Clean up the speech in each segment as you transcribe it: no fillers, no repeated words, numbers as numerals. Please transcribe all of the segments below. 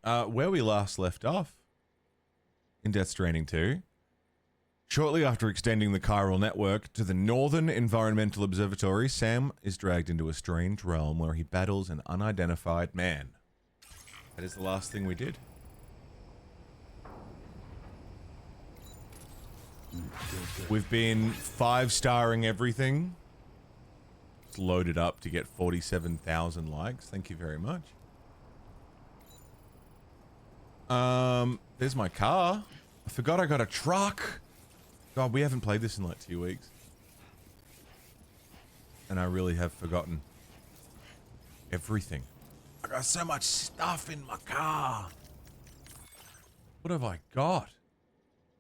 where we last left off in Death Stranding 2, shortly after extending the chiral network to the Northern Environmental Observatory, Sam is dragged into a strange realm where he battles an unidentified man. That is the last thing we did. We've been 5-starring everything. It's loaded up to get 47,000 likes. Thank you very much. There's my car. I forgot I got a truck. God, we haven't played this in like 2 weeks. And I really have forgotten everything. I got so much stuff in my car. What have I got?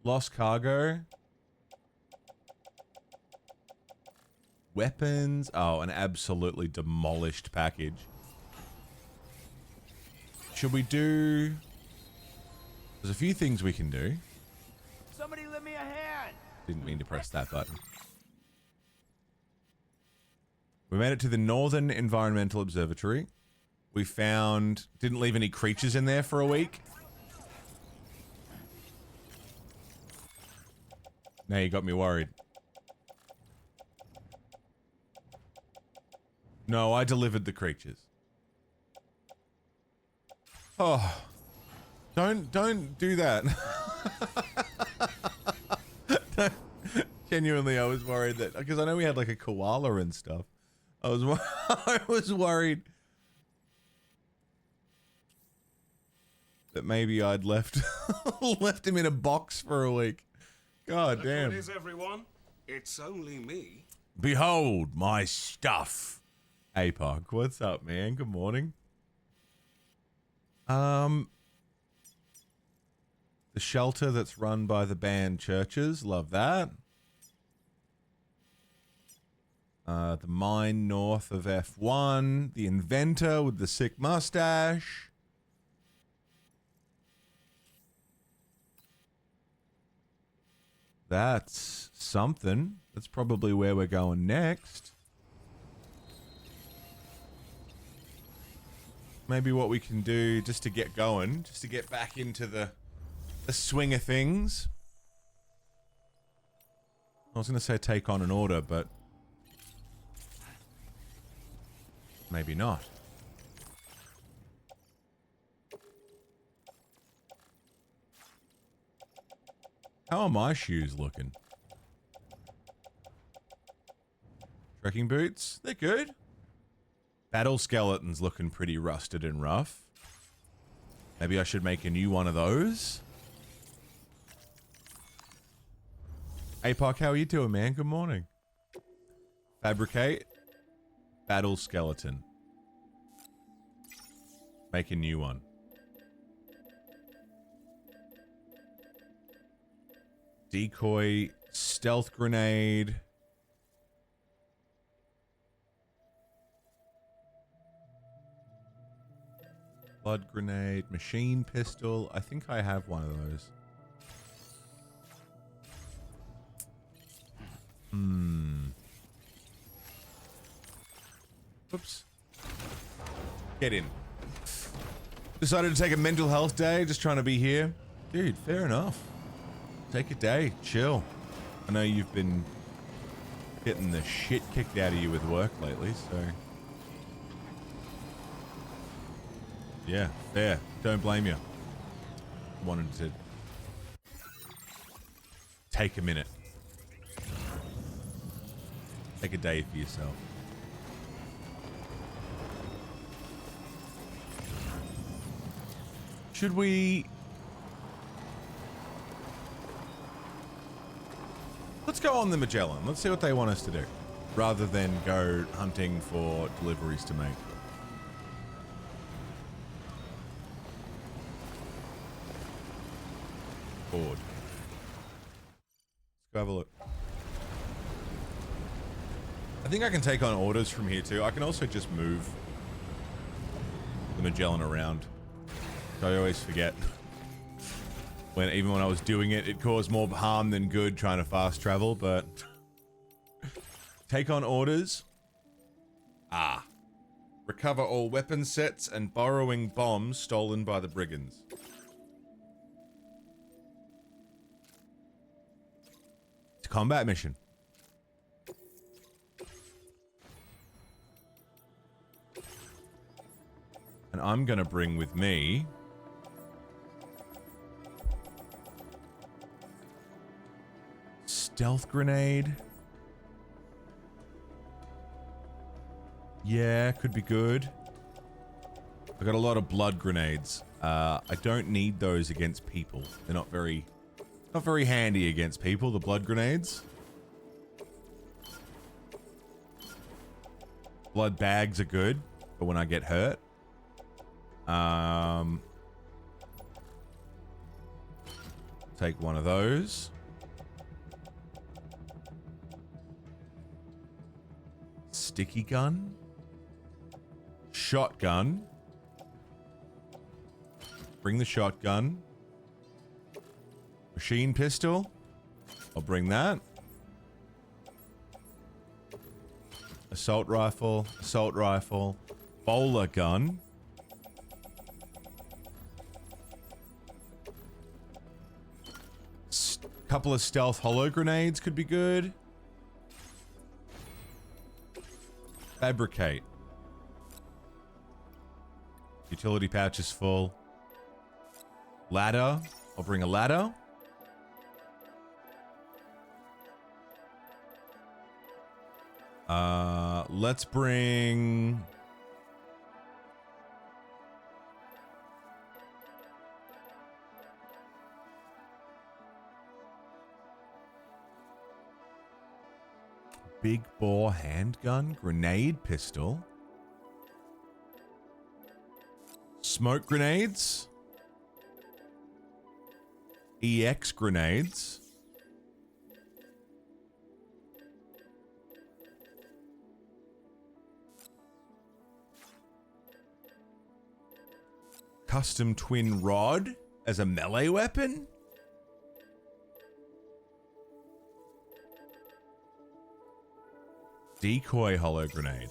Lost cargo. Weapons. Oh, an absolutely demolished package. Should we do... There's a few things we can do. Somebody lend me a hand. Didn't mean to press that button. We made it to the Northern Environmental Observatory. We found... Didn't leave any creatures in there for a week. Now you got me worried. No, I delivered the creatures. Oh. Don't do that. Genuinely, I was worried that... Because I know we had like a koala and stuff. I was worried that maybe I'd left him in a box for a week. God damn. What is everyone? It's only me. Behold my stuff. APOC, what's up, man? Good morning. The shelter that's run by the band Churches, love that. The mine north of F1, the inventor with the sick mustache. That's something. That's probably where we're going next. Maybe what we can do just to get going, just to get back into the swing of things. I was going to say take on an order, but maybe not. How are my shoes looking? Trekking boots? They're good. Battle skeleton's looking pretty rusted and rough. Maybe I should make a new one of those. APOC, how are you doing, man? Good morning. Fabricate. Battle skeleton. Make a new one. Decoy. Stealth grenade. Blood grenade. Machine pistol. I think I have one of those. Oops. Get in. Decided to take a mental health day, just trying to be here. Dude, fair enough. Take a day, chill. I know you've been getting the shit kicked out of you with work lately, so... Yeah, fair. Don't blame you. Wanted to take a minute. Take a day for yourself. Should we... Let's go on the Magellan. Let's see what they want us to do. Rather than go hunting for deliveries to make. Board. Let's go have a look. I think I can take on orders from here too. I can also just move the Magellan around. I always forget. Even when I was doing it, it caused more harm than good trying to fast travel, but... Take on orders. Ah. Recover all weapon sets and borrowing bombs stolen by the brigands. It's a combat mission. And I'm gonna bring with me stealth grenade. Yeah, could be good. I got a lot of blood grenades. I don't need those against people. They're not very handy against people, the blood grenades. Blood bags are good, but when I get hurt. Take one of those. Sticky gun. Shotgun. Bring the shotgun. Machine pistol. I'll bring that. Assault rifle. Assault rifle. Bowler gun. Couple of stealth hollow grenades could be good. Fabricate. Utility pouch is full. Ladder. I'll bring a ladder. Let's bring... big bore handgun, grenade pistol, smoke grenades, EX grenades, custom twin rod as a melee weapon. Decoy hollow grenade.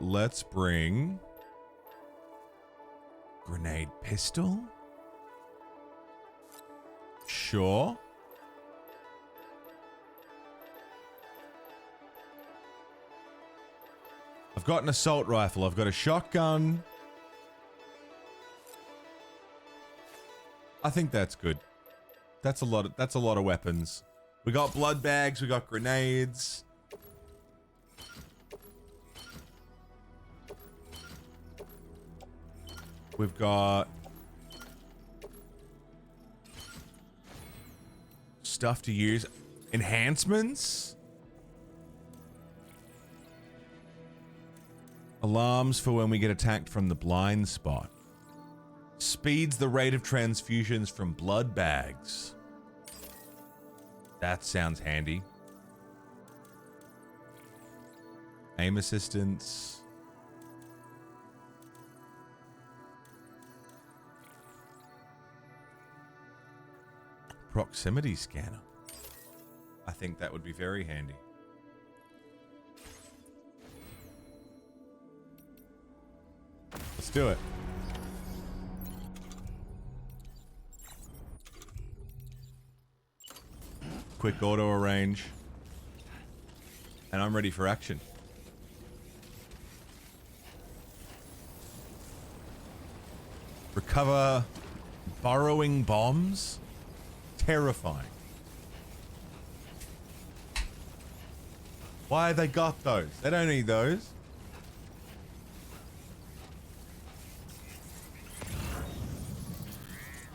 Let's bring grenade pistol. Sure. I've got an assault rifle. I've got a shotgun. I think that's good. That's a lot of weapons. We got blood bags, we got grenades. We've got stuff to use. Enhancements. Alarms for when we get attacked from the blind spot. Speeds the rate of transfusions from blood bags. That sounds handy. Aim assistance. Proximity scanner. I think that would be very handy. Let's do it. Quick auto arrange. And I'm ready for action. Recover borrowing bombs? Terrifying. Why have they got those? They don't need those.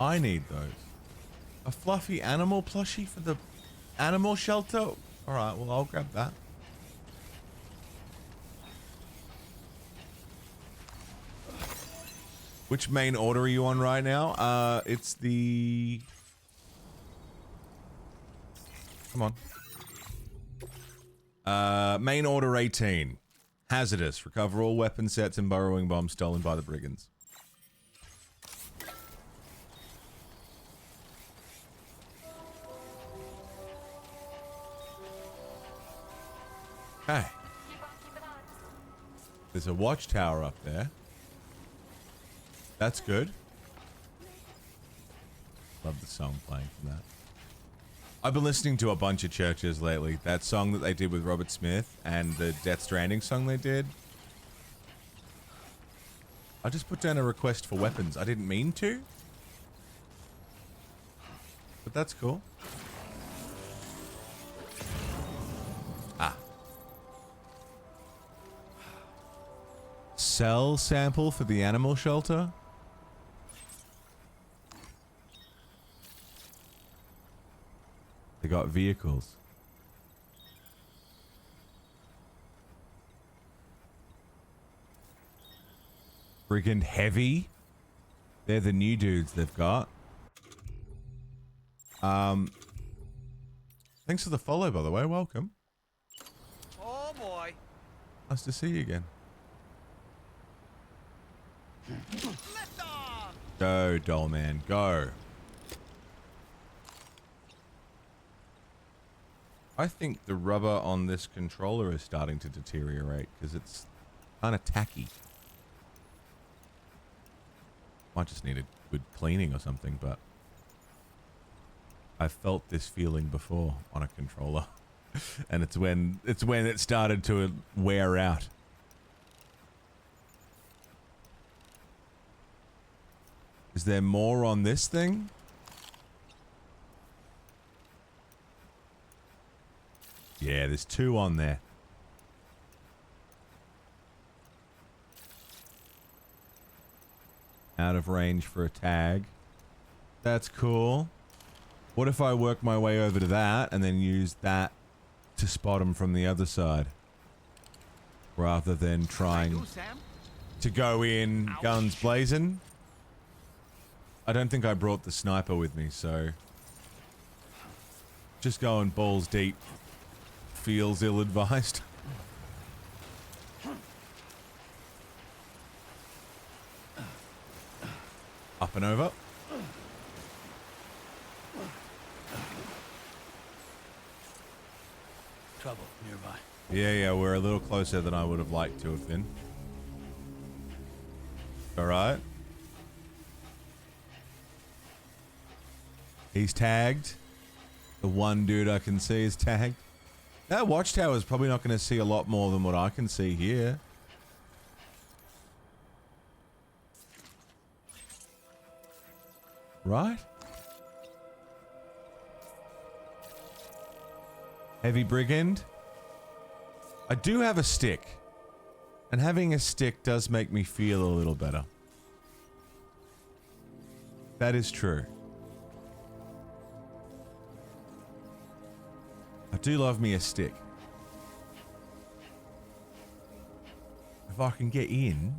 I need those. A fluffy animal plushie for the animal shelter? Alright, well, I'll grab that. Which main order are you on right now? It's the... Come on. Main order 18. Hazardous. Recover all weapon sets and borrowing bombs stolen by the brigands. Hey. There's a watchtower up there. That's good. Love the song playing from that. I've been listening to a bunch of churches lately. That song that they did with Robert Smith and the Death Stranding song they did. I just put down a request for weapons. I didn't mean to. But that's cool. Ah. Cell sample for the animal shelter? They got vehicles. Friggin' heavy. They're the new dudes they've got. Thanks for the follow, by the way. Welcome. Oh boy. Nice to see you again. Lift off. Go, doll man, go. I think the rubber on this controller is starting to deteriorate because it's kind of tacky. Might just need a good cleaning or something, but I've felt this feeling before on a controller. And it's when it started to wear out. Is there more on this thing? Yeah, there's 2 on there. Out of range for a tag. That's cool. What if I work my way over to that and then use that to spot them from the other side? Rather than trying to go in guns blazing. I don't think I brought the sniper with me, so just going balls deep feels ill-advised. Up and over. Trouble nearby. Yeah, we're a little closer than I would have liked to have been. Alright. He's tagged. The one dude I can see is tagged. That watchtower is probably not going to see a lot more than what I can see here. Right? Heavy brigand. I do have a stick. And having a stick does make me feel a little better. That is true. I do love me a stick. If I can get in,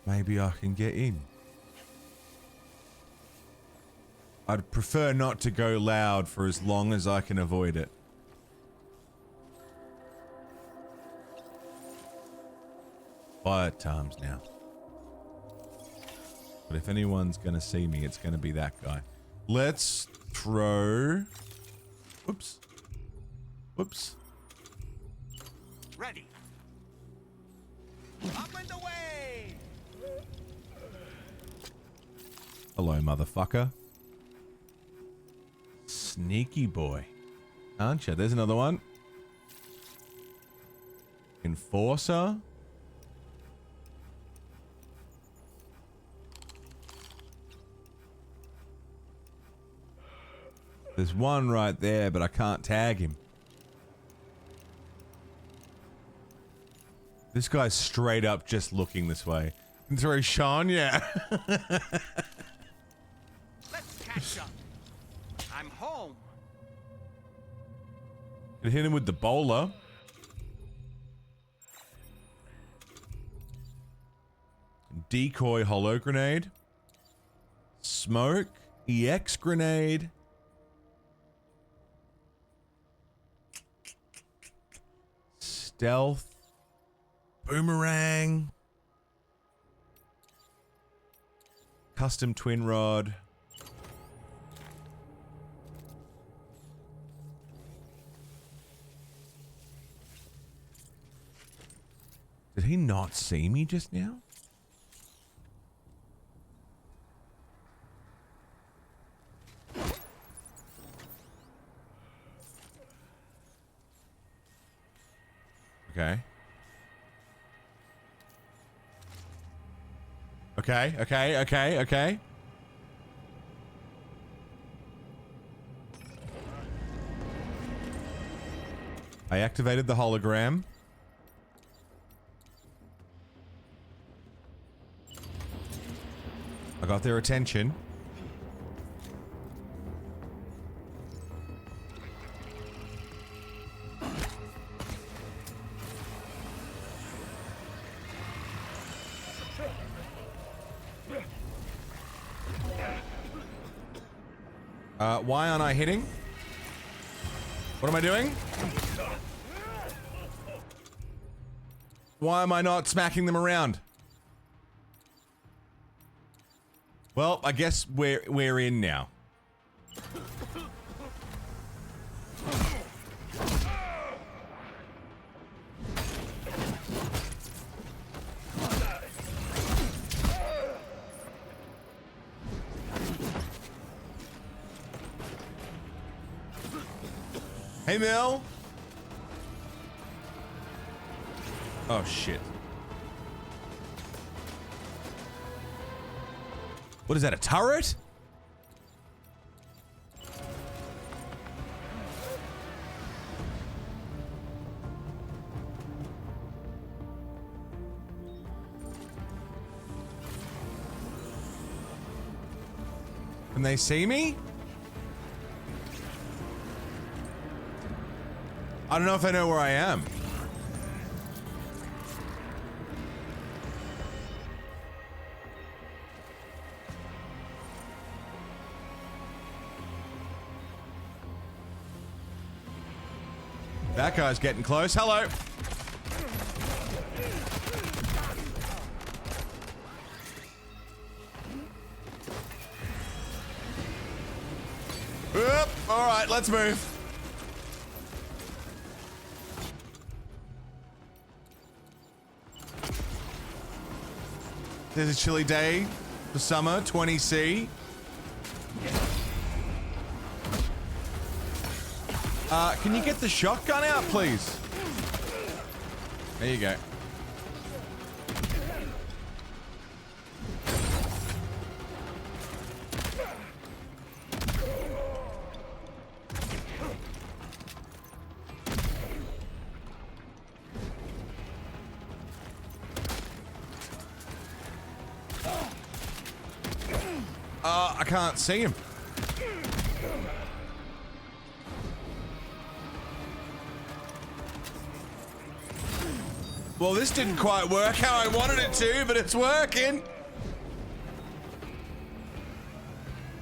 maybe I can get in. I'd prefer not to go loud for as long as I can avoid it. Quiet times now. But if anyone's gonna see me, it's gonna be that guy. Let's throw... Whoops. Whoops. Ready. Up and away. Hello, motherfucker. Sneaky boy. Aren't you? There's another one. Enforcer. There's one right there, but I can't tag him. This guy's straight up just looking this way. Can throw Sean, yeah. Let's catch up. I'm home. Could hit him with the bowler. Decoy hollow grenade. Smoke. EX grenade. Stealth. Boomerang. Custom twin rod. he not see me just now? Okay. Okay. I activated the hologram. I got their attention. Why aren't I hitting? What am I doing? Why am I not smacking them around? Well, I guess we're in now. Hey, Mel. Oh, shit. What is that, a turret? Can they see me? I don't know if I know where I am. That guy's getting close. Hello. Oop, all right, let's move. There's a chilly day for summer, 20C. Can you get the shotgun out, please? There you go. I can't see him. Well, this didn't quite work how I wanted it to, but it's working.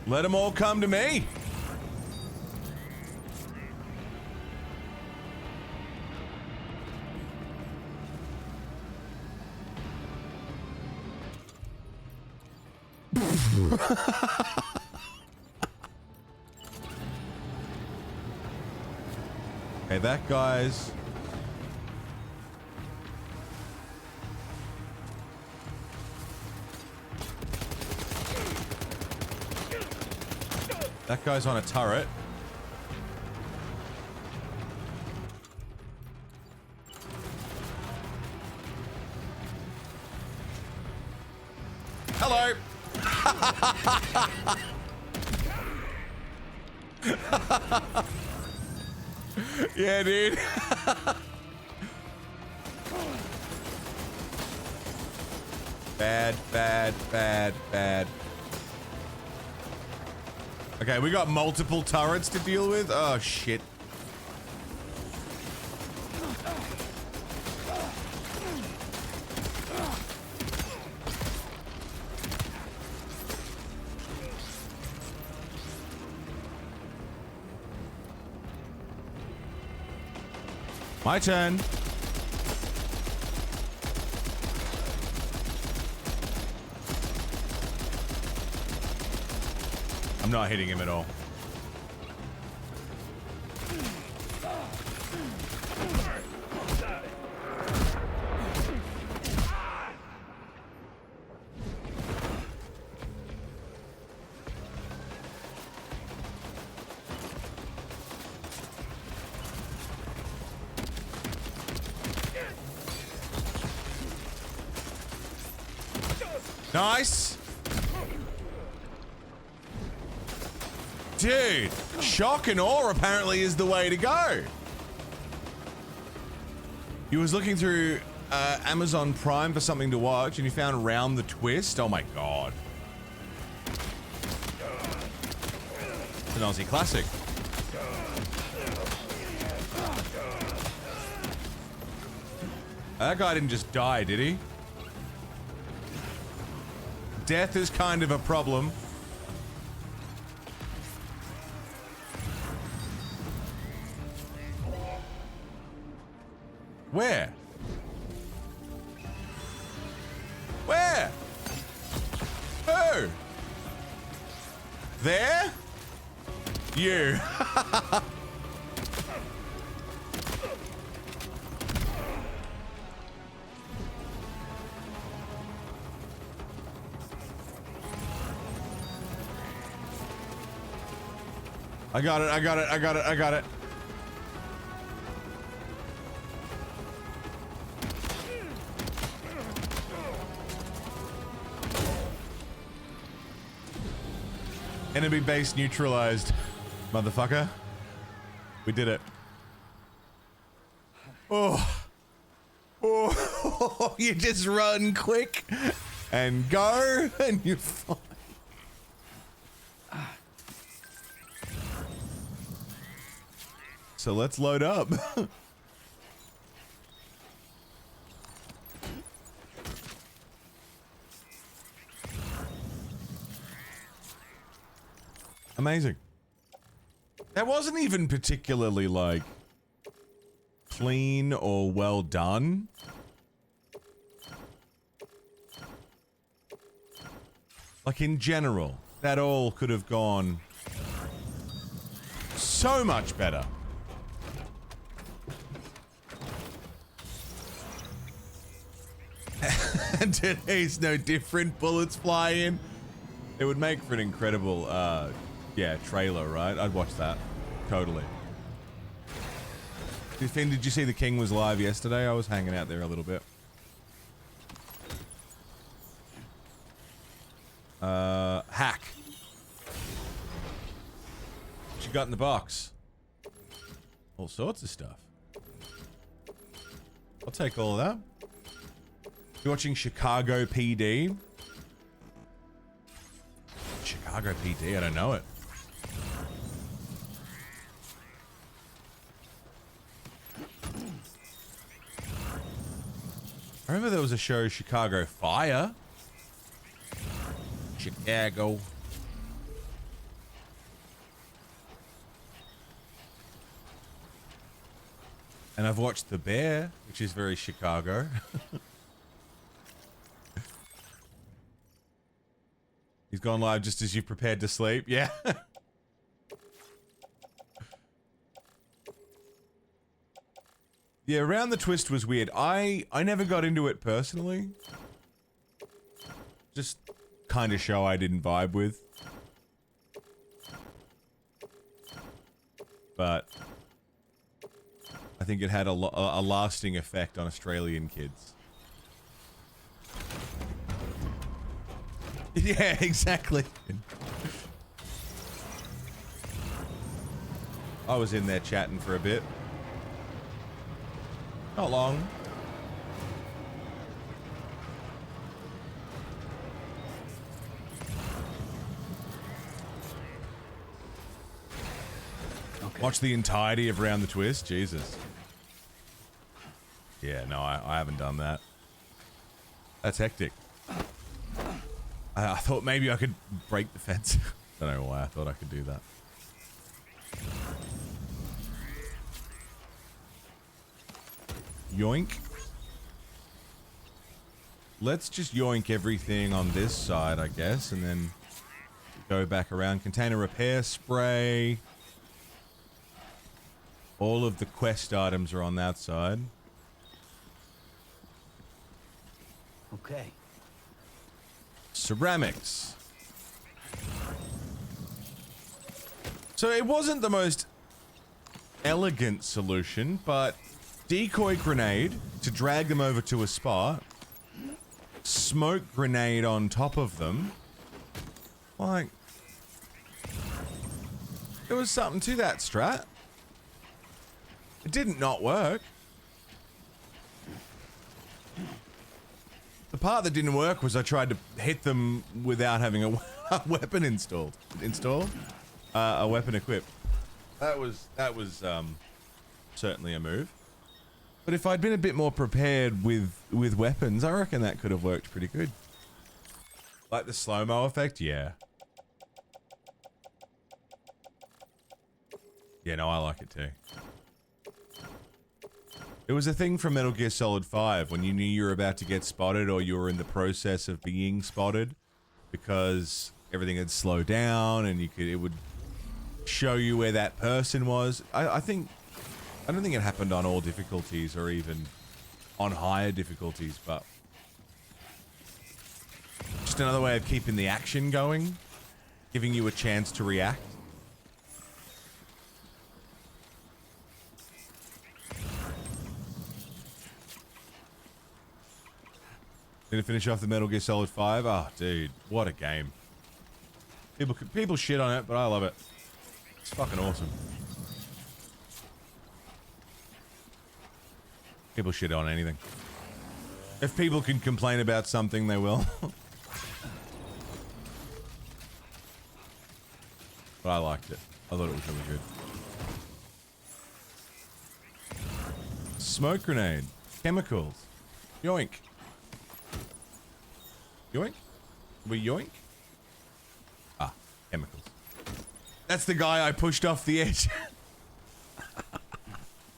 Let them all come to me. Okay, that guy's... That guy's on a turret. Hello. Yeah, dude. Bad. Okay, we got multiple turrets to deal with. Oh, shit. My turn. I'm not hitting him at all. Nice. Dude, shock and awe apparently is the way to go. He was looking through Amazon Prime for something to watch and he found Round the Twist. Oh my god. It's an Aussie classic. That guy didn't just die, did he? Death is kind of a problem. Where? Where? Who? There? You. I got it, I got it, I got it, I got it. Enemy base neutralized, motherfucker. We did it. Oh. Oh, you just run quick and go and you're fine. So let's load up. Amazing. That wasn't even particularly like clean or well done. Like in general, that all could have gone so much better. And today's no different. Bullets fly in. It would make for an incredible, yeah, trailer, right? I'd watch that. Totally. Finn, did you see The King was live yesterday? I was hanging out there a little bit. Hack. What you got in the box? All sorts of stuff. I'll take all of that. You're watching Chicago PD? Chicago PD? I don't know it. I remember there was a show, Chicago Fire. Chicago. And I've watched The Bear, which is very Chicago. He's gone live just as you've prepared to sleep. Yeah. Yeah, Round the Twist was weird. I never got into it personally. Just kind of show I didn't vibe with. But I think it had a lasting effect on Australian kids. Yeah, exactly. I was in there chatting for a bit. Not long. Okay. Watch the entirety of Round the Twist? Jesus. Yeah, no, I haven't done that. That's hectic. I thought maybe I could break the fence. Don't know why I thought I could do that. Yoink. Let's just yoink everything on this side, I guess, and then go back around. Container repair spray. All of the quest items are on that side. Okay. Ceramics. So it wasn't the most elegant solution, but decoy grenade to drag them over to a spot. smoke grenade on top of them. Like, there was something to that strat. It didn't not work. The part that didn't work was I tried to hit them without having a weapon installed. A weapon equipped. That was certainly a move. But if I'd been a bit more prepared with weapons, I reckon that could have worked pretty good. Like the slow-mo effect, yeah. Yeah, no, I like it too. It was a thing from Metal Gear Solid 5 when you knew you were about to get spotted or you were in the process of being spotted because everything had slowed down and it would show you where that person was. I don't think it happened on all difficulties or even on higher difficulties, but just another way of keeping the action going, giving you a chance to react. Gonna finish off the Metal Gear Solid 5. Oh, dude, what a game. People shit on it, but I love it. It's fucking awesome. People shit on anything. If people can complain about something, they will. But I liked it. I thought it was really good. Smoke grenade. Chemicals. Yoink. Yoink? We yoink? Ah, chemicals. That's the guy I pushed off the edge.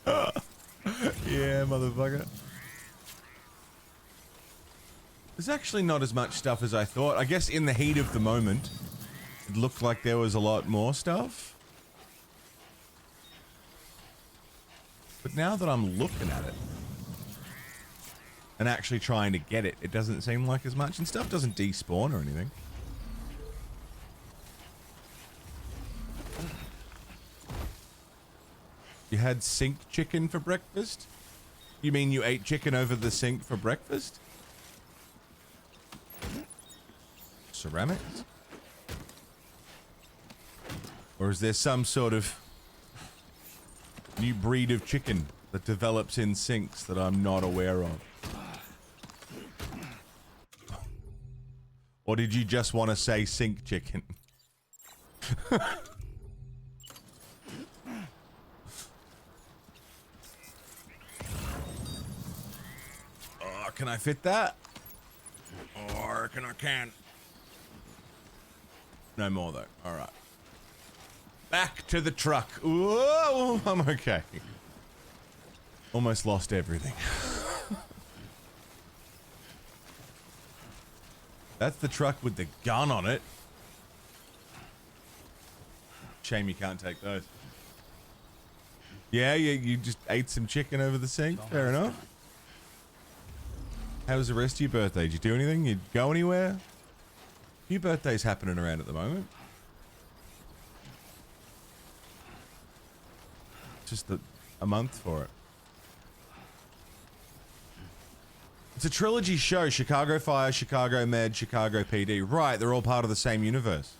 Yeah, motherfucker. There's actually not as much stuff as I thought. I guess in the heat of the moment, it looked like there was a lot more stuff. But now that I'm looking at it, and actually trying to get it, it doesn't seem like as much. And stuff doesn't despawn or anything. You had sink chicken for breakfast? You mean you ate chicken over the sink for breakfast? Ceramics? Or is there some sort of new breed of chicken that develops in sinks that I'm not aware of? Or did you just want to say sink chicken? Can I fit that? Or can I can't? No more though. Alright. Back to the truck. Whoa, I'm okay. Almost lost everything. That's the truck with the gun on it. Shame you can't take those. Yeah, you just ate some chicken over the sink. Fair enough. How was the rest of your birthday? Did you do anything? You go anywhere? A few birthdays happening around at the moment. Just a month for it. It's a trilogy show. Chicago Fire, Chicago Med, Chicago PD. Right, they're all part of the same universe.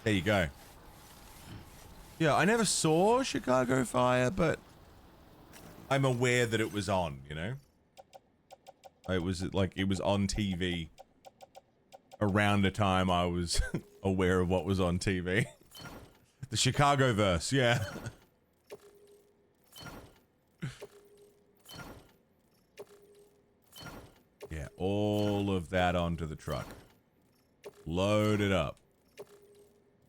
There you go. Yeah, I never saw Chicago Fire, but I'm aware that it was on, you know? It was like, it was on TV around the time I was aware of what was on TV. The Chicago verse, yeah. Yeah, all of that onto the truck. Load it up.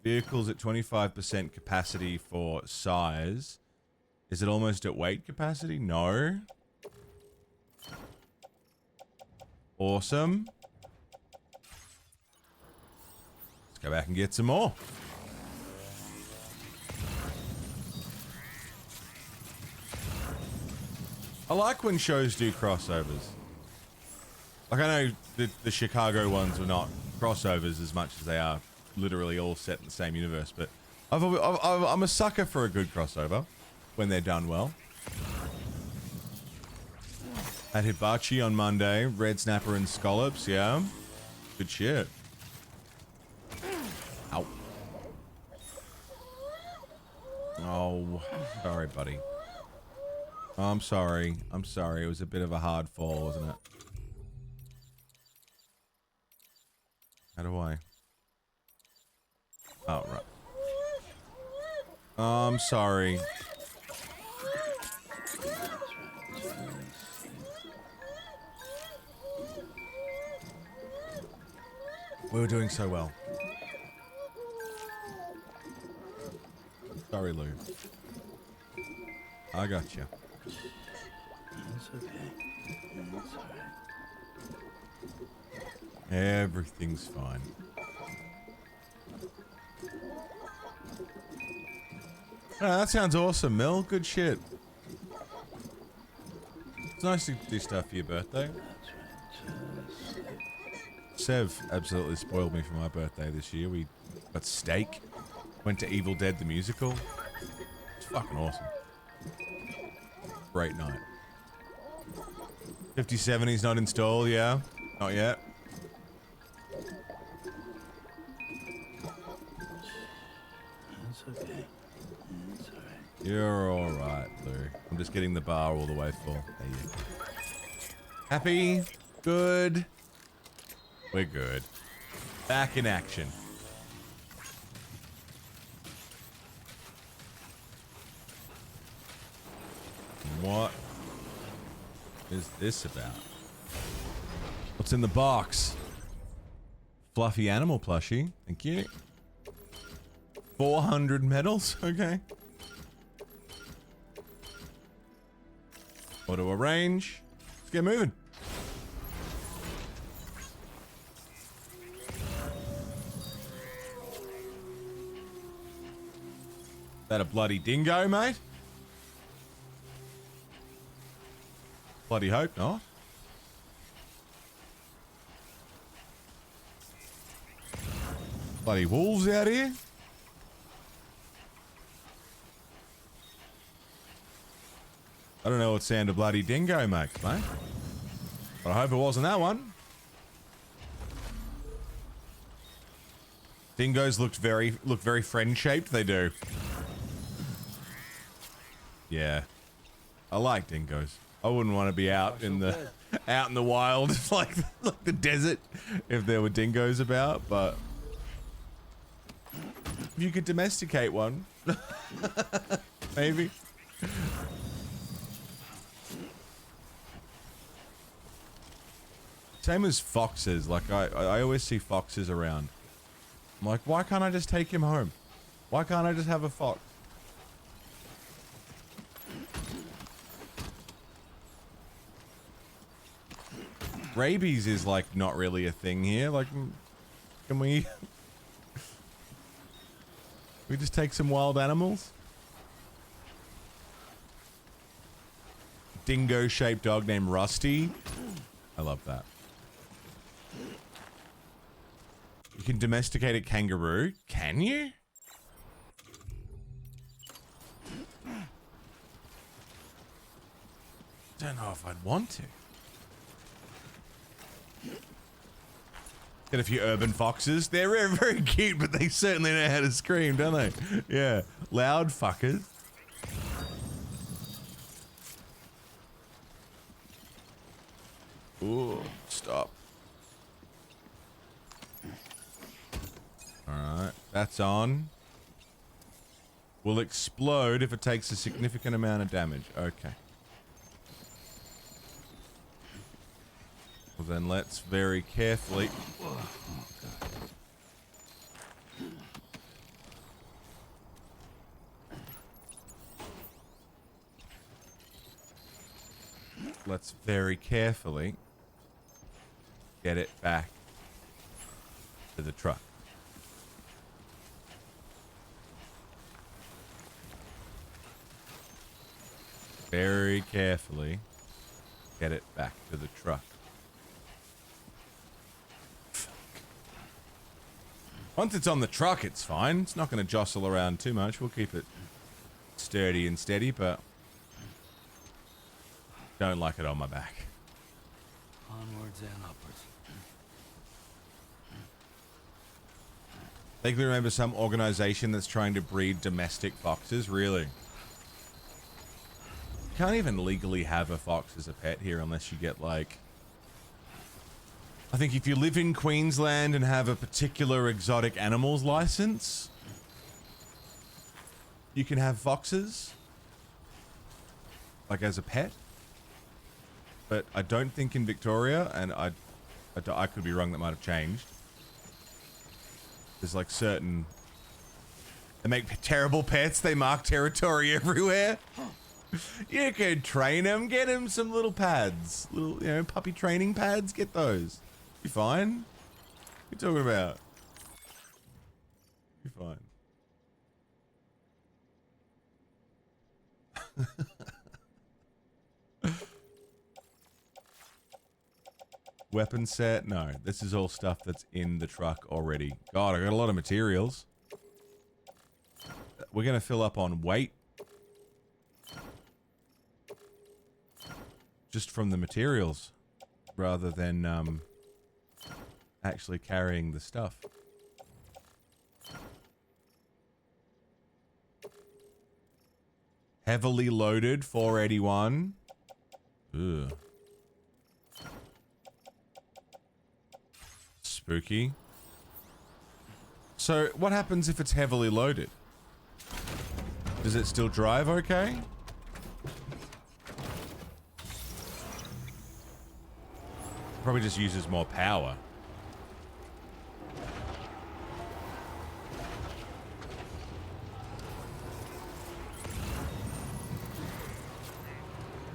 Vehicle's at 25% capacity for size. Is it almost at weight capacity? No. Awesome. Let's go back and get some more. I like when shows do crossovers. Like, I know the Chicago ones are not crossovers as much as they are literally all set in the same universe, but I'm a sucker for a good crossover when they're done well. Had hibachi on Monday. Red snapper and scallops. Yeah. Good shit. Ow. Oh, sorry, buddy. I'm sorry. I'm sorry. It was a bit of a hard fall, wasn't it? How do I? Oh, right. I'm sorry. We were doing so well. Sorry, Lou. I got you. It's okay. It's alright. Everything's fine. Oh, that sounds awesome, Mel. Good shit. It's nice to do stuff for your birthday. Sev absolutely spoiled me for my birthday this year. We got steak, went to Evil Dead the musical. It's fucking awesome. Great night. 5070's not installed, yeah? Not yet. It's okay. It's alright. You're alright, Lou. I'm just getting the bar all the way full. There you go. Happy? Good? We're good. Back in action. What is this about? What's in the box? Fluffy animal plushie. Thank you. 400 medals? Okay. Auto arrange. Let's get moving. That a bloody dingo, mate? Bloody hope not. Bloody wolves out here. I don't know what sound a bloody dingo makes, mate. But I hope it wasn't that one. Dingoes look very friend-shaped, they do. Yeah. I like dingoes. I wouldn't want to be out in the wild like the desert if there were dingoes about, but if you could domesticate one, maybe. Same as foxes. Like I always see foxes around. I'm like, why can't I just take him home? Why can't I just have a fox? Rabies is like not really a thing here. Like, can we just take some wild animals? Dingo-shaped dog named Rusty. I love that. You can domesticate a kangaroo. Can you? Don't know if I'd want to. Get a few urban foxes. They're very, very cute, but they certainly know how to scream, don't they? Yeah. Loud fuckers. Ooh, stop. Alright, that's on. Will explode if it takes a significant amount of damage. Okay. Well then let's very carefully... Let's very carefully get it back to the truck. Very carefully get it back to the truck. Once it's on the truck, it's fine. It's not going to jostle around too much. We'll keep it sturdy and steady, but don't like it on my back. Onwards and upwards. Vaguely remember some organization that's trying to breed domestic foxes. Really? You can't even legally have a fox as a pet here unless you get like... I think if you live in Queensland and have a particular exotic animals license, you can have foxes, like as a pet. But I don't think in Victoria, and I could be wrong, that might have changed. There's like certain... They make terrible pets, they mark territory everywhere. You could train them, get them some little pads. Little, you know, puppy training pads, get those. Be fine. What are you talking about? Be fine. Weapon set? No, this is all stuff that's in the truck already. God, I got a lot of materials. We're gonna fill up on weight. Just from the materials, rather than actually carrying the stuff. Heavily loaded, 481. Ugh. Spooky. So, what happens if it's heavily loaded? Does it still drive okay? Probably just uses more power.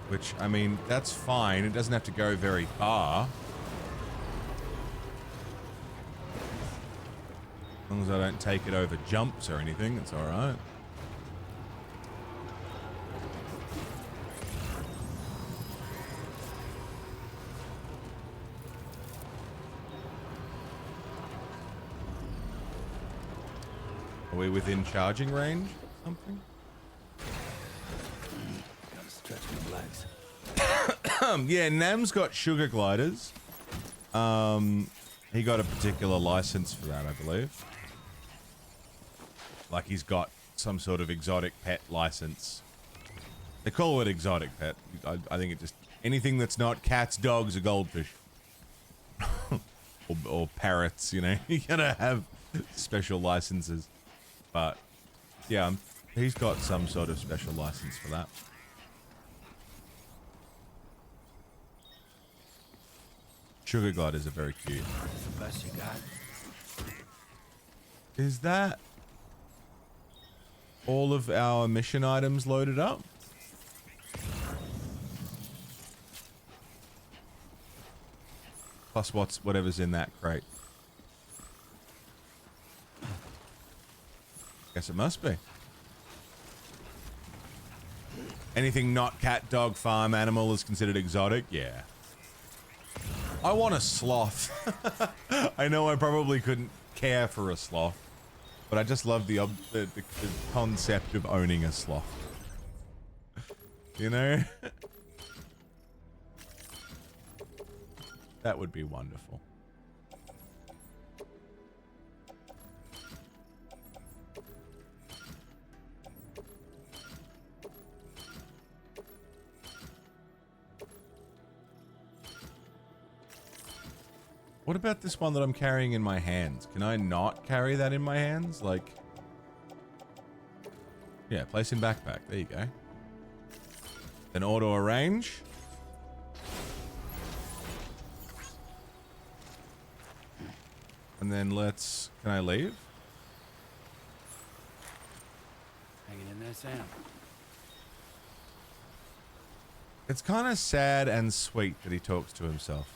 Which, I mean, that's fine. It doesn't have to go very far. As long as I don't take it over jumps or anything, it's alright. Are we within charging range or something? Gotta stretch my legs. Yeah, Nam's got sugar gliders. He got a particular license for that, I believe. Like he's got some sort of exotic pet license. They call it exotic pet. I think it just... Anything that's not cats, dogs, or goldfish. or parrots, you know. You gotta have special licenses. But, yeah, he's got some sort of special license for that. Sugar gliders are very cute. That's the best you got. Is that all of our mission items loaded up? Plus whatever's in that crate. Guess it must be. Anything not cat, dog, farm animal is considered exotic? Yeah. I want a sloth. I know I probably couldn't care for a sloth, but I just love the concept of owning a sloth. You know? That would be wonderful. What about this one that I'm carrying in my hands? Can I not carry that in my hands? Like... Yeah, place in backpack. There you go. Then auto arrange. And then let's... Can I leave? Hanging in there, Sam. It's kind of sad and sweet that he talks to himself.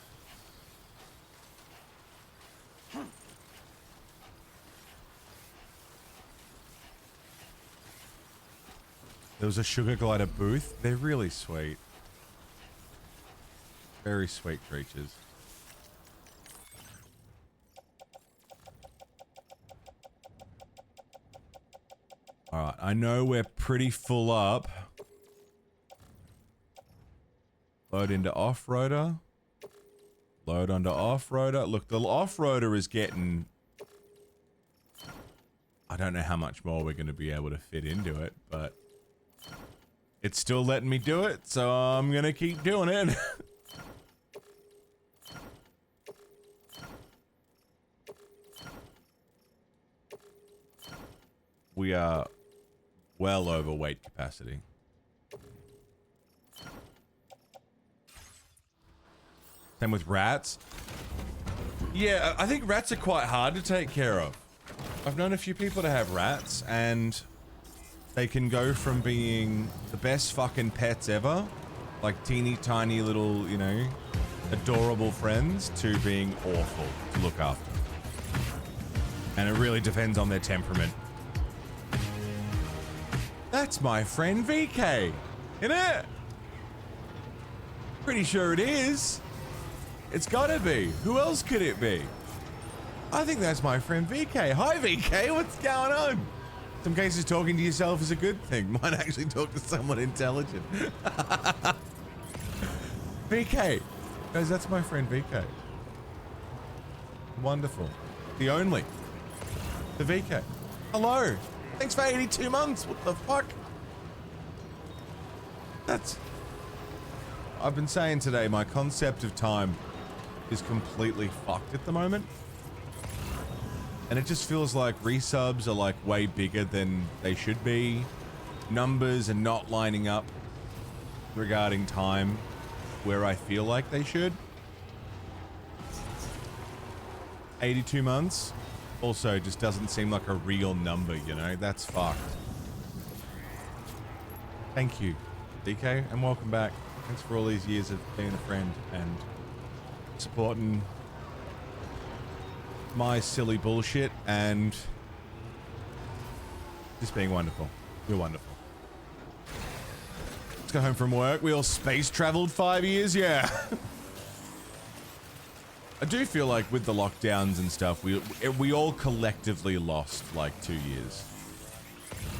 There was a sugar glider booth. They're really sweet. Very sweet creatures. Alright, I know we're pretty full up. Load into off-roader. Load onto off-roader. Look, the off-roader is getting... I don't know how much more we're going to be able to fit into it, but... it's still letting me do it, so I'm going to keep doing it. We are well over weight capacity. Same with rats. Yeah, I think rats are quite hard to take care of. I've known a few people to have rats, and they can go from being the best fucking pets ever, like teeny tiny little, you know, adorable friends, to being awful to look after. And it really depends on their temperament. That's my friend VK, isn't it? Pretty sure it is. It's gotta be. Who else could it be? I think that's my friend VK. Hi VK, what's going on? Some cases talking to yourself is a good thing. Might actually talk to someone intelligent. VK. Guys, that's my friend VK. Wonderful. The only. The VK. Hello. Thanks for 82 months. What the fuck? That's... I've been saying today, my concept of time is completely fucked at the moment. And it just feels like resubs are like way bigger than they should be. Numbers are not lining up regarding time where I feel like they should. 82 months also just doesn't seem like a real number, you know? That's fucked. Thank you, DK, and welcome back. Thanks for all these years of being a friend and supporting my silly bullshit and just being wonderful. You're wonderful. Let's go home from work. We all space traveled 5 years, yeah. I do feel like with the lockdowns and stuff, we all collectively lost like 2 years.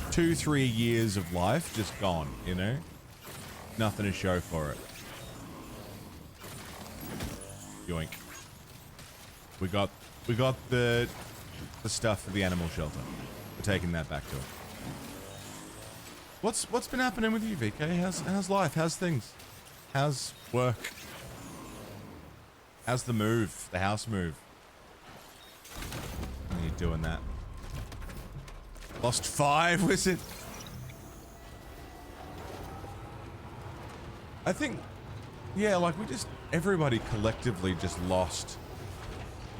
2-3 years of life just gone, you know? Nothing to show for it. Yoink. We got the stuff for the animal shelter. We're taking that back to it. What's been happening with you, VK? How's life? How's things? How's work? How's the move? The house move? When are you doing that? Lost 5, was it? I think, yeah, like everybody collectively just lost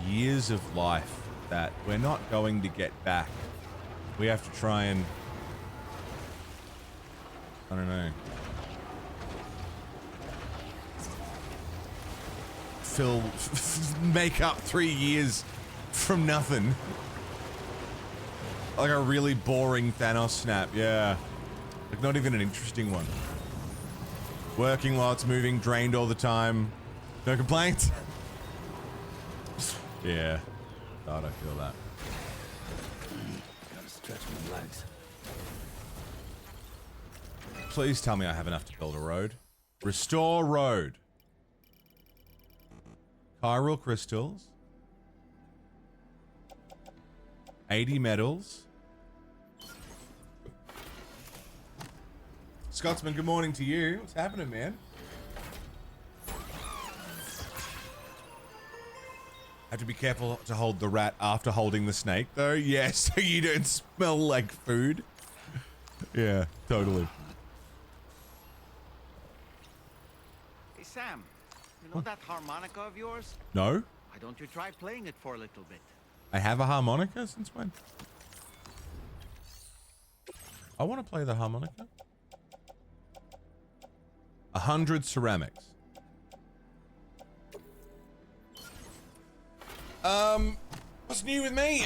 years of life that we're not going to get back. We have to try and, I don't know, make up 3 years from nothing. Like a really boring Thanos snap, yeah. Like not even an interesting one. Working while it's moving, drained all the time. No complaints? Yeah. God, I feel that. Gotta stretch my legs. Please tell me I have enough to build a road. Restore road. Chiral crystals. 80 metals. Scotsman, good morning to you. What's happening, man? Have to be careful to hold the rat after holding the snake, though. Yeah, so you don't smell like food. Yeah, totally. Hey, Sam. You know that harmonica of yours? No? Why don't you try playing it for a little bit? I have a harmonica? Since when? I want to play the harmonica. 100 ceramics. What's new with me?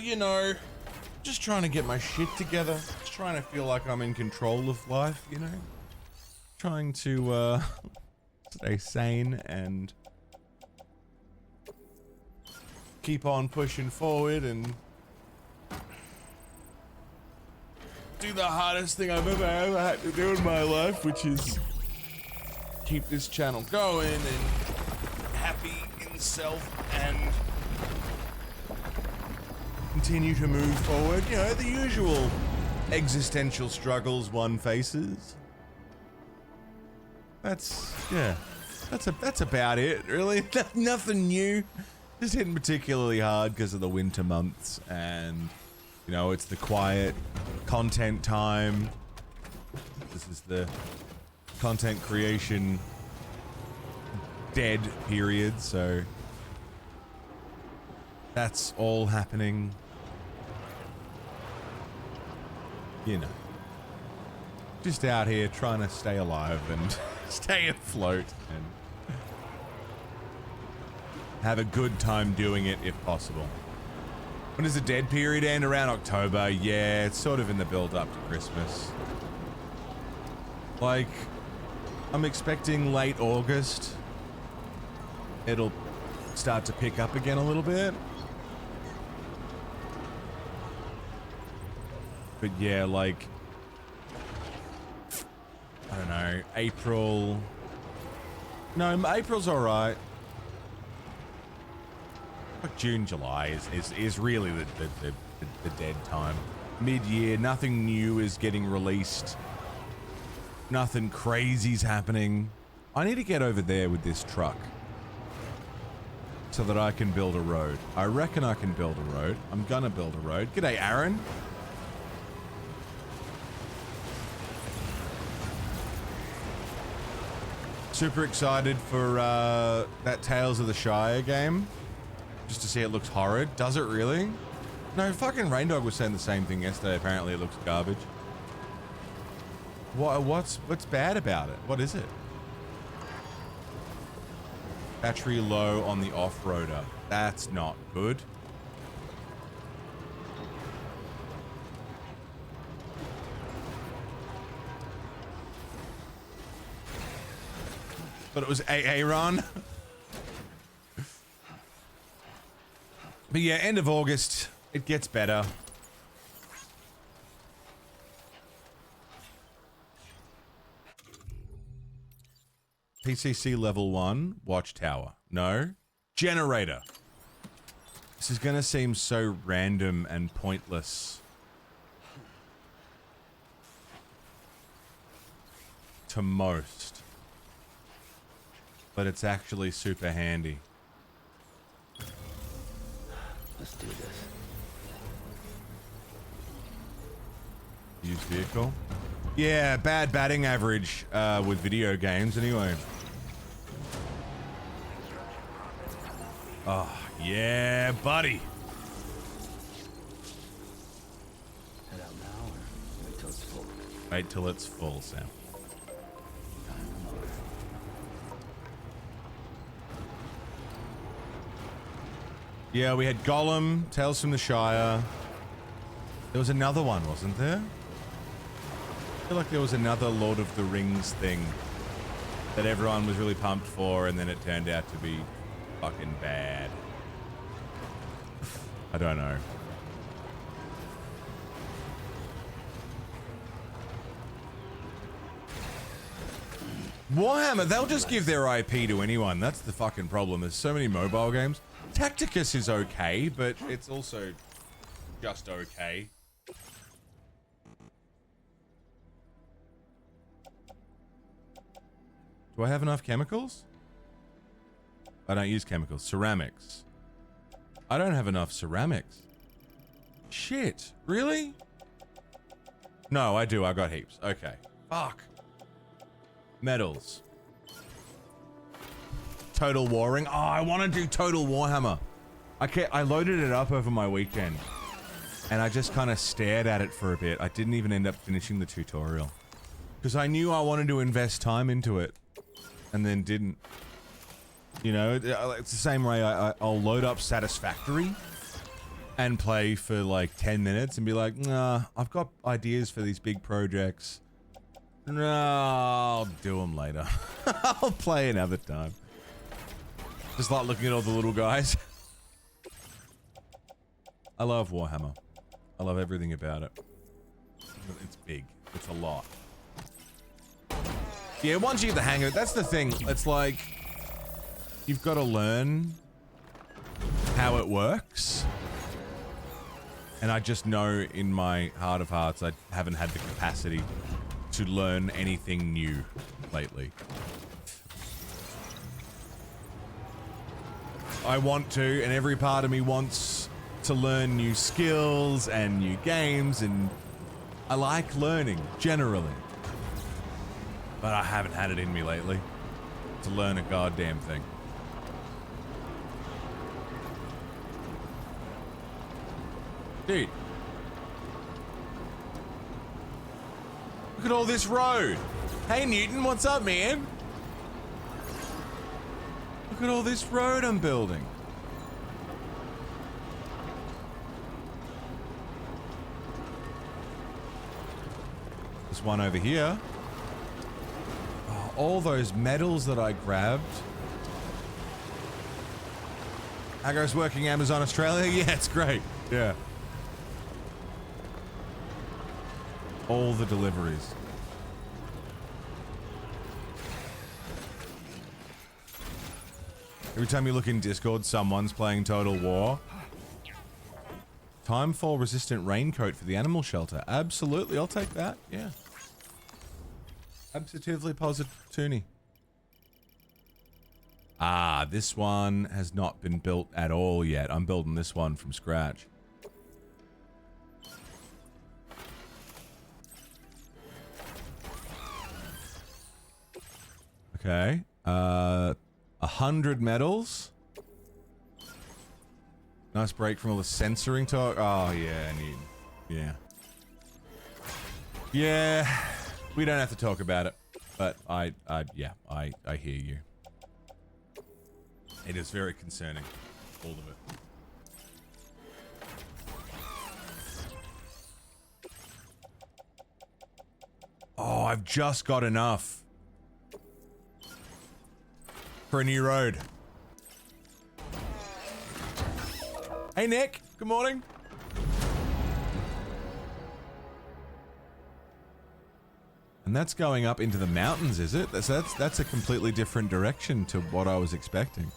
You know, just trying to get my shit together. Just trying to feel like I'm in control of life, you know? Trying to, stay sane and keep on pushing forward and do the hardest thing I've ever had to do in my life, which is keep this channel going and happy in self and continue to move forward. You know, the usual existential struggles one faces. That's about it, really. Nothing new. Just hitting particularly hard because of the winter months, and you know, it's the quiet content time. This is the content creation dead period, so that's all happening. You know, just out here trying to stay alive and stay afloat and have a good time doing it if possible. When does the dead period end? Around October. Yeah, it's sort of in the build up to Christmas. Like, I'm expecting late August. It'll start to pick up again a little bit. But yeah, like, I don't know, April. No, April's alright. Like June, July is really the dead time. Mid-year, nothing new is getting released. Nothing crazy's happening. I need to get over there with this truck so that I can build a road. I reckon I can build a road. I'm gonna build a road. G'day, Aaron. Super excited for that Tales of the Shire game. Just to see it looks horrid. Does it really? No, fucking Raindog was saying the same thing yesterday. Apparently it looks garbage. What's bad about it? What is it? Battery low on the off-roader. That's not good. But it was AA run. But yeah, end of August, it gets better. PCC level 1, watchtower. No. Generator. This is gonna seem so random and pointless to most. But it's actually super handy. Let's do this. Used vehicle? Yeah, bad batting average with video games anyway. Oh, yeah, buddy. Head out now or wait till it's full? Wait till it's full, Sam. Yeah, we had Gollum, Tales from the Shire. There was another one, wasn't there? I feel like there was another Lord of the Rings thing that everyone was really pumped for, and then it turned out to be fucking bad. I don't know. Warhammer, they'll just give their IP to anyone. That's the fucking problem. There's so many mobile games. Tacticus is okay, but it's also just okay. Do I have enough chemicals? I don't use chemicals. Ceramics. I don't have enough ceramics. Shit. Really? No, I do. I got heaps. Okay. Fuck. Metals. Total Warring. Oh, I want to do Total Warhammer. I loaded it up over my weekend, and I just kind of stared at it for a bit. I didn't even end up finishing the tutorial because I knew I wanted to invest time into it, and then didn't. You know, it's the same way I'll load up Satisfactory and play for like 10 minutes and be like, nah, I've got ideas for these big projects. No, I'll do them later. I'll play another time. Just like looking at all the little guys. I love Warhammer. I love everything about it. It's big. It's a lot. Yeah, once you get the hang of it, that's the thing. It's like, you've got to learn how it works. And I just know in my heart of hearts, I haven't had the capacity to learn anything new lately. I want to, and every part of me wants to learn new skills and new games, and I like learning, generally. But I haven't had it in me lately to learn a goddamn thing. Dude. Look at all this road. Hey, Newton, what's up, man? Look at all this road I'm building. There's one over here. Oh, all those medals that I grabbed. How goes working Amazon Australia? Yeah, it's great. Yeah. All the deliveries. Every time you look in Discord, someone's playing Total War. Timefall resistant raincoat for the animal shelter. Absolutely, I'll take that. Yeah. Absolutely positive. Ah, this one has not been built at all yet. I'm building this one from scratch. Okay. 100 medals. Nice break from all the censoring talk. Oh, yeah, yeah. Yeah, we don't have to talk about it, but I hear you. It is very concerning, all of it. Oh, I've just got enough for a new road. Hey, Nick. Good morning. And that's going up into the mountains, is it? That's a completely different direction to what I was expecting.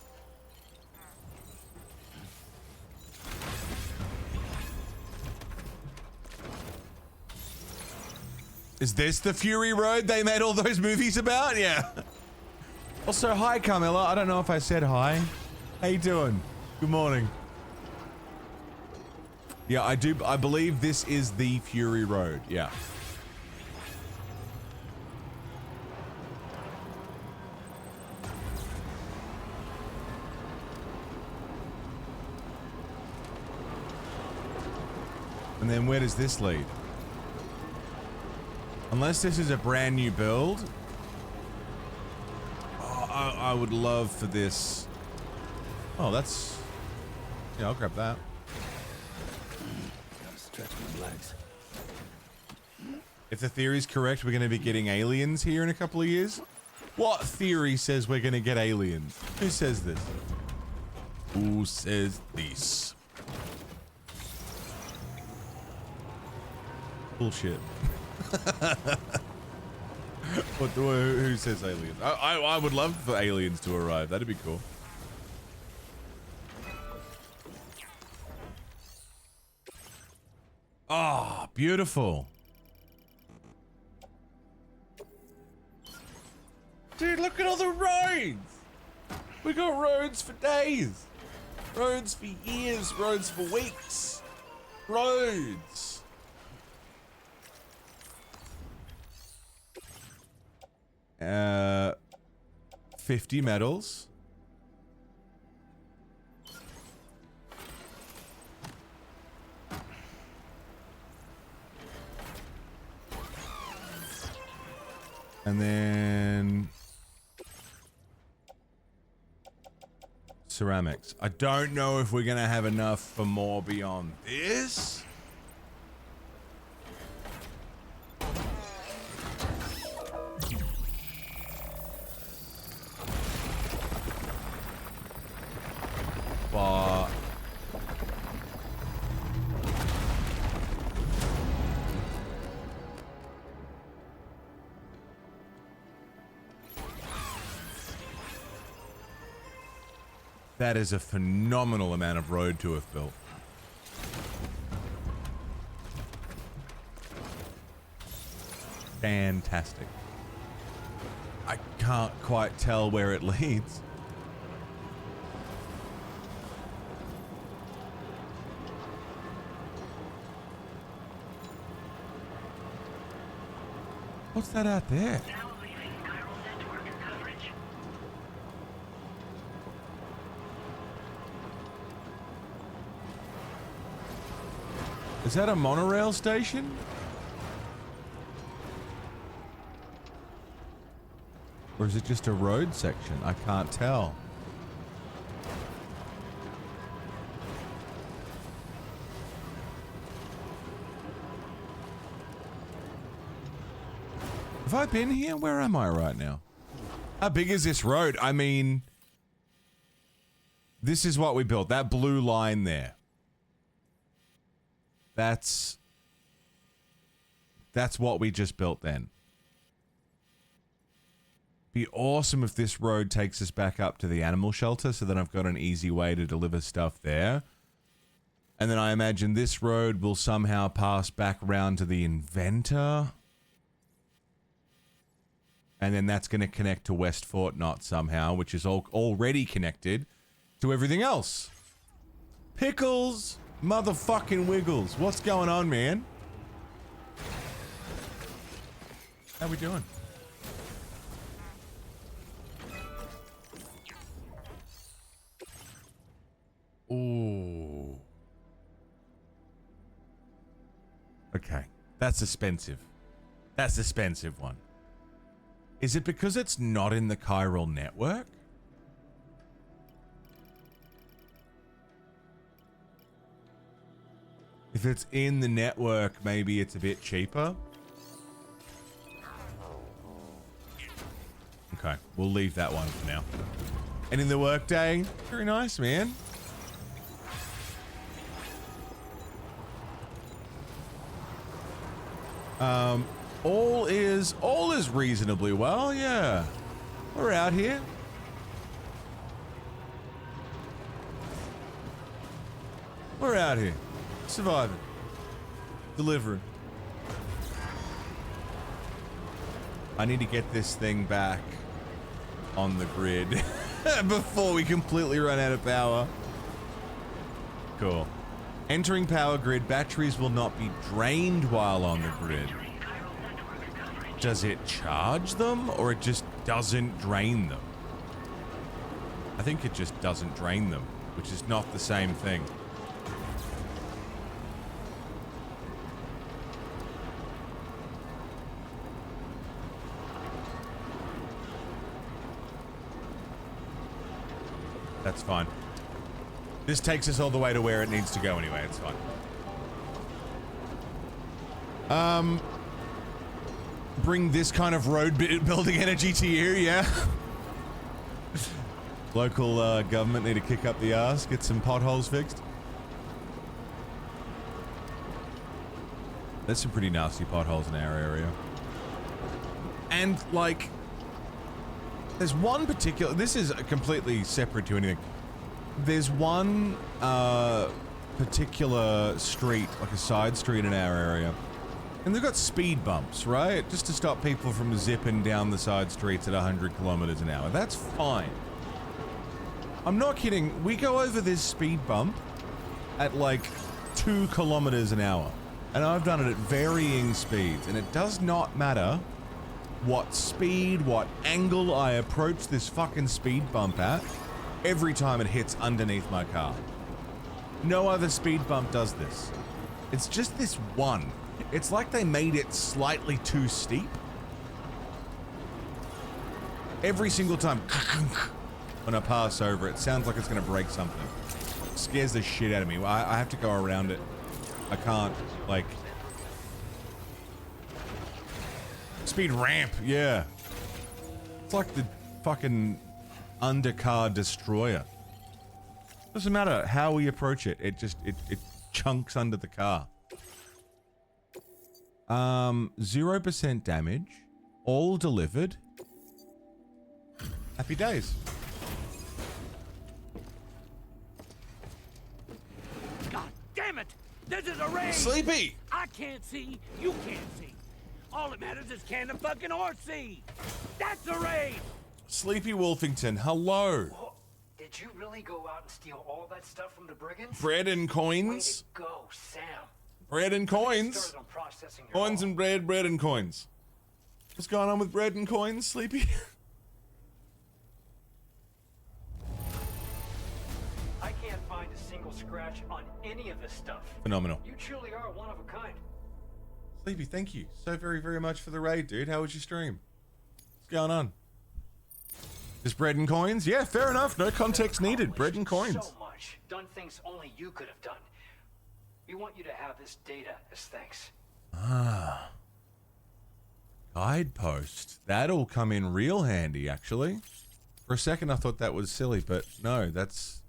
Is this the Fury Road they made all those movies about? Yeah. Also, hi, Carmilla. I don't know if I said hi. How you doing? Good morning. Yeah, I believe this is the Fury Road. Yeah. And then where does this lead? Unless this is a brand new build. Oh, I would love for this. Oh, that's... Yeah, I'll grab that. Stretch my legs. If the theory's correct, we're going to be getting aliens here in a couple of years. What theory says we're going to get aliens? Who says this? Who says this? Bullshit. Who says aliens? I would love for aliens to arrive. That'd be cool. Oh, beautiful. Dude, look at all the roads. We got roads for days. Roads for years. Roads for weeks. Roads. Uh, 50 medals. And then ceramics. I don't know if we're gonna have enough for more beyond this. But That is a phenomenal amount of road to have built. Fantastic. I can't quite tell where it leads. What's that out there? Now leaving KARL network coverage. Is that a monorail station? Or is it just a road section? I can't tell. Have I been here? Where am I right now? How big is this road? I mean, this is what we built. That blue line there. That's what we just built then. Be awesome if this road takes us back up to the animal shelter, so then I've got an easy way to deliver stuff there. And then I imagine this road will somehow pass back around to the inventor. And then that's going to connect to West Fort Knot somehow, which is already connected to everything else. Pickles, motherfucking Wiggles. What's going on, man? How we doing? Ooh. Okay. That's expensive. That's the expensive one. Is it because it's not in the KARL network? If it's in the network, maybe it's a bit cheaper. Okay, we'll leave that one for now. And in the workday, very nice, man. All is reasonably well, yeah. We're out here. We're out here. Surviving. Delivering. I need to get this thing back on the grid before we completely run out of power. Cool. Entering power grid, batteries will not be drained while on the grid. Does it charge them, or it just doesn't drain them? I think it just doesn't drain them, which is not the same thing. That's fine. This takes us all the way to where it needs to go anyway, it's fine. Bring this kind of road building energy to you, yeah? Local government need to kick up the arse, get some potholes fixed. There's some pretty nasty potholes in our area. And, like, there's one particular... This is completely separate to anything. There's one particular street, like a side street in our area. And they've got speed bumps, right? Just to stop people from zipping down the side streets at 100 kilometers an hour. That's fine. I'm not kidding. We go over this speed bump at like 2 kilometers an hour. And I've done it at varying speeds. And it does not matter what speed, what angle I approach this fucking speed bump at. Every time it hits underneath my car. No other speed bump does this. It's just this one. It's like they made it slightly too steep. Every single time when I pass over, it sounds like it's going to break something. It scares the shit out of me. I have to go around it. I can't, like... Speed ramp, yeah. It's like the fucking undercar destroyer. Doesn't matter how we approach it. It just, it chunks under the car. 0% damage. All delivered. Happy days. This is a raid! Sleepy! I can't see, you can't see. All that matters is can the fucking horse see? That's a raid! Sleepy Wolfington, hello. Whoa. Did you really go out and steal all that stuff from the brigands? Bread and Way coins. to go, Sam. Bread and coins. Started on processing your Coins haul. and bread, bread and coins. What's going on with bread and coins, Sleepy? I can't find a single scratch on any of this stuff. Phenomenal. You truly are one of a kind. Sleepy, thank you so very, very much for the raid, dude. How was your stream? What's going on? Just bread and coins? Yeah, fair enough. No context needed. Bread and coins. So much. Done things only you could have done. We want you to have this data as thanks. Ah. Guidepost. That'll come in real handy, actually. For a second, I thought that was silly, but no, that's...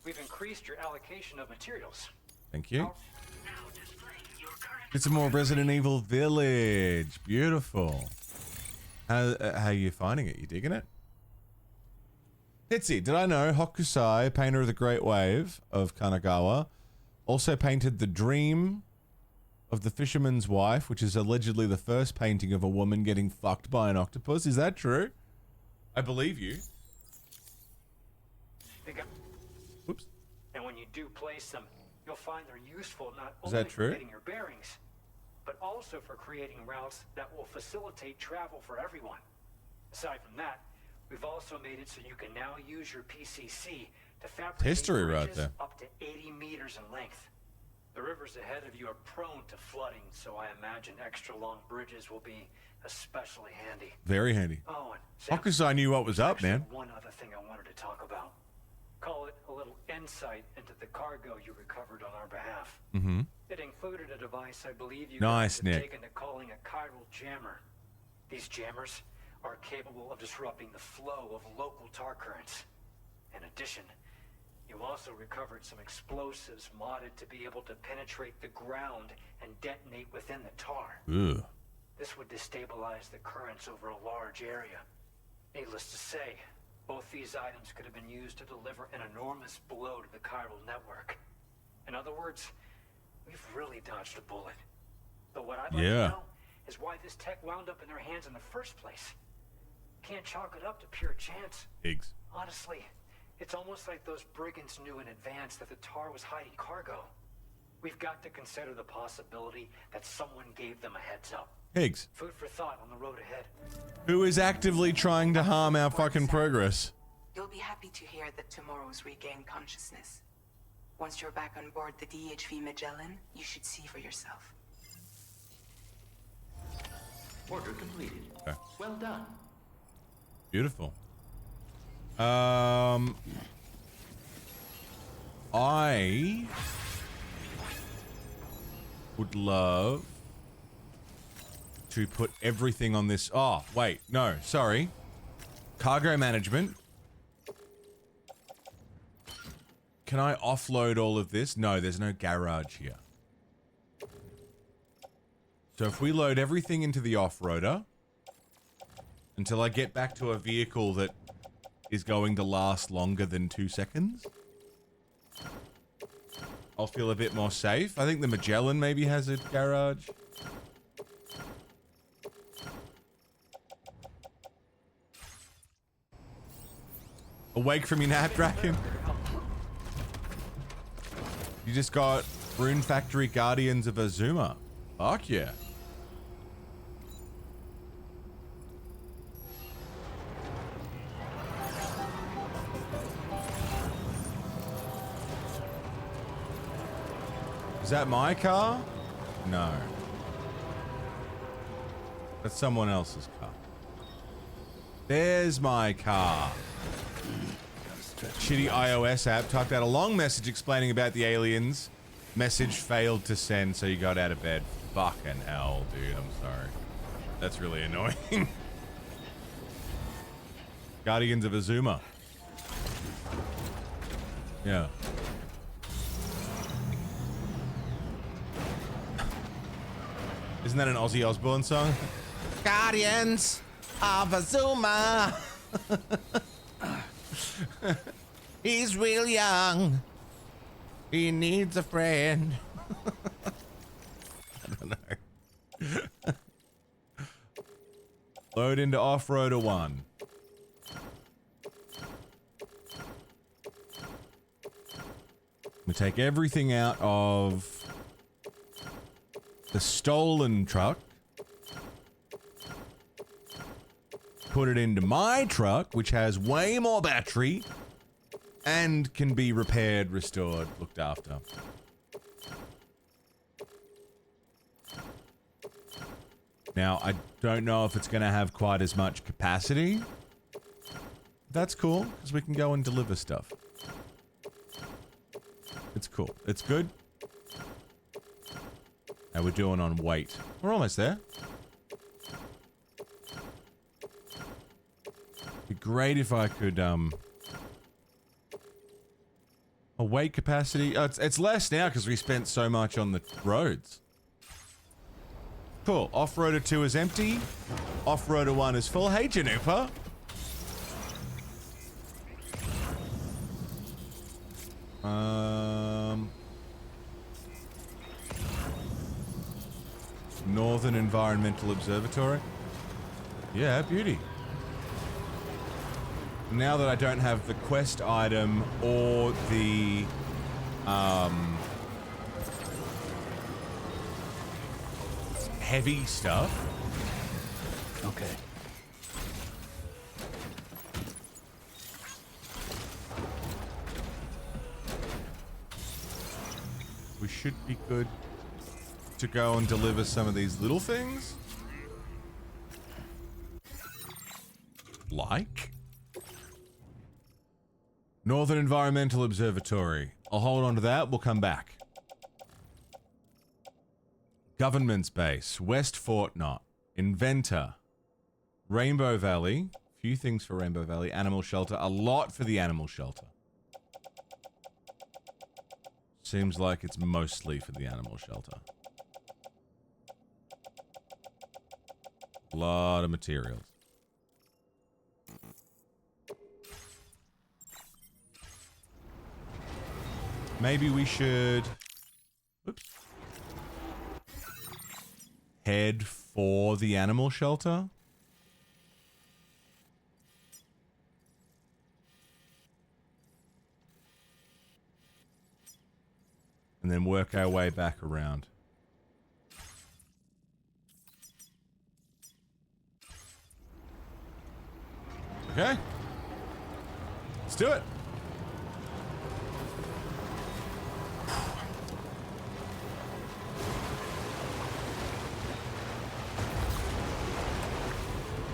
We've increased your allocation of materials. Thank you. Now displaying your current It's a more Resident Evil Village. Beautiful. How are you finding it? You digging it? Pitsy, did I know Hokusai, painter of the Great Wave of Kanagawa, also painted The Dream of the Fisherman's Wife, which is allegedly the first painting of a woman getting fucked by an octopus. Is that true? I believe you. They got- Whoops. And when you do place them, you'll find they're useful not Is only that true? for getting your bearings, but also for creating routes that will facilitate travel for everyone. Aside from that, we've also made it so you can now use your PCC to fabricate History right bridges there. up to 80 meters in length. The rivers ahead of you are prone to flooding, so I imagine extra long bridges will be especially handy. Very handy. Oh, and Sam, Hokusai knew what was up, actually man. one other thing I wanted to talk about. Call it a little insight into the cargo you recovered on our behalf. Mm-hmm. It included a device I believe you Nice, guys have Nick. taken to calling a chiral jammer. These jammers are capable of disrupting the flow of local tar currents. In addition, you also recovered some explosives modded to be able to penetrate the ground and detonate within the tar. Ugh. This would destabilize the currents over a large area. Needless to say, both these items could have been used to deliver an enormous blow to the chiral network. In other words, we've really dodged a bullet. But what I'd like Yeah. to know is why this tech wound up in their hands in the first place. Can't chalk it up to pure chance. Pigs. Honestly, it's almost like those brigands knew in advance that the tar was hiding cargo. We've got to consider the possibility that someone gave them a heads up. Pigs. Food for thought on the road ahead. Who is actively trying to harm our fucking progress? You'll be happy to hear that tomorrow's regained consciousness. Once you're back on board the DHV Magellan, you should see for yourself. Order completed. Okay. Well done. Beautiful. I would love to put everything on this. Oh, wait. No, sorry. Cargo management. Can I offload all of this? No, there's no garage here. So if we load everything into the off-roader until I get back to a vehicle that is going to last longer than 2 seconds, I'll feel a bit more safe. I think the Magellan maybe has a garage. Awake from your nap, Draken. You just got Rune Factory Guardians of Azuma. Fuck yeah. Is that my car? No. That's someone else's car. There's my car. Shitty iOS app typed out a long message explaining about the aliens. Message failed to send, so you got out of bed. Fucking hell, dude. I'm sorry. That's really annoying. Guardians of Azuma. Yeah. Isn't that an Ozzy Osbourne song? Guardians of Azuma. He's real young. He needs a friend. Load into off-roader 1. We take everything out of the stolen truck. Put it into my truck, which has way more battery and can be repaired, restored, looked after. Now, I don't know if it's going to have quite as much capacity. That's cool, because we can go and deliver stuff. It's cool. It's good. How we're doing on weight. We're almost there. Be great if I could, a weight capacity. Oh, it's less now because we spent so much on the roads. Cool. Off-roader 2 is empty. Off-roader 1 is full. Hey, Janupa. Northern Environmental Observatory. Yeah, beauty. Now that I don't have the quest item or the heavy stuff. Okay. We should be good to go and deliver some of these little things. Like? Northern Environmental Observatory. I'll hold on to that. We'll come back. Government's Base. West Fortnott. Inventor. Rainbow Valley. Few things for Rainbow Valley. Animal Shelter. A lot for the Animal Shelter. Seems like it's mostly for the Animal Shelter. A lot of materials. Maybe we should... Oops. Head for the Animal Shelter? And then work our way back around. Okay. Let's do it.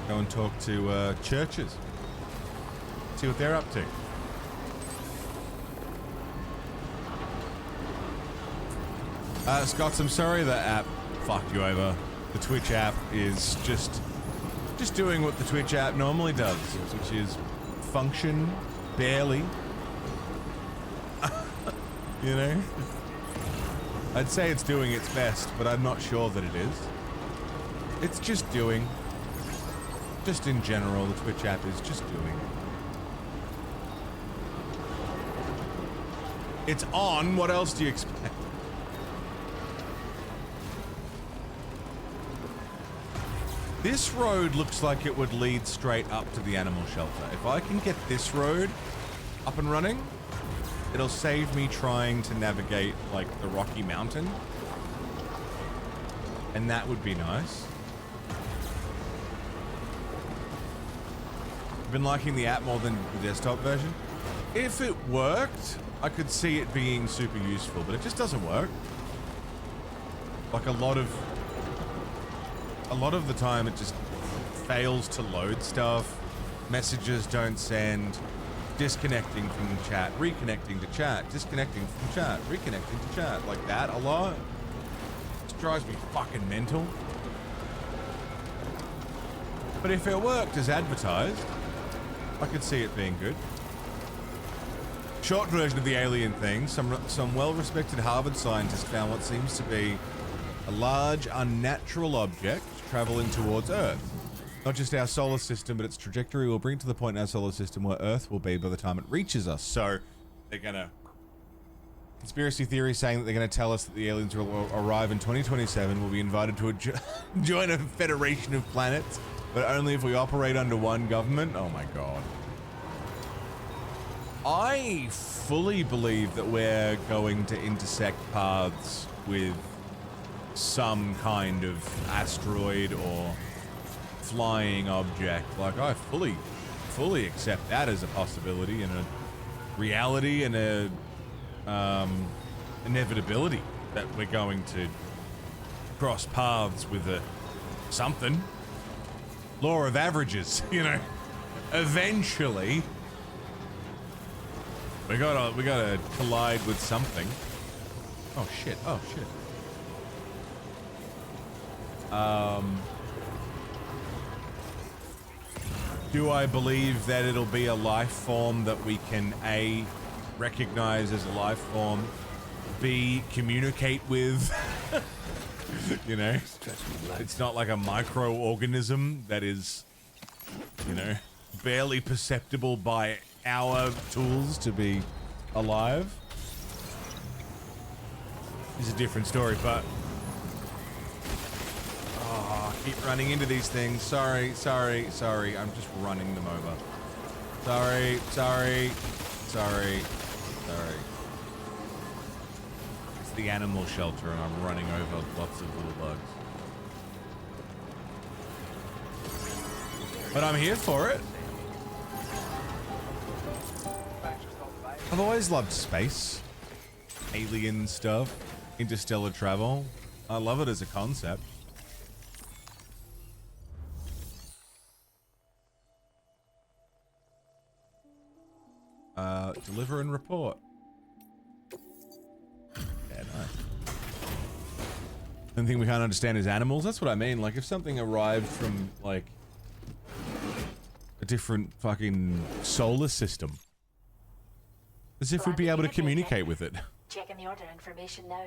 Go and talk to churches. See what they're up to. Scott, I'm sorry the app fucked you over. The Twitch app is just doing what the Twitch app normally does, which is function barely. You know? I'd say it's doing its best, but I'm not sure that it is. It's just doing. Just in general, the Twitch app is just doing. It's on. What else do you expect? This road looks like it would lead straight up to the animal shelter. If I can get this road up and running, it'll save me trying to navigate, like, the Rocky Mountain. And that would be nice. I've been liking the app more than the desktop version. If it worked, I could see it being super useful, but it just doesn't work. Like, a lot of the time it just fails to load stuff. Messages don't send. Disconnecting from chat, reconnecting to chat, disconnecting from chat, reconnecting to chat. Like that a lot. It drives me fucking mental. But if it worked as advertised, I could see it being good. Short version of the alien thing. Some well-respected Harvard scientists found what seems to be a large unnatural object traveling towards Earth. Not just our solar system, but its trajectory will bring to the point in our solar system where Earth will be by the time it reaches us. So they're gonna Conspiracy theory saying that they're going to tell us that the aliens will arrive in 2027. We'll be invited to join a federation of planets, but only if we operate under one government. Oh my god. I fully believe that we're going to intersect paths with some kind of asteroid or flying object. Like, I fully accept that as a possibility and a reality and a inevitability that we're going to cross paths with something. Law of averages, you know. Eventually, we gotta collide with something. Oh shit! Oh shit! Do I believe that it'll be a life form that we can A, recognize as a life form, B, communicate with? You know, it's not like a microorganism that is, you know, barely perceptible by our tools to be alive. It's a different story, but oh, I keep running into these things. Sorry. I'm just running them over. Sorry. It's the animal shelter and I'm running over lots of little bugs. But I'm here for it. I've always loved space, alien stuff, interstellar travel. I love it as a concept. Deliver and report. Yeah, nice. The thing we can't understand is animals. That's what I mean. Like, if something arrived from, like, a different fucking solar system, as if we'd be able to communicate with it. Checking the order information now.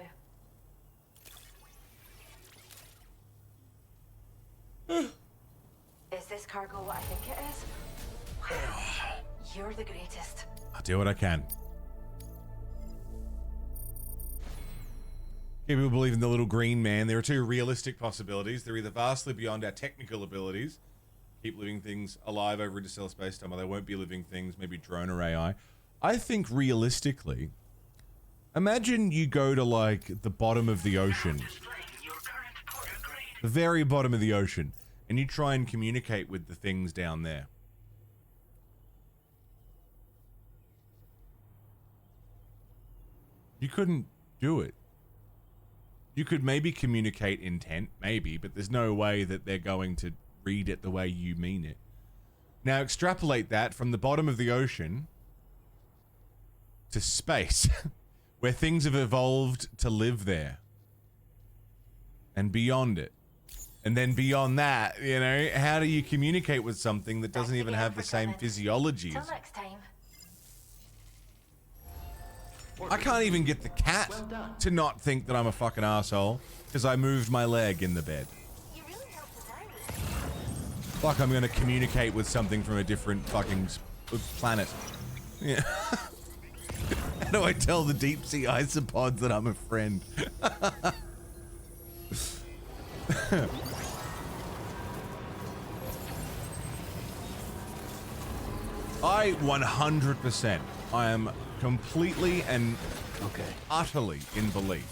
Is this cargo what I think it is? Wow. You're the greatest. I'll do what I can. People believe in the little green man. There are two realistic possibilities. They're either vastly beyond our technical abilities, keep living things alive over interstellar space-time, or they won't be living things, maybe drone or AI. I think realistically, imagine you go to like the bottom of the ocean, the very bottom of the ocean, and you try and communicate with the things down there. You couldn't do it. You could maybe communicate intent, maybe, but there's no way that they're going to read it the way you mean it. Now extrapolate that from the bottom of the ocean to space, where things have evolved to live there. And beyond it. And then beyond that, you know, how do you communicate with something that doesn't even have the same physiology? Till next time. I can't even get the cat to not think that I'm a fucking asshole because I moved my leg in the bed. You really helped us out. Like I'm gonna communicate with something from a different fucking planet. Yeah. How do I tell the deep sea isopods that I'm a friend? I 100%. I am completely and utterly in belief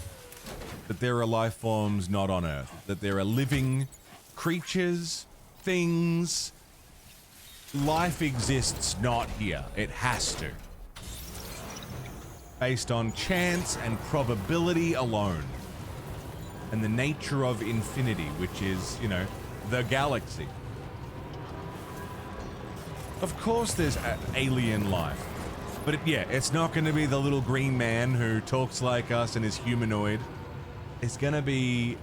that there are life forms not on Earth. That there are living creatures, things. Life exists not here. It has to. Based on chance and probability alone. And the nature of infinity, which is, you know, the galaxy. Of course there's alien life. But yeah, it's not going to be the little green man who talks like us and is humanoid. It's going to be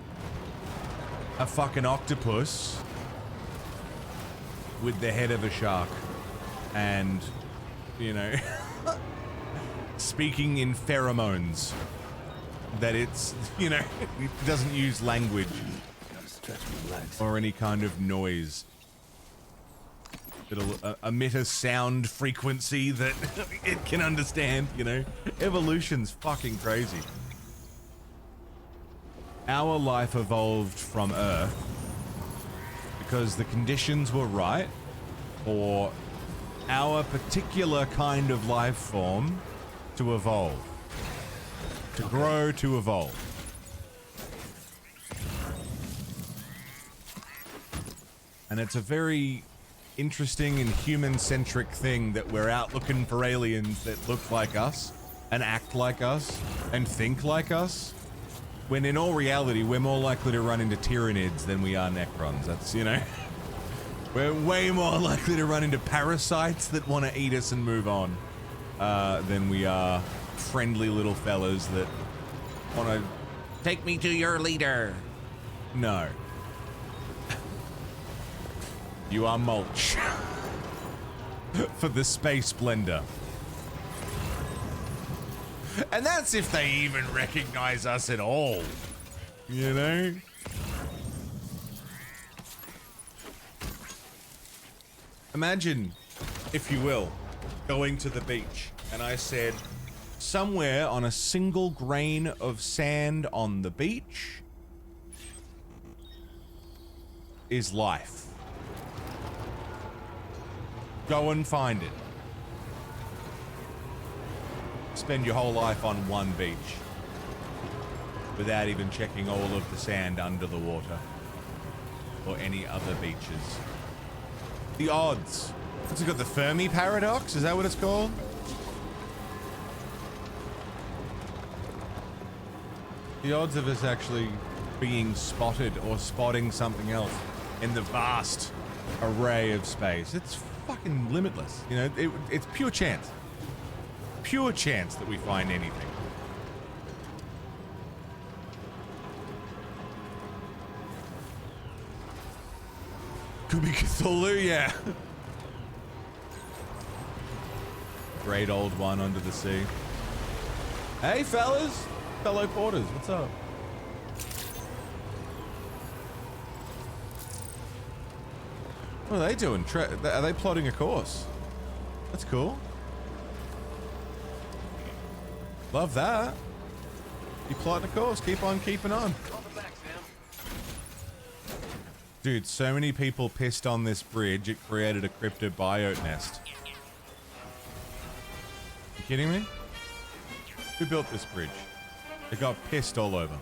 a fucking octopus with the head of a shark. And, you know, speaking in pheromones. That it's, you know, it doesn't use language or any kind of noise. It'll emit a sound frequency that it can understand, you know? Evolution's fucking crazy. Our life evolved from Earth because the conditions were right for our particular kind of life form to evolve. To grow, to evolve. And it's a very interesting and human-centric thing that we're out looking for aliens that look like us and act like us and think like us, when in all reality we're more likely to run into Tyranids than we are Necrons. That's, you know, we're way more likely to run into parasites that want to eat us and move on than we are friendly little fellas that want to take me to your leader. No. You are mulch for the space blender. And that's if they even recognize us at all. You know? Imagine, if you will, going to the beach and I said, somewhere on a single grain of sand on the beach is life. Go and find it. Spend your whole life on one beach without even checking all of the sand under the water or any other beaches. The odds. What's it got? The Fermi paradox? Is that what it's called? The odds of us actually being spotted or spotting something else in the vast array of space. It's fucking limitless. You know, it's pure chance. Pure chance that we find anything. Could be Cthulhu, yeah. Great old one under the sea. Hey, fellas. Fellow porters, what's up? What are they doing? Are they plotting a course? That's cool. Love that. You plotting a course. Keep on keeping on. Dude, so many people pissed on this bridge, it created a cryptobiote nest. You kidding me? Who built this bridge? It got pissed all over.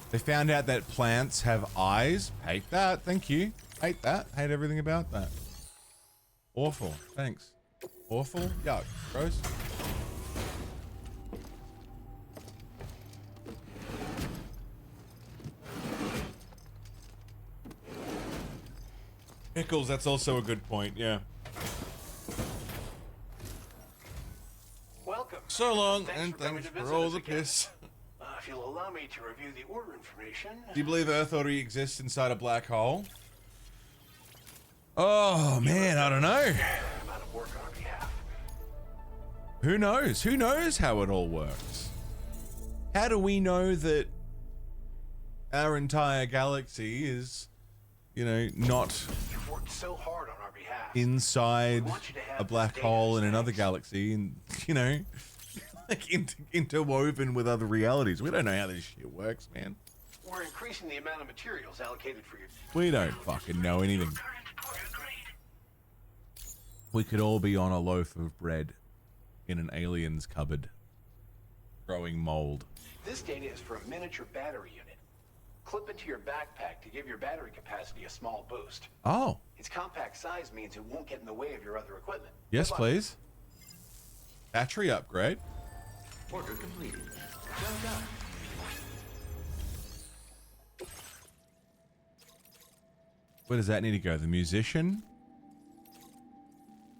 They found out that plants have eyes. Hate that. Thank you. Hate that. Hate everything about that. Awful. Thanks. Awful. Yuck. Gross. Pickles, that's also a good point, yeah. Welcome. So long, and thanks for all the piss. If you'll allow me to review the order information. Do you believe Earth already exists inside a black hole? Oh, man, I don't know. I'm out of work on our behalf. Who knows? Who knows how it all works? How do we know that our entire galaxy is, you know, not You've worked so hard on our behalf. inside a black hole in another galaxy and, you know, like interwoven with other realities? We don't know how this shit works, man. We're increasing the amount of materials allocated for your... We don't fucking know anything. We could all be on a loaf of bread in an alien's cupboard, growing mold. This data is for a miniature battery unit. Clip into your backpack to give your battery capacity a small boost. Oh. Its compact size means it won't get in the way of your other equipment. Yes, please. Battery upgrade. Order completed. Well done. Where does that need to go? The musician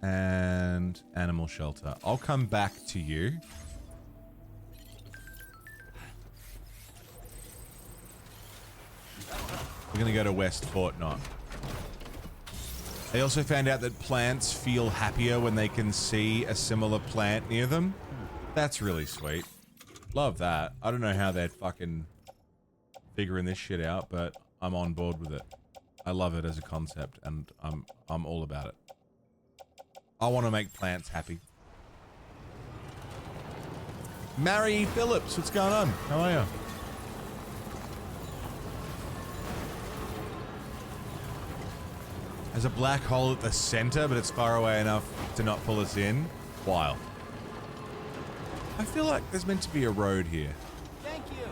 and animal shelter. I'll come back to you. We're gonna go to West Fort Knox. They also found out that plants feel happier when they can see a similar plant near them. That's really sweet. Love that. I don't know how they're fucking figuring this shit out, but I'm on board with it. I love it as a concept, and I'm all about it. I want to make plants happy. Mary Phillips, what's going on? How are you? There's a black hole at the center, but it's far away enough to not pull us in. Wild. I feel like there's meant to be a road here. Thank you.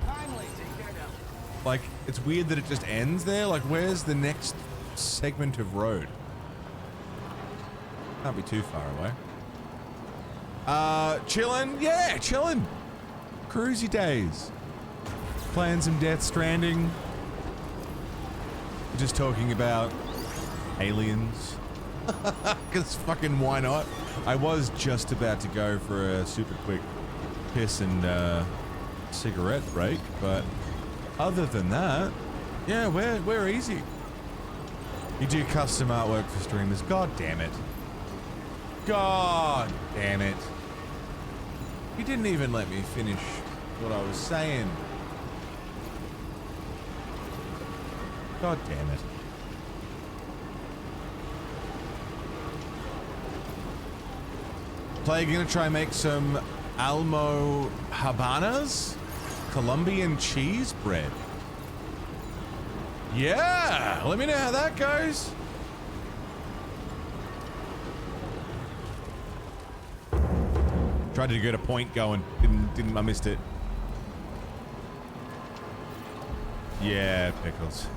Kindly. Take care now. Like, it's weird that it just ends there. Like, where's the next segment of road? Can't be too far away. Chillin'? Yeah, chillin'. Cruisy days. Playing some Death Stranding. Just talking about aliens. Because fucking why not? I was just about to go for a super quick piss and cigarette break, but other than that, yeah, we're easy. You do custom artwork for streamers. God damn it. God damn it. You didn't even let me finish what I was saying. God damn it. Play gonna try and make some almohabanas? Colombian cheese bread. Yeah, let me know how that goes. Tried to get a point going. Didn't I missed it. Yeah, pickles.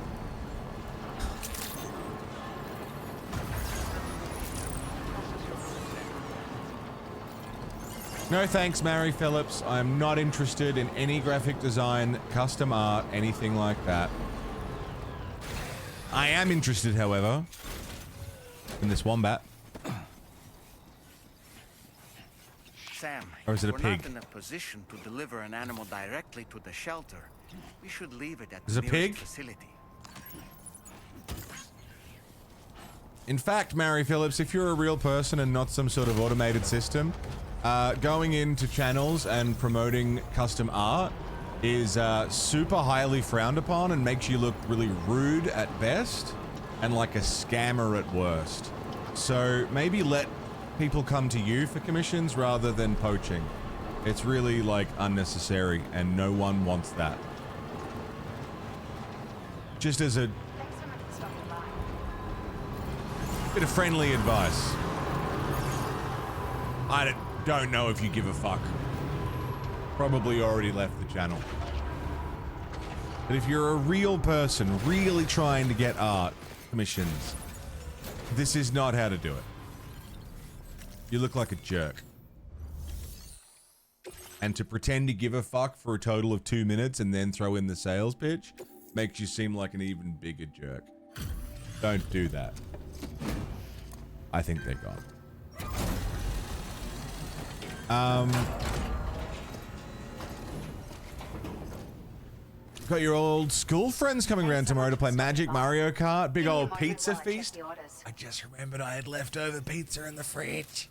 No thanks, Mary Phillips. I'm not interested in any graphic design, custom art, anything like that. I am interested, however, in this wombat. Sam, Or is it a we're pig? not in a position to deliver an animal directly to the shelter. We should leave it at Is the it a nearest pig? facility. In fact, Mary Phillips, if you're a real person and not some sort of automated system, going into channels and promoting custom art is super highly frowned upon and makes you look really rude at best and like a scammer at worst. So maybe let people come to you for commissions rather than poaching. It's really like unnecessary and no one wants that. Just as a bit of friendly advice. I don't know if you give a fuck. Probably already left the channel. But if you're a real person really trying to get art commissions, this is not how to do it. You look like a jerk. And to pretend to give a fuck for a total of 2 minutes and then throw in the sales pitch makes you seem like an even bigger jerk. Don't do that. I think they're gone. Got your old school friends coming around tomorrow to play Magic Mario Kart. Big old pizza feast. I just remembered I had leftover pizza in the fridge.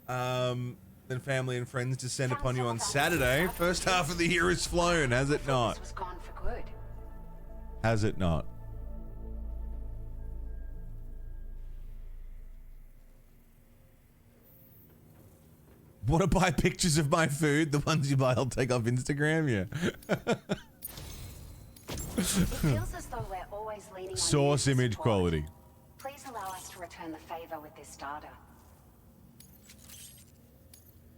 Then family and friends descend upon you on Saturday. First half of the year is flown, has it not? Has it not? Want to buy pictures of my food? The ones you buy I'll take off Instagram, yeah. It feels as though we're always leaning on Source you for image support. quality. Please allow us to return the favor with this data.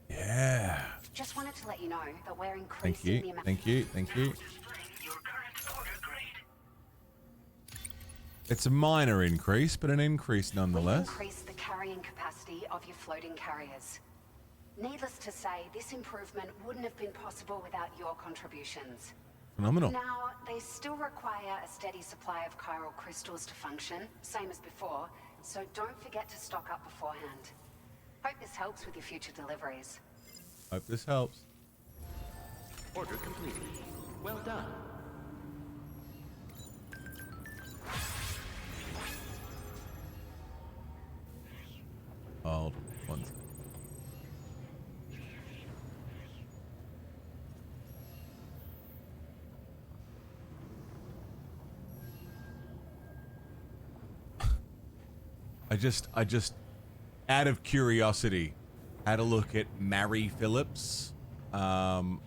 Yeah. Just wanted to let you know that we're increasing Thank the you. amount. Thank you. Thank you. It's a minor increase, but an increase We've nonetheless. increased the carrying capacity of your floating carriers. Needless to say, this improvement wouldn't have been possible without your contributions. Phenomenal. Now, they still require a steady supply of chiral crystals to function, same as before, so don't forget to stock up beforehand. Hope this helps with your future deliveries. Hope this helps. Order completed. Well done. Hold one second. I just, out of curiosity, had a look at Mary Phillips' account.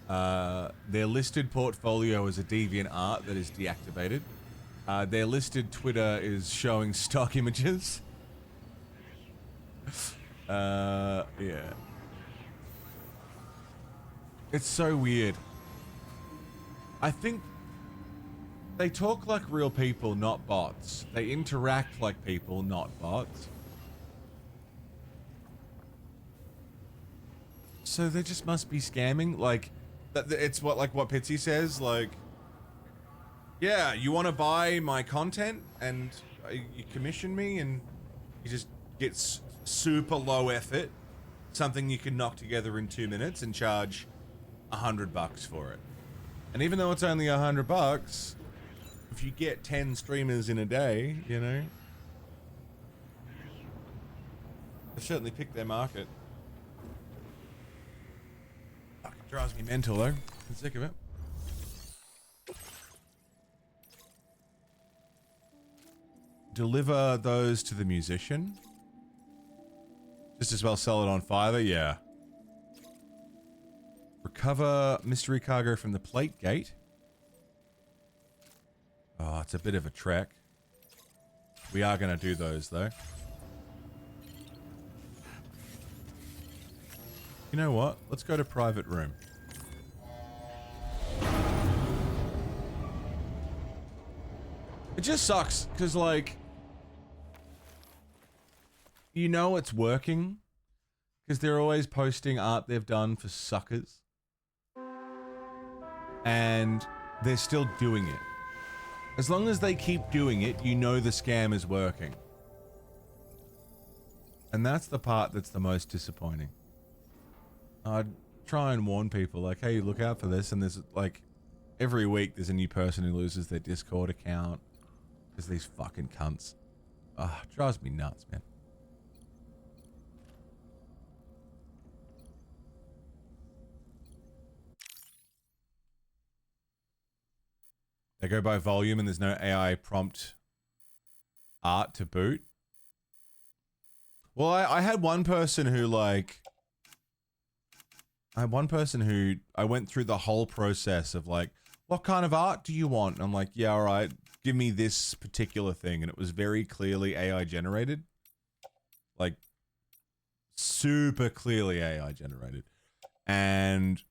Their listed portfolio is a DeviantArt that is deactivated. Their listed Twitter is showing stock images. Yeah. It's so weird. I think they talk like real people, not bots. They interact like people, not bots. So they just must be scamming. Like, it's what Pitsy says. Like, yeah, you want to buy my content and you commission me, and you just get super low effort, something you can knock together in 2 minutes and charge $100 for it. And even though it's only $100, if you get 10 streamers in a day, you know, they certainly pick their market. Fucking drives me mental though. I'm sick of it. Deliver those to the musician. Just as well sell it on Fiverr, yeah. Recover mystery cargo from the plate gate. Oh, it's a bit of a trek. We are going to do those, though. You know what? Let's go to private room. It just sucks, because, like, you know it's working, because they're always posting art they've done for suckers. And they're still doing it. As long as they keep doing it, you know the scam is working. And that's the part that's the most disappointing. I'd try and warn people, like, hey, look out for this. And there's, like, every week there's a new person who loses their Discord account. Because these fucking cunts. Ah, drives me nuts, man. They go by volume and there's no AI prompt art to boot. Well, I had one person who, like... I went through the whole process of, like, what kind of art do you want? And I'm like, yeah, all right, give me this particular thing. And it was very clearly AI generated. Like, super clearly AI generated. And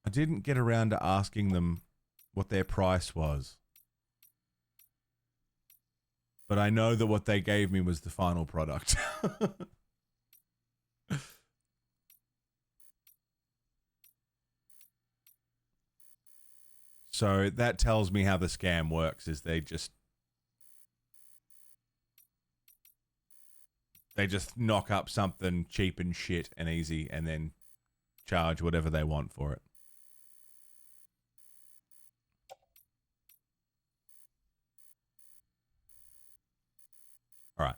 I didn't get around to asking them what their price was. But I know that what they gave me was the final product. So that tells me how the scam works, is they just knock up something cheap and shit and easy and then charge whatever they want for it. All right.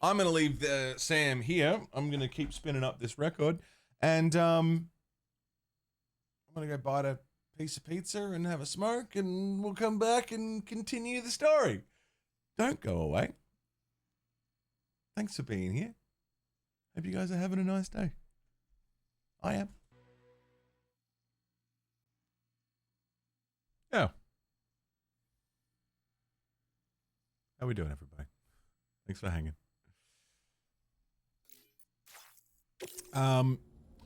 I'm going to leave Sam here. I'm going to keep spinning up this record. And I'm going to go bite a piece of pizza and have a smoke, and we'll come back and continue the story. Don't go away. Thanks for being here. Hope you guys are having a nice day. I am. Yeah. How we doing, everybody? Thanks for hanging.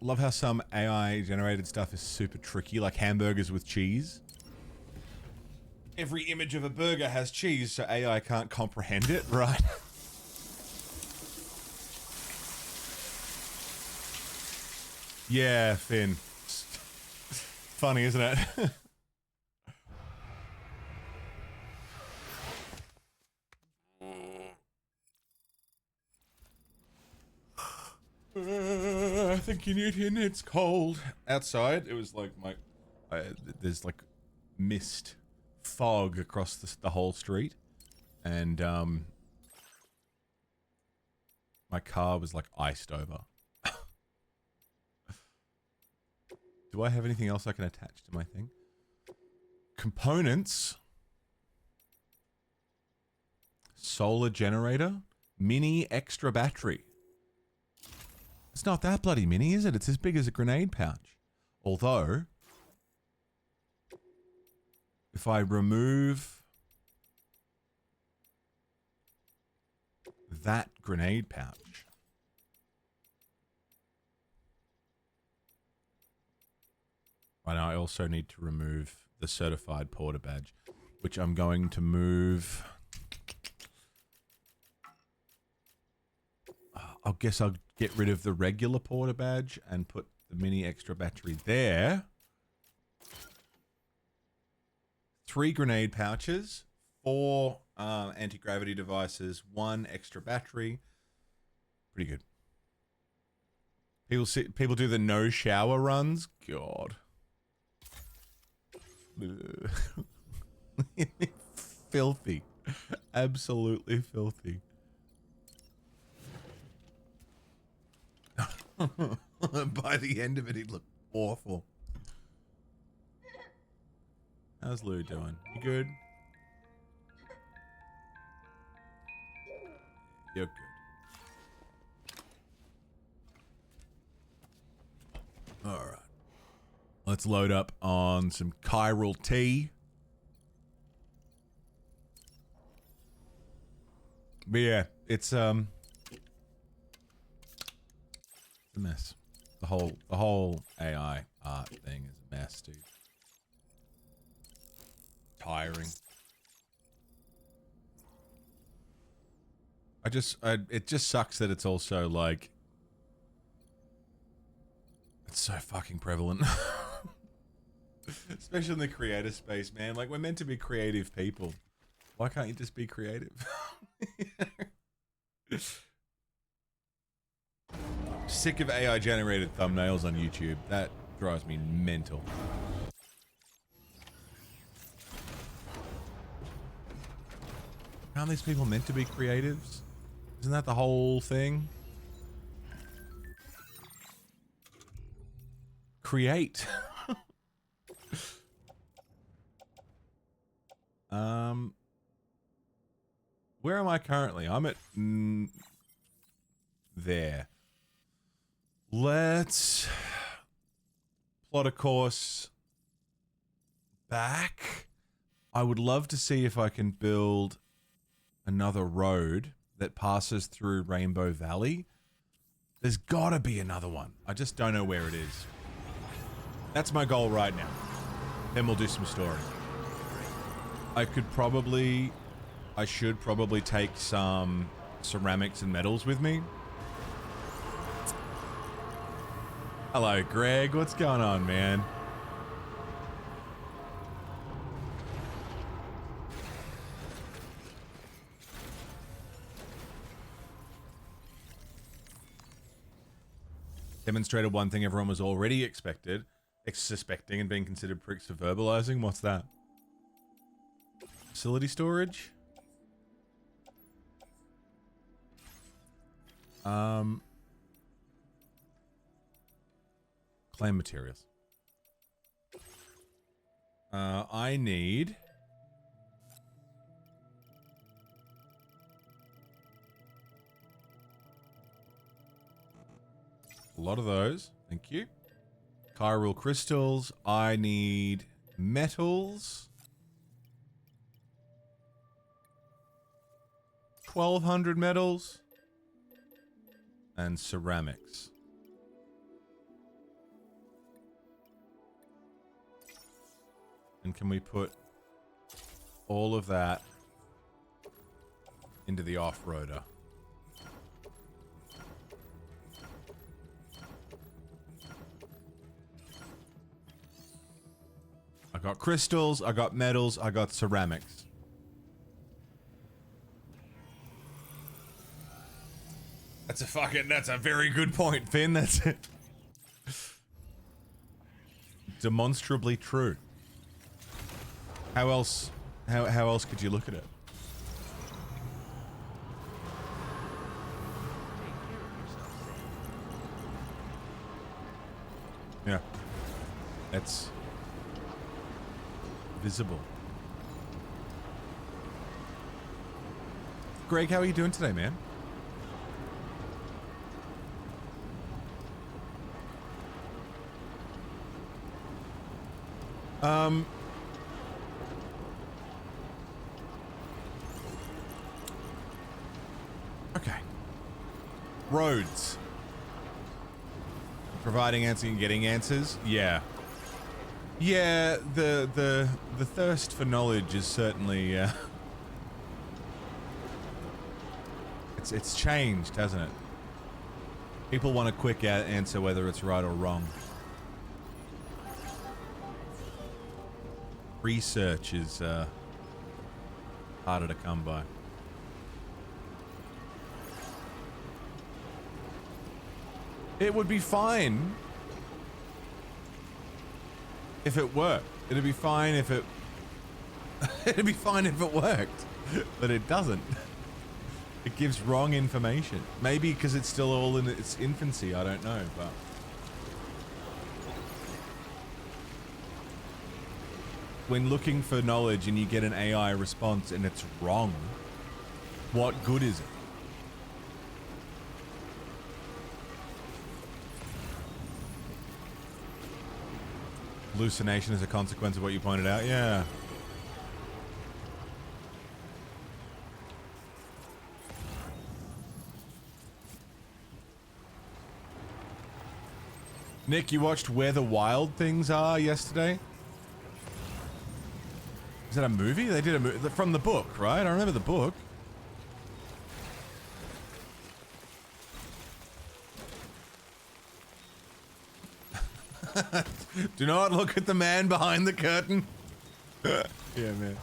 Love how some AI generated stuff is super tricky, like hamburgers with cheese. Every image of a burger has cheese, so AI can't comprehend it, right? Yeah, Finn. Funny, isn't it? I think you need in. It's cold outside. It was like there's like mist, fog across the whole street, and my car was like iced over. Do I have anything else I can attach to my thing? Components. solar generator, mini extra battery. It's not that bloody mini, is it? It's as big as a grenade pouch. Although, if I remove that grenade pouch, and I also need to remove the certified porter badge, which I'm going to move. I guess I'll get rid of the regular porter badge and put the mini extra battery there. 3 grenade pouches, 4 anti-gravity devices, 1 extra battery. Pretty good. People do the no shower runs. God. Filthy. Absolutely filthy. By the end of it, he'd look awful. How's Lou doing? You good? You're good. Alright. Let's load up on some chiral tea. But yeah, it's a mess. The whole AI art thing is a mess, dude. Tiring. It just sucks that it's also like it's so fucking prevalent. Especially in the creator space, man. Like, we're meant to be creative people. Why can't you just be creative? Sick of AI generated thumbnails on YouTube. That drives me mental. Aren't these people meant to be creatives? Isn't that the whole thing? Create. Where am I currently? I'm at there. Let's plot a course back. I would love to see if I can build another road that passes through Rainbow Valley. There's gotta be another one. I just don't know where it is. That's my goal right now. Then we'll do some story. I should probably take some ceramics and metals with me. Hello, Greg. What's going on, man? Demonstrated one thing everyone was already suspecting and being considered pricks for verbalizing. What's that? Facility storage? Claim materials. I need a lot of those. Thank you. Chiral crystals. I need metals. 1,200 metals. And ceramics. And can we put all of that into the off-roader? I got crystals, I got metals, I got ceramics. That's a very good point, Finn. That's it. Demonstrably true. How else could you look at it? Yeah. That's visible. Greg, how are you doing today, man? Okay. Roads. Providing answers and getting answers. Yeah. Yeah, the thirst for knowledge is certainly it's changed, hasn't it? People want a quick answer whether it's right or wrong. Research is harder to come by. It would be fine if it worked. It'd be fine if it it'd be fine if it worked, but it doesn't. It gives wrong information. Maybe because it's still all in its infancy, I don't know, but when looking for knowledge and you get an AI response and it's wrong, what good is it? Hallucination is a consequence of what you pointed out. Yeah. Nick, you watched Where the Wild Things Are yesterday? Is that a movie? They did a movie from the book, right? I remember the book. Do not look at the man behind the curtain. Yeah, man.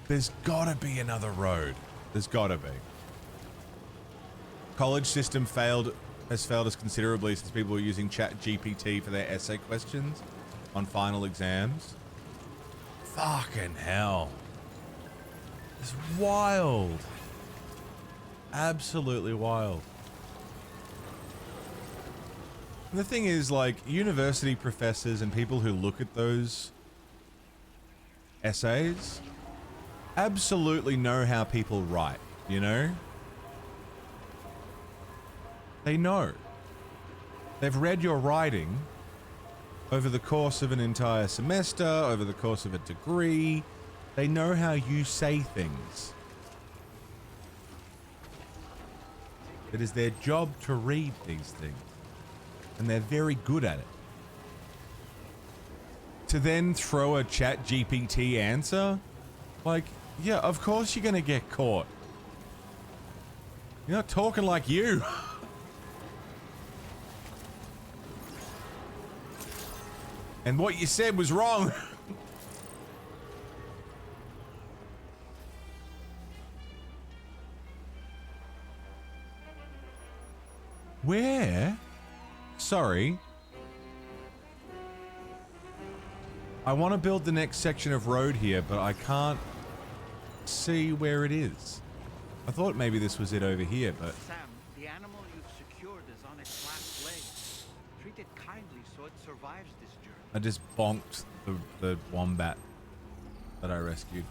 There's gotta be another road. There's gotta be. College system has failed us considerably since people were using ChatGPT for their essay questions on final exams. Fucking hell. It's wild. Absolutely wild. And the thing is, like, university professors and people who look at those essays absolutely know how people write, you know? They know. They've read your writing over the course of an entire semester, over the course of a degree. They know how you say things. It is their job to read these things. And they're very good at it. To then throw a ChatGPT answer? Like, yeah, of course you're gonna get caught. You're not talking like you. And what you said was wrong. Where? Sorry. I want to build the next section of road here, but I can't see where it is. I thought maybe this was it over here, but... Sam, the animal you've secured is on its last leg. Treat it kindly so it survives this journey. I just bonked the wombat that I rescued.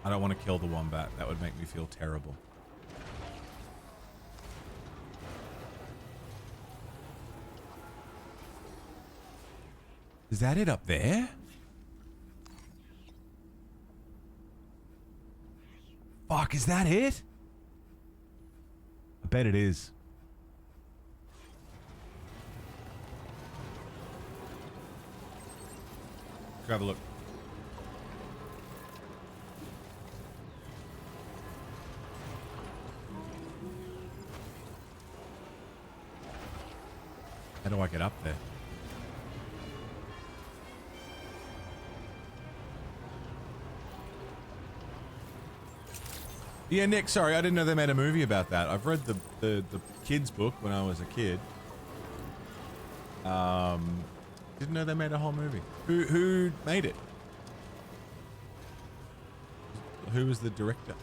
I don't want to kill the wombat. That would make me feel terrible. Is that it up there? Fuck, is that it? I bet it is. Go have a look. How do I get up there? Yeah, Nick, sorry, I didn't know they made a movie about that. I've read the kids book when I was a kid. Didn't know they made a whole movie. Who made it? Who was the director?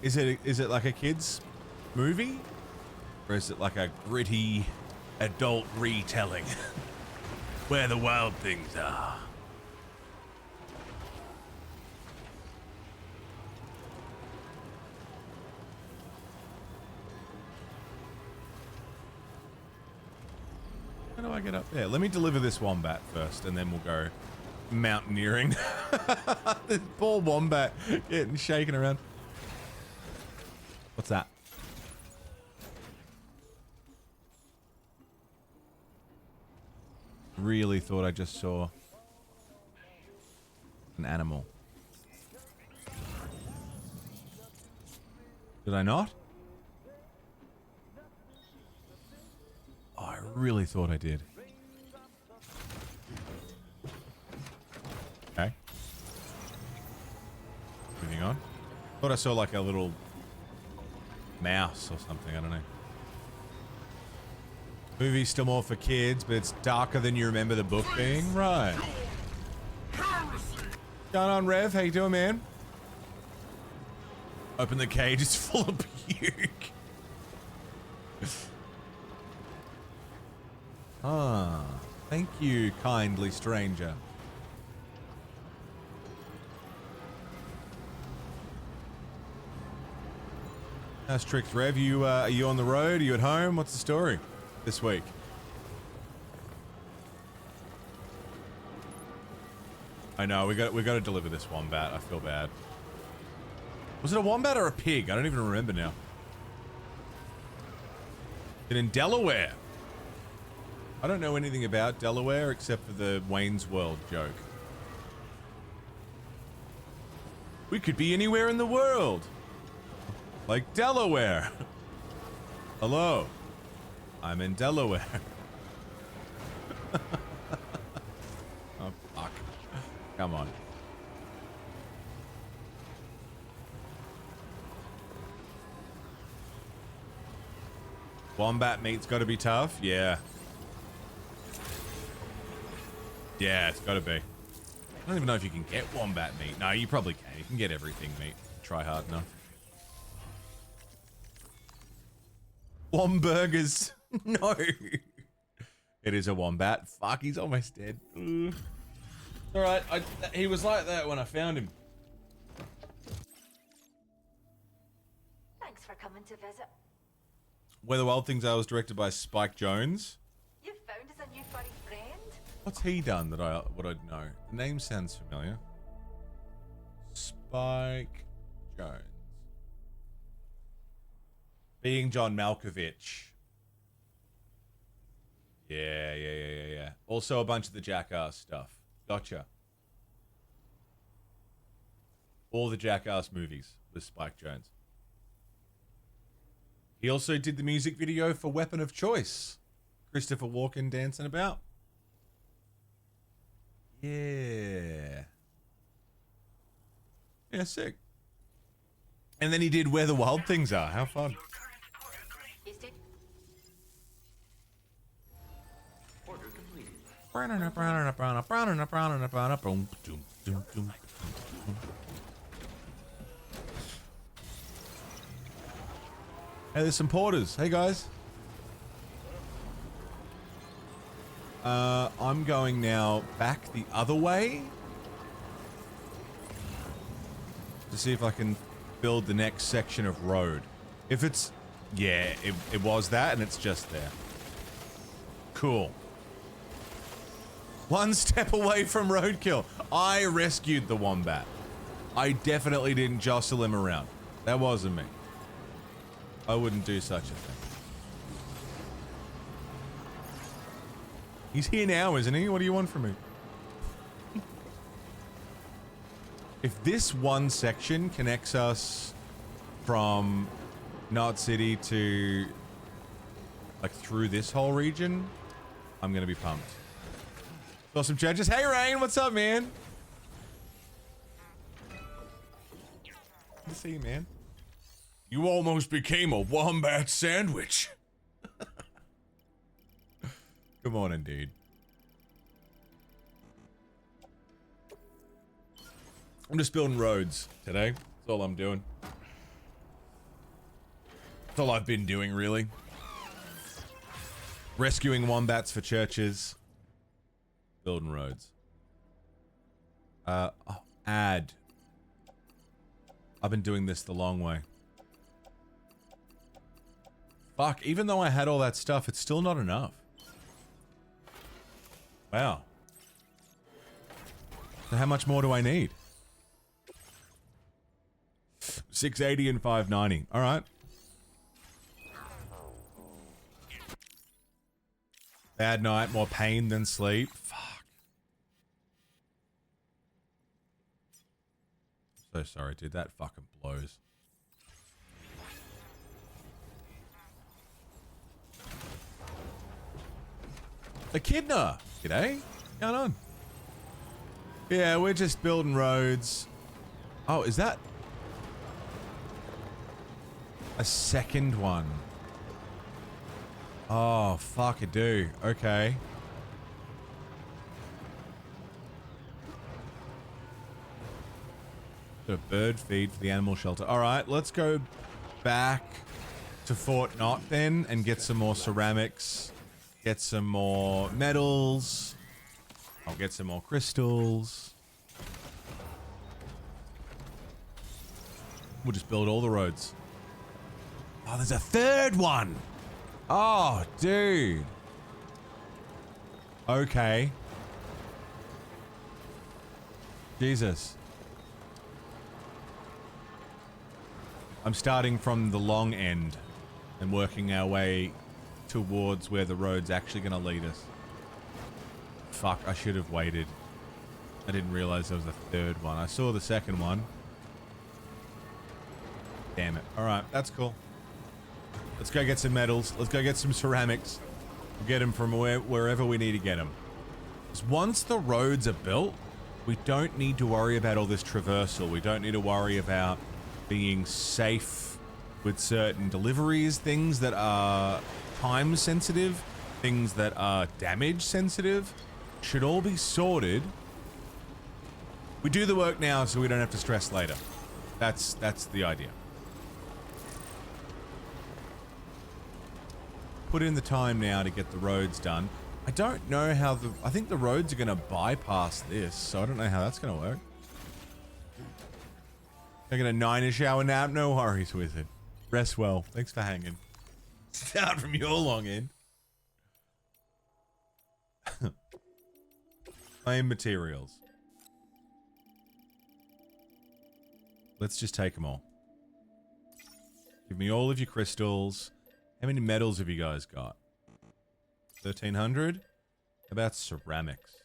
Is it like a kid's movie? Or is it like a gritty adult retelling? Where the wild things are. How do I get up there? Let me deliver this wombat first, and then we'll go mountaineering. This poor wombat getting shaken around. What's that? Really thought I just saw an animal. Did I not? Oh, I really thought I did. Okay. Moving on. Thought I saw like a little mouse or something. I don't know. Movie's still more for kids, but it's darker than you remember the book being. Right. Going on, Rev? How you doing, man? Open the cage. It's full of puke. Ah, thank you, kindly stranger. How's Tricks, Rev? Are you on the road? Are you at home? What's the story this week? I know we got to deliver this wombat. I feel bad. Was it a wombat or a pig? I don't even remember now. Is it in Delaware? I don't know anything about Delaware except for the Wayne's World joke. We could be anywhere in the world. Like Delaware. Hello. I'm in Delaware. Oh, fuck. Come on. Wombat meat's got to be tough? Yeah. Yeah, it's got to be. I don't even know if you can get wombat meat. No, you probably can. You can get everything meat. Try hard enough. Womburgers. No. It is a wombat. Fuck, he's almost dead. Alright, he was like that when I found him. Thanks for coming to visit. Where the Wild Things Are was directed by Spike Jonze. You found us a new furry friend? What's he done that I'd know? The name sounds familiar. Spike Jonze. Being John Malkovich. Yeah. Also a bunch of the Jackass stuff. Gotcha. All the Jackass movies with Spike Jonze. He also did the music video for Weapon of Choice. Christopher Walken dancing about. Yeah. Yeah, sick. And then he did Where the Wild Things Are. How fun. Order completed. Hey, there's some porters. Hey, guys. I'm going now back the other way to see if I can build the next section of road. If it's... Yeah, it was that, and it's just there. Cool. One step away from roadkill. I rescued the wombat. I definitely didn't jostle him around. That wasn't me. I wouldn't do such a thing. He's here now, isn't he? What do you want from me? If this one section connects us from Knot City to like through this whole region, I'm gonna be pumped. Saw some judges. Hey Rain, what's up, man? Good to see you, man. You almost became a wombat sandwich. Good morning, dude. I'm just building roads today. That's all I'm doing. That's all I've been doing, really. Rescuing wombats for churches. Building roads. Add. I've been doing this the long way. Fuck, even though I had all that stuff, it's still not enough. Wow. So how much more do I need? 680 and 590. All right. Bad night, more pain than sleep. Fuck. So sorry, dude. That fucking blows. Echidna! G'day. What's going on? Yeah, we're just building roads. Oh, is that a second one? Oh, fuck, I do. Okay. A bird feed for the animal shelter. All right, let's go back to Fort Knott then and get some more ceramics. Get some more metals. I'll get some more crystals. We'll just build all the roads. Oh, there's a third one. Oh, dude. Okay. Jesus. I'm starting from the long end and working our way towards where the road's actually going to lead us. Fuck, I should have waited. I didn't realize there was a third one. I saw the second one. Damn it. Alright, that's cool. Let's go get some metals. Let's go get some ceramics. We'll get them from wherever we need to get them. Because once the roads are built, we don't need to worry about all this traversal. We don't need to worry about being safe with certain deliveries, things that are time sensitive, things that are damage sensitive. Should all be sorted. We do the work now so we don't have to stress later. That's the idea. Put in the time now to get the roads done. I don't know how I think the roads are going to bypass this, so I don't know how that's going to work. Taking a 9-ish hour nap, no worries with it. Rest well. Thanks for hanging. Start from your long end. Claim materials. Let's just take them all. Give me all of your crystals. How many metals have you guys got? 1,300? How about ceramics?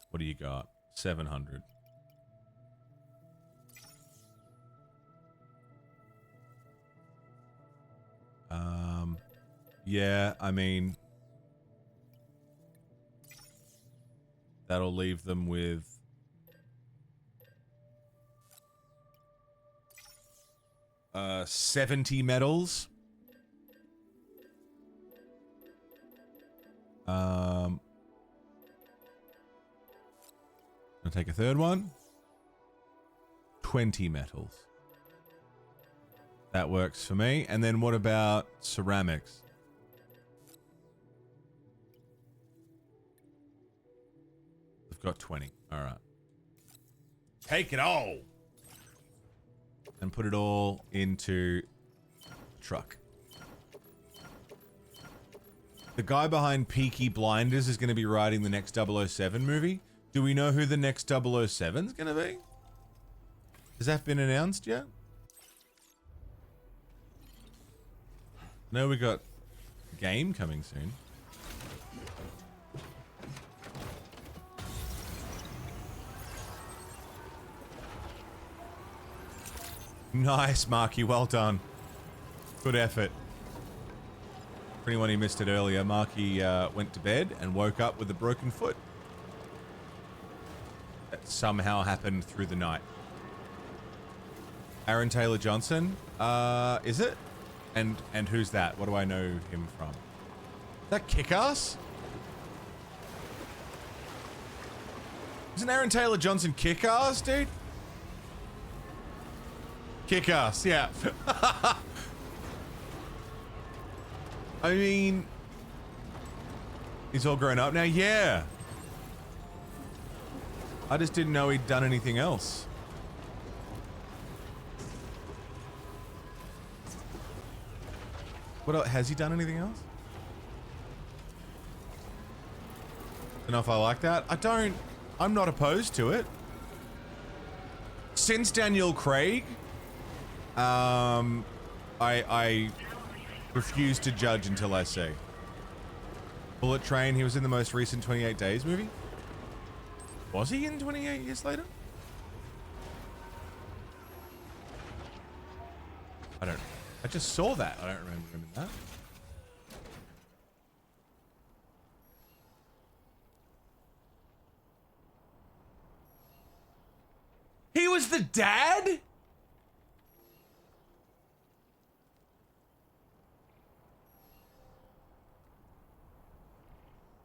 What do you got? 700. Yeah, I mean, that'll leave them with 70 metals. I'll take a third one. 20 metals. That works for me. And then what about ceramics? I've got 20. All right. Take it all. And put it all into the truck. The guy behind Peaky Blinders is going to be writing the next 007 movie. Do we know who the next 007 is going to be? Has that been announced yet? No, we got a game coming soon. Nice, Marky. Well done. Good effort. For anyone who missed it earlier, Marky went to bed and woke up with a broken foot. That somehow happened through the night. Aaron Taylor Johnson, is it? And who's that? What do I know him from? Is that Kick-Ass? Isn't Aaron Taylor Johnson Kick-Ass, dude? Kick-Ass, yeah. I mean, he's all grown up now. Yeah. I just didn't know he'd done anything else. What else? Has he done anything else? Don't know if I like that. I'm not opposed to it. Since Daniel Craig, I refuse to judge until I see. Bullet Train, he was in the most recent 28 Days movie. Was he in 28 Years Later? I just saw that. I don't remember him in that. He was the dad?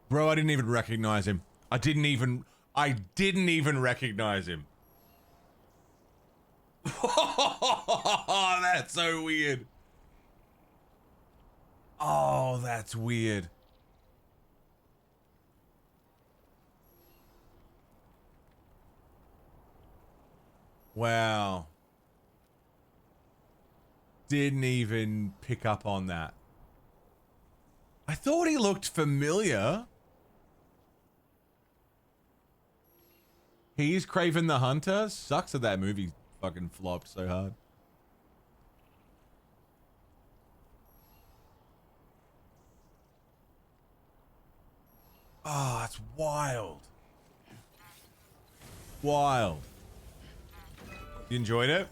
Bro, I didn't even recognize him. I didn't even recognize him. Oh, that's so weird. Oh, that's weird. Wow. Didn't even pick up on that. I thought he looked familiar. He's Kraven the Hunter. Sucks that that movie fucking flopped so hard. Oh, that's wild. Wild. You enjoyed it?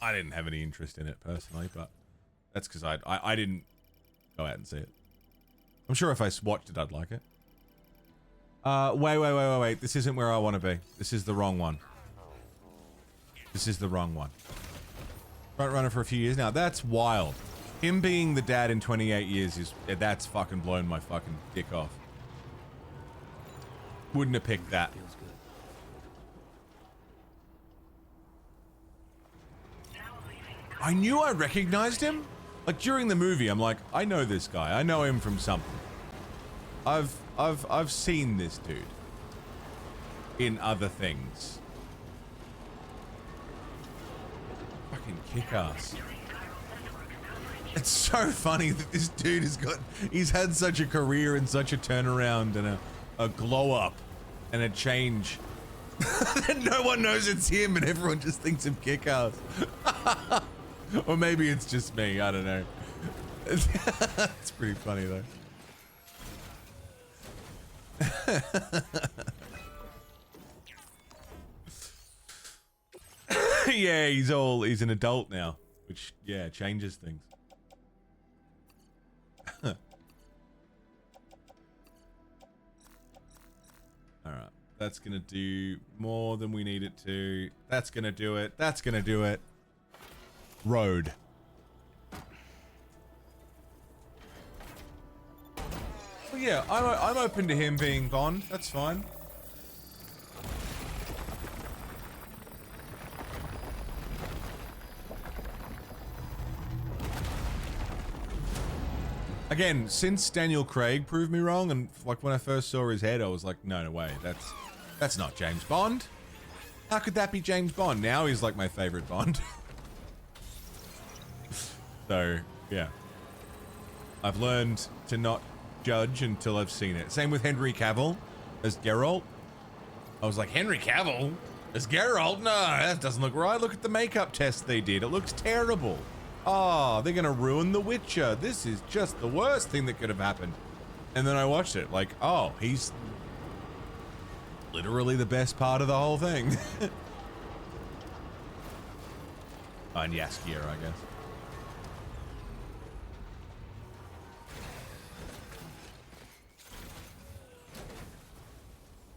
I didn't have any interest in it personally, but that's because I didn't go out and see it. I'm sure if I watched it, I'd like it. Wait. This isn't where I want to be. This is the wrong one. This is the wrong one. Front runner for a few years now. That's wild. Him being the dad in 28 years is... That's fucking blown my fucking dick off. Wouldn't have picked that. I knew I recognized him. Like during the movie, I'm like, I know this guy. I know him from something. I've seen this dude in other things. Fucking kick-ass. It's so funny that this dude he's had such a career and such a turnaround and a glow up and a change. No one knows it's him and everyone just thinks him kick-ass. Or maybe it's just me, I don't know. It's pretty funny though. Yeah, he's an adult now, which, yeah, changes things. Alright, that's gonna do more than we need it to. That's gonna do it. That's gonna do it. Road. Well, yeah, I'm open to him being Bond. That's fine. Again, since Daniel Craig proved me wrong, and like when I first saw his head, I was like, no way, that's not James Bond. How could that be James Bond? Now he's like my favorite Bond. So, yeah. I've learned to not judge until I've seen it. Same with Henry Cavill as Geralt. I was like, Henry Cavill as Geralt? No, that doesn't look right. Look at the makeup test they did. It looks terrible. Oh, they're gonna ruin The Witcher. This is just the worst thing that could have happened. And then I watched it, like, oh, he's literally the best part of the whole thing. And Jaskier, I guess.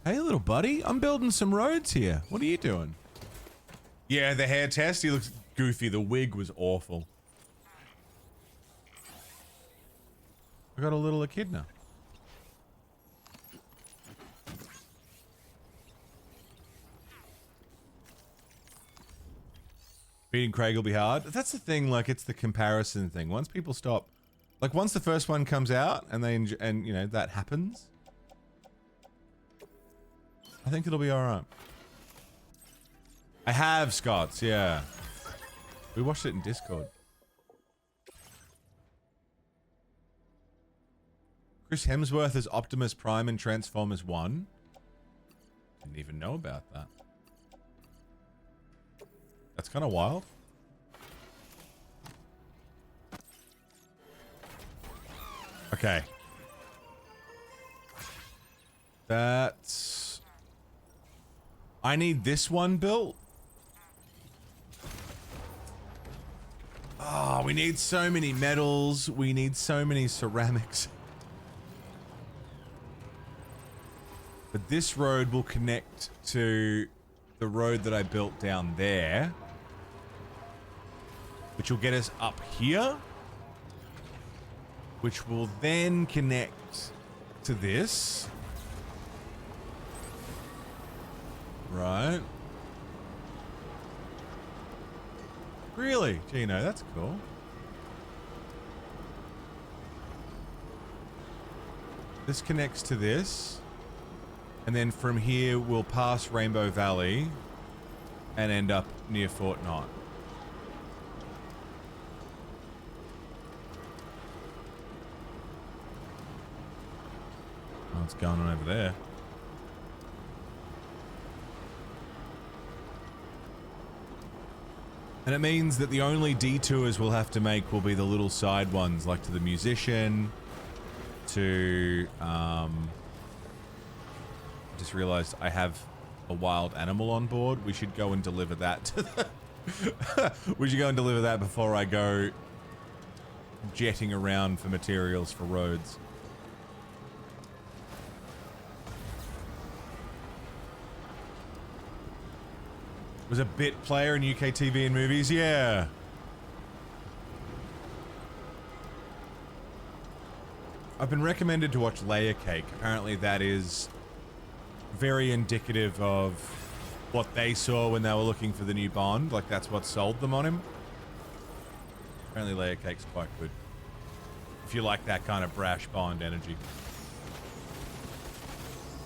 Hey, little buddy, I'm building some roads here. What are you doing? Yeah, the hair test, he looks goofy. The wig was awful. I got a little echidna. Beating Craig will be hard. That's the thing, like, it's the comparison thing. Once people stop Like once the first one comes out and you know, that happens, I think it'll be all right. I have Scots, yeah. We watched it in Discord. Chris Hemsworth as Optimus Prime in Transformers 1. Didn't even know about that. That's kind of wild. Okay. That's... I need this one built. Oh, we need so many metals. We need so many ceramics. But this road will connect to the road that I built down there, which will get us up here, which will then connect to this. Right. Really? Gino, that's cool. This connects to this. And then from here, we'll pass Rainbow Valley and end up near Fort Knott. What's going on over there? And it means that the only detours we'll have to make will be the little side ones, like to the musician, to... just realized I have a wild animal on board. We should go and deliver that to the we should go and deliver that before I go jetting around for materials for roads. Was a bit player in UK TV and movies, yeah. I've been recommended to watch Layer Cake. Apparently that is very indicative of what they saw when they were looking for the new Bond. Like, that's what sold them on him. Apparently Layer Cake's quite good. If you like that kind of brash Bond energy.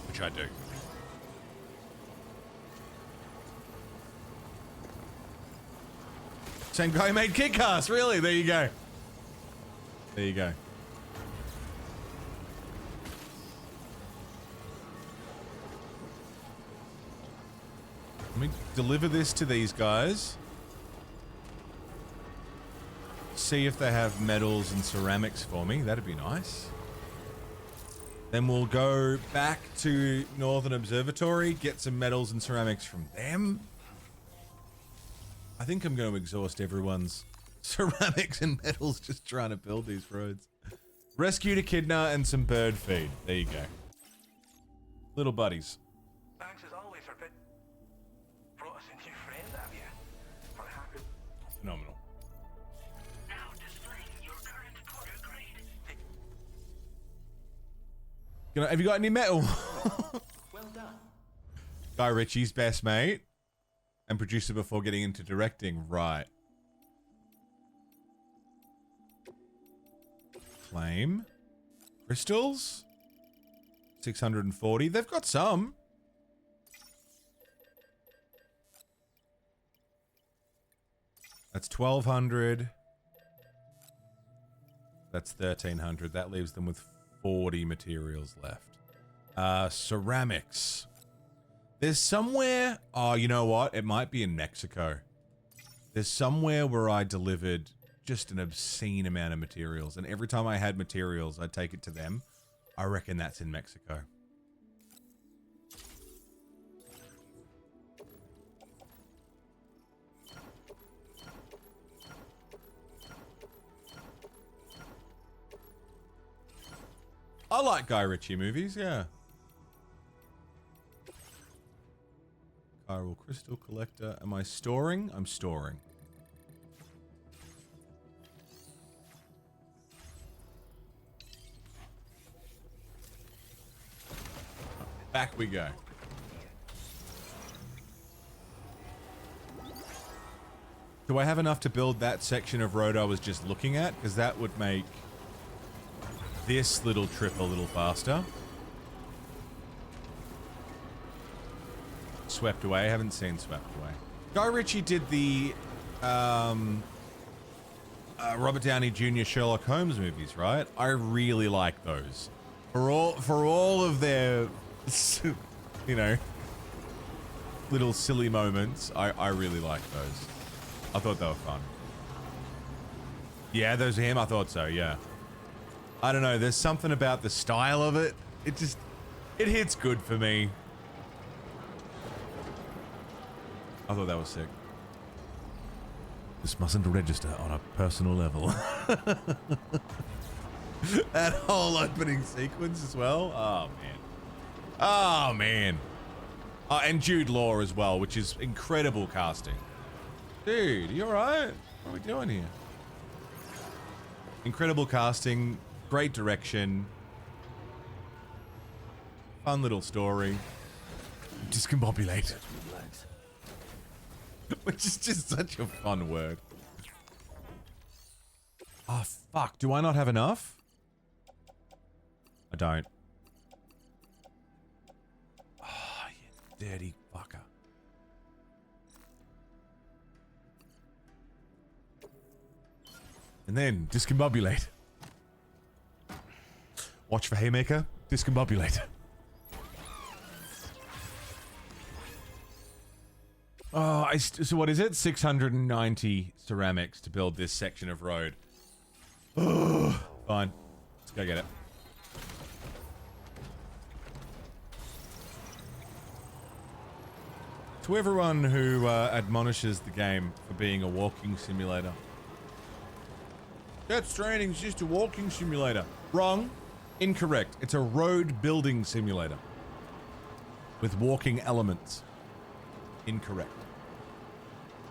Which I do. Same guy who made Kick-Ass, really? There you go. There you go. Let me deliver this to these guys. See if they have metals and ceramics for me. That'd be nice. Then we'll go back to Northern Observatory, get some metals and ceramics from them. I think I'm going to exhaust everyone's ceramics and metals just trying to build these roads. Rescued echidna and some bird feed. There you go. Little buddies. Thanks as always for brought us a new friend, have you? For happy. Phenomenal. Now displaying your current quarter grade. Have you got any metal? Well done. Guy Ritchie's best mate. And producer before getting into directing. Right. Flame. Crystals. 640. They've got some. That's 1,200. That's 1,300. That leaves them with 40 materials left. Ceramics. There's somewhere... Oh, you know what? It might be in Mexico. There's somewhere where I delivered just an obscene amount of materials. And every time I had materials, I'd take it to them. I reckon that's in Mexico. I like Guy Ritchie movies, yeah. Chiral Crystal Collector. Am I storing? I'm storing. Back we go. Do I have enough to build that section of road I was just looking at? Because that would make this little trip a little faster. Swept Away. I haven't seen Swept Away. Guy Ritchie did the Robert Downey Jr. Sherlock Holmes movies, right? I really like those. For all of their, you know, little silly moments, I really like those. I thought they were fun. Yeah, those are him. I thought so. Yeah. I don't know. There's something about the style of it. It hits good for me. I thought that was sick. This mustn't register on a personal level. That whole opening sequence as well. Oh, man. Oh, man. And Jude Law as well, which is incredible casting. Dude, you alright? What are we doing here? Incredible casting. Great direction. Fun little story. Discombobulate. Which is just such a fun word. Oh, fuck. Do I not have enough? I don't. Oh, you dirty fucker. And then, discombobulate. Watch for Haymaker. Discombobulate. Oh, so what is it? 690 ceramics to build this section of road. Fine. Let's go get it. To everyone who admonishes the game for being a walking simulator. Death Stranding's just a walking simulator. Wrong. Incorrect. It's a road building simulator. With walking elements. Incorrect.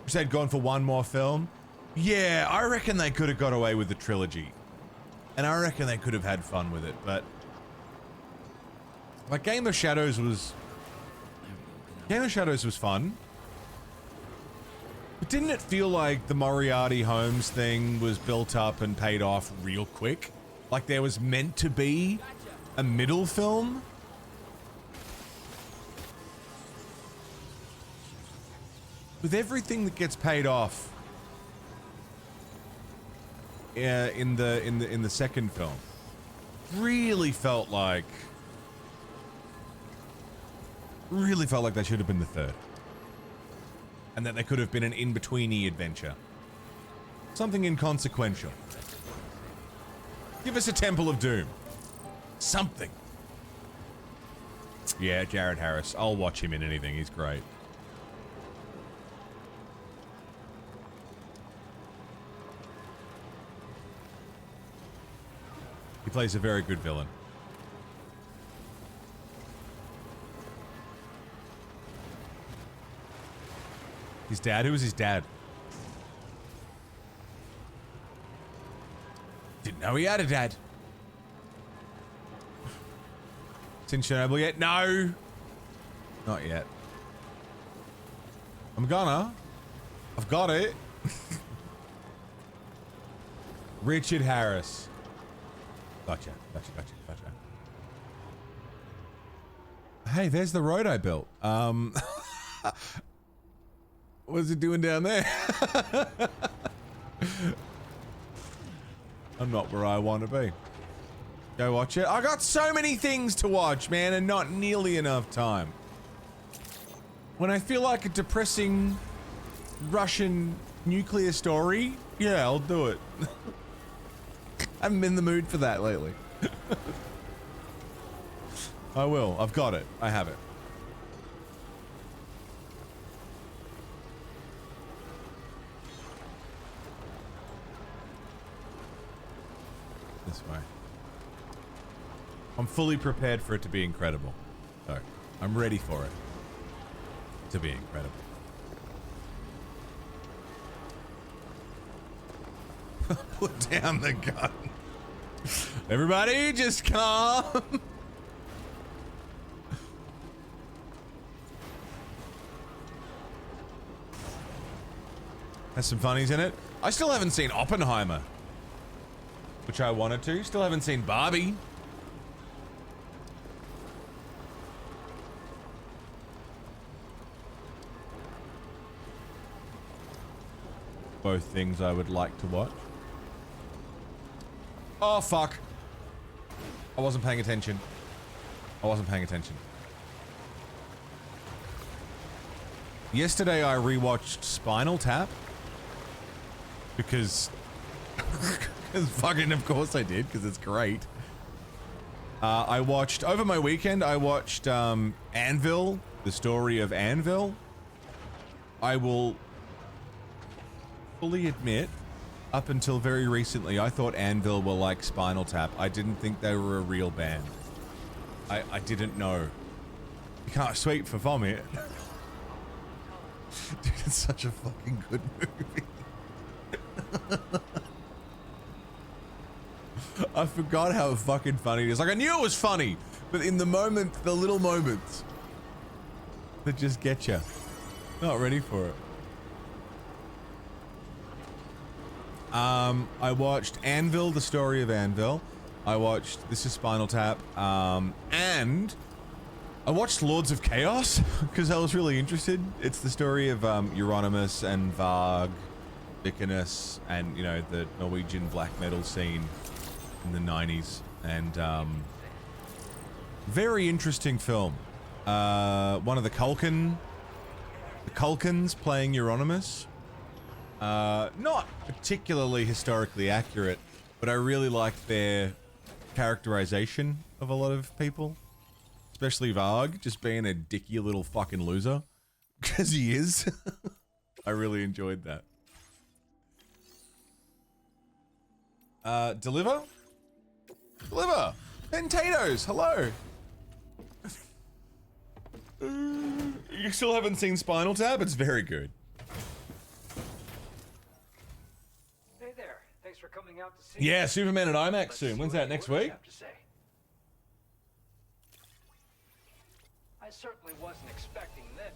You said gone for one more film? Yeah, I reckon they could have got away with the trilogy. And I reckon they could have had fun with it, but... like, Game of Shadows was fun. But didn't it feel like the Moriarty Holmes thing was built up and paid off real quick? Like there was meant to be a middle film? With everything that gets paid off in the second film, really felt like they should have been the third, and that they could have been an in-betweeny adventure, something inconsequential. Give us a Temple of Doom, something. Yeah, Jared Harris. I'll watch him in anything. He's great. He plays a very good villain. His dad? Who was his dad? Didn't know he had a dad. It's in Chernobyl yet? No! Not yet. I'm gonna. I've got it. Richard Harris. Gotcha. Hey, there's the road I built. What's it doing down there? I'm not where I want to be. Go watch it. I got so many things to watch, man, and not nearly enough time. When I feel like a depressing Russian nuclear story, yeah, I'll do it. I haven't been in the mood for that lately. I will. I've got it. I have it. This way. I'm fully prepared for it to be incredible. So, I'm ready for it to be incredible. Put down the gun. Everybody, just calm. Has some funnies in it. I still haven't seen Oppenheimer. which I wanted to. Still haven't seen Barbie. Both things I would like to watch. Oh, fuck. I wasn't paying attention. Yesterday I rewatched Spinal Tap. Because fucking of course I did, because it's great. I watched, over my weekend, I watched Anvil, the story of Anvil. I will fully admit, up until very recently, I thought Anvil were like Spinal Tap. I didn't think they were a real band. I didn't know. You can't sweep for vomit. Dude, it's such a fucking good movie. I forgot how fucking funny it is. Like, I knew it was funny, but in the moment, the little moments that just get you. Not ready for it. I watched Anvil, the story of Anvil. I watched This is Spinal Tap. And I watched Lords of Chaos because I was really interested. It's the story of Euronymous and Varg, Vikernes, and, you know, the Norwegian black metal scene in the 90s. And very interesting film. One of the Culkins playing Euronymous. Not particularly historically accurate, but I really liked their characterization of a lot of people. Especially Varg, just being a dicky little fucking loser. Because he is. I really enjoyed that. Deliver? Deliver! Potatoes, hello! You still haven't seen Spinal Tap? It's very good. Hey there, thanks for coming out to see. Yeah, Superman at IMAX soon. When's that, next week? I certainly wasn't expecting this.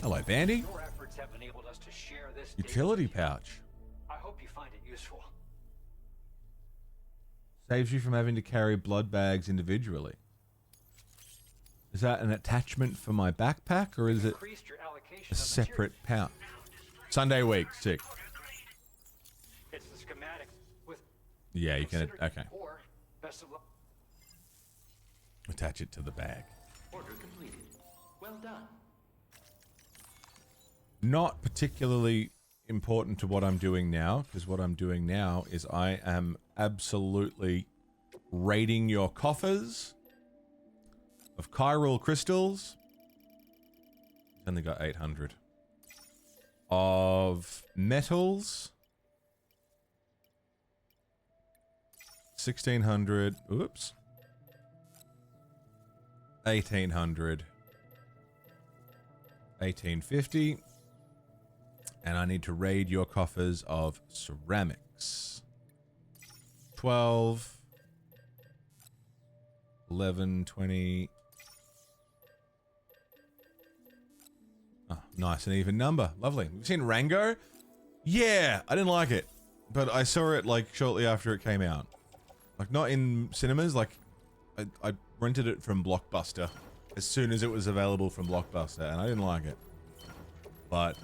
Hello, Bandy. Your efforts have enabled us to share this Utility pouch. I hope you find it useful. Saves you from having to carry blood bags individually. Is that an attachment for my backpack, or is it a separate pouch? Sunday week, sick. It's the schematic with. Yeah, you can. Okay. Best of luck. Attach it to the bag. Order completed. Well done. Not particularly important to what I'm doing now, because what I'm doing now is I am absolutely raiding your coffers of chiral crystals. Only got 800. Of metals. 1600. Oops. 1800. 1850. And I need to raid your coffers of ceramics. 12. 11, 20. Oh, nice and even number. Lovely. You've seen Rango? Yeah, I didn't like it. But I saw it like shortly after it came out. Like not in cinemas, like I rented it from Blockbuster as soon as it was available from Blockbuster, and I didn't like it. But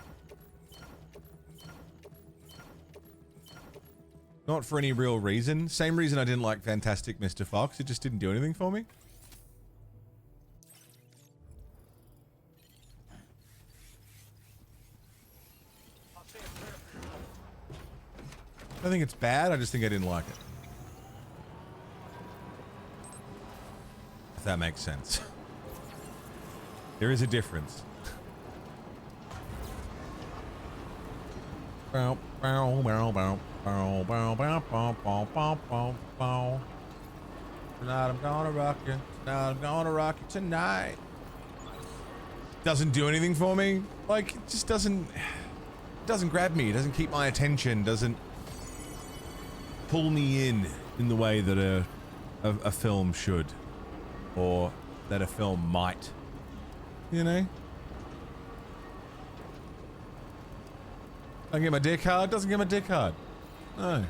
not for any real reason. Same reason I didn't like Fantastic Mr. Fox. It just didn't do anything for me. I don't think it's bad. I just think I didn't like it. If that makes sense. There is a difference. Bow, bow, bow, bow. Bow, bow, bow, bow, bow, bow, bow, bow. Tonight I'm gonna rock you. Tonight I'm gonna rock you tonight. Doesn't do anything for me. Like, it just doesn't grab me. It doesn't keep my attention. Doesn't pull me in the way that a film should, or that a film might. You know. Don't get my dick hard. Doesn't get my dick hard. No.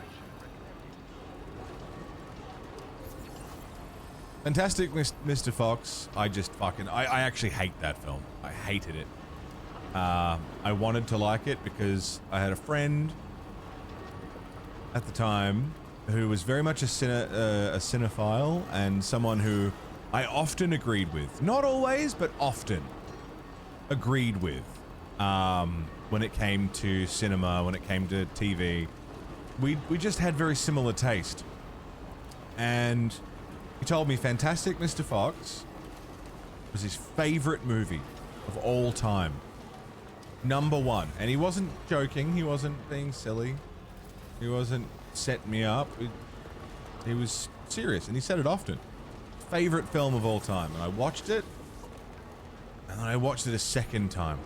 Fantastic Mr. Fox. I just fucking... I actually hate that film. I hated it. I wanted to like it because I had a friend at the time who was very much a cinephile and someone who I often agreed with. Not always, but often agreed with. When it came to cinema, when it came to TV. We just had very similar taste. And he told me Fantastic Mr. Fox was his favorite movie of all time. #1. And he wasn't joking. He wasn't being silly. He wasn't setting me up. He was serious, and he said it often. Favorite film of all time. And I watched it, and then I watched it a second time.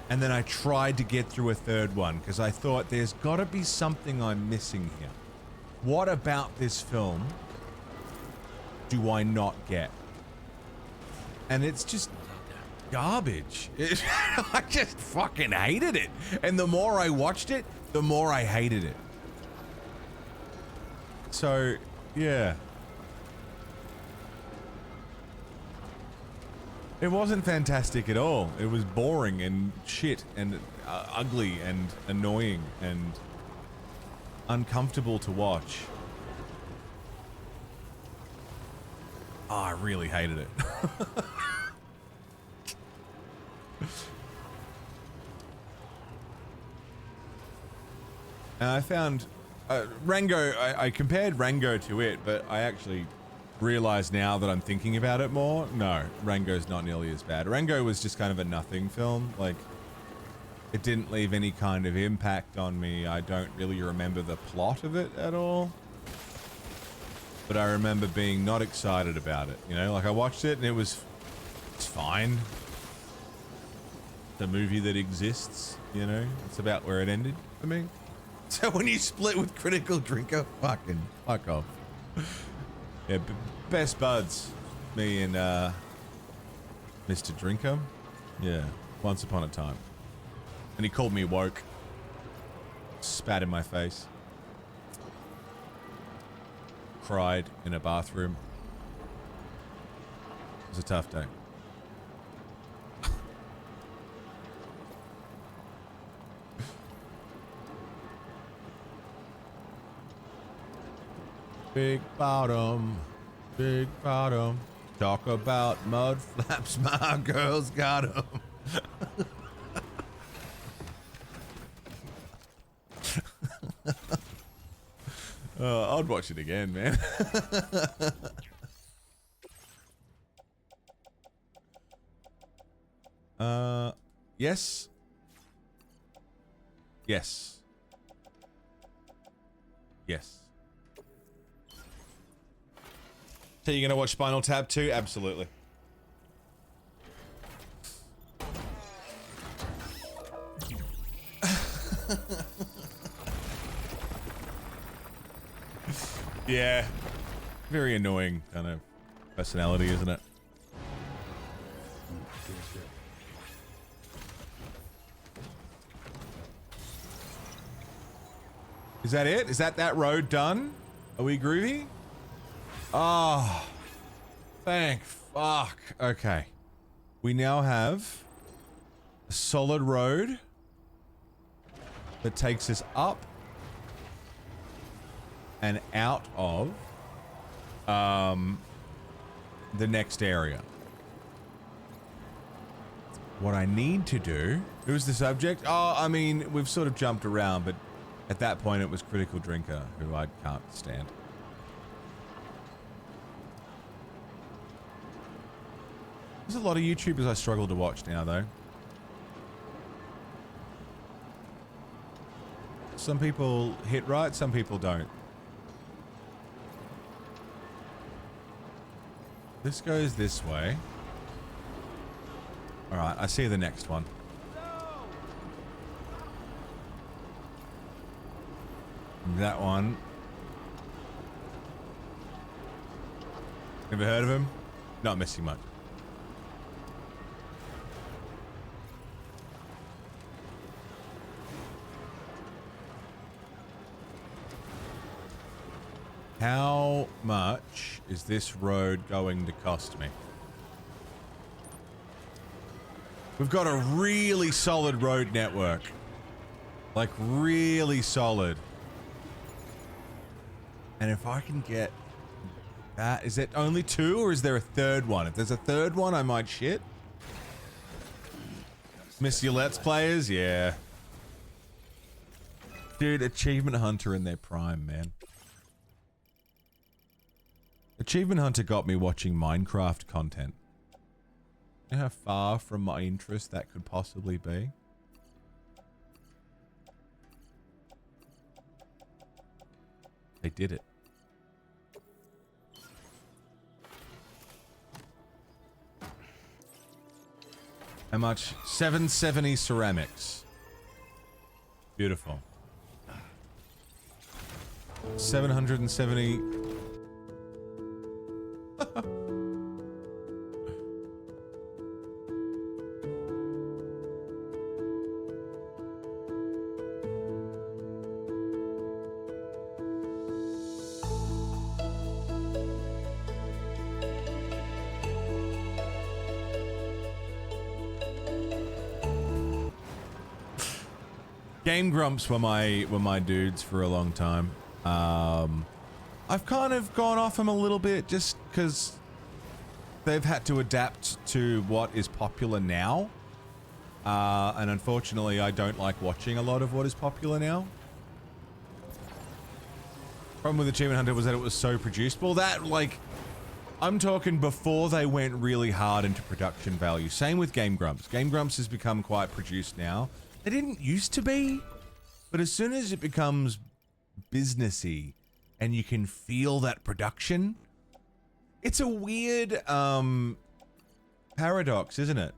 And then I tried to get through a third one, because I thought there's got to be something I'm missing here. What about this film do I not get? And it's just garbage. I just fucking hated it. And the more I watched it, the more I hated it. So, yeah. It wasn't fantastic at all. It was boring and shit and ugly and annoying and uncomfortable to watch. Oh, I really hated it. And I found Rango, I compared Rango to it, but I actually realize now that I'm thinking about it more, no, Rango's not nearly as bad. Rango was just kind of a nothing film. Like, it didn't leave any kind of impact on me. I don't really remember the plot of it at all. But I remember being not excited about it, you know? Like, I watched it and it's fine. The movie that exists, you know? It's about where it ended for me. So when you split with Critical Drinker, fucking fuck off. Yeah, best buds, me and Mr. Drinker. Yeah, once upon a time. And he called me woke. Spat in my face. Cried in a bathroom. It was a tough day. Big bottom, big bottom. Talk about mud flaps, my girl's got 'em. I'd watch it again, man. Yes. Yes. Yes. So you're gonna watch Spinal Tap 2? Absolutely. Yeah. Very annoying kind of personality, isn't it? Is that it? Is that road done? Are we groovy? Oh, thank fuck. Okay. We now have a solid road that takes us up and out of the next area. What I need to do... Who's the subject? Oh, I mean, we've sort of jumped around, but at that point it was Critical Drinker, who I can't stand. There's a lot of YouTubers I struggle to watch now, though. Some people hit right, some people don't. This goes this way. Alright, I see the next one. That one. Ever heard of him? Not missing much. much is this road going to cost me? We've got a really solid road network. Like, really solid. And if I can get that, is it only 2 or is there a third one? If there's a third one, I might shit. Miss your Let's Players? Yeah. Dude, Achievement Hunter in their prime, man. Achievement Hunter got me watching Minecraft content. You know how far from my interest that could possibly be? They did it. How much? 770 ceramics. Beautiful. 770. Game Grumps were my dudes for a long time. I've kind of gone off them a little bit just because they've had to adapt to what is popular now. And unfortunately, I don't like watching a lot of what is popular now. Problem with Achievement Hunter was that it was so produced. Well, that, like, I'm talking before they went really hard into production value. Same with Game Grumps. Game Grumps has become quite produced now. They didn't used to be, but as soon as it becomes businessy and you can feel that production, it's a weird paradox, isn't it?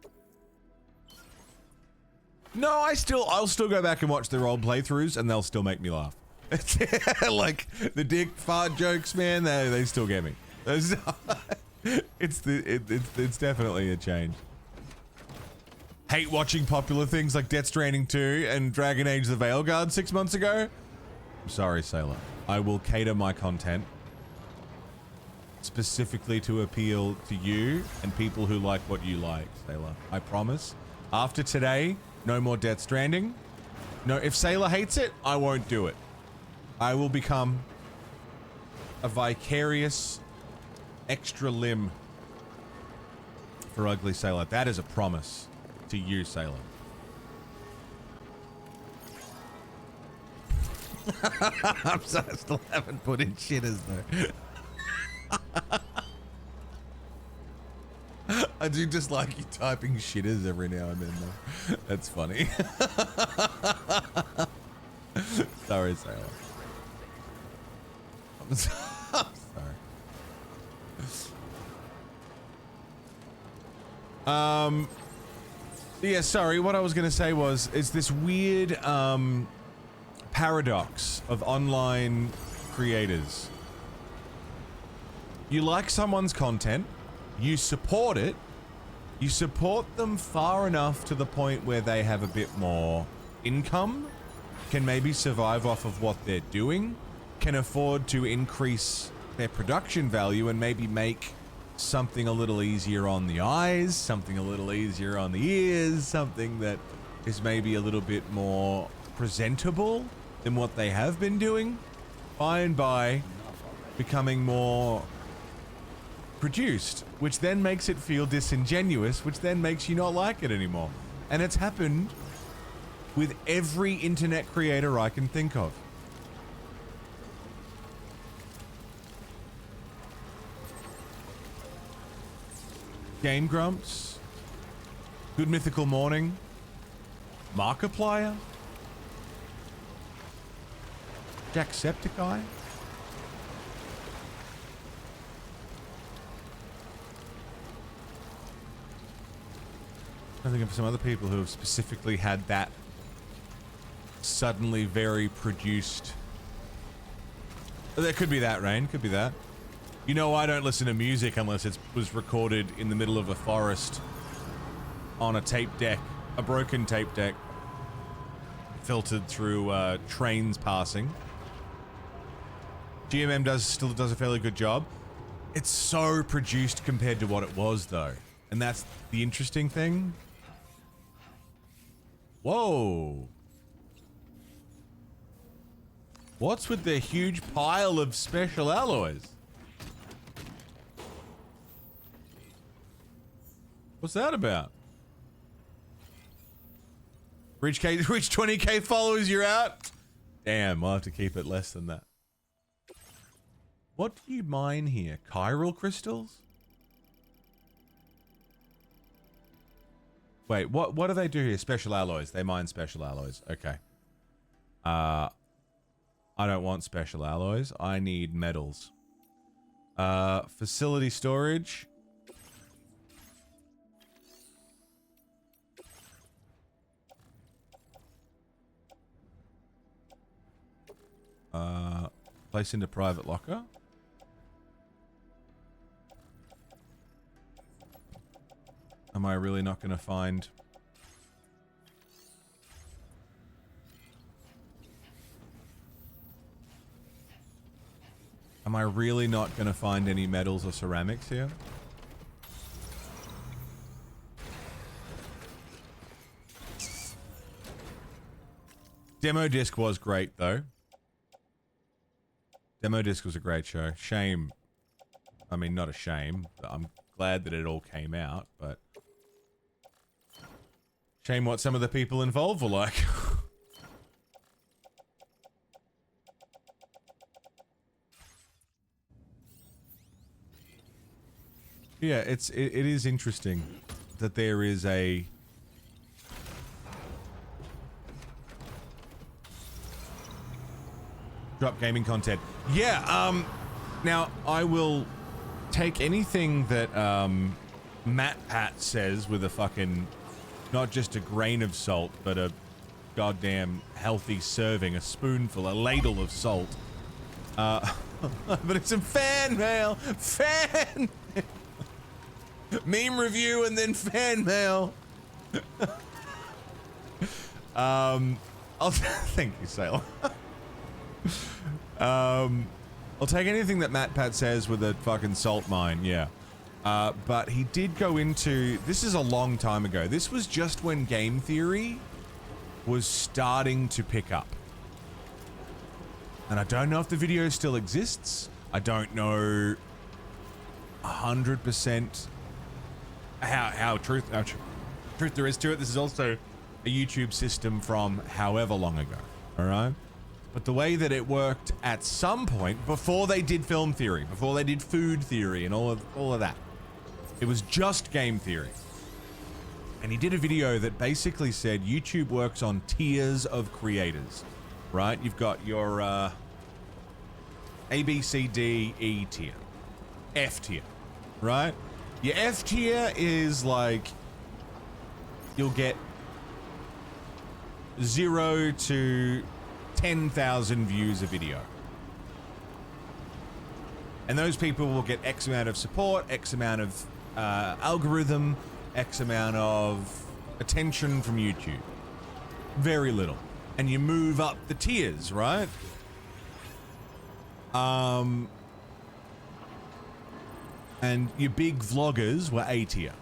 No, I'll still go back and watch their old playthroughs and they'll still make me laugh. Like the dick fart jokes, man, they still get me. It's definitely a change. Hate watching popular things like Death Stranding 2 and Dragon Age the Veilguard 6 months ago. I'm sorry, Sailor. I will cater my content specifically to appeal to you and people who like what you like, Sailor. I promise. After today, no more Death Stranding. No, if Sailor hates it, I won't do it. I will become a vicarious extra limb for Ugly Sailor. That is a promise to you, Sailor. I'm sorry, I still haven't put in shitters though. I do just like you typing shitters every now and then though. That's funny. Sorry, Sailor. I'm sorry. Yeah, sorry, what I was gonna say was, it's this weird paradox of online creators. You like someone's content, you support it, you support them far enough to the point where they have a bit more income, can maybe survive off of what they're doing, can afford to increase their production value and maybe make something a little easier on the eyes, something a little easier on the ears, something that is maybe a little bit more presentable than what they have been doing, by and by becoming more produced, which then makes it feel disingenuous, which then makes you not like it anymore. And it's happened with every internet creator I can think of. Game Grumps, Good Mythical Morning, Markiplier, Jacksepticeye. I think of some other people who have specifically had that suddenly very produced. There could be that, Rain. Could be that. You know, I don't listen to music unless it was recorded in the middle of a forest on a tape deck, a broken tape deck, filtered through trains passing. GMM still does a fairly good job. It's so produced compared to what it was, though. And that's the interesting thing. Whoa. What's with the huge pile of special alloys? What's that about? Reach 20k followers, you're out? Damn, I'll have to keep it less than that. What do you mine here? Chiral crystals? Wait, what do they do here? Special alloys. They mine special alloys. Okay. I don't want special alloys. I need metals. Facility storage. Place into private locker. Am I really not going to find... Am I really not going to find any metals or ceramics here? Demo disc was great, though. Demo disc was a great show. Shame. I mean, not a shame. I'm glad that it all came out, but... Shame what some of the people involved were like. Yeah, it is interesting that there is a... Drop gaming content. Yeah, now I will take anything that, Matt Pat says with a fucking, not just a grain of salt, but a goddamn healthy serving, a spoonful, a ladle of salt. But it's a fan mail! Fan mail! Meme review and then fan mail! Thank you, Sailor. I'll take anything that Matt Pat says with a fucking salt mine, yeah. But he did go into... This is a long time ago. This was just when game theory was starting to pick up. And I don't know if the video still exists. I don't know 100% how truth there is to it. This is also a YouTube system from however long ago, alright? But the way that it worked at some point, before they did film theory, before they did food theory and all of that, it was just game theory. And he did a video that basically said YouTube works on tiers of creators, right? You've got your A, B, C, D, E tier, F tier, right? Your F tier is like, you'll get 0 to 10,000 views a video. And those people will get X amount of support, X amount of algorithm, X amount of attention from YouTube. Very little. And you move up the tiers, right? And your big vloggers were A tier.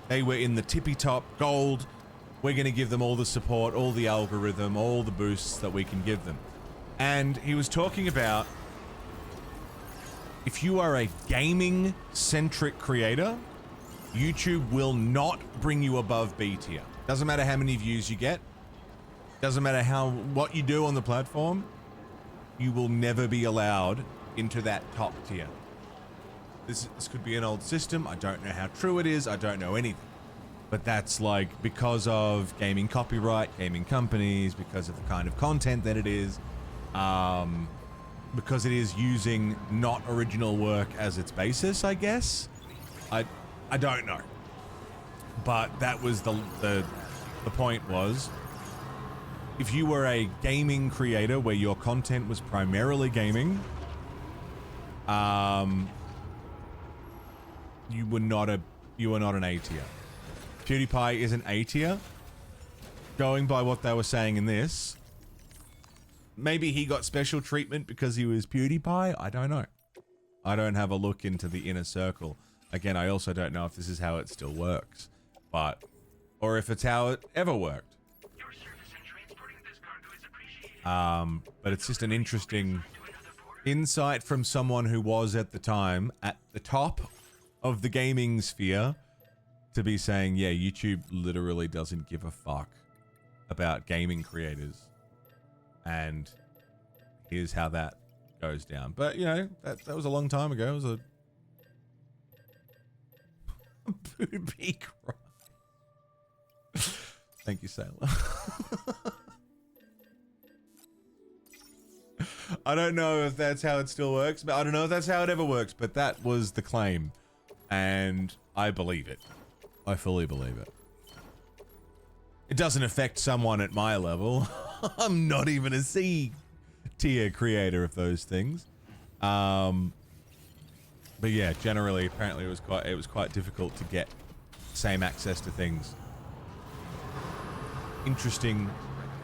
They were in the tippy top, gold. We're going to give them all the support, all the algorithm, all the boosts that we can give them. And he was talking about, if you are a gaming-centric creator, YouTube will not bring you above B tier. Doesn't matter how many views you get. Doesn't matter what you do on the platform. You will never be allowed into that top tier. This could be an old system. I don't know how true it is. I don't know anything. But that's like because of gaming copyright, gaming companies, because of the kind of content that it is, because it is using not original work as its basis, I guess. I don't know. But that was the point was, if you were a gaming creator where your content was primarily gaming, you were not an A tier. PewDiePie is an A tier. Going by what they were saying in this, maybe he got special treatment because he was PewDiePie. I don't know. I don't have a look into the inner circle. Again, I also don't know if this is how it still works, but or if it's how it ever worked. Your service in transporting this cargo is appreciated. But it's just an interesting insight from someone who was at the time at the top of the gaming sphere to be saying, yeah, YouTube literally doesn't give a fuck about gaming creators. And here's how that goes down. But, you know, that was a long time ago. It was a booby cry. Thank you, Sailor. I don't know if that's how it still works, but I don't know if that's how it ever works, but that was the claim. And I believe it. I fully believe it. It doesn't affect someone at my level. I'm not even a C tier creator of those things. But yeah, generally, apparently it was quite difficult to get same access to things. Interesting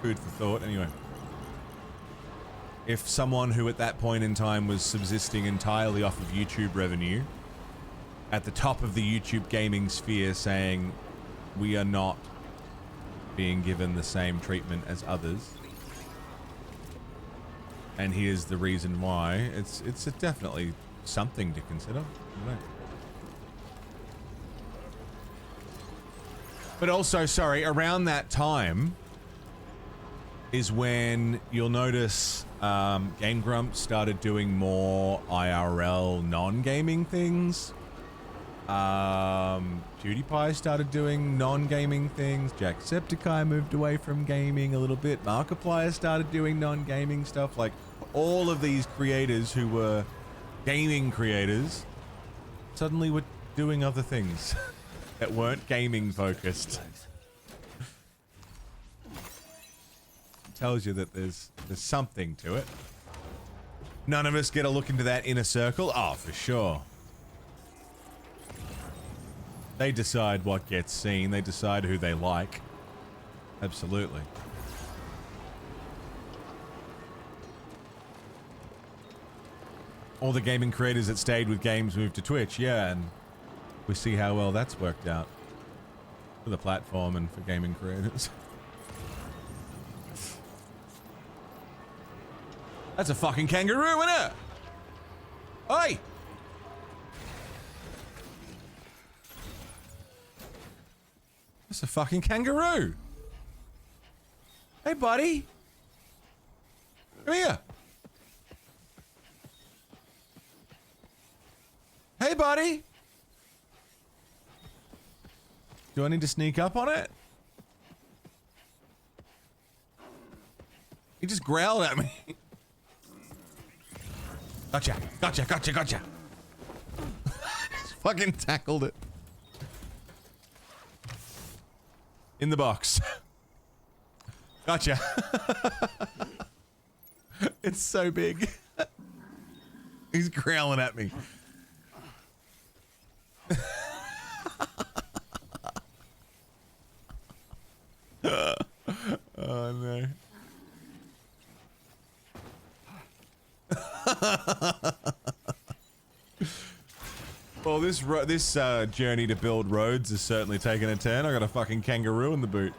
food for thought. Anyway, if someone who at that point in time was subsisting entirely off of YouTube revenue at the top of the YouTube gaming sphere saying we are not being given the same treatment as others, and here's the reason why, it's definitely something to consider. I don't know. But also, sorry, around that time is when you'll notice Game Grumps started doing more IRL non-gaming things. PewDiePie started doing non-gaming things. Jacksepticeye moved away from gaming a little bit. Markiplier started doing non-gaming stuff. Like, all of these creators who were gaming creators suddenly were doing other things that weren't gaming focused. Tells you that there's something to it. None of us get a look into that inner circle. Oh, for sure. They decide what gets seen. They decide who they like. Absolutely. All the gaming creators that stayed with games moved to Twitch, yeah, and we see how well that's worked out for the platform and for gaming creators. That's a fucking kangaroo, isn't it? Oi! That's a fucking kangaroo. Hey, buddy. Come here. Hey, buddy. Do I need to sneak up on it? He just growled at me. Gotcha, gotcha, gotcha, gotcha. Just fucking tackled it. In the box. Gotcha. It's so big. He's growling at me. Oh no. Well, this journey to build roads is certainly taking a turn. I got a fucking kangaroo in the boot.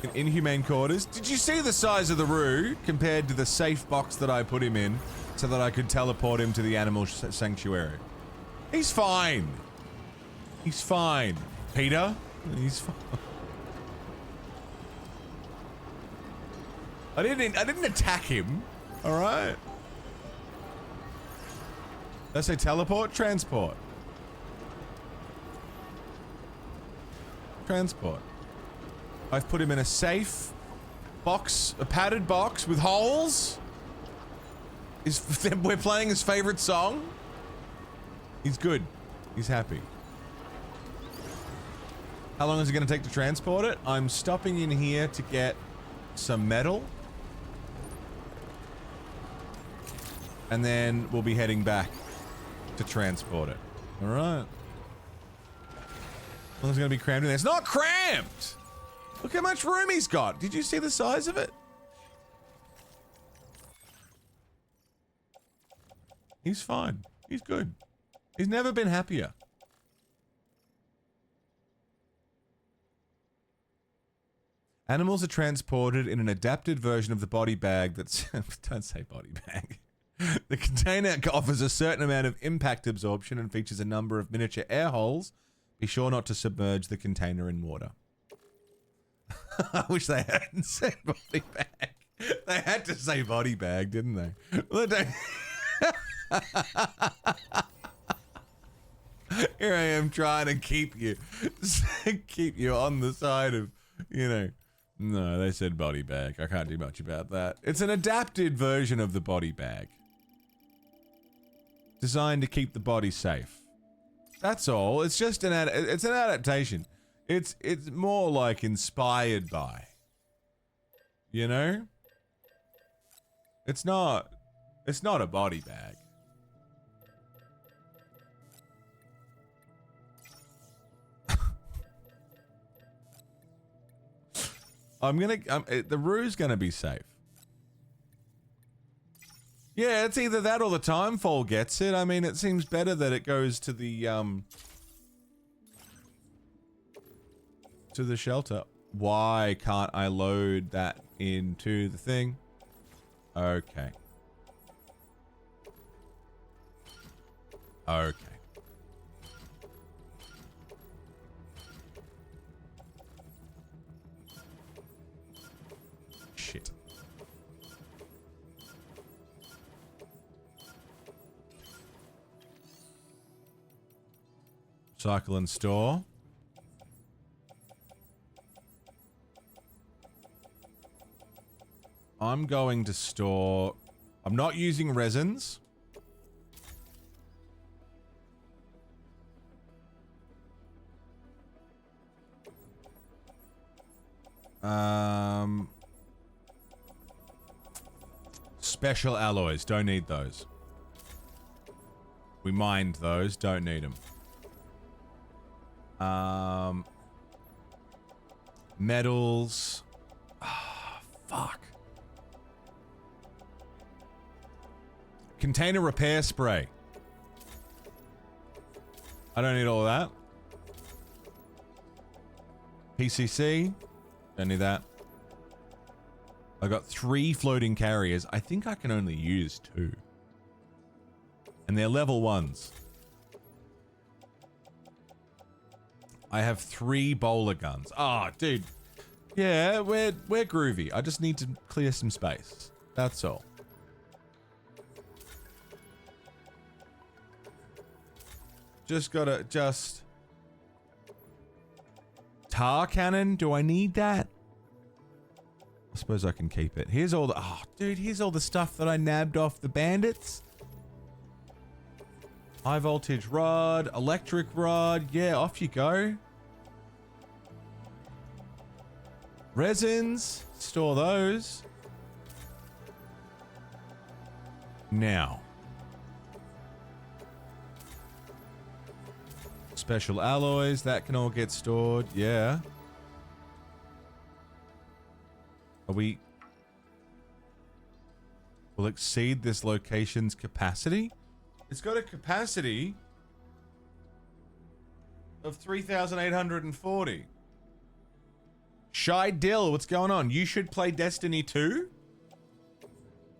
In inhumane quarters. Did you see the size of the roo compared to the safe box that I put him in so that I could teleport him to the animal sanctuary? He's fine. He's fine. Peter, he's fine. I didn't attack him. All right. Did I say teleport? Transport. Transport. I've put him in a safe box, a padded box with holes. We're playing his favorite song. He's good. He's happy. How long is it going to take to transport it? I'm stopping in here to get some metal. And then we'll be heading back to transport it. All right. Well, it's going to be crammed in there. It's not cramped! Look how much room he's got. Did you see the size of it? He's fine. He's good. He's never been happier. Animals are transported in an adapted version of the body bag that's... Don't say body bag. The container offers a certain amount of impact absorption and features a number of miniature air holes. Be sure not to submerge the container in water. I wish they hadn't said body bag. They had to say body bag, didn't they? Well, here I am trying to keep you on the side of, you know. No, they said body bag. I can't do much about that. It's an adapted version of the body bag. Designed to keep the body safe. That's all. It's just an adaptation. It's more like inspired by. You know? It's not a body bag. The Roo's gonna be safe. Yeah, it's either that or the Timefall gets it. I mean, it seems better that it goes to the shelter. Why can't I load that into the thing? Okay. Okay. Shit. Cycle and store. I'm going to store... I'm not using resins. Special alloys. Don't need those. We mined those. Don't need them. Metals. Ah, fuck. Container repair spray. I don't need all of that. PCC. Don't need that. I got 3 floating carriers. I think I can only use 2. And they're level 1s. I have 3 bowler guns. Ah, oh, dude. Yeah, we're groovy. I just need to clear some space. That's all. Just tar cannon. Do I need that? I suppose I can keep it. Here's all the... Oh, dude, here's all the stuff that I nabbed off the bandits. High voltage rod, electric rod. Yeah, off you go. Resins. Store those. Now. Special alloys. That can all get stored. Yeah. Will exceed this location's capacity? It's got a capacity of 3,840. Shy Dill, what's going on? You should play Destiny 2?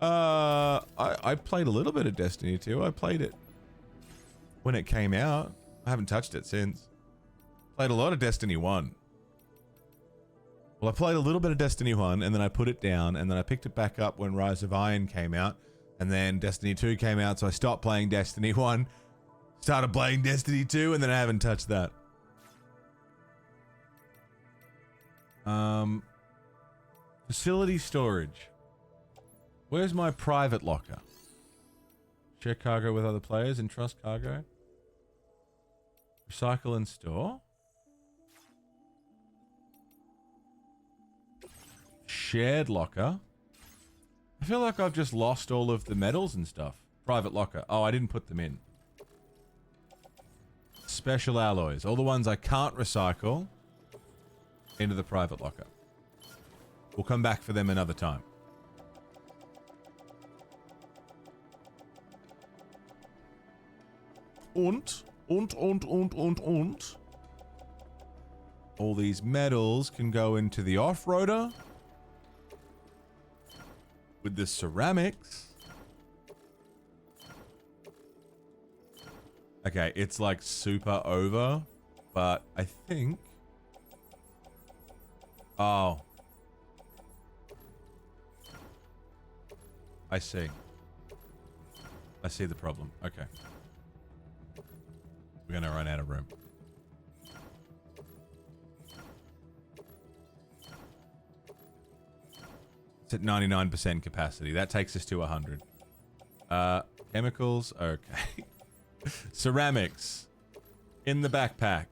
I played a little bit of Destiny 2. I played it when it came out. I haven't touched it since. Played a lot of Destiny 1. Well, I played a little bit of Destiny 1, and then I put it down, and then I picked it back up when Rise of Iron came out, and then Destiny 2 came out, so I stopped playing Destiny 1, started playing Destiny 2, and then I haven't touched that. Facility storage. Where's my private locker? Share cargo with other players and trust cargo. Recycle and store. Shared locker. I feel like I've just lost all of the medals and stuff. Private locker. Oh, I didn't put them in. special alloys. All the ones I can't recycle into the private locker. We'll come back for them another time. Und. All these metals can go into the off-roader. With the ceramics. Okay, it's like super over, but I think... Oh. I see. I see the problem. Okay. We're gonna run out of room. It's at 99% capacity. That takes us to 100. Chemicals. Okay. Ceramics. In the backpack.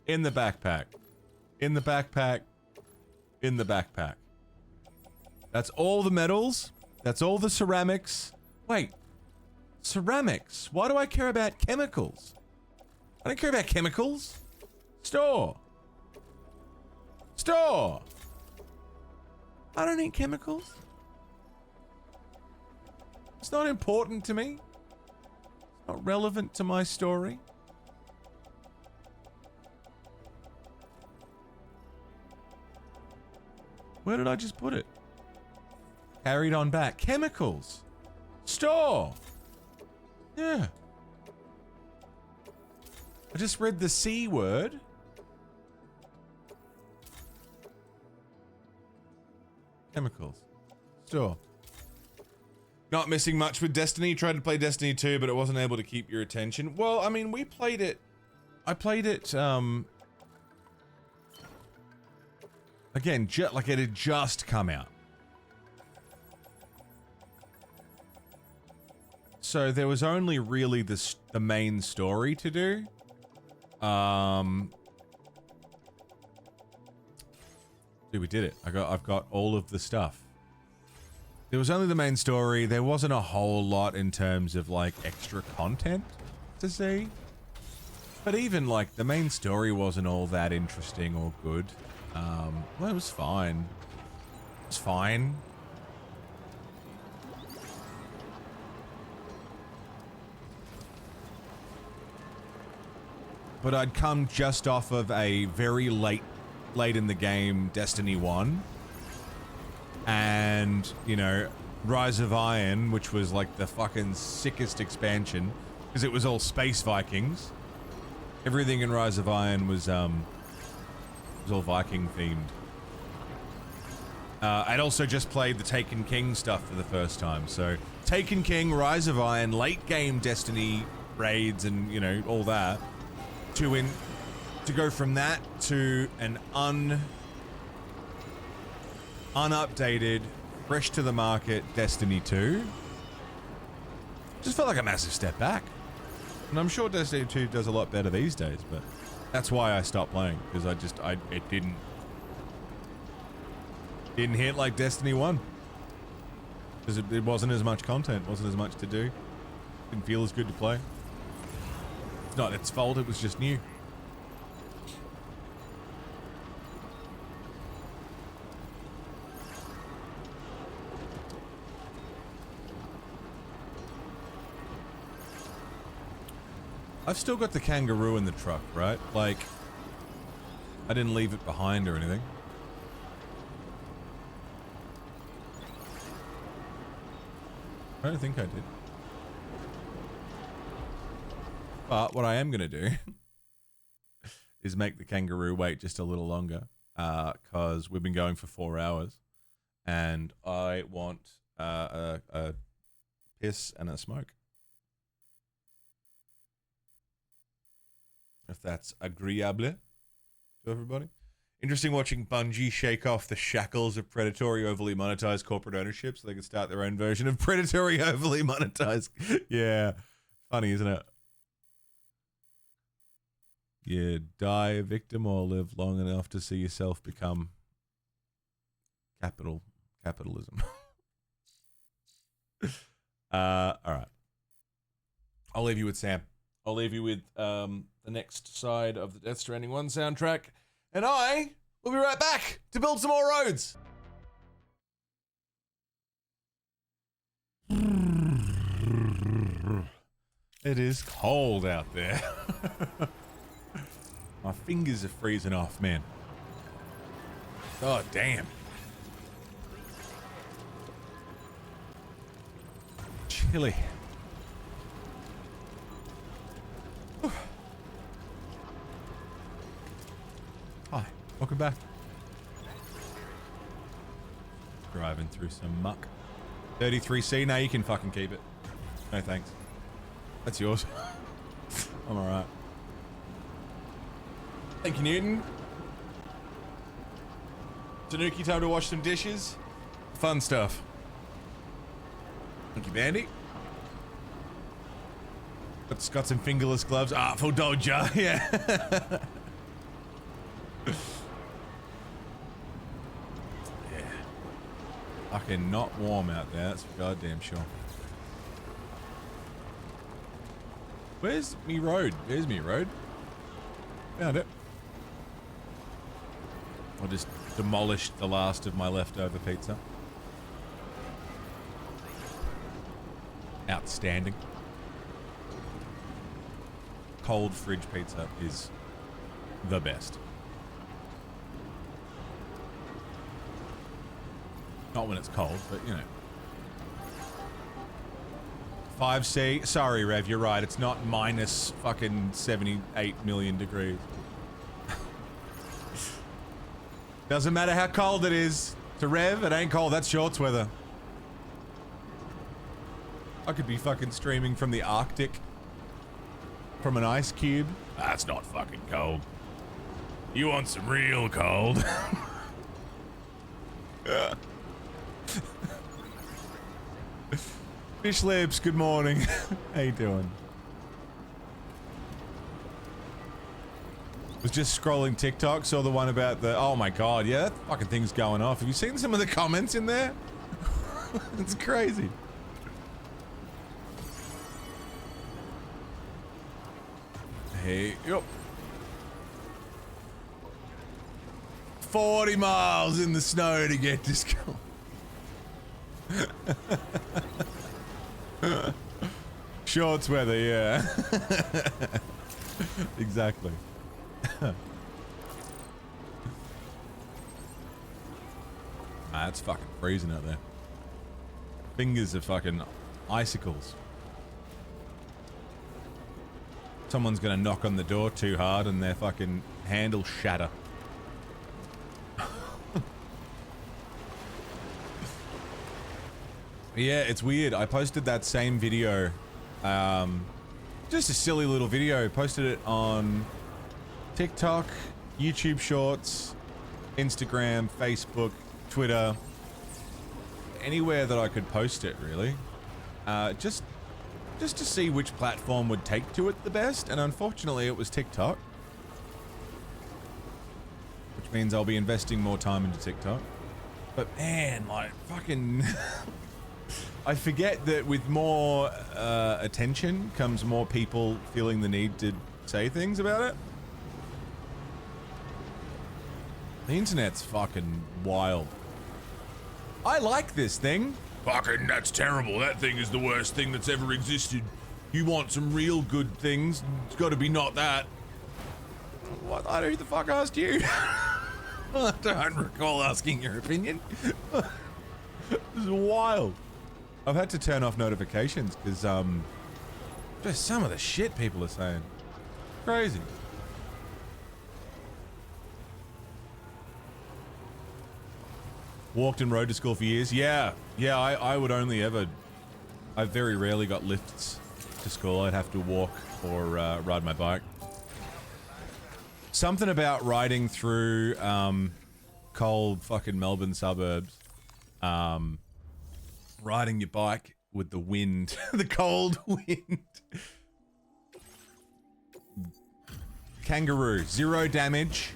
In the backpack. In the backpack. In the backpack. That's all the metals. That's all the ceramics. Wait. Ceramics. Why do I care about chemicals? I don't care about chemicals. Store. Store. I don't need chemicals. It's not important to me. It's not relevant to my story. Where did I just put it? Carried on back. Chemicals. Store. Yeah. I just read the C word. Chemicals. Store. Not missing much with Destiny. Tried to play Destiny 2, but it wasn't able to keep your attention. Well, I mean, we played it. I played it, again, like it had just come out. So there was only really the main story to do. Dude, we did it. I've got all of the stuff. There was only the main story. There wasn't a whole lot in terms of like extra content to see. But even like the main story wasn't all that interesting or good. Well, it was fine. It was fine. But I'd come just off of a very late in the game Destiny 1. And, you know, Rise of Iron, which was like the fucking sickest expansion, because it was all space Vikings. Everything in Rise of Iron was all Viking themed. I'd also just played the Taken King stuff for the first time. So Taken King, Rise of Iron, late game Destiny raids and, you know, all that. To go from that to an unupdated, fresh to the market Destiny 2 just felt like a massive step back. And I'm sure Destiny 2 does a lot better these days, but that's why I stopped playing, because it didn't hit like Destiny 1. Because it wasn't as much content, wasn't as much to do. Didn't feel as good to play. It's not its fault, it was just new. I've still got the kangaroo in the truck, right? Like, I didn't leave it behind or anything. I don't think I did. But what I am going to do is make the kangaroo wait just a little longer, because we've been going for 4 hours, and I want a piss and a smoke. If that's agreeable to everybody. Interesting watching Bungie shake off the shackles of predatory, overly monetized corporate ownership so they can start their own version of predatory, overly monetized. Yeah. Funny, isn't it? You die a victim or live long enough to see yourself become capitalism. All right. I'll leave you with Sam. I'll leave you with the next side of the Death Stranding 1 soundtrack. And I will be right back to build some more roads. It is cold out there. My fingers are freezing off, man. Oh, damn. Chilly. Hi, welcome back. Driving through some muck. 33C, now you can fucking keep it. No thanks. That's yours. I'm alright. Thank you, Newton. Tanuki, time to wash some dishes. Fun stuff. Thank you, Bandy. Got some fingerless gloves. Artful Dodger, yeah. Yeah. Fucking not warm out there, that's for goddamn sure. Where's me road? There's me road. Found it. I just demolished the last of my leftover pizza. Outstanding. Cold fridge pizza is the best. Not when it's cold, but you know. 5C. Sorry, Rev, you're right. It's not minus fucking 78 million degrees. Doesn't matter how cold it is. To Rev, it ain't cold. That's shorts weather. I could be fucking streaming from the Arctic. From an ice cube. That's not fucking cold. You want some real cold? Fish lips, good morning. How you doing? Was just scrolling TikTok, saw the one about the, oh my god, yeah, that fucking thing's going off. Have you seen some of the comments in there? It's crazy. Hey, yep. 40 miles in the snow to get this going. Shorts weather, yeah. Exactly. It's fucking freezing out there. Fingers are fucking icicles. Someone's gonna knock on the door too hard and their fucking handle shatter. Yeah, it's weird. I posted that same video. Just a silly little video. Posted it on TikTok, YouTube Shorts, Instagram, Facebook, Twitter. Anywhere that I could post it, really. Just to see which platform would take to it the best, and unfortunately it was TikTok. Which means I'll be investing more time into TikTok. But man, like, fucking... I forget that with more attention comes more people feeling the need to say things about it. The internet's fucking wild. I like this thing. Fucking, that's terrible. That thing is the worst thing that's ever existed. You want some real good things, it's gotta be not that. What? I don't know who the fuck asked you. I don't recall asking your opinion. This is wild. I've had to turn off notifications because, just some of the shit people are saying. Crazy. Walked and rode to school for years. Yeah, I would only ever... I very rarely got lifts to school. I'd have to walk or ride my bike. Something about riding through cold fucking Melbourne suburbs. Riding your bike with the wind. The cold wind. Kangaroo. 0 damage.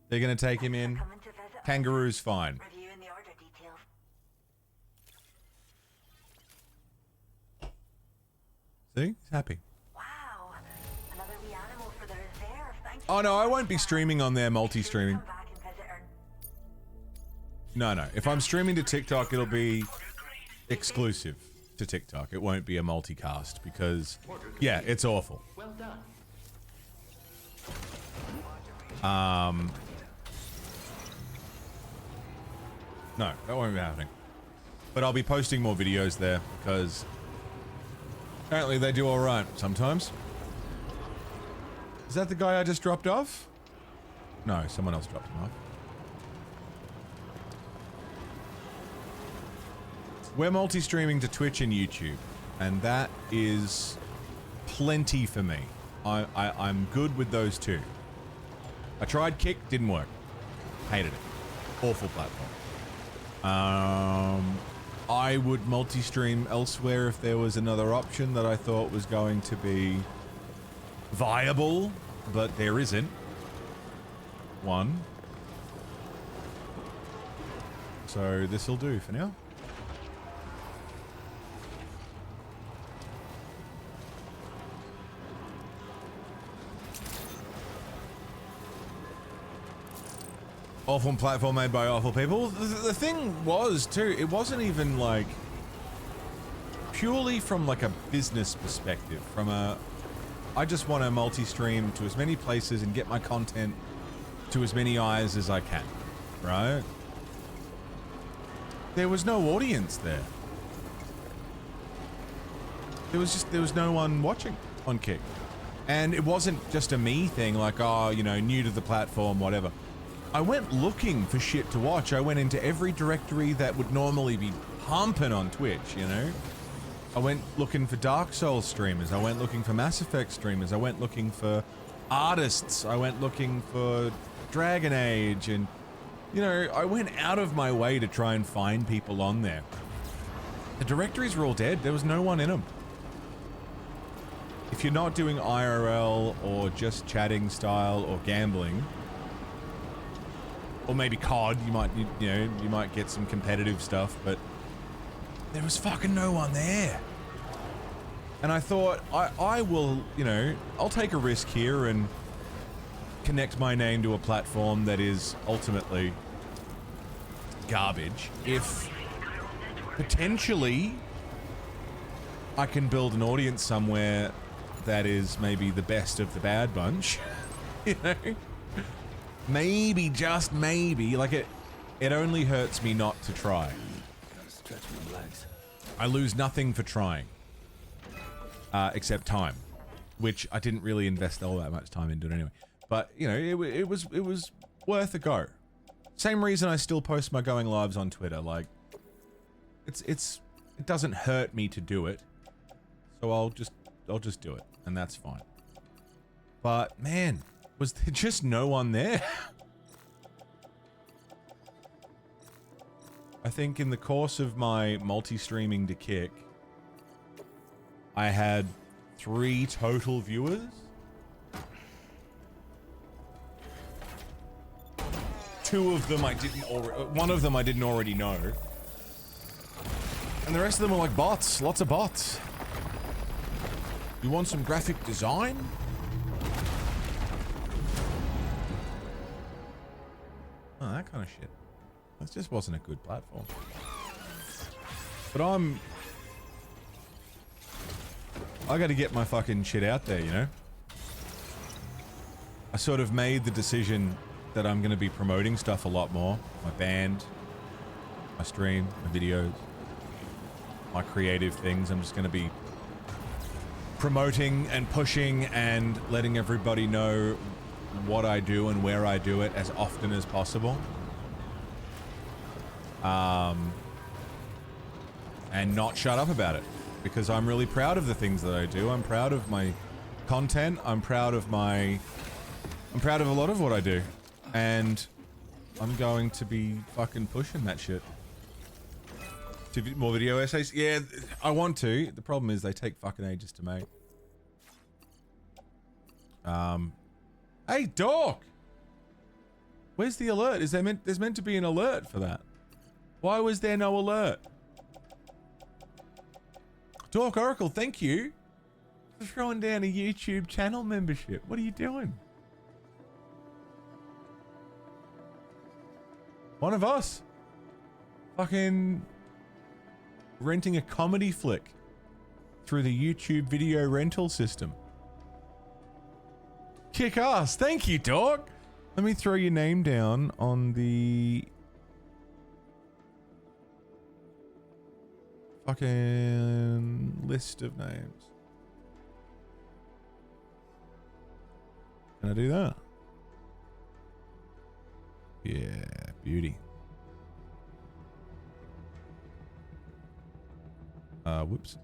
They're gonna take him in. Kangaroo's fine. See? He's happy. Wow. Another wee animal for the reserve. Thank you. Oh no, I won't be streaming on there, multi-streaming. Come back and visit our No. If I'm streaming to TikTok, it'll be exclusive to TikTok. It won't be a multicast because, yeah, it's awful. Well done. No, that won't be happening. But I'll be posting more videos there because apparently they do alright sometimes. Is that the guy I just dropped off? No, someone else dropped him off. We're multi-streaming to Twitch and YouTube, and that is plenty for me. I'm good with those two. I tried Kick, didn't work. Hated it. Awful platform. I would multi-stream elsewhere if there was another option that I thought was going to be viable, but there isn't. One. So this'll do for now. Awful platform made by awful people. The thing was, too, it wasn't even, like, purely from, like, a business perspective. From a, I just want to multi-stream to as many places and get my content to as many eyes as I can, right? There was no audience there. There was no one watching on Kick. And it wasn't just a me thing, like, oh, you know, new to the platform, whatever. I went looking for shit to watch. I went into every directory that would normally be pumping on Twitch, you know? I went looking for Dark Souls streamers. I went looking for Mass Effect streamers. I went looking for artists. I went looking for Dragon Age. And, you know, I went out of my way to try and find people on there. The directories were all dead. There was no one in them. If you're not doing IRL or just chatting style or gambling, or maybe COD, you might get some competitive stuff, but there was fucking no one there. And I thought, I will, you know, I'll take a risk here and connect my name to a platform that is ultimately garbage. If potentially I can build an audience somewhere that is maybe the best of the bad bunch, you know? Maybe, just maybe, like it only hurts me not to try. I lose nothing for trying. Except time. Which I didn't really invest all that much time into it anyway. But, you know, it was worth a go. Same reason I still post my going lives on Twitter, like, it doesn't hurt me to do it. So I'll just do it, and that's fine. But, man, was there just no one there? I think in the course of my multi-streaming to Kick, I had 3 total viewers. One of them I didn't already know. And the rest of them were like bots, lots of bots. You want some graphic design? Oh, that kind of shit. That just wasn't a good platform. But I gotta get my fucking shit out there, you know? I sort of made the decision that I'm gonna be promoting stuff a lot more. My band, my stream, my videos, my creative things. I'm just gonna be promoting and pushing and letting everybody know what I do and where I do it as often as possible. And not shut up about it, because I'm really proud of the things that I do. I'm proud of my content. I'm proud of a lot of what I do. And I'm going to be fucking pushing that shit. More video essays? Yeah, I want to. The problem is they take fucking ages to make. Hey, Dork! Where's the alert? There's meant to be an alert for that. Why was there no alert? Dork Oracle, thank you throwing down a YouTube channel membership. What are you doing? One of us. Fucking renting a comedy flick through the YouTube video rental system. Kick ass. Thank you, dog. Let me throw your name down on the fucking list of names. Can I do that? Yeah, beauty. Whoops.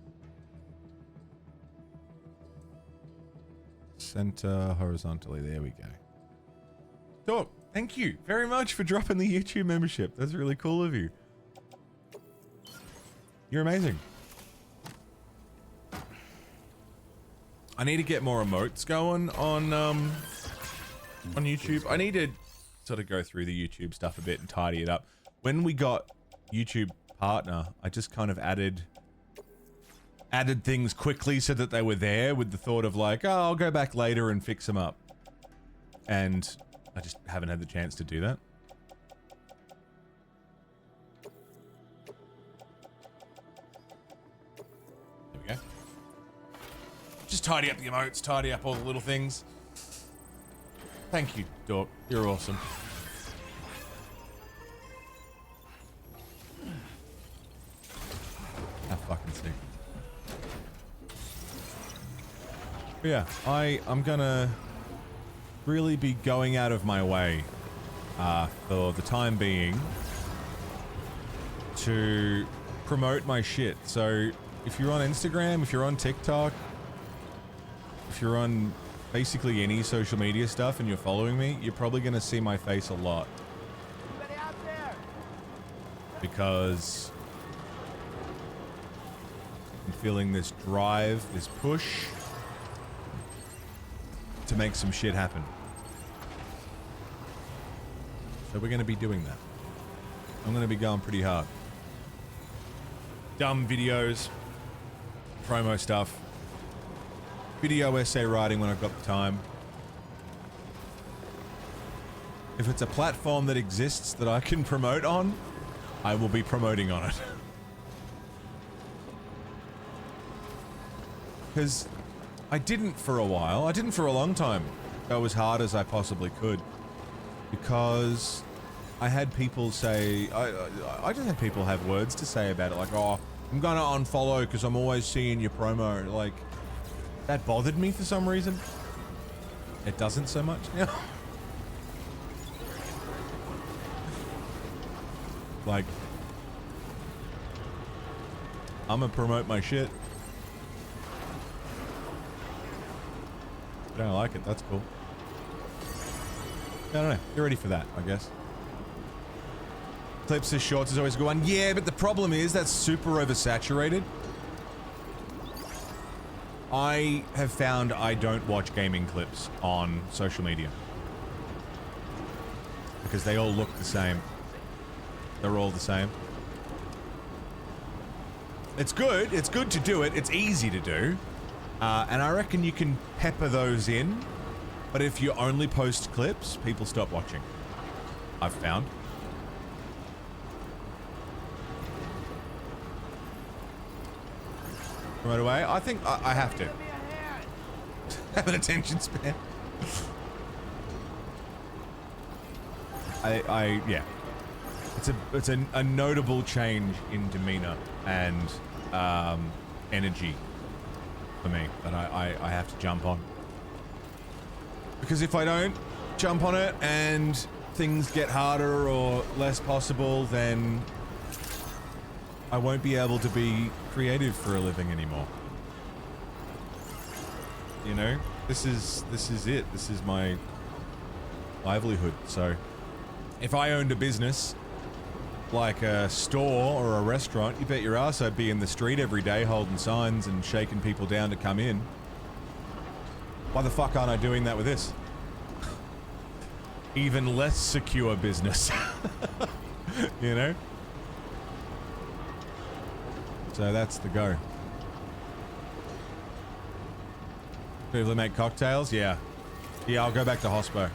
Center horizontally. There we go. Dog, thank you very much for dropping the YouTube membership. That's really cool of you. You're amazing. I need to get more emotes going on YouTube. I need to sort of go through the YouTube stuff a bit and tidy it up. When we got YouTube Partner, I just kind of added things quickly so that they were there with the thought of like, oh, I'll go back later and fix them up. And I just haven't had the chance to do that. There we go. Just tidy up the emotes, tidy up all the little things. Thank you, Dork. You're awesome. How fucking sick. But yeah, I'm gonna really be going out of my way for the time being to promote my shit. So if you're on Instagram, if you're on TikTok, if you're on basically any social media stuff and you're following me, you're probably gonna see my face a lot. Because I'm feeling this drive, this push to make some shit happen. So we're going to be doing that. I'm going to be going pretty hard. Dumb videos, promo stuff, video essay writing when I've got the time. If it's a platform that exists that I can promote on, I will be promoting on it. Because I didn't for a while. I didn't for a long time. Go as hard as I possibly could. Because I had people say... I just had people have words to say about it. Like, oh, I'm gonna unfollow because I'm always seeing your promo. Like, that bothered me for some reason. It doesn't so much now. Like, I'm gonna promote my shit. I don't like it, that's cool. I don't know, you're ready for that, I guess. Clips as shorts is always a good one. Yeah, but the problem is that's super oversaturated. I have found I don't watch gaming clips on social media. Because they all look the same. They're all the same. It's good to do it, it's easy to do. And I reckon you can pepper those in, but if you only post clips, people stop watching. I've found. Right away, I think I have to. Have an attention span. Yeah. It's a notable change in demeanor and energy for me that I have to jump on. Because if I don't jump on it and things get harder or less possible, then I won't be able to be creative for a living anymore. You know, this is it. This is my livelihood. So if I owned a business like a store or a restaurant, you bet your ass I'd be in the street every day holding signs and shaking people down to come in. Why the fuck aren't I doing that with this? Even less secure business. You know? So that's the go. People that make cocktails? Yeah. Yeah, I'll go back to Hospo.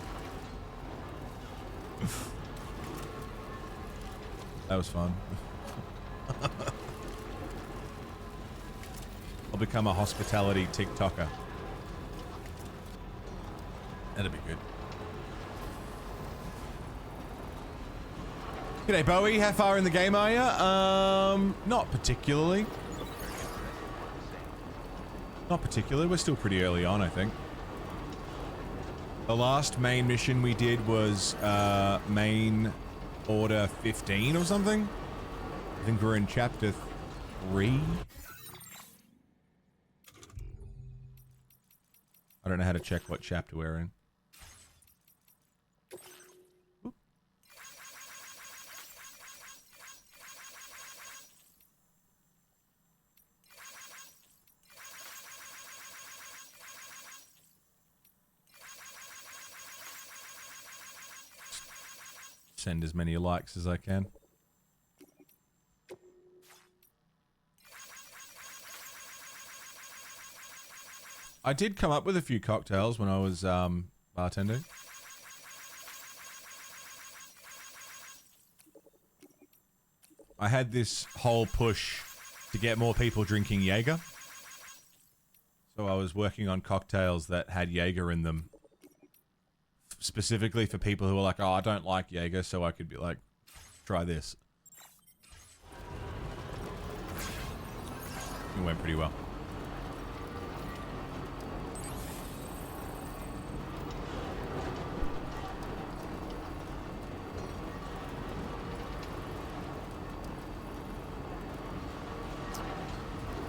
That was fun. I'll become a hospitality TikToker. That'd be good. G'day, Bowie. How far in the game are you? Not particularly. Not particularly. We're still pretty early on, I think. The last main mission we did was main order 15 or something. I think we're in chapter 3. I don't know how to check what chapter we're in. Oop. Send as many likes as I can. I did come up with a few cocktails when I was bartending. I had this whole push to get more people drinking Jaeger. So I was working on cocktails that had Jaeger in them. Specifically for people who are like, oh, I don't like Jaeger, so I could be like, try this. It went pretty well.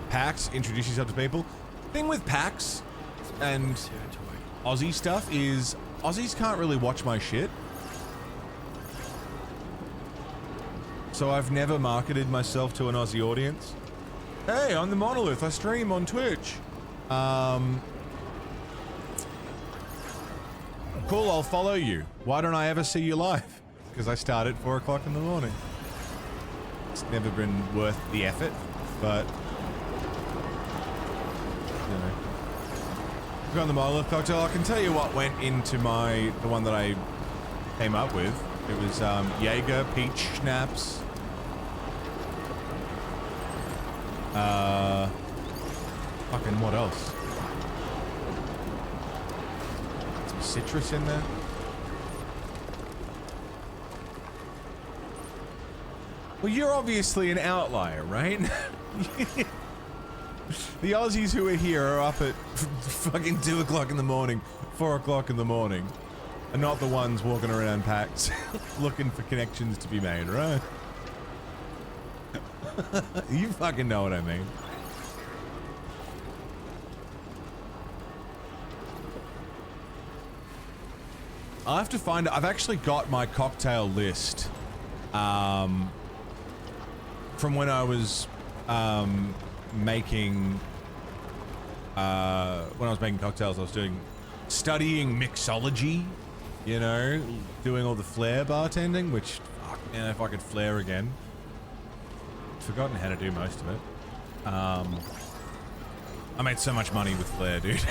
PAX, introduce yourself to people. Thing with PAX and Aussie stuff is Aussies can't really watch my shit. So I've never marketed myself to an Aussie audience. Hey, I'm the Monolith. I stream on Twitch. Cool, I'll follow you. Why don't I ever see you live? Because I start at 4 o'clock in the morning. It's never been worth the effort, but... on the Monolith cocktail, I can tell you what went into the one that I came up with. It was Jaeger, peach schnapps, fucking what else? Some citrus in there. Well, you're obviously an outlier, right? The Aussies who are here are up at fucking 2 o'clock in the morning, 4 o'clock in the morning, and not the ones walking around PAX looking for connections to be made, right? You fucking know what I mean. I'll have to find it. I've actually got my cocktail list from when I was making cocktails. I was studying mixology, you know, doing all the flair bartending, which, fuck man, if I could flair again. I've forgotten how to do most of it. I made so much money with flair, dude.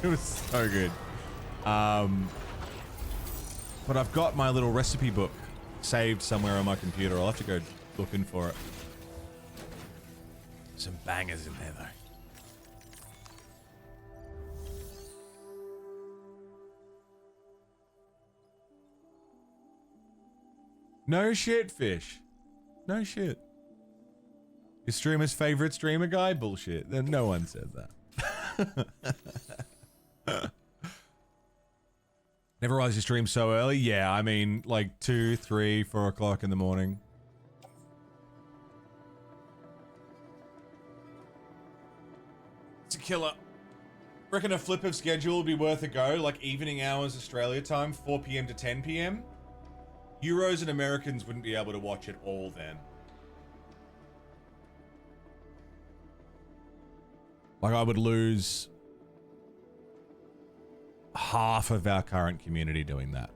It was so good. But I've got my little recipe book saved somewhere on my computer. I'll have to go looking for it. Some bangers in there, though. No shit, Fish. No shit. Your streamer's favorite streamer guy? Bullshit. No one said that. Never realized you stream so early? Yeah, I mean, like 2, 3, 4 o'clock in the morning. It's a killer. Reckon a flip of schedule would be worth a go, like evening hours Australia time, 4 p.m. to 10 p.m. Euros and Americans wouldn't be able to watch it all then. Like, I would lose half of our current community doing that.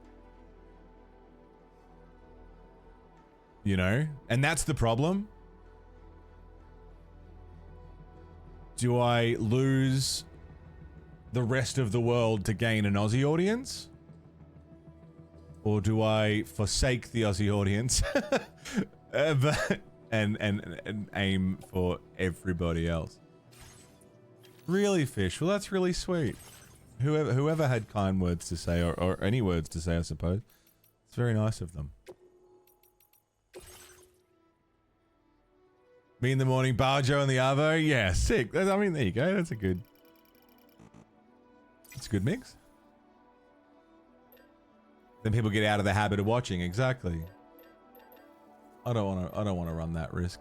You know? And that's the problem. Do I lose the rest of the world to gain an Aussie audience? Or do I forsake the Aussie audience and aim for everybody else? Really, Fish? Well, that's really sweet. Whoever had kind words to say, or any words to say, I suppose. It's very nice of them. Me in the morning, Barjo and the Arvo. Yeah, sick. I mean, there you go. That's a good mix. Then people get out of the habit of watching. Exactly. I don't want to run that risk.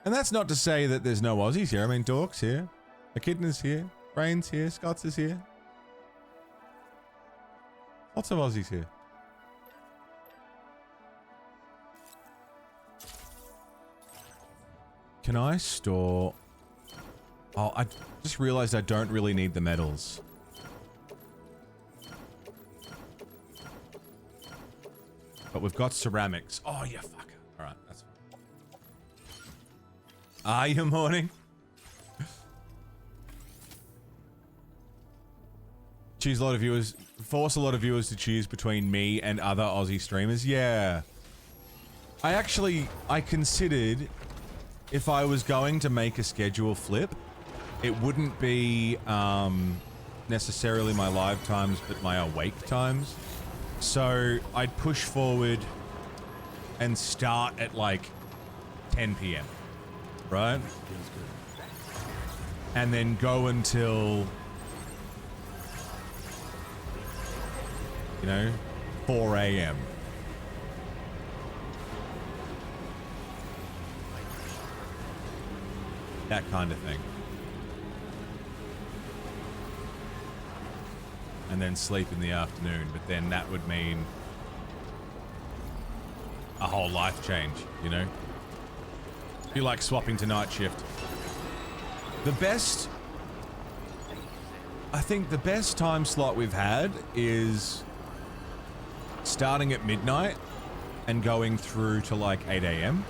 And that's not to say that there's no Aussies here. I mean, Dork's here, Echidna's here, Brain's here, Scott's is here. Lots of Aussies here. Can I store... Oh, I just realized I don't really need the metals. But we've got ceramics. Oh, you fucker. Alright, that's fine. Are you morning? Choose a lot of viewers... Force a lot of viewers to choose between me and other Aussie streamers. Yeah. I considered... If I was going to make a schedule flip, it wouldn't be necessarily my live times, but my awake times. So I'd push forward and start at like 10 p.m. Right? And then go until, you know, 4 a.m. That kind of thing. And then sleep in the afternoon, but then that would mean a whole life change, you know? Be like swapping to night shift. I think the best time slot we've had is starting at midnight and going through to like 8 a.m.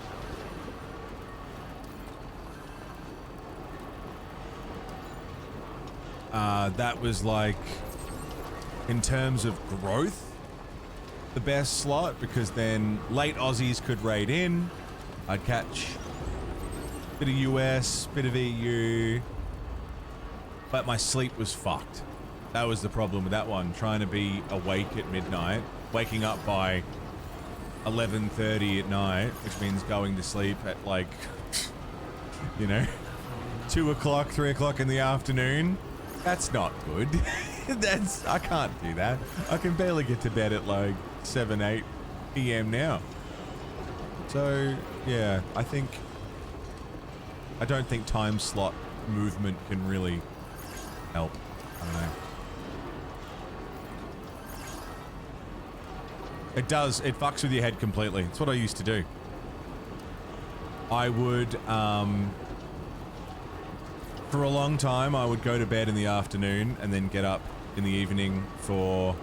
That was like, in terms of growth, the best slot, because then late Aussies could raid in. I'd catch a bit of US, bit of EU, but my sleep was fucked. That was the problem with that one, trying to be awake at midnight, waking up by 11:30 at night, which means going to sleep at like, you know, 2 o'clock, 3 o'clock in the afternoon. That's not good. I can't do that. I can barely get to bed at like 7, 8 p.m. now. So, yeah, I don't think time slot movement can really help. I don't know. It does. It fucks with your head completely. It's what I used to do. I would, for a long time, I would go to bed in the afternoon and then get up in the evening for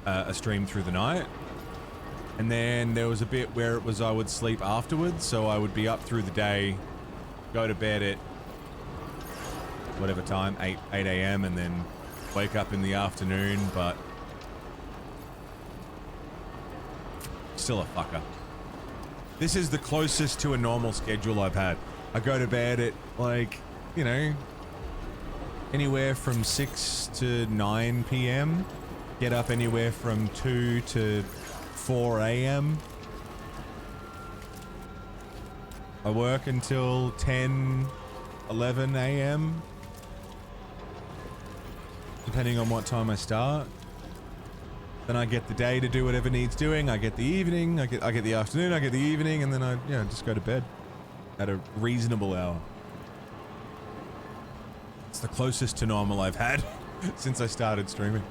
a stream through the night. And then there was a bit where it was I would sleep afterwards, so I would be up through the day, go to bed at whatever time, 8 a.m. and then wake up in the afternoon, but still a fucker. This is the closest to a normal schedule I've had. I go to bed at, like, you know, anywhere from 6 to 9 p.m. Get up anywhere from 2 to 4 a.m. I work until 10, 11 a.m. depending on what time I start. Then I get the day to do whatever needs doing. I get the evening, I get the afternoon, I get the evening, and then I just go to bed at a reasonable hour. It's the closest to normal I've had since I started streaming.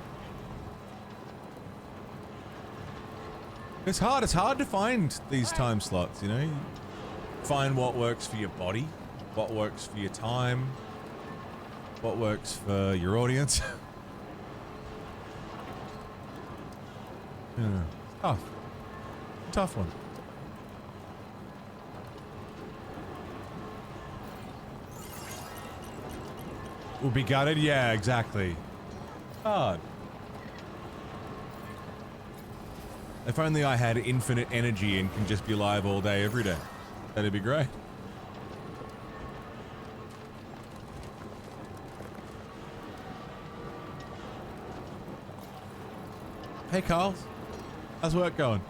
It's hard to find these time slots, you know? You find what works for your body, what works for your time, what works for your audience. Yeah, tough. Tough one. Will be gutted? Yeah, exactly. Hard. If only I had infinite energy and can just be live all day, every day. That'd be great. Hey, Carl. How's work going?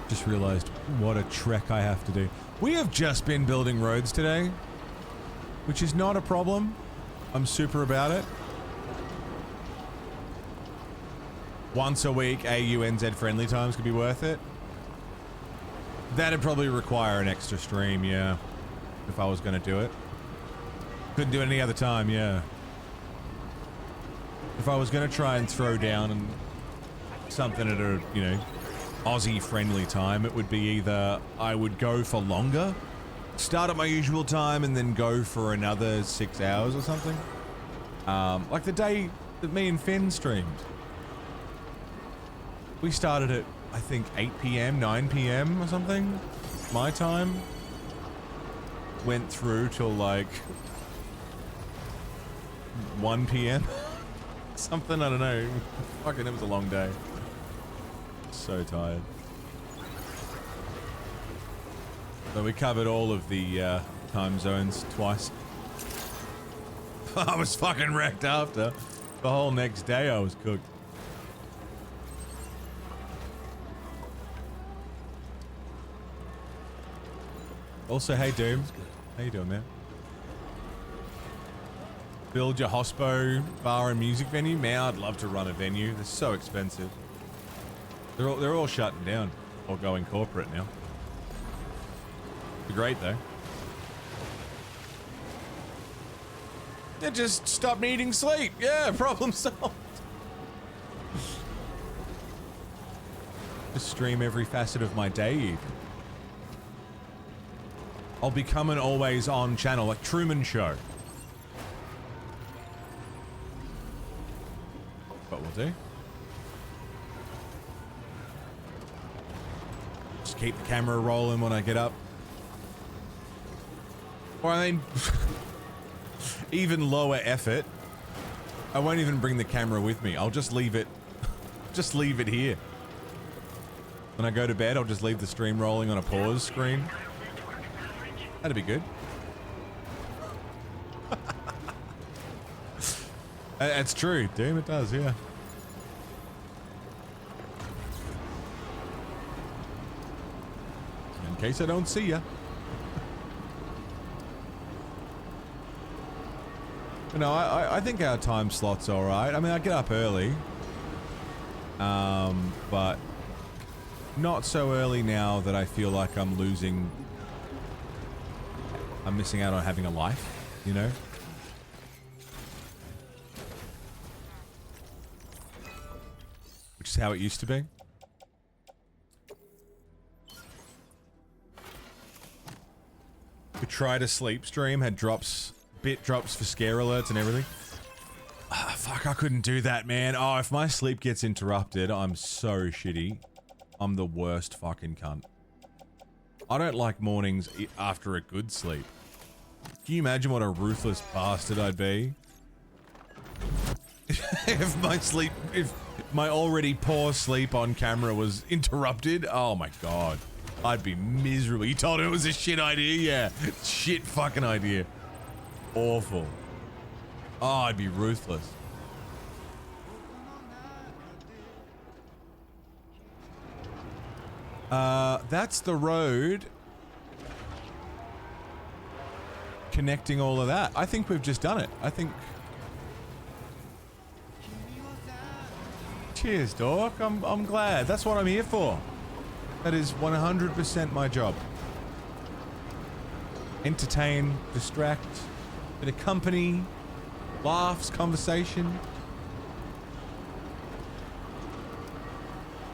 Just realized what a trek I have to do. We have just been building roads today, which is not a problem. I'm super about it. Once a week, AUNZ friendly times could be worth it. That'd probably require an extra stream, yeah. If I was going to do it. Couldn't do it any other time, yeah. If I was going to try and throw down and something at a, you know, Aussie friendly time, it would be either I would go for longer, start at my usual time and then go for another 6 hours or something. Like the day that me and Finn streamed. We started at, I think, 8 p.m., 9 p.m. or something. My time. Went through till like 1 p.m. Something, I don't know. Fucking, it was a long day. So tired. So we covered all of the time zones twice. I was fucking wrecked after. The whole next day I was cooked. Also, hey Doom. How you doing, man? Build your hospo bar and music venue? Man, I'd love to run a venue. They're so expensive. They're all shutting down or going corporate now. Be great though. Yeah, just stop needing sleep. Yeah, problem solved. Just stream every facet of my day even. I'll become an always on channel, like Truman Show. But we'll do. Just keep the camera rolling when I get up. Or I mean, even lower effort. I won't even bring the camera with me. I'll just leave it, here. When I go to bed, I'll just leave the stream rolling on a pause screen. That'd be good. That's true, Doom, it does, yeah. In case I don't see ya. No, I think our time slot's alright. I mean, I get up early. But not so early now that I feel like I'm missing out on having a life, you know? Which is how it used to be. We tried a sleep stream, had bit drops for scare alerts and everything. Ah, fuck, I couldn't do that, man. Oh, if my sleep gets interrupted, I'm so shitty. I'm the worst fucking cunt. I don't like mornings after a good sleep. Can you imagine what a ruthless bastard I'd be? if my already poor sleep on camera was interrupted, oh my god. I'd be miserable. You told him it was a shit idea? Yeah. Shit fucking idea. Awful. Oh, I'd be ruthless. That's the road connecting all of that. I think we've just done it. I think... Cheers, Dork. I'm glad. That's what I'm here for. That is 100% my job. Entertain, distract, bit of company, laughs, conversation.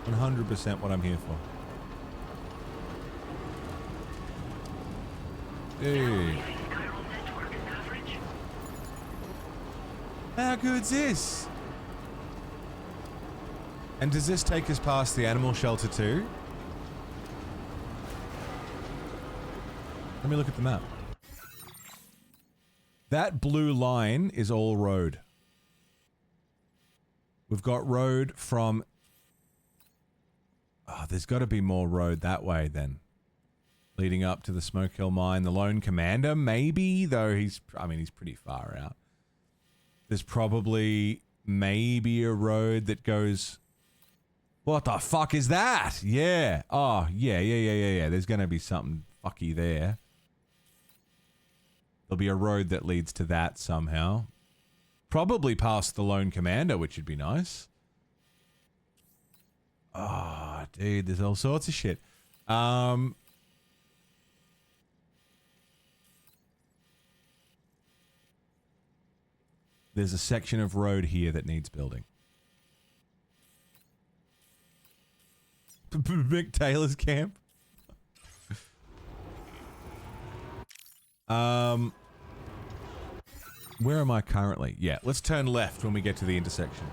100% what I'm here for. Dude. How good's this? And does this take us past the animal shelter too? Let me look at the map. That blue line is all road. We've got road from... Oh, there's got to be more road that way then. Leading up to the Smoke Hill Mine. The Lone Commander, maybe, though he's pretty far out. There's probably maybe a road that goes... What the fuck is that? Yeah. Oh, yeah. There's going to be something fucky there. There'll be a road that leads to that somehow. Probably past the Lone Commander, which would be nice. Oh, dude, there's all sorts of shit. There's a section of road here that needs building. Mick Taylor's camp. Where am I currently? Yeah, let's turn left when we get to the intersection.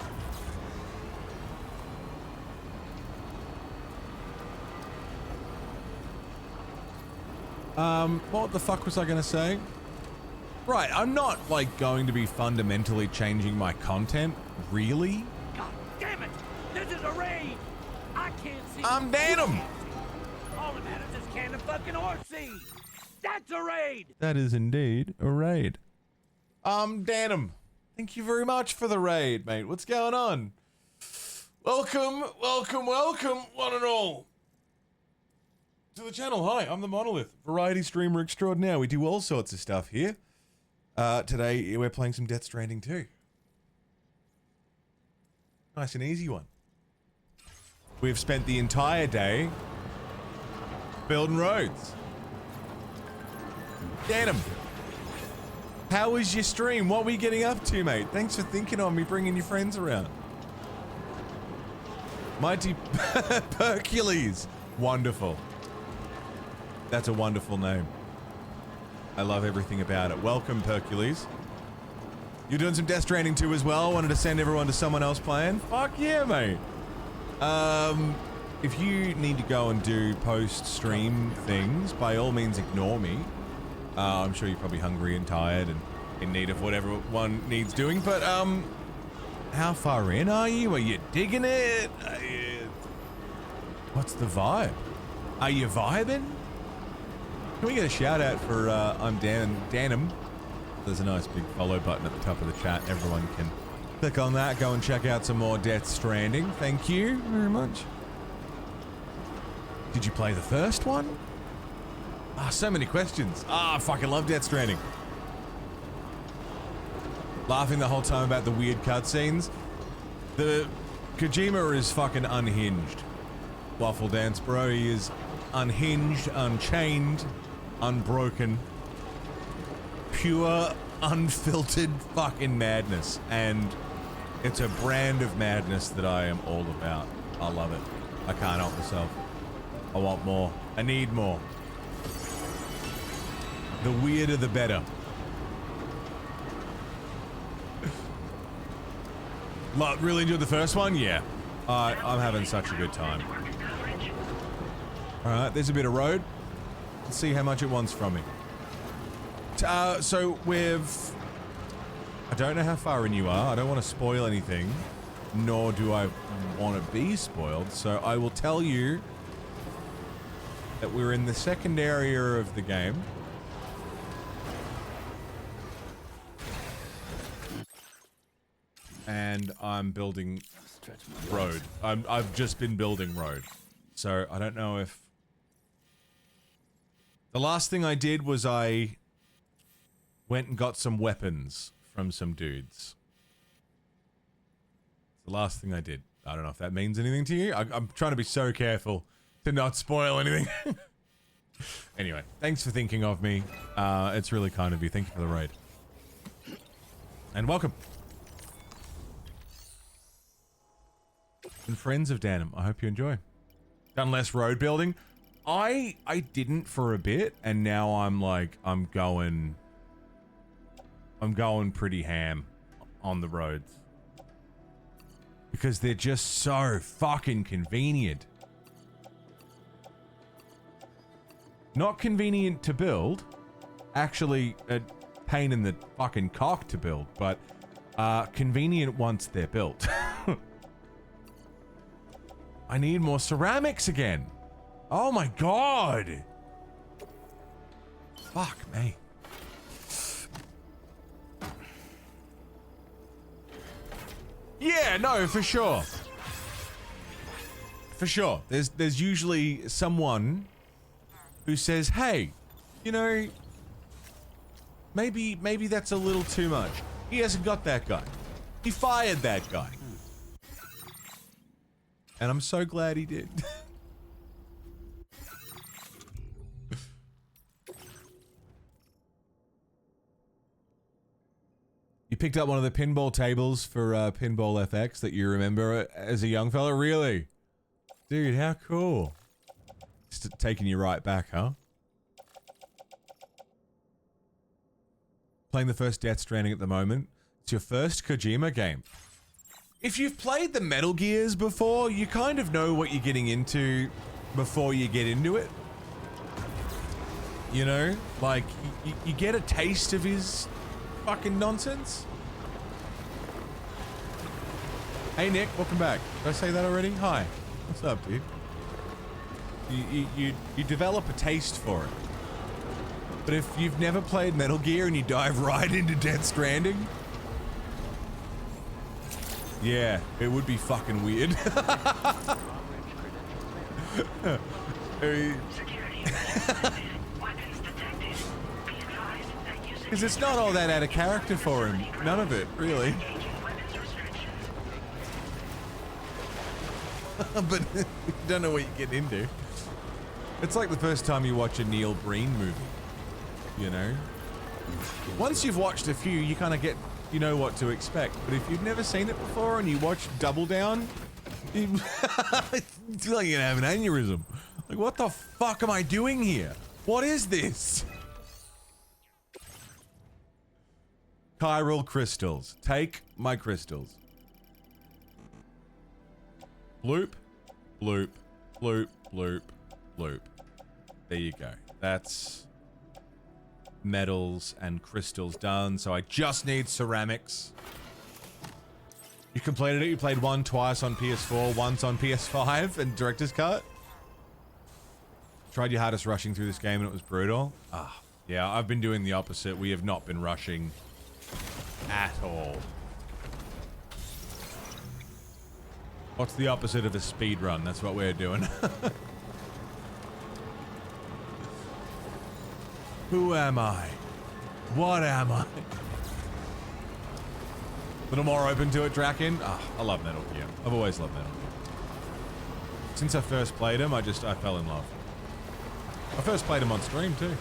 What the fuck was I gonna say? Right, I'm not, like, going to be fundamentally changing my content, really. God damn it! This is a raid! I can't see. I'm Danum! All that matters is can the fucking horse see? That's a raid! That is indeed a raid. Danum. Thank you very much for the raid, mate. What's going on? Welcome, one and all. To the channel. Hi, I'm the Monolith, variety streamer extraordinaire. We do all sorts of stuff here. Today we're playing some Death Stranding 2. Nice and easy one. We've spent the entire day building roads. Danum. How was your stream? What were you getting up to, mate? Thanks for thinking on me, bringing your friends around. Mighty Hercules. Wonderful. That's a wonderful name. I love everything about it. Welcome, Hercules. You're doing some Death Stranding 2 as well? Wanted to send everyone to someone else playing? Fuck yeah, mate. If you need to go and do post-stream things, by all means ignore me. I'm sure you're probably hungry and tired and in need of whatever one needs doing, but, how far in are you? Are you digging it? What's the vibe? Are you vibing? Can we get a shout out for, I'm Danum. There's a nice big follow button at the top of the chat. Everyone can click on that, go and check out some more Death Stranding. Thank you very much. Did you play the first one? Ah, so many questions. Ah, I fucking love Death Stranding. Laughing the whole time about the weird cutscenes. The Kojima is fucking unhinged. Waffle Dance, bro. He is unhinged, unchained, unbroken. Pure, unfiltered fucking madness. And it's a brand of madness that I am all about. I love it. I can't help myself. I want more. I need more. The weirder, the better. Really enjoyed the first one? Yeah. I'm having such a good time. Alright, there's a bit of road. Let's see how much it wants from me. So we've... I don't know how far in you are. I don't want to spoil anything. Nor do I want to be spoiled. So I will tell you that we're in the second area of the game. And I'm building road. I've just been building road. So I don't know if... The last thing I did was I went and got some weapons from some dudes. It's the last thing I did. I don't know if that means anything to you. I'm trying to be so careful to not spoil anything. Anyway, thanks for thinking of me. It's really kind of you. Thank you for the raid. And welcome. And friends of Danum, I hope you enjoy. Done less road building. I didn't for a bit, and now I'm like, I'm going pretty ham on the roads. Because they're just so fucking convenient. Not convenient to build. Actually, a pain in the fucking cock to build, but convenient once they're built. I need more ceramics again. Oh my god. Fuck me. Yeah, no, for sure. For sure. There's usually someone who says, hey, you know, maybe that's a little too much. He hasn't got that guy. He fired that guy. And I'm so glad he did. You picked up one of the pinball tables for Pinball FX that you remember as a young fella? Really? Dude, how cool. Just taking you right back, huh? Playing the first Death Stranding at the moment. It's your first Kojima game. If you've played the Metal Gears before, you kind of know what you're getting into before you get into it. You know? Like, you get a taste of his fucking nonsense. Hey Nick, welcome back. Did I say that already? Hi. What's up, dude? You develop a taste for it. But if you've never played Metal Gear and you dive right into Death Stranding, yeah, it would be fucking weird. Because it's not all that out of character for him. None of it, really. But you don't know what you get into. It's like the first time you watch a Neil Breen movie. You know? Once you've watched a few, you kind of get, you know what to expect. But if you've never seen it before and you watch Double Down, you feel like you're gonna have an aneurysm. Like, what the fuck am I doing here? What is this? Chiral crystals. Take my crystals. Bloop, bloop, bloop, bloop, bloop. There you go. That's metals and crystals done, so I just need ceramics. You completed it? You played one twice on PS4, once on PS5 and Director's Cut? Tried your hardest rushing through this game and it was brutal? Ah, yeah, I've been doing the opposite. We have not been rushing at all. What's the opposite of a speed run? That's what we're doing. Who am I? What am I? A little more open to it, Draken. Ah, I love Metal Gear. I've always loved Metal Gear. Since I first played him, I fell in love. I first played him on stream too.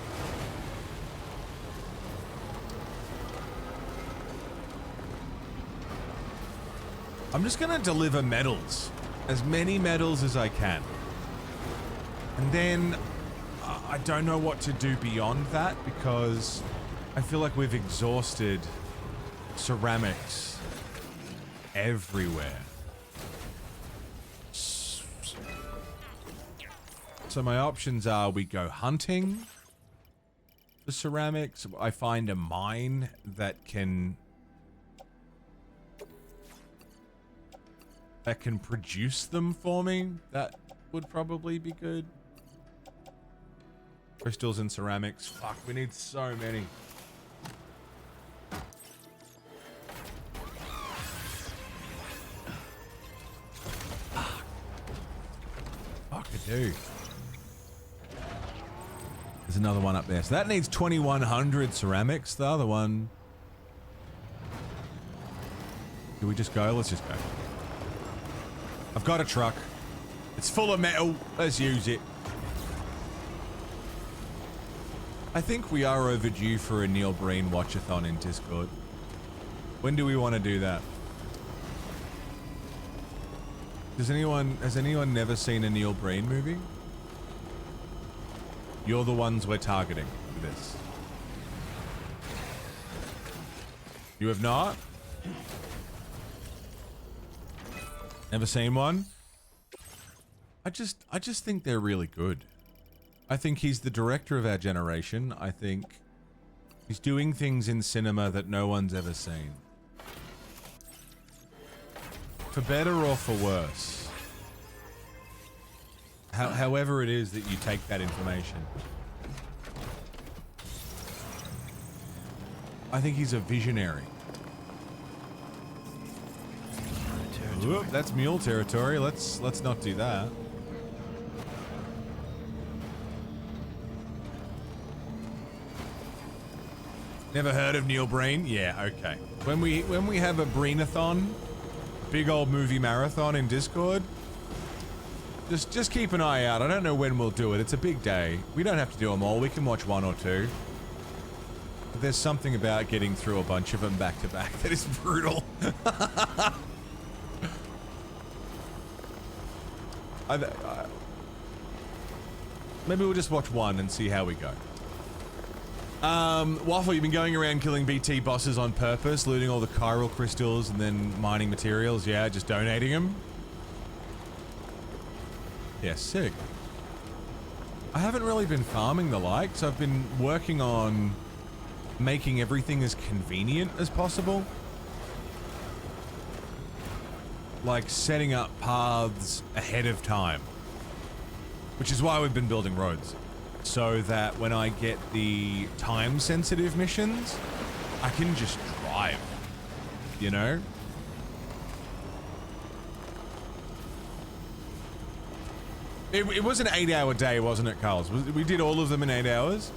I'm just gonna deliver medals. As many medals as I can. And then I don't know what to do beyond that because I feel like we've exhausted ceramics everywhere. So my options are we go hunting for ceramics. I find a mine that can produce them for me. That would probably be good. Crystals and ceramics. Fuck, we need so many. Fuck, I do. There's another one up there. So that needs 2,100 ceramics. The other one... Do we just go? Let's just go. I've got a truck. It's full of metal. Let's use it. I think we are overdue for a Neil Breen watch-a-thon in Discord. When do we want to do that? Has anyone never seen a Neil Breen movie? You're the ones we're targeting for this. You have not? Never seen one? I just think they're really good. I think he's the director of our generation. I think he's doing things in cinema that no one's ever seen. For better or for worse. However it is that you take that information. I think he's a visionary. Whoop, that's mule territory. Let's not do that. Never heard of Neil Breen? Yeah, okay. When we have a Breenathon, big old movie marathon in Discord, just keep an eye out. I don't know when we'll do it. It's a big day. We don't have to do them all. We can watch one or two. But there's something about getting through a bunch of them back to back that is brutal. Maybe we'll just watch one and see how we go. Waffle, you've been going around killing BT bosses on purpose, looting all the chiral crystals and then mining materials. Yeah, just donating them. Yeah, sick. I haven't really been farming the likes. I've been working on making everything as convenient as possible. Like setting up paths ahead of time. Which is why we've been building roads. So that when I get the time-sensitive missions, I can just drive. You know? It was an 8-hour day, wasn't it, Carl? We did all of them in 8 hours?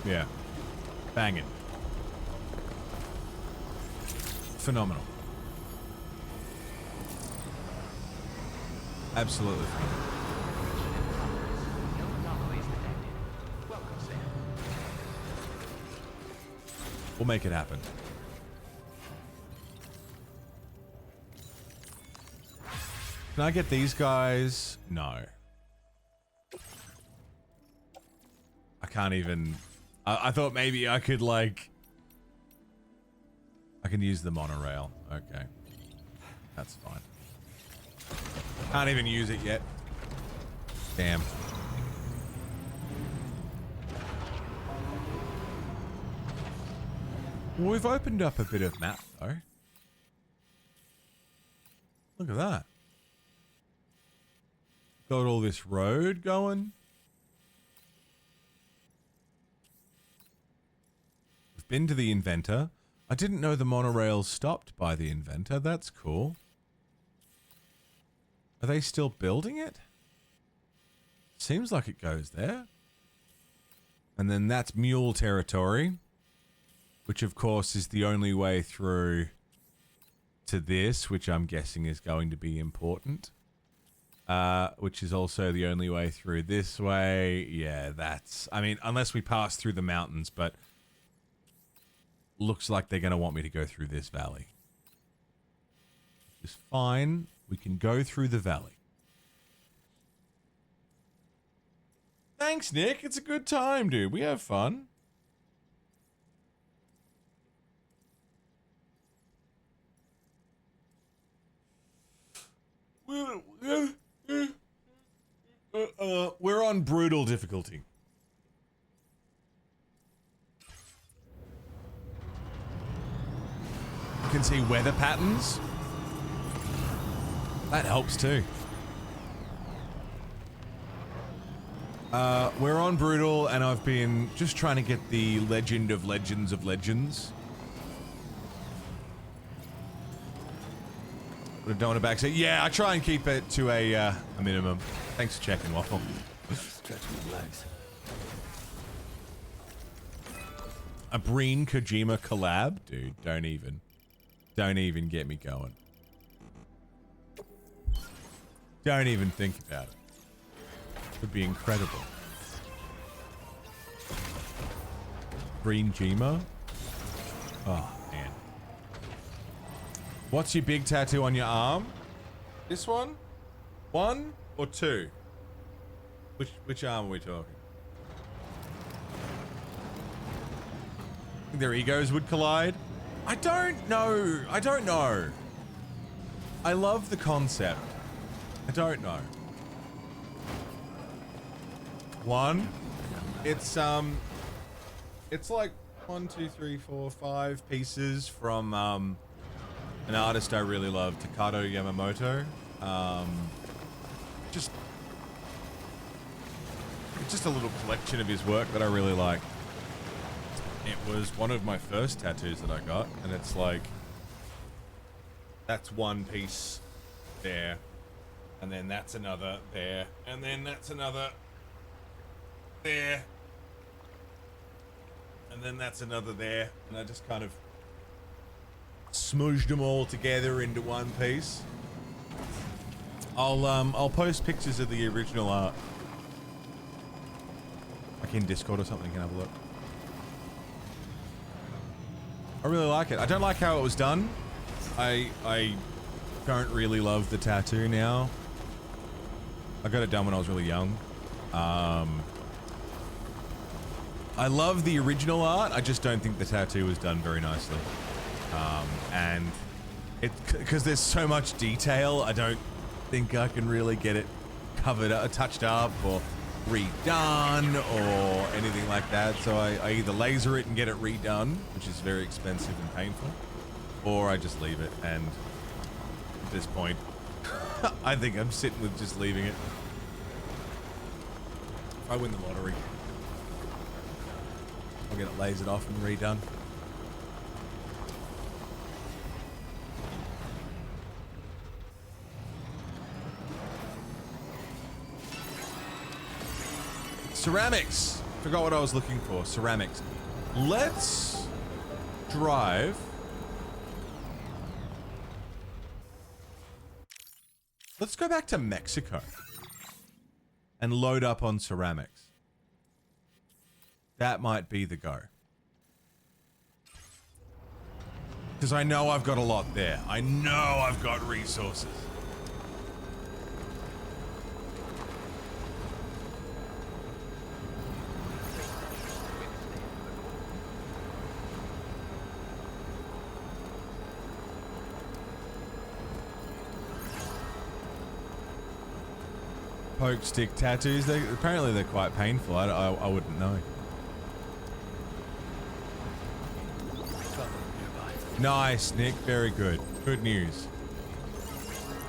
Yeah. Banging. Phenomenal. Absolutely. We'll make it happen. Can I get these guys? No. I can't even... I thought maybe I could, like... I can use the monorail. Okay. That's fine. Can't even use it yet. Damn. Well, we've opened up a bit of map, though. Look at that. Got all this road going. We've been to the Inventor. I didn't know the monorail stopped by the Inventor. That's cool. Are they still building it? Seems like it goes there. And then that's mule territory. Which, of course, is the only way through to this, which I'm guessing is going to be important. Which is also the only way through this way. Yeah, that's... I mean, unless we pass through the mountains, but... Looks like they're going to want me to go through this valley. Which is fine. We can go through the valley. Thanks, Nick. It's a good time, dude. We have fun. We're on brutal difficulty. You can see weather patterns. That helps too. We're on brutal, and I've been just trying to get the Legend of Legends of Legends. But I don't want to backseat. Yeah, I try and keep it to a minimum. Thanks for checking, Waffle. Stretch my legs. A Breen Kojima collab? Dude, don't even get me going. Don't even think about it. Would be incredible. Breen Kojima? Oh, man. What's your big tattoo on your arm? This one? 1 or 2? Which arm are we talking? Think their egos would collide? I don't know. I don't know. I love the concept. I don't know. one. It's like 1, 2, 3, 4, 5 pieces from an artist I really love, Takato Yamamoto. Just it's just a little collection of his work that I really like. It was one of my first tattoos that I got, and it's like, that's one piece there, and then that's another there, and then that's another there, and then that's another there, and I just kind of smooshed them all together into one piece. I'll post pictures of the original art, like in Discord or something. You can have a look. I really like it. I don't like how it was done. I don't really love the tattoo now. I got it done when I was really young. I love the original art. I just don't think the tattoo was done very nicely. And because there's so much detail, I don't think I can really get it covered up, touched up, or redone, or anything like that. So I either laser it and get it redone, which is very expensive and painful, or I just leave it. And at this point, I think I'm sitting with just leaving it. If I win the lottery, I'll get it lasered off and redone. Ceramics. Forgot what I was looking for. Ceramics. Let's drive. Let's go back to Mexico and load up on ceramics. That might be the go. Because I know I've got a lot there. I know I've got resources. Poke stick tattoos. Apparently they're quite painful. I wouldn't know. Nice, Nick. Very good. Good news.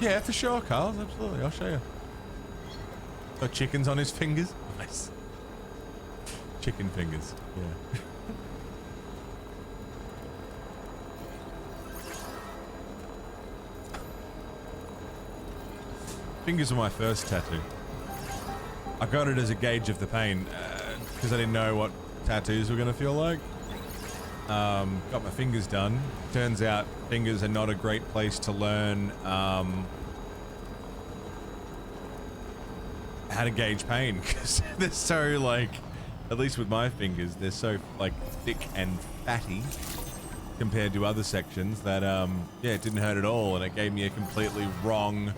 Yeah, for sure, Carl. Absolutely. I'll show you. Got chickens on his fingers. Nice. Chicken fingers. Yeah. Fingers were my first tattoo. I got it as a gauge of the pain because I didn't know what tattoos were going to feel like. Got my fingers done. Turns out fingers are not a great place to learn how to gauge pain because they're so, like, at least with my fingers, they're so, like, thick and fatty compared to other sections that, yeah, it didn't hurt at all, and it gave me a completely wrong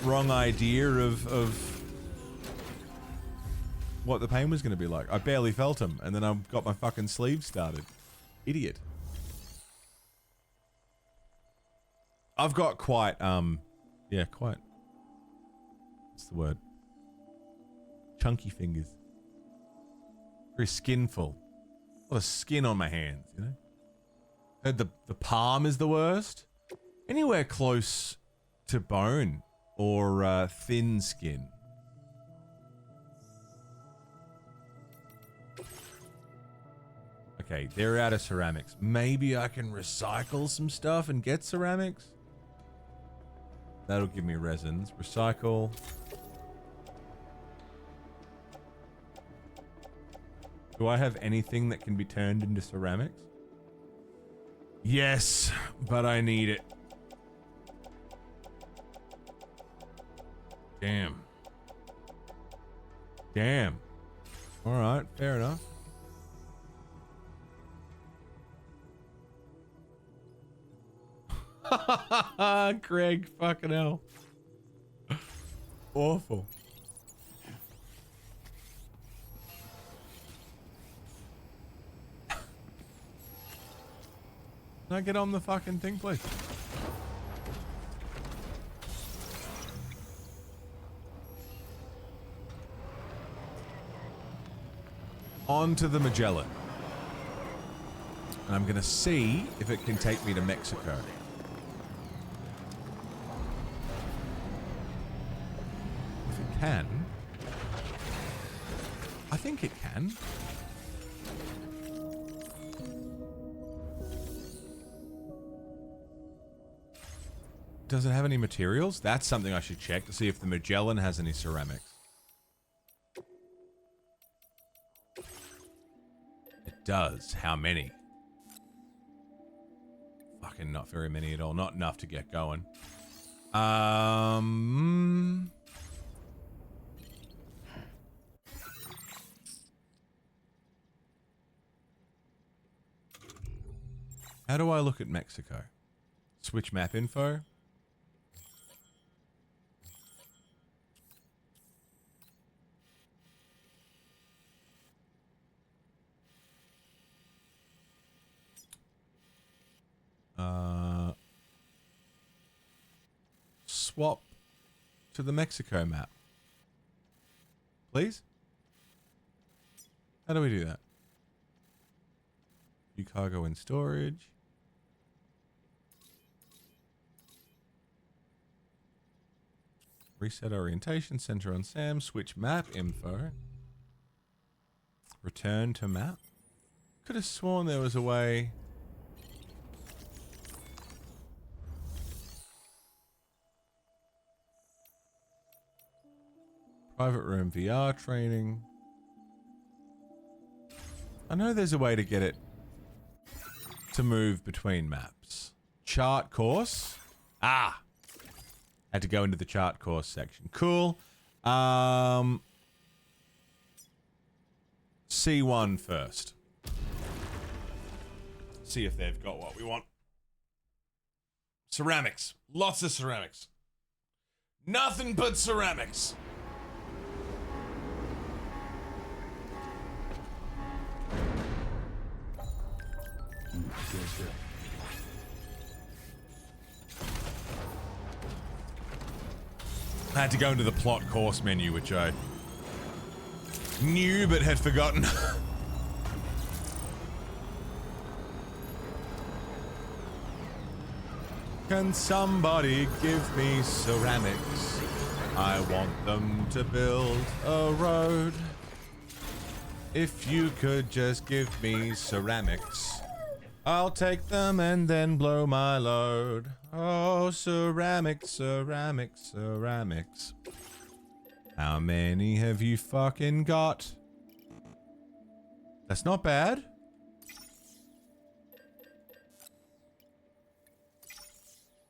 idea of what the pain was going to be like. I barely felt them, and then I got my fucking sleeve started. Idiot. I've got quite, yeah, quite, what's the word? Chunky fingers. Very skinful. A lot of skin on my hands, you know? Heard the palm is the worst. Anywhere close to bone or thin skin. Okay, they're out of ceramics. Maybe I can recycle some stuff and get ceramics. That'll give me resins. Recycle. Do I have anything that can be turned into ceramics? Yes, but I need it. Damn. Damn. All right, fair enough. Greg, fucking hell. Awful. Can I get on the fucking thing, please? onto the Magellan. And I'm going to see if it can take me to Mexico. If it can. I think it can. Does it have any materials? That's something I should check to see if the Magellan has any ceramics. It does. How many? Fucking not very many at all. Not enough to get going. How do I look at Mexico? Switch map info. Swap to the Mexico map. Please? How do we do that? View cargo in storage. Reset orientation, center on Sam, switch map info. Return to map. Could have sworn there was a way. Private room VR training. I know there's a way to get it to move between maps. Chart course. Ah! Had to go into the chart course section. Cool. C1 first. See if they've got what we want. Ceramics. Lots of ceramics. Nothing but ceramics. I had to go into the plot course menu, which I knew but had forgotten. Can somebody give me ceramics? I want them to build a road. If you could just give me ceramics, I'll take them and then blow my load. Oh, ceramics, ceramics, ceramics. How many have you fucking got? That's not bad.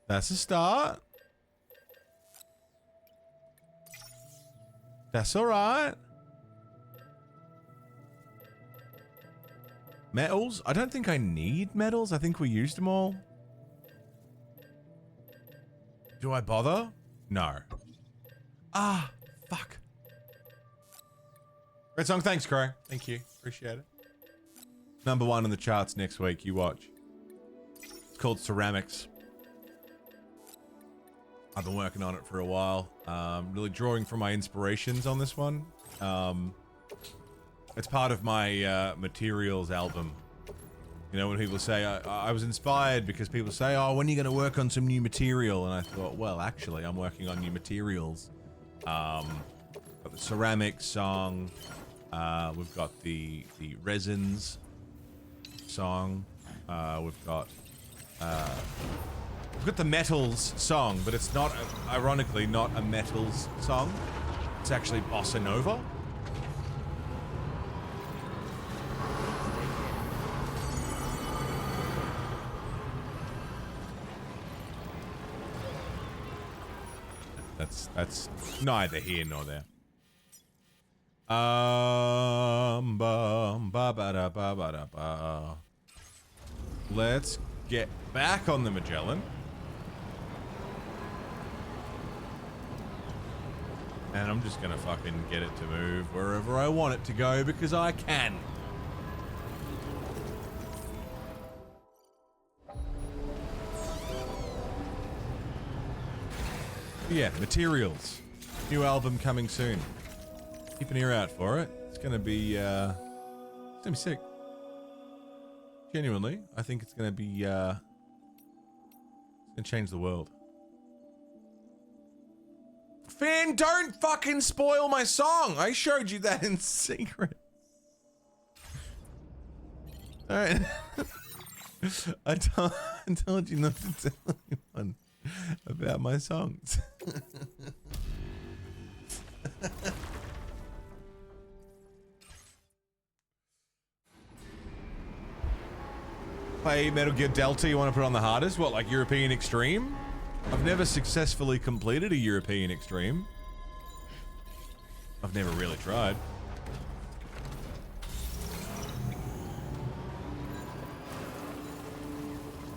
That's a start. That's alright. Metals? I don't think I need metals. I think we used them all. Do I bother? No. Ah, fuck. Great song. Thanks, Crow. Thank you. Appreciate it. Number 1 on the charts next week. You watch. It's called Ceramics. I've been working on it for a while. Really drawing from my inspirations on this one. It's part of my materials album. You know, when people say, I was inspired because people say, oh, when are you going to work on some new material? And I thought, well, actually, I'm working on new materials. Got the ceramics song. We've got the resins song. We've got the metals song, but it's not, ironically, not a metals song. It's actually bossa nova. That's neither here nor there. Let's get back on the Magellan. And I'm just gonna fucking get it to move wherever I want it to go because I can. Yeah, materials. New album coming soon. Keep an ear out for it. It's gonna be gonna be sick. Genuinely, I think it's gonna be it's gonna change the world. Finn, don't fucking spoil my song. I showed you that in secret. All right. I told you not to tell anyone about my songs. Play Metal Gear Delta, you want to put on the hardest? What, like European Extreme? I've never successfully completed a European Extreme. I've never really tried.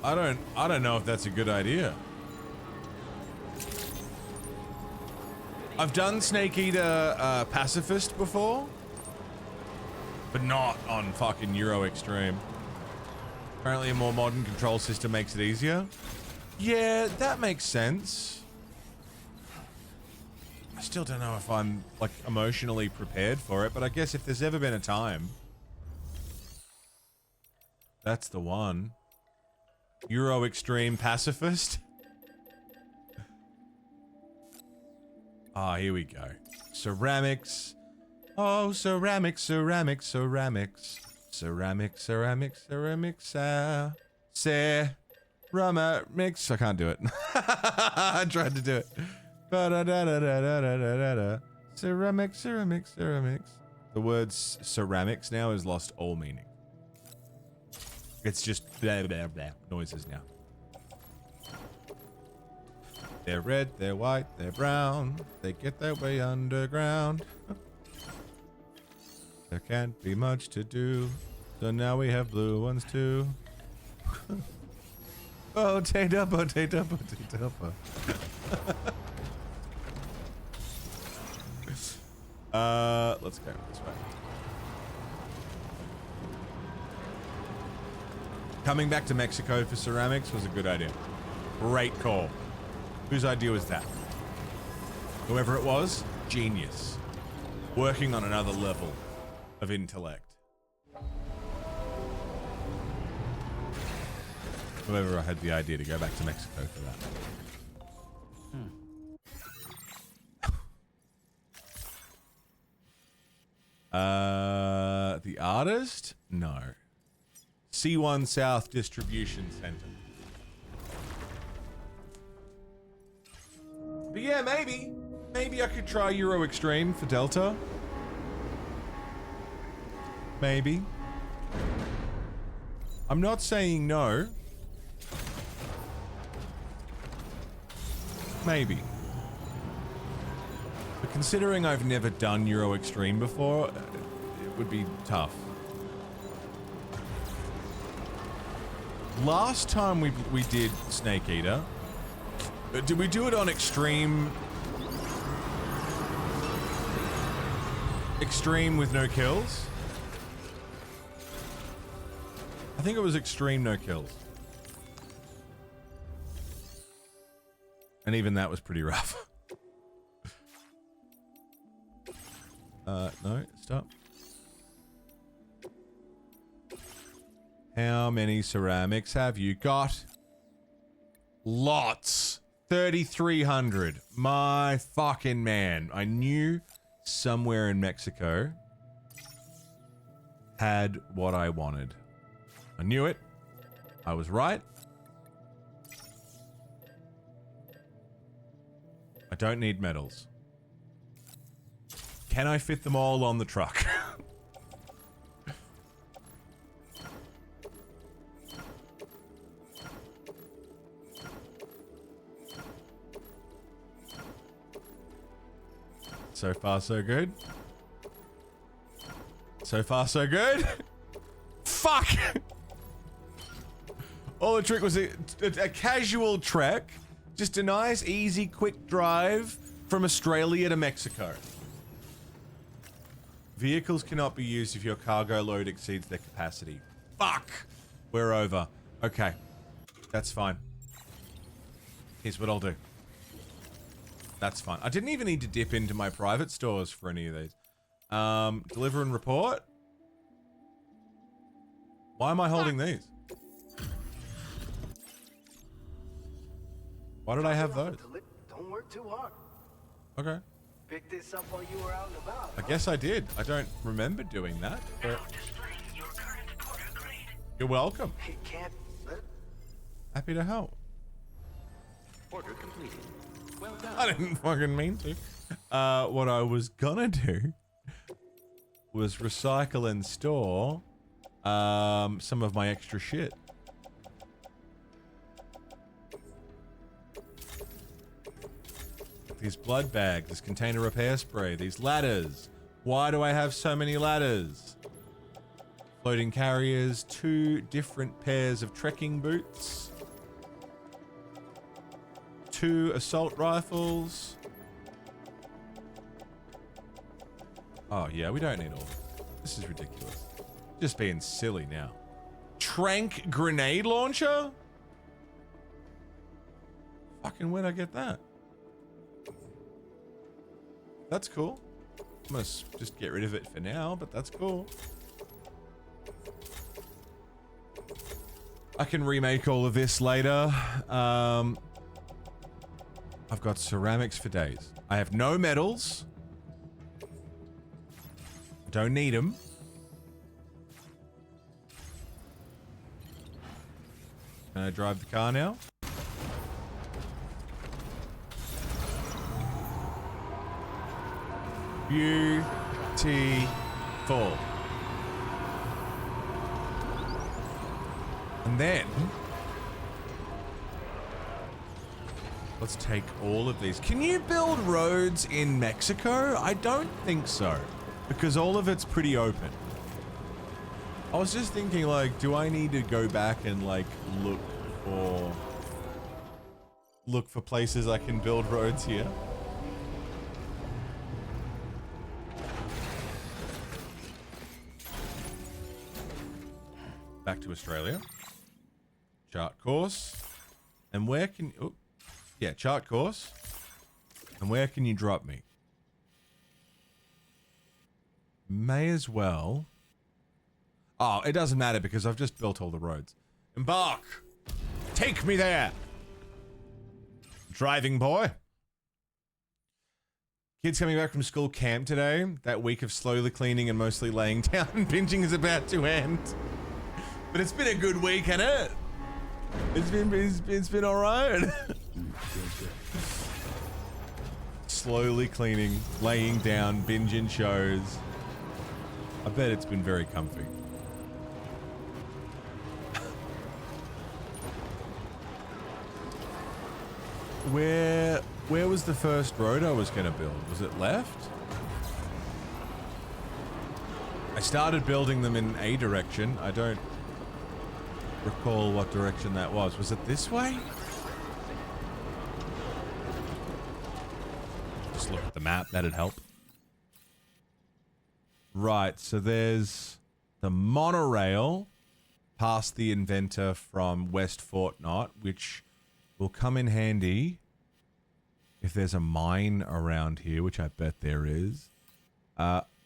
I don't know if that's a good idea. I've done Snake Eater Pacifist before, but not on fucking Euro Extreme. Apparently a more modern control system makes it easier. Yeah, that makes sense. I still don't know if I'm like emotionally prepared for it, but I guess if there's ever been a time, that's the one. Euro Extreme Pacifist. Ah, here we go. Ceramics. Oh, ceramics, ceramics, ceramics. Ceramics, ceramics, ceramics. Ceramics. I can't do it. I tried to do it. Ceramics, ceramics, ceramics. The word ceramics now has lost all meaning. It's just blah, blah, blah noises now. They're red, they're white, they're brown. They get their way underground. There can't be much to do, so now we have blue ones too. Oh, potato, potato, potato. Let's go this way. Coming back to Mexico for ceramics was a good idea. Great call. Whose idea was that? Whoever it was, genius. Working on another level of intellect. Whoever had the idea to go back to Mexico for that. The artist? No. C1 South Distribution Center. But yeah, maybe. Maybe I could try Euro Extreme for Delta. Maybe. I'm not saying no. Maybe. But considering I've never done Euro Extreme before, it would be tough. Last time we did Snake Eater, did we do it on Extreme? Extreme with no kills? I think it was Extreme no kills. And even that was pretty rough. No, stop. How many ceramics have you got? Lots. 3,300. My fucking man. I knew somewhere in Mexico had what I wanted. I knew it. I was right. I don't need medals. Can I fit them all on the truck? So far, so good. So far, so good. Fuck! All the trick was a casual trek. Just a nice, easy, quick drive from Australia to Mexico. Vehicles cannot be used if your cargo load exceeds their capacity. Fuck! We're over. Okay. That's fine. Here's what I'll do. That's fine. I didn't even need to dip into my private stores for any of these. Deliver and report. Why am I holding these? Why did I have those? Don't work too hard. Okay. Pick this up while you were out and about. I guess I did. I don't remember doing that. But you're welcome. He can't. Happy to help. Order completed. Well done. I didn't fucking mean to. What I was gonna do was recycle and store some of my extra shit. These blood bags, this container repair spray, these ladders. Why do I have so many ladders? Floating carriers, 2 different pairs of trekking boots, 2 assault rifles. Oh yeah, we don't need all this. Is ridiculous. Just being silly now. Trank grenade launcher? Fucking where'd I get that? That's cool. I must just get rid of it for now, but that's cool. I can remake all of this later. I've got ceramics for days. I have no metals. Don't need them. Can I drive the car now? Beautiful. And then let's take all of these. Can you build roads in Mexico? I don't think so, because all of it's pretty open. I was just thinking, like, do I need to go back and like look for places I can build roads here? Back to Australia. Chart course. And where can... Oh, yeah, chart course. And where can you drop me? May as well... Oh, it doesn't matter because I've just built all the roads. Embark! Take me there! Driving boy. Kids coming back from school camp today. That week of slowly cleaning and mostly laying down and binging is about to end. But it's been a good week, hasn't it? It's been alright. Slowly cleaning, laying down, binging shows. I bet it's been very comfy. Where was the first road I was gonna build? Was it left? I started building them in a direction. I don't recall what direction that was. Was it this way? Just look at the map, that'd help. Right, so there's the monorail past the Inventor from West Fortnott, which will come in handy if there's a mine around here, which I bet there is.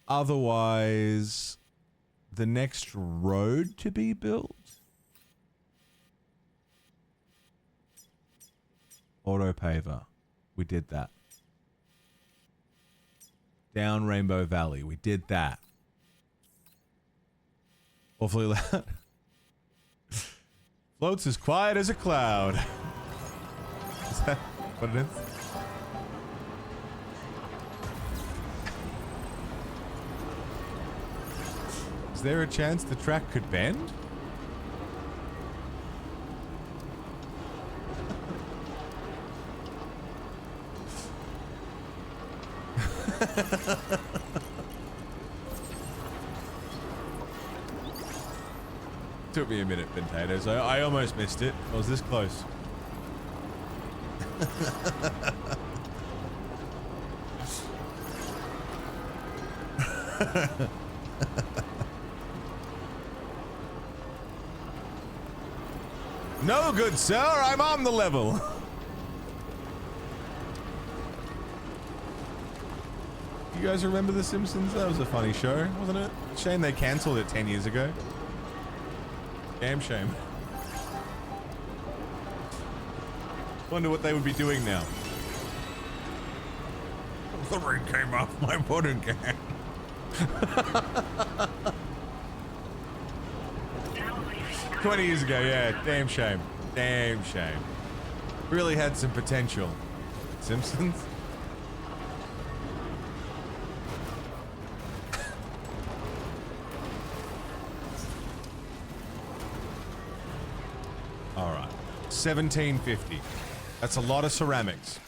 Otherwise, the next road to be built. Auto paver. We did that. Down Rainbow Valley. We did that. Awfully loud. Floats as quiet as a cloud. Is that what it is? Is there a chance the track could bend? Took me a minute, potatoes. I almost missed it. I was this close. No, good sir, I'm on the level. You guys remember The Simpsons? That was a funny show, wasn't it? Shame they cancelled it 10 years ago. Damn shame. Wonder what they would be doing now. The ring came off my pudding can. 20 years ago, yeah. Damn shame. Damn shame. Really had some potential. Simpsons? All right. 1750. That's a lot of ceramics.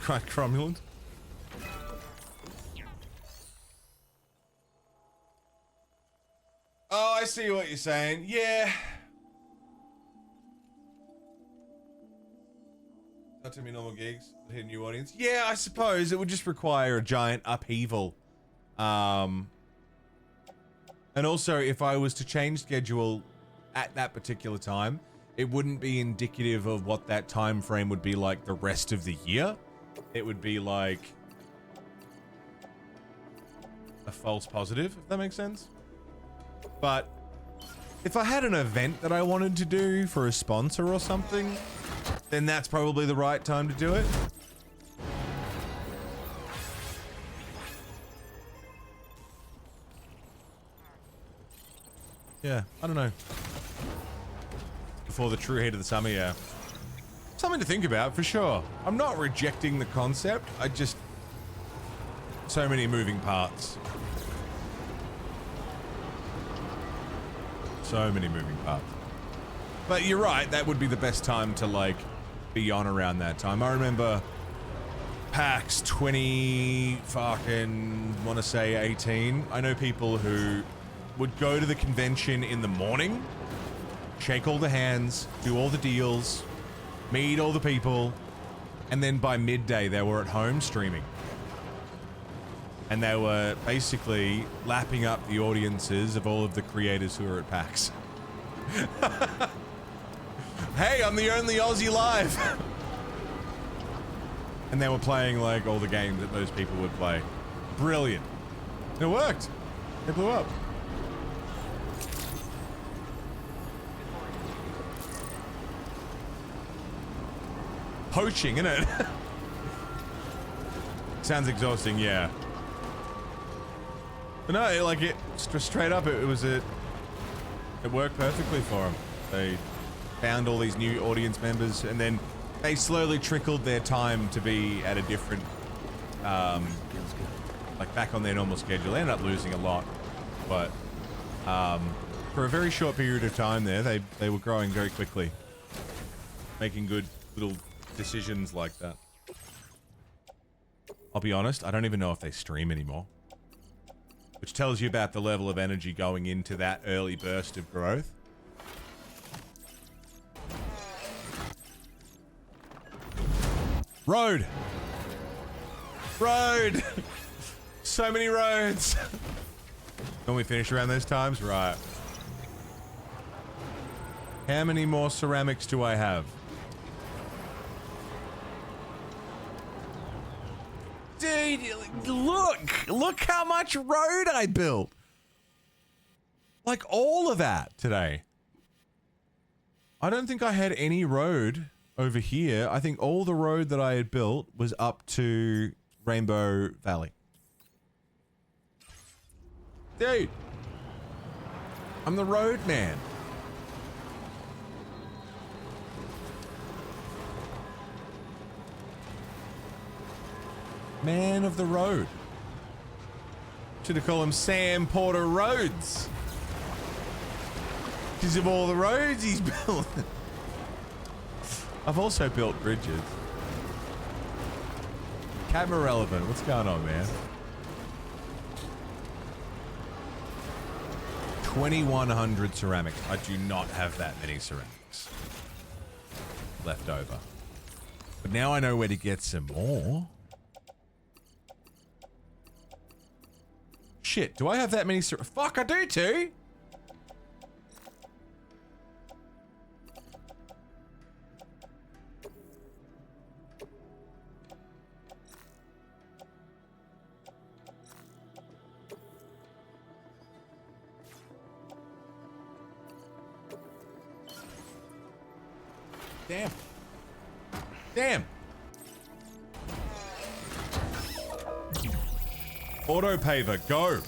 Quite cromulent. Oh, I see what you're saying. Yeah. Not too many normal gigs, but hit a new audience. Yeah, I suppose it would just require a giant upheaval. And also, if I was to change schedule at that particular time, it wouldn't be indicative of what that time frame would be like the rest of the year. It would be like a false positive, if that makes sense. But if I had an event that I wanted to do for a sponsor or something, then that's probably the right time to do it. Yeah, I don't know. Before the true heat of the summer, yeah. Something to think about, for sure. I'm not rejecting the concept, I just... So many moving parts. So many moving parts. But you're right, that would be the best time to, like, be on around that time. I remember PAX 20 fucking, want to say 18. I know people who would go to the convention in the morning, shake all the hands, do all the deals, meet all the people, and then by midday they were at home streaming. And they were basically lapping up the audiences of all of the creators who were at PAX. Hey, I'm the only Aussie live! And they were playing like all the games that most people would play. Brilliant. It worked. It blew up. Poaching, innit? Sounds exhausting, yeah. But no, like it straight up, it worked perfectly for them. They found all these new audience members, and then they slowly trickled their time to be at a different, like back on their normal schedule. They ended up losing a lot, but for a very short period of time there, they were growing very quickly, making good little decisions like that. I'll be honest, I don't even know if they stream anymore. Which tells you about the level of energy going into that early burst of growth. Road! Road! So many roads! When we finish around those times? Right. How many more ceramics do I have? Dude, look how much road I built. Like all of that today. I don't think I had any road over here. I think all the road that I had built was up to Rainbow Valley. Dude, I'm the road man. Man of the road. Should have called him Sam Porter Roads. Because of all the roads he's built. I've also built bridges. Camera relevant. What's going on, man? 2,100 ceramics. I do not have that many ceramics left over. But now I know where to get some more. Shit, do I have that many fuck, I do too! Damn. Damn. Auto paver, go.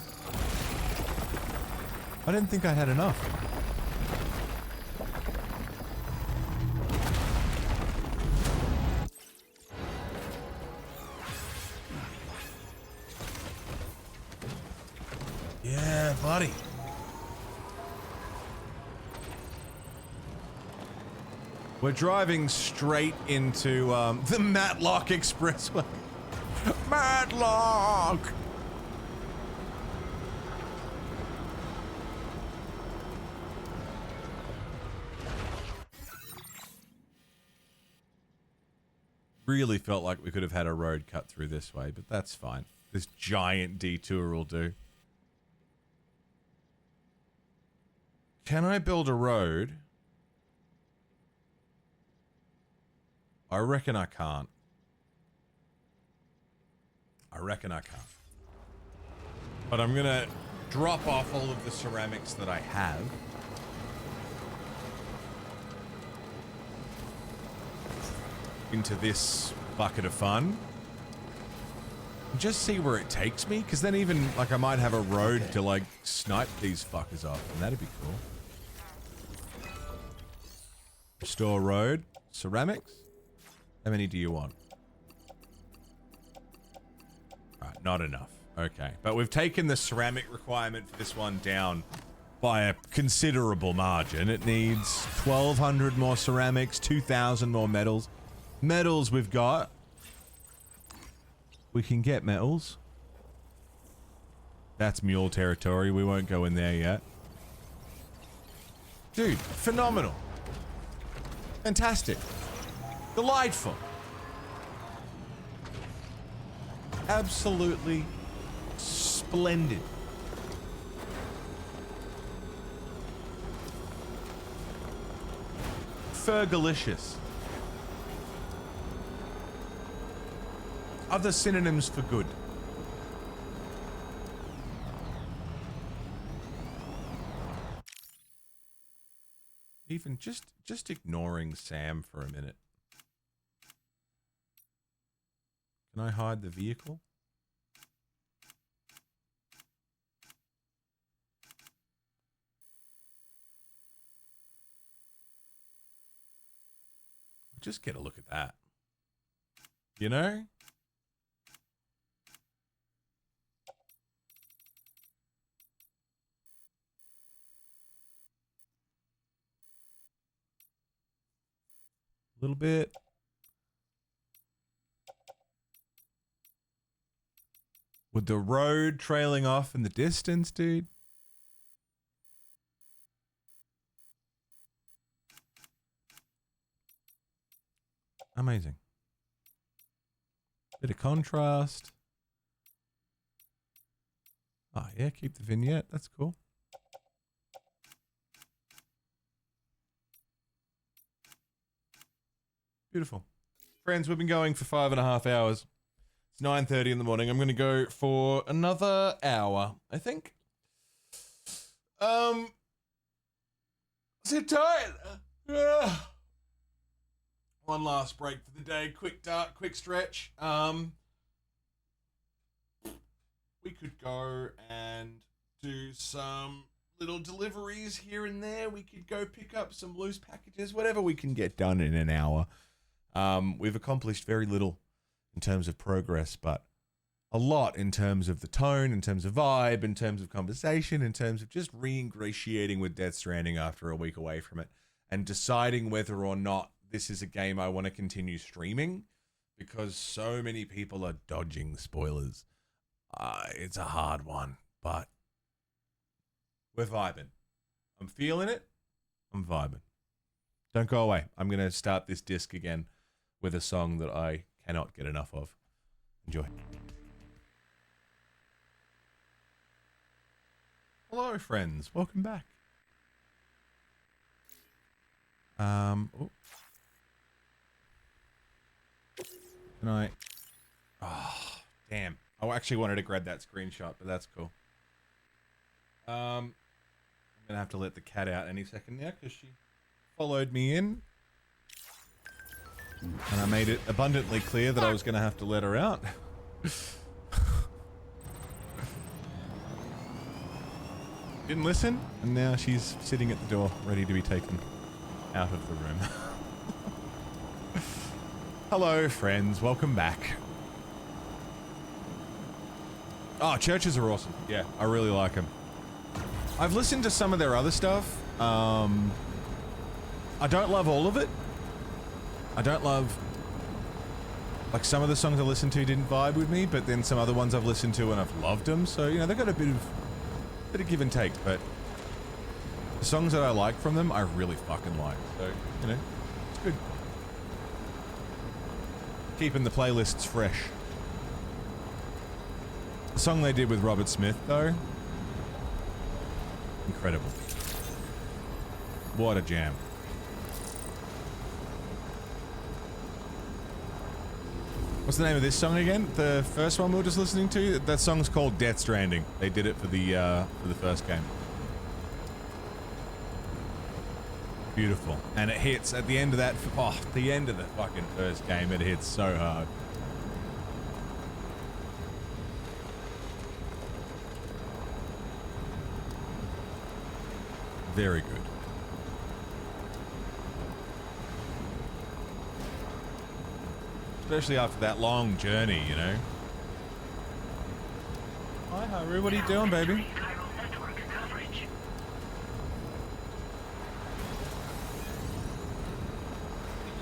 I didn't think I had enough. Yeah, buddy. We're driving straight into the Matlock Expressway. Matlock! Really felt like we could have had a road cut through this way, but that's fine. This giant detour will do. Can I build a road? I reckon I can't. I reckon I can't. But I'm gonna drop off all of the ceramics that I have. Into this bucket of fun. Just see where it takes me, because then even, like, I might have a road to, like, snipe these fuckers off, and that'd be cool. Restore road. Ceramics. How many do you want? Alright, not enough. Okay. But we've taken the ceramic requirement for this one down by a considerable margin. It needs 1,200 more ceramics, 2,000 more metals. Metals we've got. We can get metals. That's mule territory. We won't go in there yet. Dude, phenomenal. Fantastic. Delightful. Absolutely splendid. Fergalicious. Other synonyms for good. Even just ignoring Sam for a minute. Can I hide the vehicle? Just get a look at that. You know? A little bit. With the road trailing off in the distance, dude. Amazing. Bit of contrast. Ah, yeah, keep the vignette. That's cool. Beautiful. Friends, we've been going for 5.5 hours. It's 9:30 in the morning. I'm going to go for another hour, I think. Sit tight. One last break for the day. Quick stretch. We could go and do some little deliveries here and there. We could go pick up some loose packages, whatever we can get done in an hour. We've accomplished very little in terms of progress, but a lot in terms of the tone, in terms of vibe, in terms of conversation, in terms of just re-ingratiating with Death Stranding after a week away from it and deciding whether or not this is a game I want to continue streaming, because so many people are dodging spoilers. It's a hard one, but we're vibing. I'm feeling it. I'm vibing. Don't go away. I'm going to start this disc again with a song that I cannot get enough of. Enjoy. Hello, friends. Welcome back. Oh. Can I? Oh, damn. I actually wanted to grab that screenshot, but that's cool. I'm gonna have to let the cat out any second now because she followed me in. And I made it abundantly clear that I was going to have to let her out. Didn't listen, and now she's sitting at the door, ready to be taken out of the room. Hello, friends. Welcome back. Oh, churches are awesome. Yeah, I really like them. I've listened to some of their other stuff. I don't love all of it. I don't love... Like, some of the songs I listened to didn't vibe with me, but then some other ones I've listened to and I've loved them. So, you know, they've got a bit of give and take, but the songs that I like from them, I really fucking like. So, you know, it's good. Keeping the playlists fresh. The song they did with Robert Smith, though, incredible. What a jam. What's the name of this song again? The first one we were just listening to? That song's called Death Stranding. They did it for the first game. Beautiful. And it hits at the end of that... Oh, the end of the fucking first game, it hits so hard. Very good. Especially after that long journey, you know. Hi, Haru. What are you doing, baby? What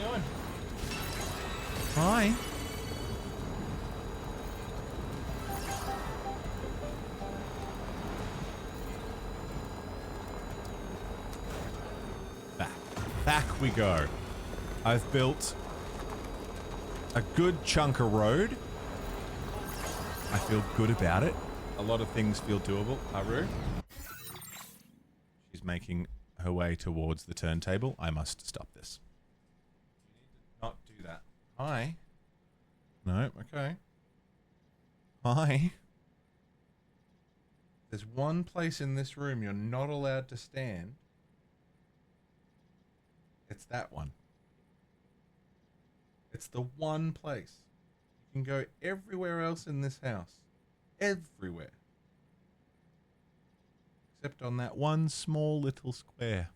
are you doing? Hi. Back we go. I've built a good chunk of road. I feel good about it. A lot of things feel doable. Haru. She's making her way towards the turntable. I must stop this. You need to not do that. Hi. No, okay. Hi. There's one place in this room you're not allowed to stand. It's that one. It's the one place. You can go everywhere else in this house. Everywhere. Except on that one small little square.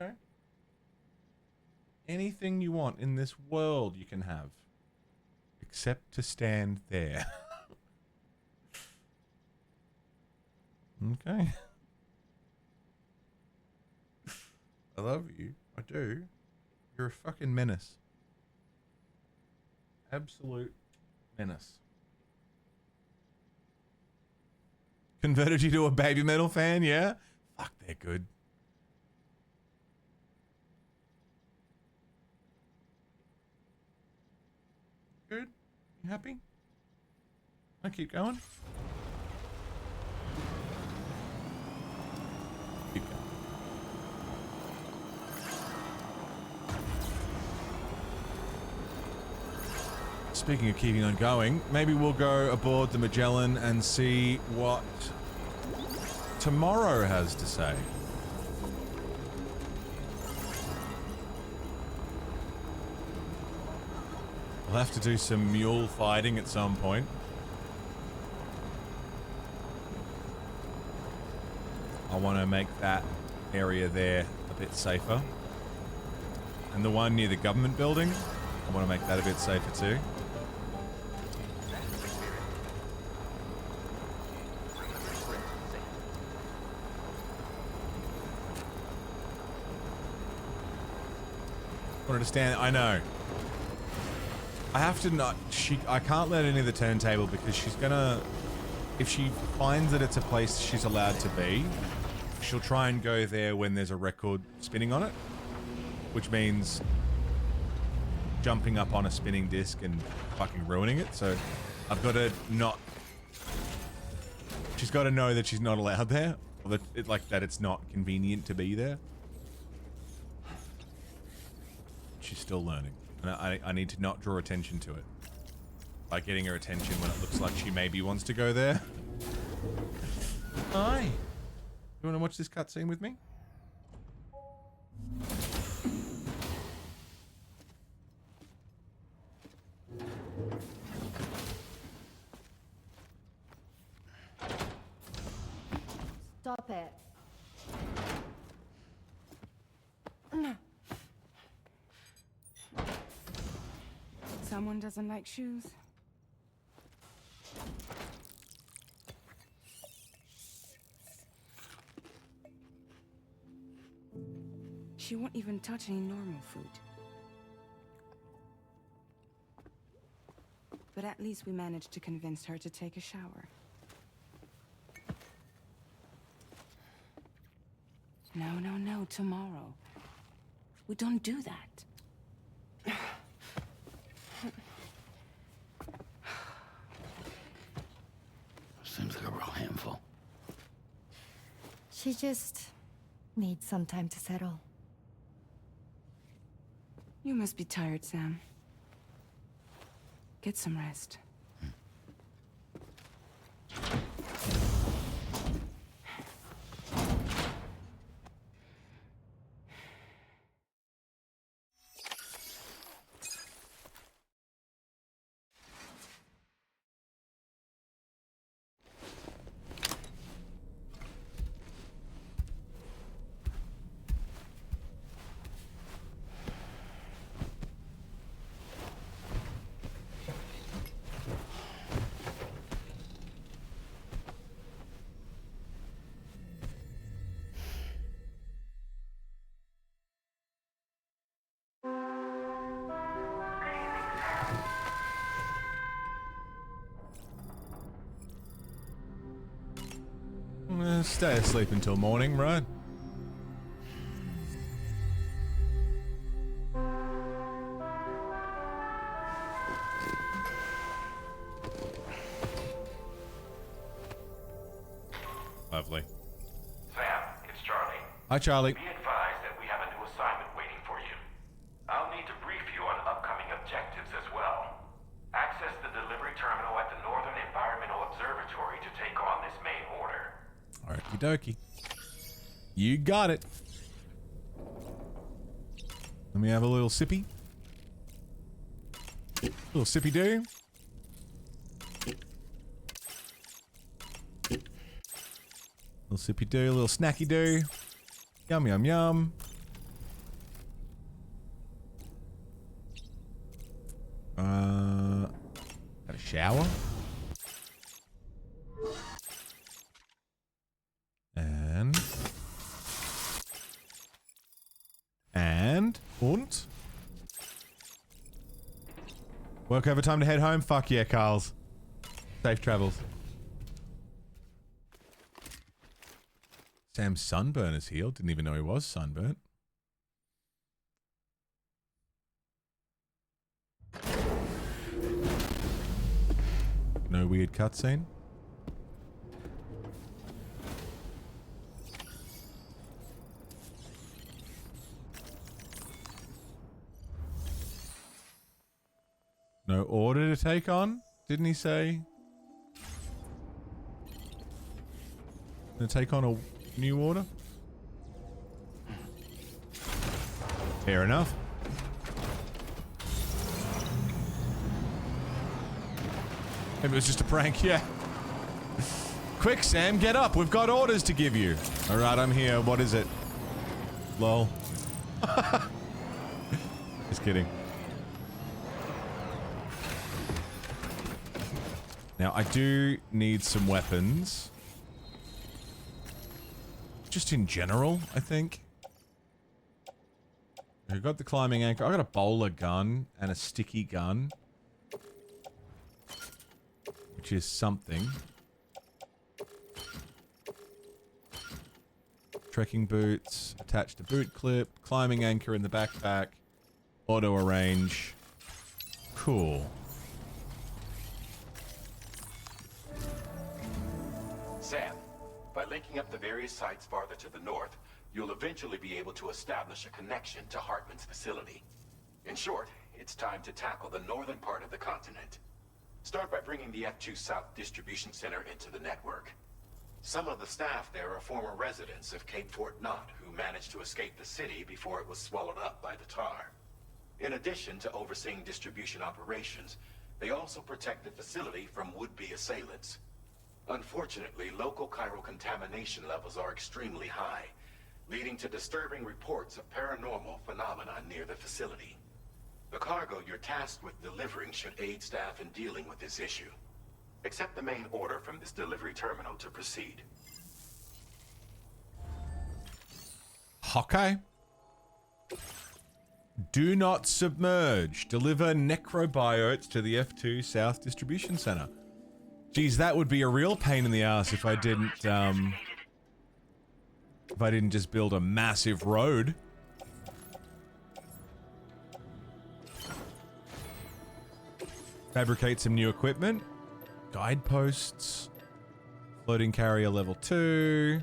Okay. Anything you want in this world you can have. Except to stand there. Okay. I love you. I do. You're a fucking menace. Absolute menace. Converted you to a baby metal fan, yeah? Fuck, they're good. Good? You happy? I keep going. Keep going. Speaking of keeping on going, maybe we'll go aboard the Magellan and see what tomorrow has to say. We'll have to do some mule fighting at some point. I want to make that area there a bit safer. And the one near the government building, I want to make that a bit safer too. Understand? I know. I have to not. I can't let any of the turntable because she's gonna. If she finds that it's a place she's allowed to be, she'll try and go there when there's a record spinning on it, which means jumping up on a spinning disc and fucking ruining it. So I've got to not. She's got to know that she's not allowed there, or that it's not convenient to be there. She's still learning, and I need to not draw attention to it by getting her attention when it looks like she maybe wants to go there. Hi. You want to watch this cutscene with me? Stop it. Someone doesn't like shoes? She won't even touch any normal food. But at least we managed to convince her to take a shower. No, no, no, tomorrow. We don't do that. Seems like a real handful. She just needs some time to settle. You must be tired, Sam. Get some rest. Stay asleep until morning, right? Lovely. Sam, it's Charlie. Hi, Charlie. Be advised that we have a new assignment waiting for you. I'll need to brief you on upcoming objectives as well. Access the delivery terminal at the Northern Environmental Observatory to take on this main order. Okie dokie. You got it. Let me have a little sippy. Little sippy do. Little sippy do, little snacky do. Yum, yum, yum. Got a shower. Und? Work overtime to head home? Fuck yeah, Carl's. Safe travels. Sam's sunburn is healed. Didn't even know he was sunburnt. No weird cutscene. No order to take on? Didn't he say? Gonna take on a new order? Fair enough. Maybe it was just a prank, yeah. Quick, Sam, get up. We've got orders to give you. Alright, I'm here. What is it? Lol. Just kidding. Now, I do need some weapons. Just in general, I think. I've got the climbing anchor. I got a bowler gun and a sticky gun. Which is something. Trekking boots, attached to boot clip, climbing anchor in the backpack, auto arrange. Cool. Sam, by linking up the various sites farther to the north, you'll eventually be able to establish a connection to Hartman's facility. In short, it's time to tackle the northern part of the continent. Start by bringing the F2 South Distribution Center into the network. Some of the staff there are former residents of Cape Fort Knot who managed to escape the city before it was swallowed up by the tar. In addition to overseeing distribution operations, they also protect the facility from would-be assailants. Unfortunately, local chiral contamination levels are extremely high, leading to disturbing reports of paranormal phenomena near the facility. The cargo you're tasked with delivering should aid staff in dealing with this issue. Accept the main order from this delivery terminal to proceed. Okay. Do not submerge. Deliver necrobiotes to the F2 South Distribution Center. Geez, that would be a real pain in the ass if I didn't just build a massive road. Fabricate some new equipment. Guideposts. Floating carrier level 2.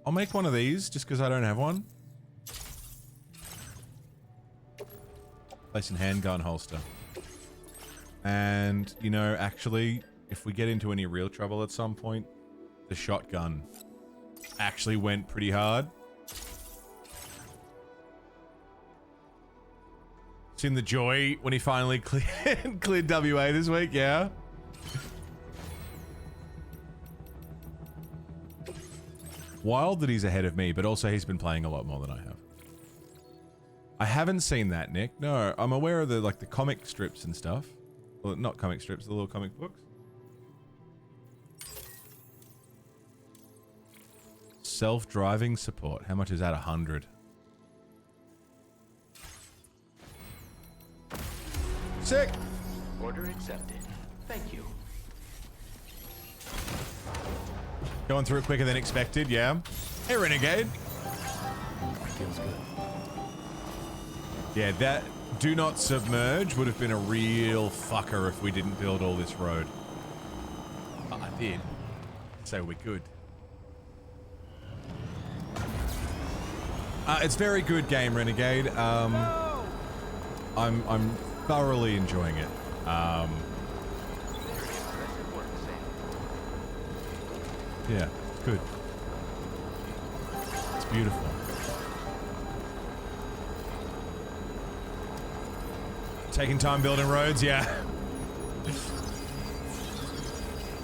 I'll make one of these just because I don't have one. Place in handgun holster. And, you know, actually, if we get into any real trouble at some point, the shotgun actually went pretty hard. Seen the joy when he finally cleared WA this week, yeah? Wild that he's ahead of me, but also he's been playing a lot more than I have. I haven't seen that, Nick. No, I'm aware of the the comic strips and stuff. Well, not comic strips, the little comic books. Self-driving support. How much is that? 100. Sick. Order accepted. Thank you. Going through it quicker than expected, yeah. Hey, Renegade. Feels good. Yeah, that do not submerge would have been a real fucker if we didn't build all this road. But I did. So we're good. It's very good game, Renegade. I'm thoroughly enjoying it. Yeah, good. It's beautiful. Taking time building roads, yeah.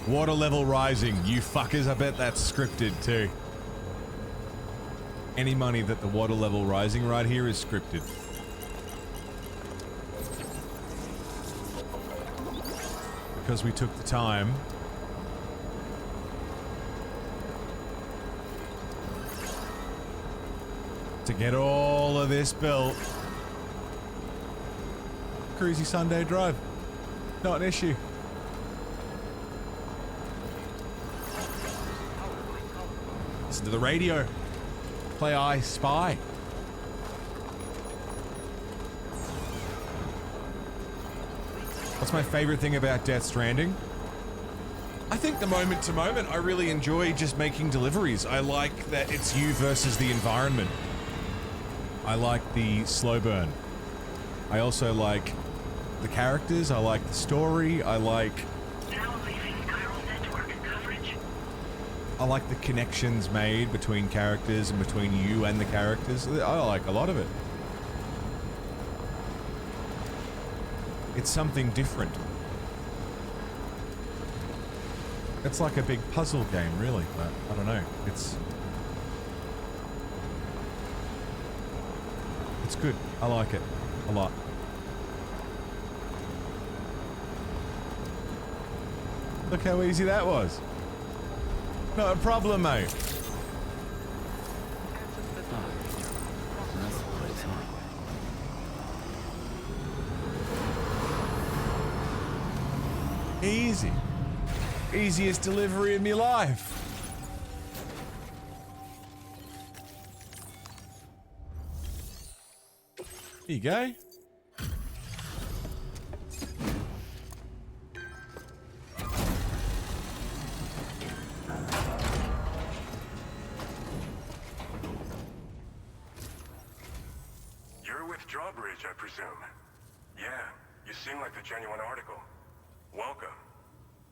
Water level rising, you fuckers, I bet that's scripted too. Any money that the water level rising right here is scripted. Because we took the time to get all of this built. Cruisy Sunday drive. Not an issue. Listen to the radio. Play I Spy. What's my favorite thing about Death Stranding? I think the moment to moment, I really enjoy just making deliveries. I like that it's you versus the environment. I like the slow burn. I also like the characters. I like the story. I like the connections made between characters and between you and the characters. I like a lot of it. It's something different. It's like a big puzzle game, really, but I don't know. It's good. I like it a lot. Look how easy that was. Not a problem, mate. Easy. Easiest delivery in my life. Here you go. You're with Drawbridge, I presume. Yeah, you seem like the genuine article. Welcome.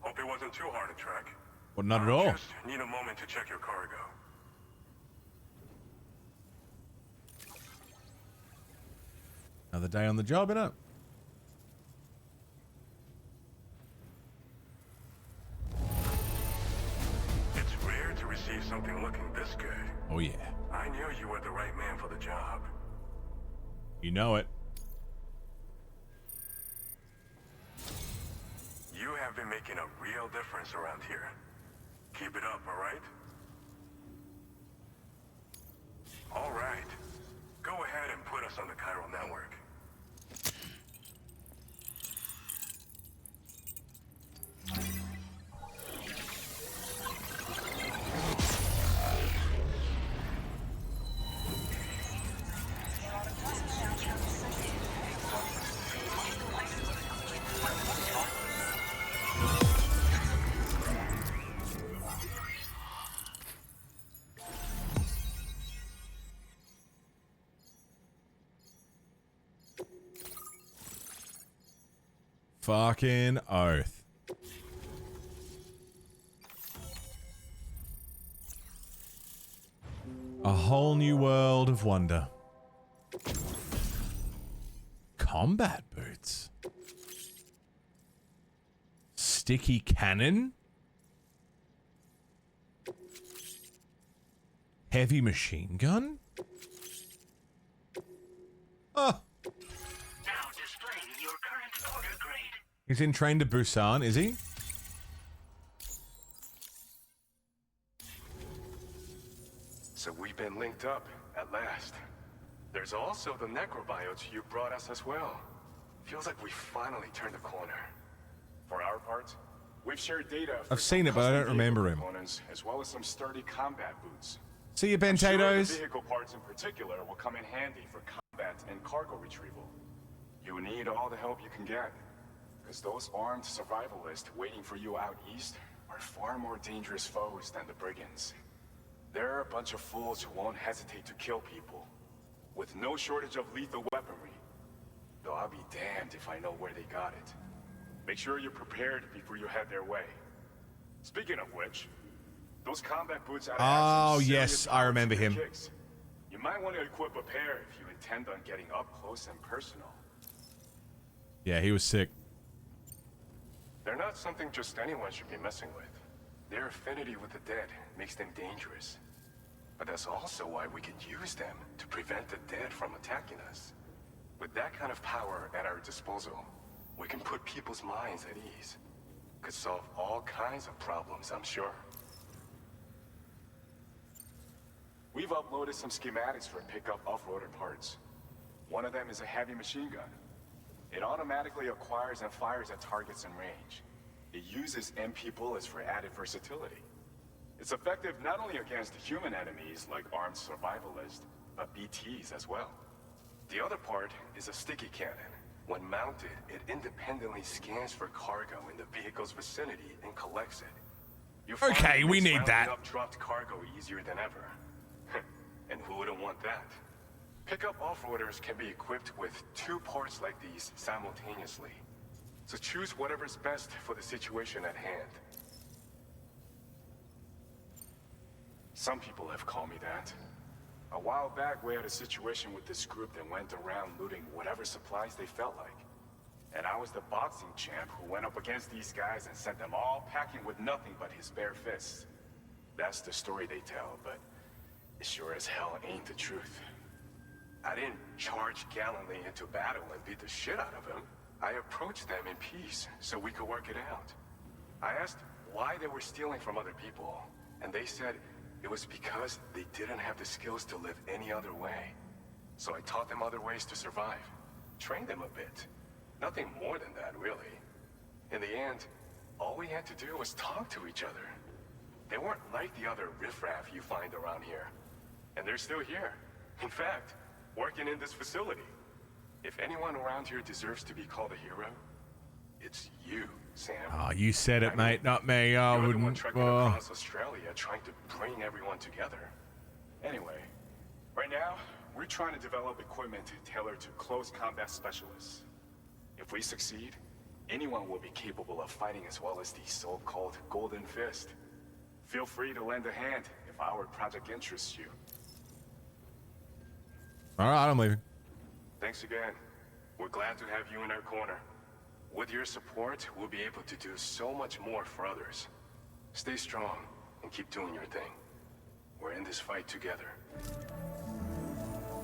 Hope it wasn't too hard to track. Well, not at all. Just need a moment to check your cargo. Another day on the job, innit? It's rare to receive something looking this good. Oh, yeah. I knew you were the right man for the job. You know it. You have been making a real difference around here. Keep it up, all right? All right. Go ahead and put us on the chiral network. Fucking oath. A whole new world of wonder. Combat boots. Sticky cannon. Heavy machine gun. Oh. Now displaying your current order grade. He's in Train to Busan, is he? So we've been linked up, at last. There's also the necrobiotes you brought us as well. Feels like we finally turned the corner. For our part, we've shared data. I've seen it, but I don't remember him. As well as some sturdy combat boots. See you, I'm sure Bentatoes. the vehicle parts in particular will come in handy for combat and cargo retrieval. You need all the help you can get. Because those armed survivalists waiting for you out east are far more dangerous foes than the brigands. They're a bunch of fools who won't hesitate to kill people, with no shortage of lethal weaponry. Though I'll be damned if I know where they got it. Make sure you're prepared before you head their way. Speaking of which, those combat boots out Oh, yes, I remember him. kicks. You might want to equip a pair if you intend on getting up close and personal. Yeah, he was sick. They're not something just anyone should be messing with. Their affinity with the dead makes them dangerous. But that's also why we can use them to prevent the dead from attacking us. With that kind of power at our disposal, we can put people's minds at ease. Could solve all kinds of problems, I'm sure. We've uploaded some schematics for pickup off-roader parts. One of them is a heavy machine gun. It automatically acquires and fires at targets in range. It uses MP bullets for added versatility. It's effective not only against human enemies like armed survivalists, but BTs as well. The other part is a sticky cannon. When mounted, it independently scans for cargo in the vehicle's vicinity and collects it. You find Okay, it we makes need rounding that. up dropped cargo easier than ever. And who wouldn't want that? Pickup off-roaders can be equipped with 2 parts like these simultaneously. So choose whatever's best for the situation at hand. Some people have called me that. A while back, we had a situation with this group that went around looting whatever supplies they felt like. And I was the boxing champ who went up against these guys and sent them all packing with nothing but his bare fists. That's the story they tell, but it sure as hell ain't the truth. I didn't charge gallantly into battle and beat the shit out of them. I approached them in peace so we could work it out. I asked why they were stealing from other people, and they said it was because they didn't have the skills to live any other way. So I taught them other ways to survive, trained them a bit. Nothing more than that, really. In the end, all we had to do was talk to each other. They weren't like the other riffraff you find around here. And they're still here. In fact, working in this facility. If anyone around here deserves to be called a hero, it's you, Sam. Oh, you said it, mate, not me. I You're the one wouldn't. trekking across Australia trying to bring everyone together. Anyway, right now, we're trying to develop equipment tailored to close combat specialists. If we succeed, anyone will be capable of fighting as well as the so-called Golden Fist. Feel free to lend a hand if our project interests you. Alright, I'm leaving. Thanks again. We're glad to have you in our corner. With your support, we'll be able to do so much more for others. Stay strong and keep doing your thing. We're in this fight together.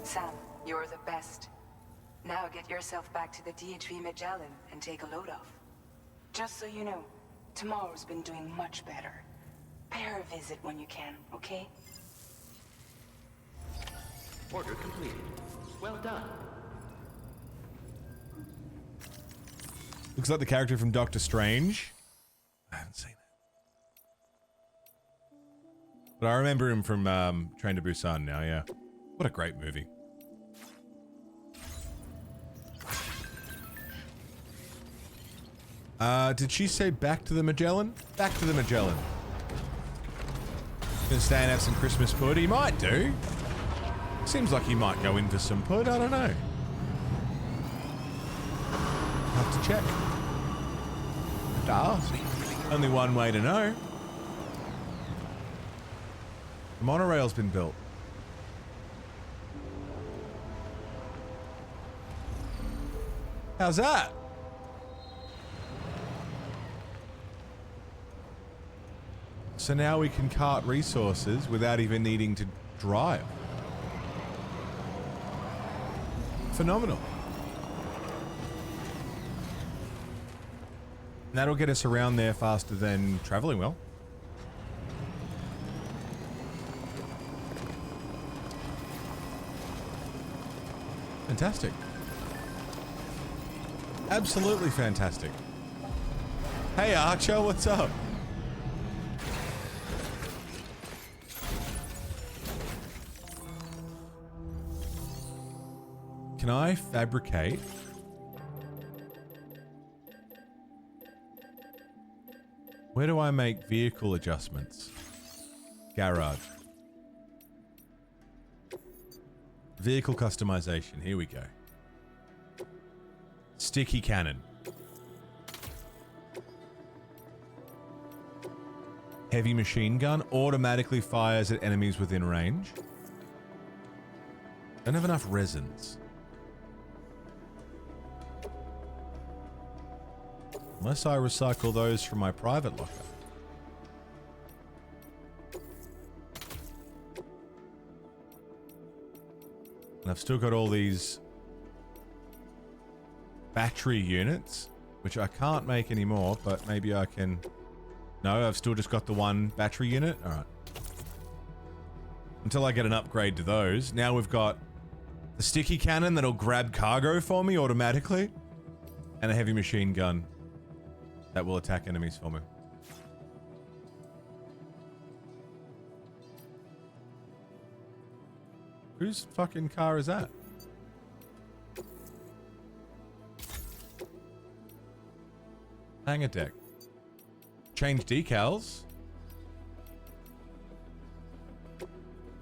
Sam, you're the best. Now get yourself back to the DHV Magellan and take a load off. Just so you know, Tomorrow's been doing much better. Pay her a visit when you can, okay? Order completed. Well done. Looks like the character from Doctor Strange. I haven't seen it. But I remember him from Train to Busan now, yeah. What a great movie. Did she say back to the Magellan? Back to the Magellan. Gonna stay and have some Christmas pud? He might do. Seems like he might go in for some pud, I don't know. Have to check. Have to ask. Only one way to know. The monorail's been built. How's that? So now we can cart resources without even needing to drive. Phenomenal. And that'll get us around there faster than traveling well. Fantastic. Absolutely fantastic. Hey Archer, what's up? Can I fabricate? Where do I make vehicle adjustments? Garage. Vehicle customization. Here we go. Sticky cannon. Heavy machine gun. Automatically fires at enemies within range. Don't have enough resins. Unless I recycle those from my private locker. And I've still got all these battery units, which I can't make anymore, but maybe I can... No, I've still just got the one battery unit. All right. Until I get an upgrade to those. Now we've got the sticky cannon that'll grab cargo for me automatically. And a heavy machine gun that will attack enemies for me. Whose fucking car is that? Hangar deck. Change decals.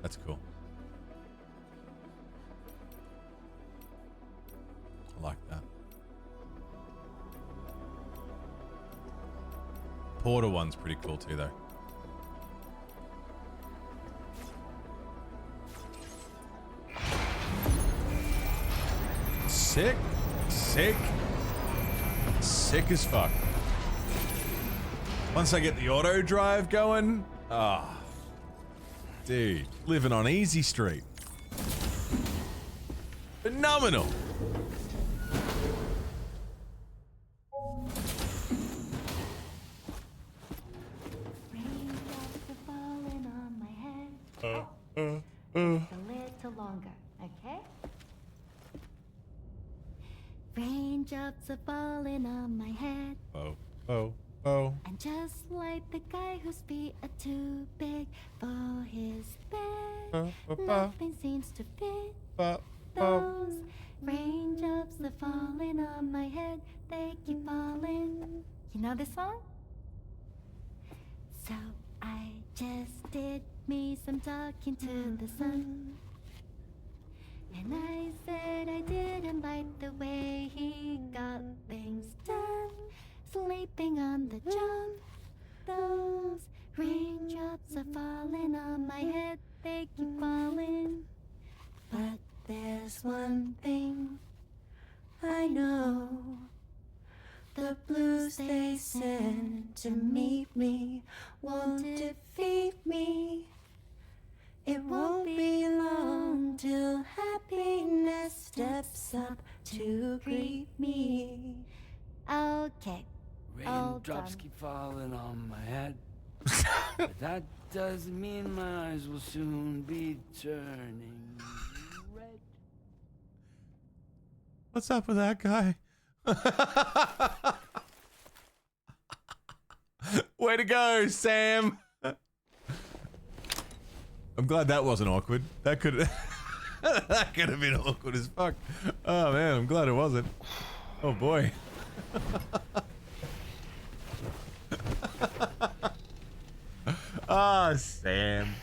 That's cool. I like that. Porter one's pretty cool too, though. Sick. Sick. Sick as fuck. Once I get the auto drive going, ah, dude, living on Easy Street. Phenomenal. A little longer, okay? Raindrops are falling on my head. Oh, oh, oh. And just like the guy whose feet are too big for his bed, nothing seems to fit. Those raindrops are falling on my head, they keep falling. You know this song? So I just did me some talking to the sun. And I said I didn't like the way he got things done. Sleeping on the job. Those raindrops are falling on my head, they keep falling. But there's one thing I know. The blues they send to meet me won't defeat me. It won't be long till happiness steps up to greet me. Okay. Raindrops keep falling on my head. But that doesn't mean my eyes will soon be turning red. What's up with that guy? Way to go, Sam. I'm glad that wasn't awkward. That could that could have been awkward as fuck. Oh man, I'm glad it wasn't. Oh boy. Ah, Sam.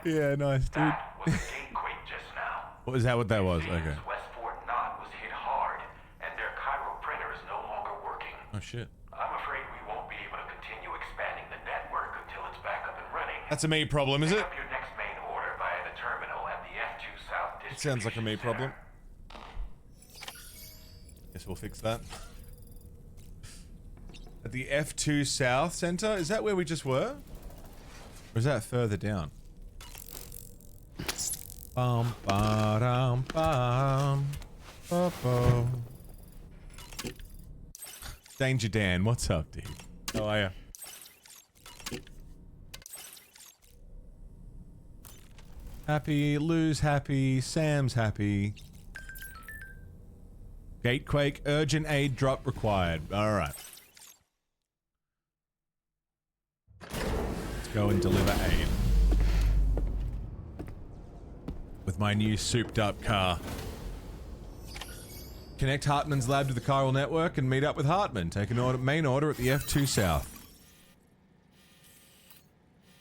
Yeah, nice, dude. That was a gatequake just now. What was that? What that was? Okay. West Fort Knot was hit hard, and their Cairo printer is no longer working. Oh shit. I'm afraid we won't be able to continue expanding the network until it's back up and running. That's a me problem, is it? Pick up your next main order via the terminal at the F2 South It sounds like a me problem. Guess we'll fix that. At the F2 South Center? Is that where we just were? Or is that further down? Bum, ba-dum, bum, ba-bo. Danger Dan, what's up, dude? How are ya? Happy, Lou's happy, Sam's happy. Gatequake, urgent aid drop required. Alright. Let's go and deliver aid. With my new souped up car. Connect Hartman's lab to the chiral network and meet up with Hartman. Take an order, main order at the F2 South.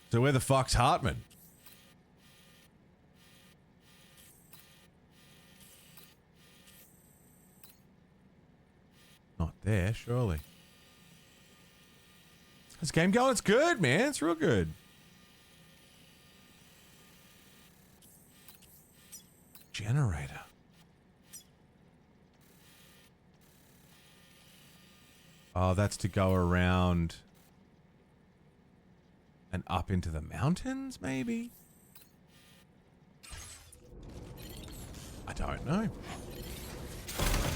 So where the fuck's Hartman? Not there, surely. This game going? It's good, man. It's real good. Generator. Oh, that's to go around and up into the mountains, maybe? I don't know.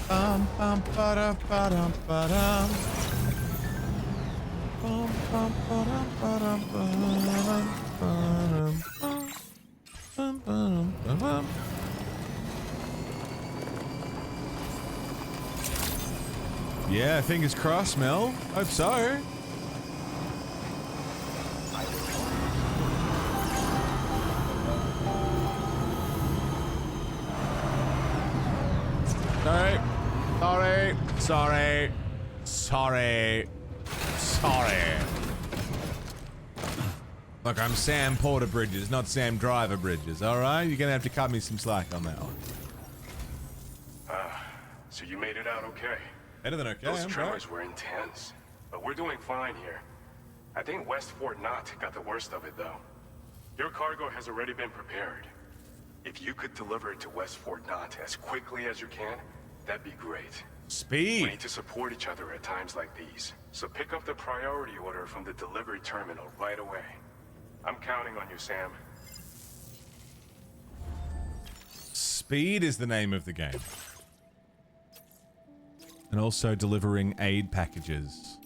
Bum bum ba-dum ba-dum ba-dum. Bum bum ba-dum ba-dum ba-dum ba-dum bum bum ba-dum. Yeah, fingers crossed, Mel. Hope so. Sorry. Sorry. Sorry. Sorry. Sorry. Look, I'm Sam Porter Bridges, not Sam Driver Bridges, alright? You're gonna have to cut me some slack on that one. So you made it out okay? Better than okay, Those I'm tremors right. were intense, but we're doing fine here. I think West Fort Knot got the worst of it, though. Your cargo has already been prepared. If you could deliver it to West Fort Knot as quickly as you can, that'd be great. Speed! We need to support each other at times like these, so pick up the priority order from the delivery terminal right away. I'm counting on you, Sam. Speed is the name of the game. And also delivering aid packages.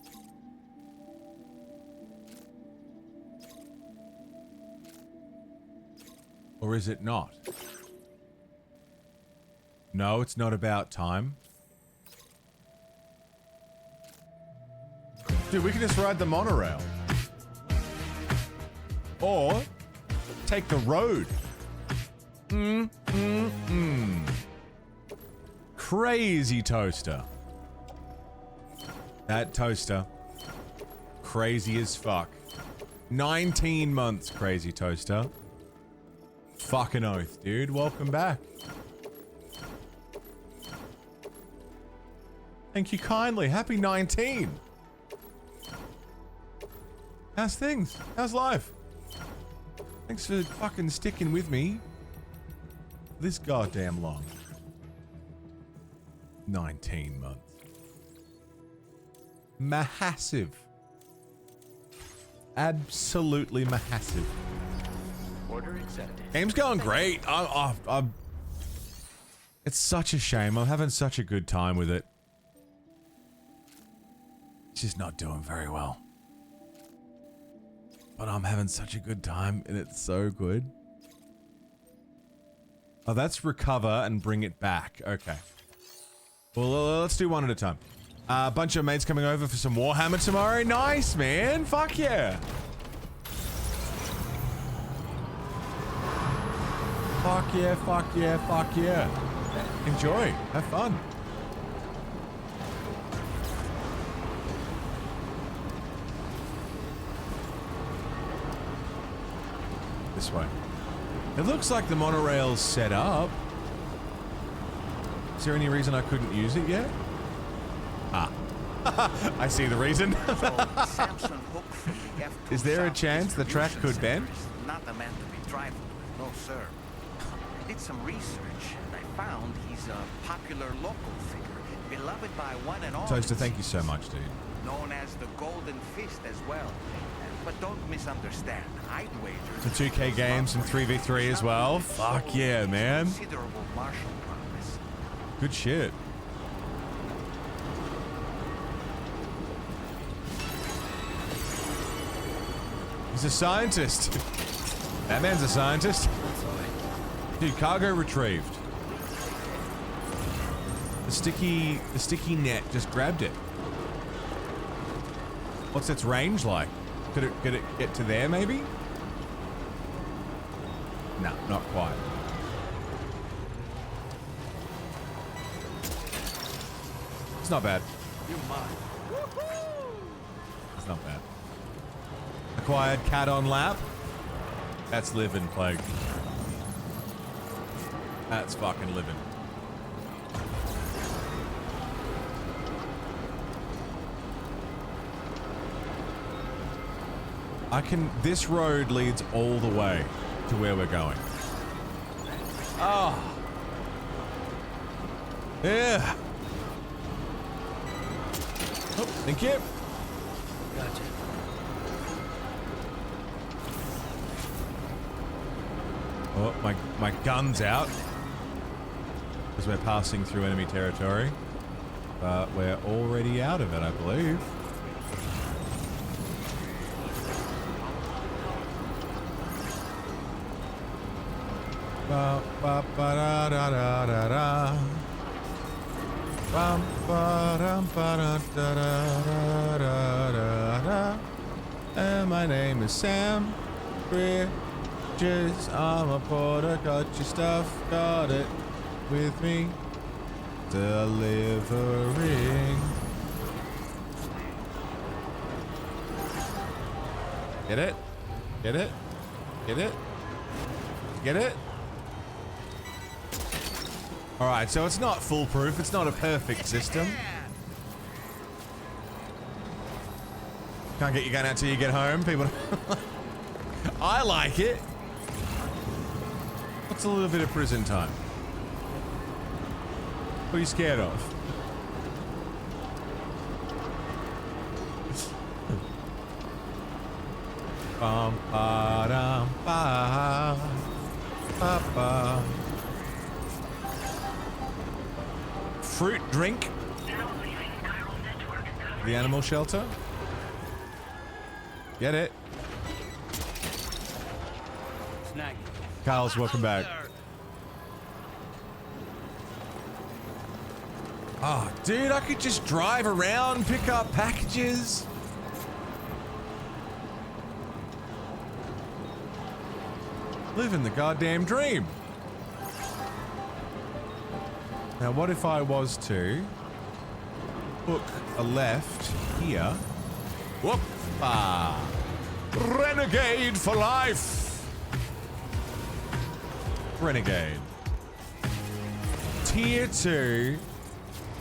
Or is it not? No, it's not about time. Dude, we can just ride the monorail. Or take the road. Crazy toaster. That toaster. Crazy as fuck. 19 months, crazy toaster. Fucking oath, dude. Welcome back. Thank you kindly. Happy 19. How's things? How's life? Thanks for fucking sticking with me this goddamn long. 19 months. Massive. Absolutely massive. Order accepted. Game's going great. It's such a shame. I'm having such a good time with it. It's just not doing very well. But I'm having such a good time and it's so good. Oh, that's recover and bring it back. Okay. Well, let's do one at a time. A bunch of mates coming over for some Warhammer tomorrow. Nice, man. Fuck yeah. Fuck yeah, fuck yeah, fuck yeah. Enjoy. Have fun. This way. It looks like the monorail's set up. Is there any reason I couldn't use it yet? Ah. I see the reason. Is there a chance the track could bend? Not a man to be trifled with, no sir. I did some research and I found he's a popular local figure, beloved by one and all. Toaster, thank you so much, dude. Known as the Golden Fist as well. But don't misunderstand. I'd wager The 2K games and 3v3 as well. Fuck yeah, man. considerable martial prowess. Good shit. He's a scientist. That man's a scientist. Dude, cargo retrieved. The sticky net just grabbed it. What's its range like? Could it get to there maybe? No, not quite. It's not bad. You're mine. It's not bad. Acquired cat on lap. That's living, Plague. That's fucking living. This road leads all the way to where we're going. Oh. Yeah. Oh, thank you. Gotcha. Oh, my gun's out. Because we're passing through enemy territory. But we're already out of it, I believe. Ba ba ba da da da da da. Bum ba dum ba da da da da da da. And my name is Sam Bridges. I'm a porter. Got your stuff. Got it with me. Delivering. Get it? Get it? Get it? Get it? Alright, so it's not foolproof. It's not a perfect system. Can't get your gun out till you get home. People... I like it. What's a little bit of prison time? What are you scared of? Bum ba dum ba ba ba. Fruit drink. The animal shelter. Get it. Snag. Carlos, welcome back. Oh, dude, I could just drive around, pick up packages. Living the goddamn dream. Now, what if I was to hook a left here? Whoop! Ah. Renegade for life! Renegade. Tier 2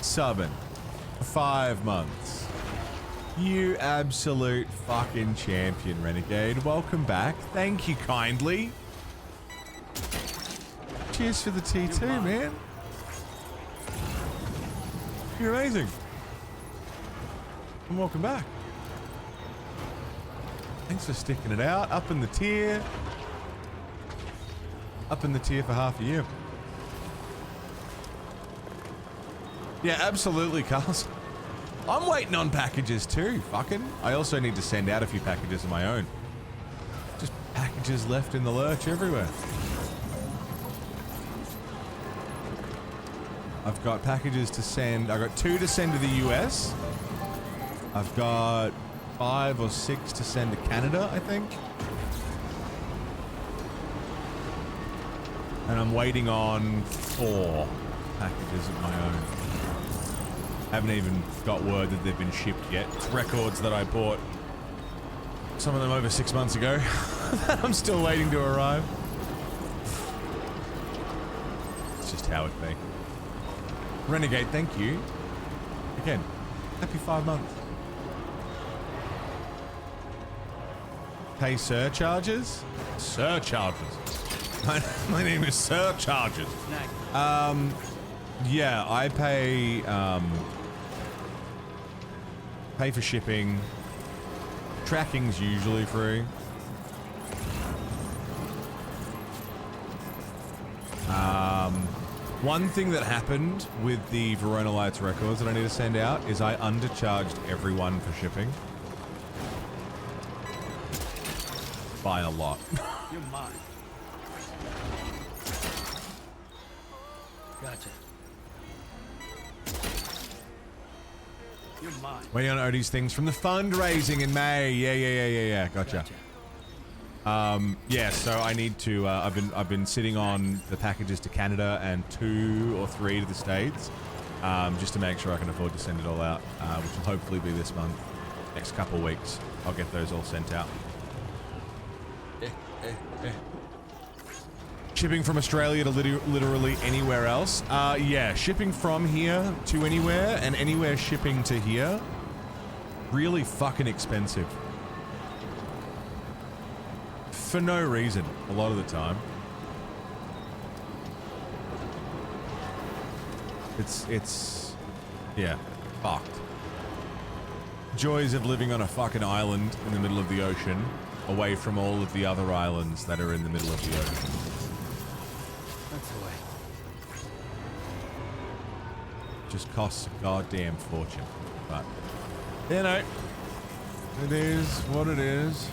subbing for 5 months. You absolute fucking champion, Renegade. Welcome back. Thank you kindly. Cheers for the T2, man. You're amazing. And welcome back. Thanks for sticking it out. Up in the tier. Up in the tier for half a year. Yeah, absolutely, Carlos. I'm waiting on packages too, fucking. I also need to send out a few packages of my own. Just packages left in the lurch everywhere. I've got packages to send. I've got 2 to send to the US. I've got 5 or 6 to send to Canada, I think. And I'm waiting on 4 packages of my own. Haven't even got word that they've been shipped yet. It's records that I bought, some of them over 6 months ago, that I'm still waiting to arrive. It's just how it be. Renegade, thank you. Again, happy 5 months. Pay surcharges? Surcharges. My name is Surcharges. Yeah, I pay pay for shipping. Tracking's usually free. One thing that happened with the Verona Lights records that I need to send out is I undercharged everyone for shipping. By a lot. You're mine. Gotcha. You're mine. Waiting on Odie's things from the fundraising in May. Yeah. Gotcha. Yeah, so I need to, I've been sitting on the packages to Canada and 2 or 3 to the States, just to make sure I can afford to send it all out, which will hopefully be this month. Next couple weeks, I'll get those all sent out. Shipping from Australia to literally anywhere else. Yeah, shipping from here to anywhere and anywhere shipping to here, really fucking expensive. For no reason, a lot of the time. It's yeah, fucked. Joys of living on a fucking island in the middle of the ocean, away from all of the other islands that are in the middle of the ocean. That's the way. Just costs a goddamn fortune. But, you know, it is what it is.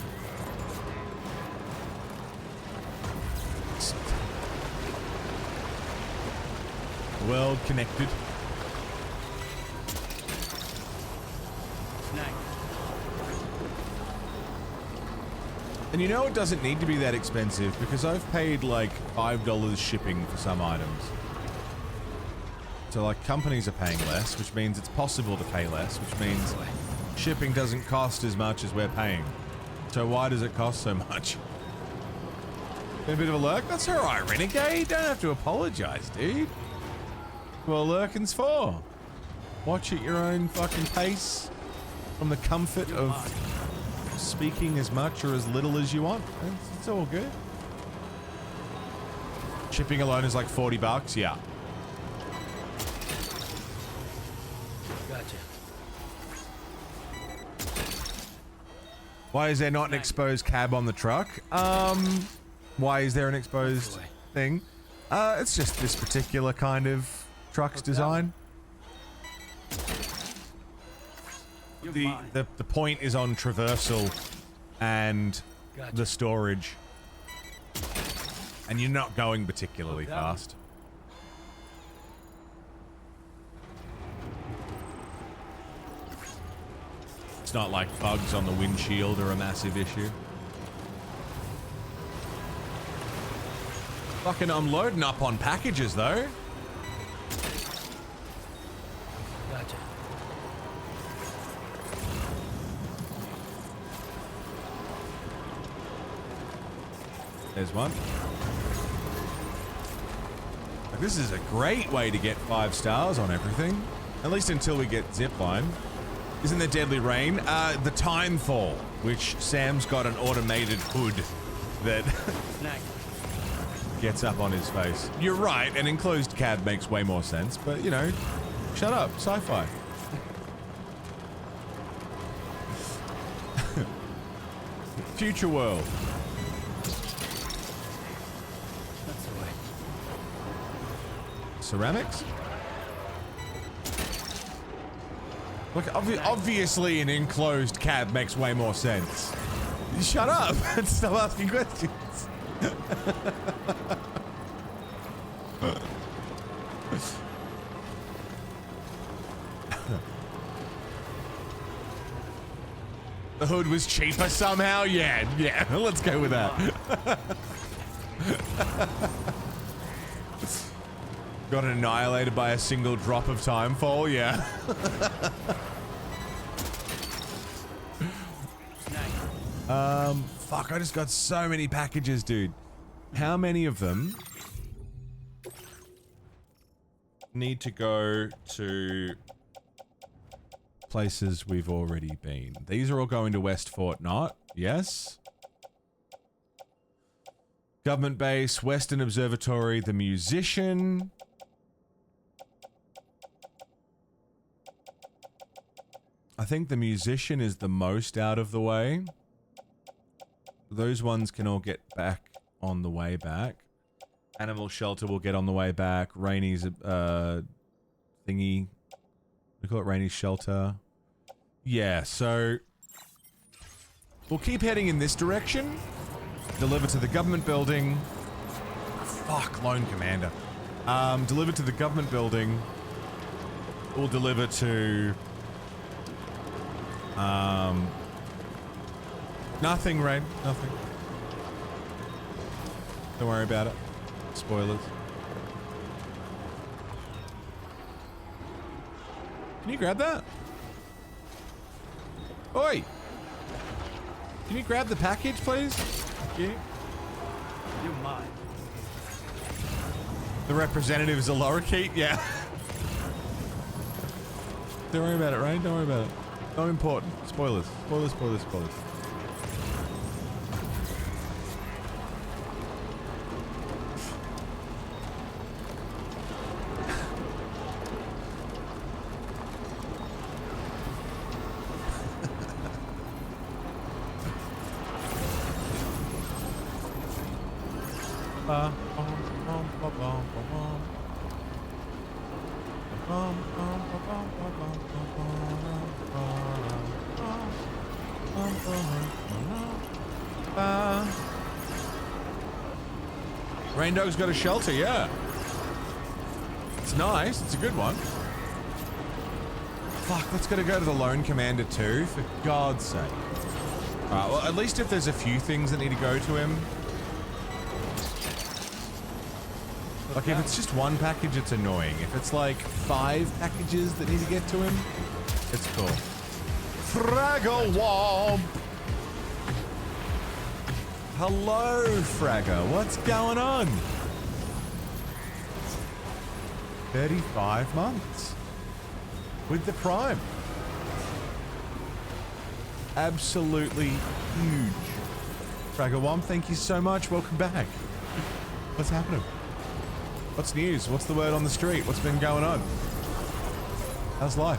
Well connected. And you know it doesn't need to be that expensive because I've paid like $5 shipping for some items. So like companies are paying less, which means it's possible to pay less, which means shipping doesn't cost as much as we're paying. So why does it cost so much? Been a bit of a lurk? That's alright, Renegade. You don't have to apologize, dude. Well, lurking's for. Watch at your own fucking pace from the comfort of speaking as much or as little as you want. It's all good. Shipping alone is like $40, yeah. Gotcha. Why is there not an exposed cab on the truck? Why is there an exposed thing? It's just this particular kind of truck's design. The point is on traversal and the storage. And you're not going particularly fast. It's not like bugs on the windshield are a massive issue. Fucking, I'm loading up on packages though. Gotcha. There's one. This is a great way to get 5 stars on everything. At least until we get zipline. Isn't there Deadly Rain? The Timefall, which Sam's got an automated hood that gets up on his face. You're right, an enclosed cab makes way more sense, but you know, shut up, sci-fi. Future world. That's the way. Ceramics? Look, obviously an enclosed cab makes way more sense. Shut up and stop asking questions. The hood was cheaper somehow? Yeah, let's go with that. Got annihilated by a single drop of Timefall, yeah. Fuck, I just got so many packages, dude. How many of them need to go to places we've already been? These are all going to West Fort Knott, yes? Government base, Western Observatory, the Musician. I think the Musician is the most out of the way. Those ones can all get back on the way back. Animal Shelter will get on the way back. Rainy's thingy. We call it Rainy's Shelter. Yeah, so we'll keep heading in this direction. Deliver to the government building. Fuck, Lone Commander. Deliver to the government building. We'll deliver to nothing, Rain. Nothing. Don't worry about it. Spoilers. Can you grab that? Oi! Can you grab the package, please? Thank you. You're mine. The representative is a lorikeet? Yeah. Don't worry about it, Rain. Don't worry about it. Not important. Spoilers. Spoilers, spoilers, spoilers. Rain Dog's got a shelter, yeah. It's nice. It's a good one. Fuck, let's gotta go to the Lone Commander too, for God's sake. Alright, well, at least if there's a few things that need to go to him. Like, if it's just one package, it's annoying. If it's like 5 packages that need to get to him, it's cool. Fraggle Womp! Hello, Fragger. What's going on? 35 months. With the Prime. Absolutely huge. Fragger Womp, thank you so much. Welcome back. What's happening? What's news? What's the word on the street? What's been going on? How's life?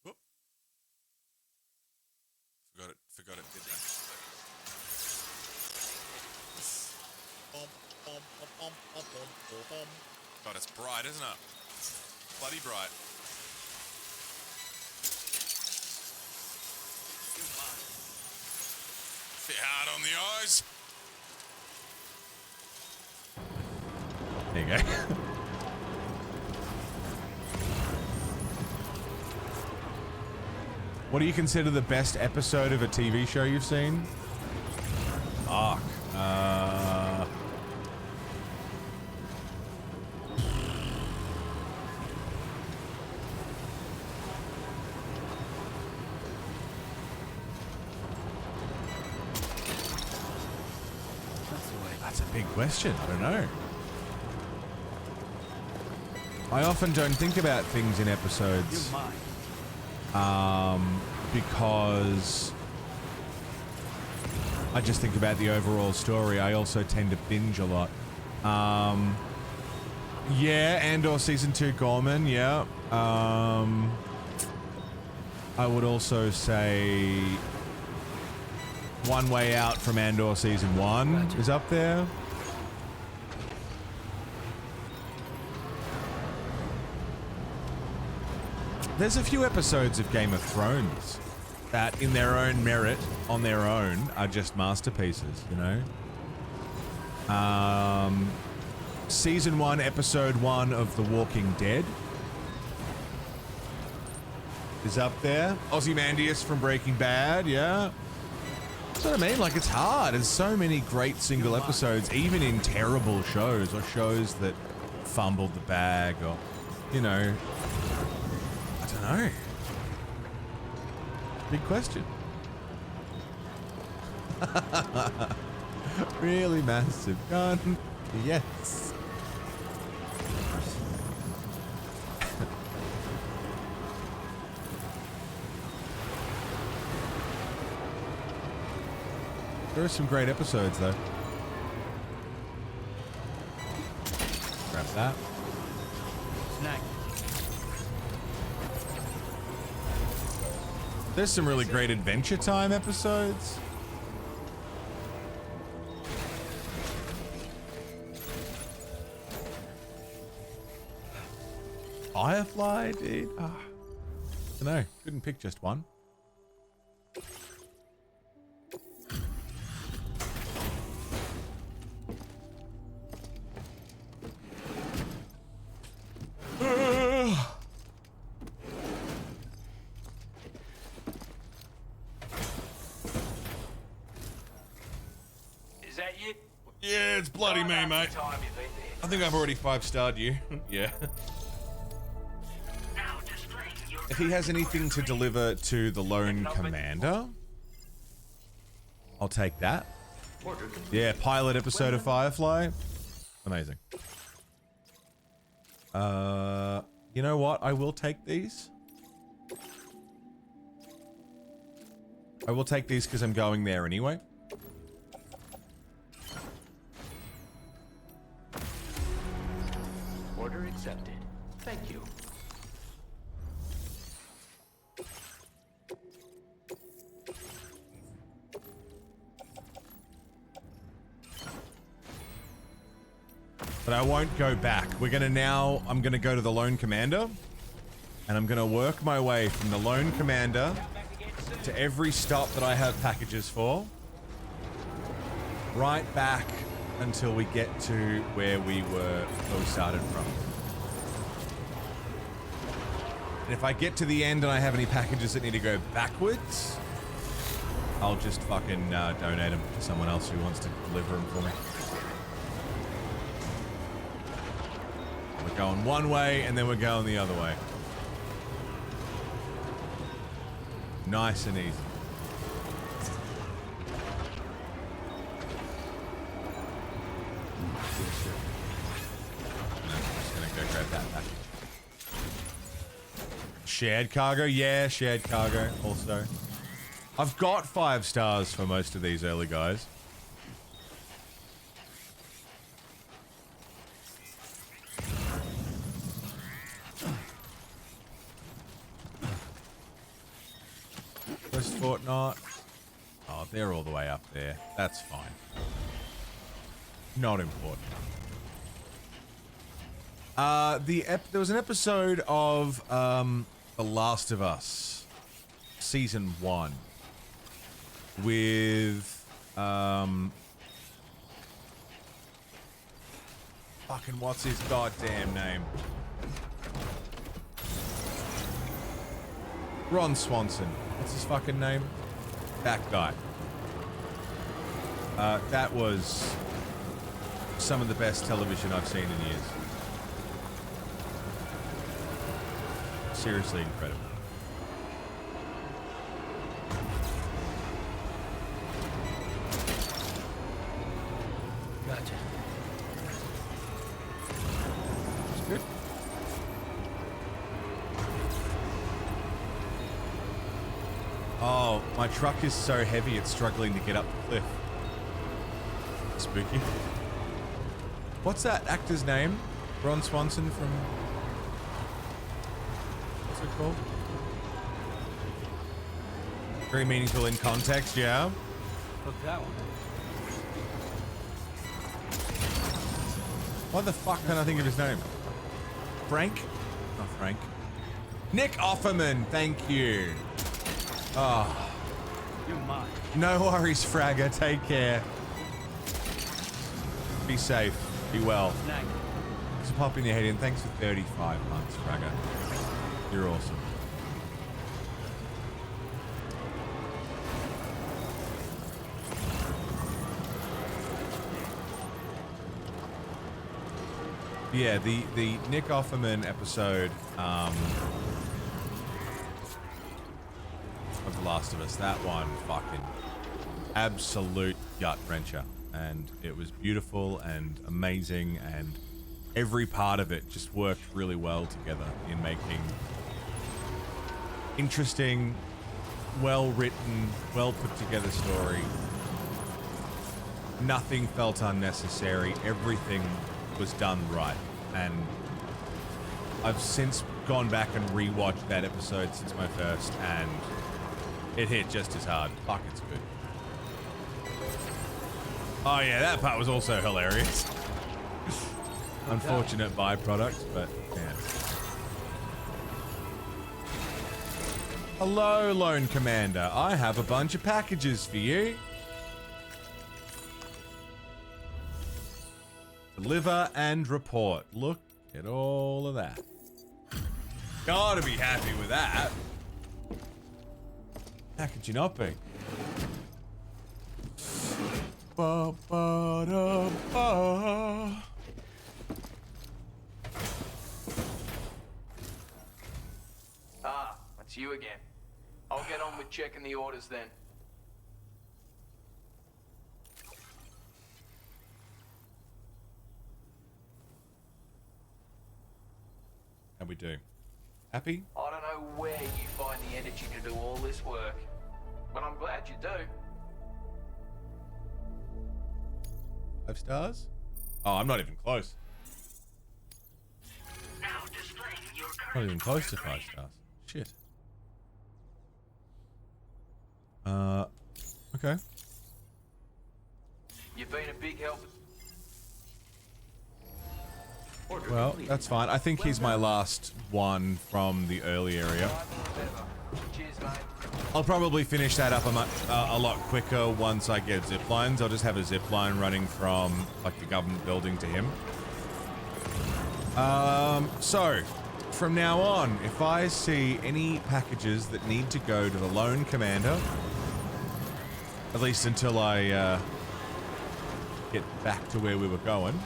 Whoop. Forgot it did that. God, it's bright, isn't it? Bloody bright. Bit hard on the eyes. There you go. What do you consider the best episode of a TV show you've seen? Fuck. That's a big question. I don't know. I often don't think about things in episodes. Because I just think about the overall story. I also tend to binge a lot. Yeah, Andor Season 2 Gorman, yeah. I would also say One Way Out from Andor Season 1 is up there. There's a few episodes of Game of Thrones that, in their own merit, on their own, are just masterpieces, you know? Season 1, Episode 1 of The Walking Dead is up there. Ozymandias from Breaking Bad, yeah. That's what I mean, like, it's hard. There's so many great single episodes, even in terrible shows, or shows that fumbled the bag, or, you know... No. Big question. Really massive gun. Yes. There are some great episodes though. Grab that. Snack. There's some really great Adventure Time episodes. Firefly, dude. I don't know. Couldn't pick just one. Yeah, it's bloody me, mate. I think I've already 5-starred you. Yeah. If he has anything to deliver to the lone commander, I'll take that. Yeah, pilot episode of Firefly. Amazing. You know what? I will take these. I will take these because I'm going there anyway. Order accepted. Thank you. But I won't go back. We're gonna now, I'm gonna go to the lone commander, and I'm gonna work my way from the lone commander to every stop that I have packages for, right back until we get to where we started from. And if I get to the end and I have any packages that need to go backwards, I'll just fucking donate them to someone else who wants to deliver them for me. We're going one way and then we're going the other way. Nice and easy. Grab that package. Shared cargo? Yeah, shared cargo also. I've got 5 stars for most of these early guys. First fortnight. Oh, they're all the way up there. That's fine. Not important. There was an episode of The Last of Us, Season 1, with Fucking what's his goddamn name? Ron Swanson. What's his fucking name? That guy. That was some of the best television I've seen in years. Seriously incredible. Gotcha. That's good. Oh, my truck is so heavy it's struggling to get up the cliff. Spooky. What's that actor's name? Ron Swanson from... What's it called? Very meaningful in context, yeah. Look that one. Why the fuck can't I think of his name? Frank? Not Frank. Nick Offerman, thank you. Oh. You're mine. No worries, Fragger. Take care. Be safe. Be well. Snag. Thanks for popping your head in. Thanks for 35 months, Fragger. You're awesome. Yeah, the Nick Offerman episode of The Last of Us, that one fucking absolute gut wrencher, and it was beautiful and amazing, and every part of it just worked really well together in making interesting, well written, well put together story. Nothing felt unnecessary. Everything was done right, and I've since gone back and rewatched that episode since my first, and it hit just as hard. Fuck, it's good. Oh yeah, that part was also hilarious. Unfortunate byproduct, but yeah. Hello, Lone Commander. I have a bunch of packages for you. Deliver and report. Look at all of that. Gotta be happy with that. How could you not be? Ba, ba, da, ba. Ah, that's you again. I'll get on with checking the orders then. How we do? Happy? I don't know where you find the energy to do all this work, but I'm glad you do. 5 stars? Oh, I'm not even close. Not even close to 5 stars. Shit. Okay. You've been a big help. Well, that's fine. I think he's my last one from the early area. Cheers, mate. I'll probably finish that up a lot quicker once I get zip lines. I'll just have a zip line running from like the government building to him. So from now on, if I see any packages that need to go to the Lone Commander, at least until I get back to where we were going,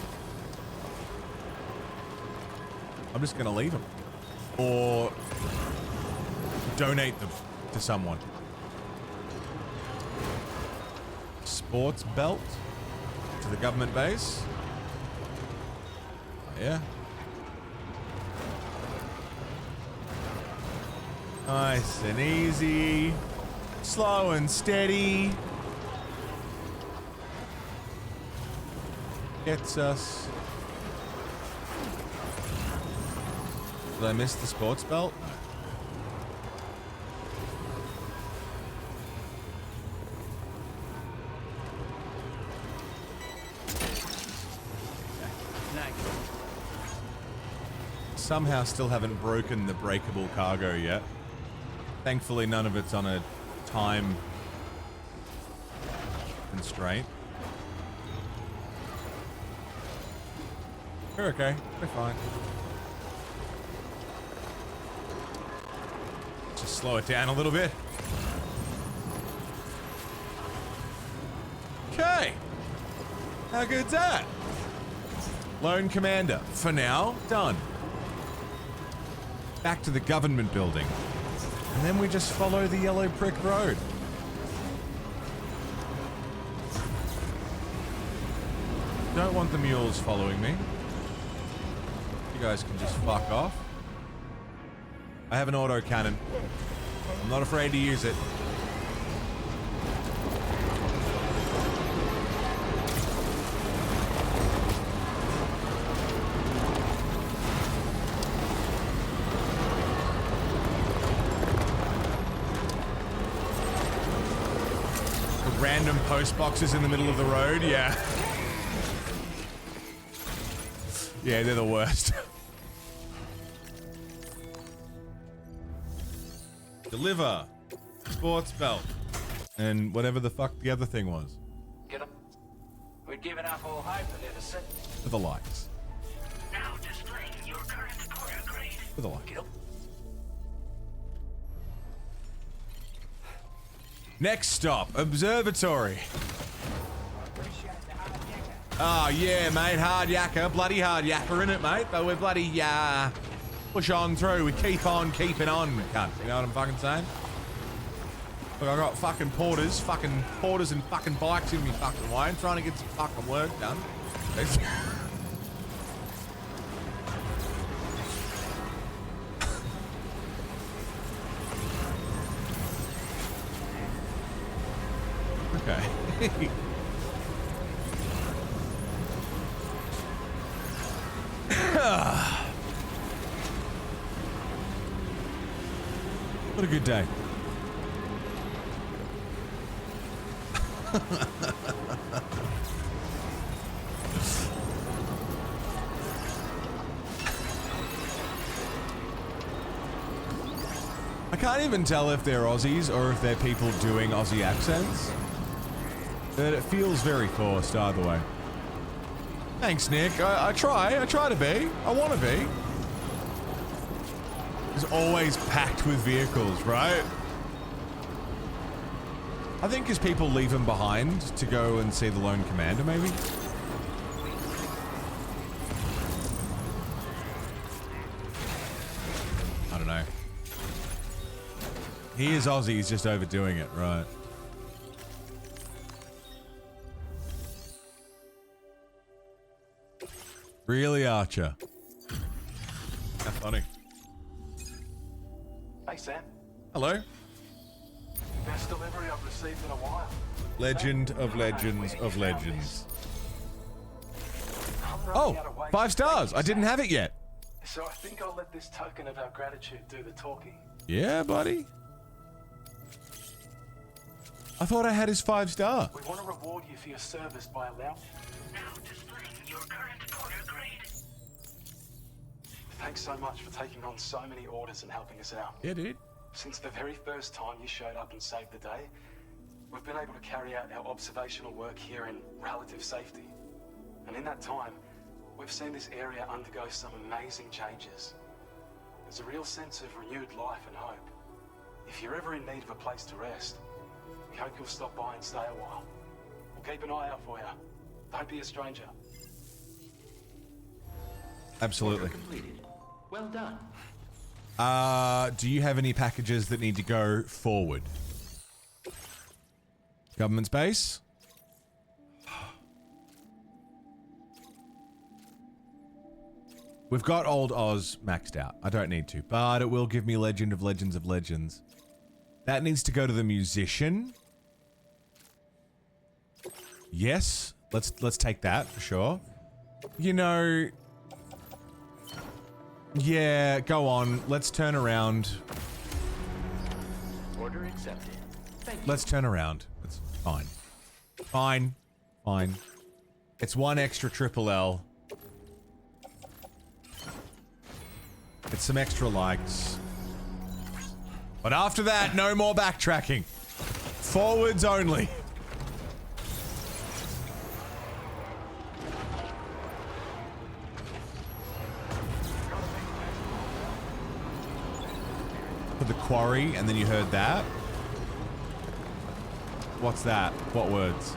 I'm just gonna leave them or donate them to someone. Sports belt to the government base. Oh, yeah. Nice and easy. Slow and steady. Gets us. Did I miss the sports belt? No. Somehow still haven't broken the breakable cargo yet. Thankfully none of it's on a time and straight. We're okay. We're fine. Just slow it down a little bit. Okay. How good's that? Lone Commander. For now, done. Back to the government building. And then we just follow the yellow brick road. Don't want the mules following me. You guys can just fuck off. I have an autocannon. I'm not afraid to use it. The random post boxes in the middle of the road, yeah. Yeah, they're the worst. Deliver. Sports belt. And whatever the fuck the other thing was. Get up. We're giving up all hope of it, sir. For the likes. Now displaying your current quarter grade. For the likes. Get up. Next stop, observatory. Oh yeah, mate, hard yakka, bloody hard yakka in it, mate. But we're bloody push on through. We keep on keeping on, cunt. You know what I'm fucking saying? Look, I got fucking porters and fucking bikes in me fucking way. I'm trying to get some fucking work done. Okay. What a good day. I can't even tell if they're Aussies or if they're people doing Aussie accents. But it feels very forced either way. Thanks, Nick. I try to be. I want to be. It's always packed with vehicles, right? I think because people leave them behind to go and see the Lone Commander, maybe? I don't know. He is Aussie, he's just overdoing it, right? Really, Archer? How funny. Hey, Sam. Hello. Best delivery I've received in a while. Legend of legends of legends. Oh, 5 stars. I didn't have it yet. So I think I'll let this token of our gratitude do the talking. Yeah, buddy. I thought I had his 5-star. We want to reward you for your service by allowing... Now displaying your current quarter grade. Thanks so much for taking on so many orders and helping us out. Yeah, dude. Since the very first time you showed up and saved the day, we've been able to carry out our observational work here in relative safety. And in that time, we've seen this area undergo some amazing changes. There's a real sense of renewed life and hope. If you're ever in need of a place to rest, we hope you'll stop by and stay a while. We'll keep an eye out for you. Don't be a stranger. Absolutely. Completed. Well done. Do you have any packages that need to go forward? Government space? We've got Old Oz maxed out. I don't need to, but it will give me Legend of Legends of Legends. That needs to go to the musician. Yes, let's take that for sure. You know, yeah, go on. Let's turn around. Order accepted. Thank you. Let's turn around. It's fine. Fine. Fine. It's one extra triple L. It's some extra likes. But after that, no more backtracking. Forwards only. for the quarry, and then you heard that. What's that? What words?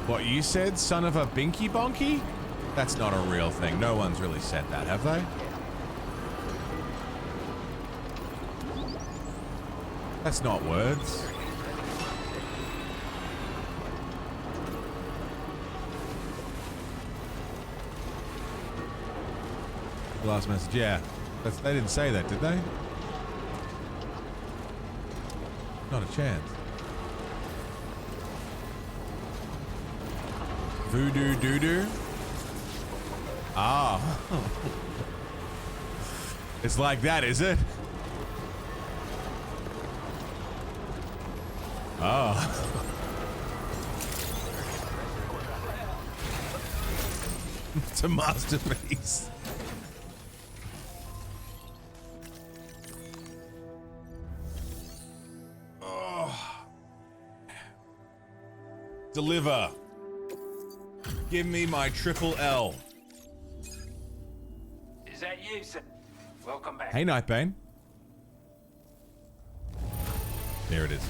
What you said, son of a binky bonky? That's not a real thing. No one's really said that, have they? That's not words. Last message, yeah. They didn't say that, did they? Not a chance. Voodoo doo-doo? Ah. It's like that, is it? Oh. It's a masterpiece. Oh. Deliver. Give me my triple L. Is that you, sir? Welcome back. Hey, Nightbane. There it is.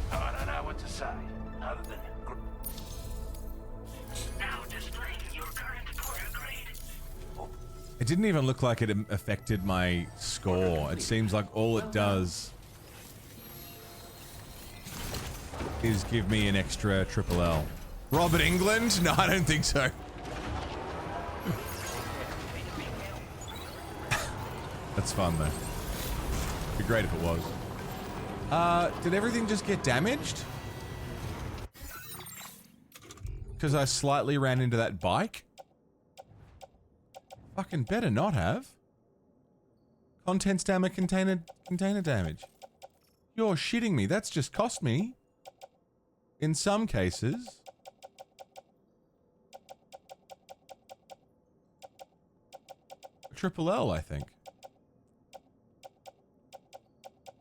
I don't know what to say, other than... Now displaying your current quarter grade. It didn't even look like it affected my score. It seems like all it does is give me an extra triple L. Robert England? No, I don't think so. That's fun, though. It'd be great if it was. Did everything just get damaged? Because I slightly ran into that bike? Fucking better not have. Contents damage, container damage. You're shitting me. That's just cost me. In some cases... Triple L, I think.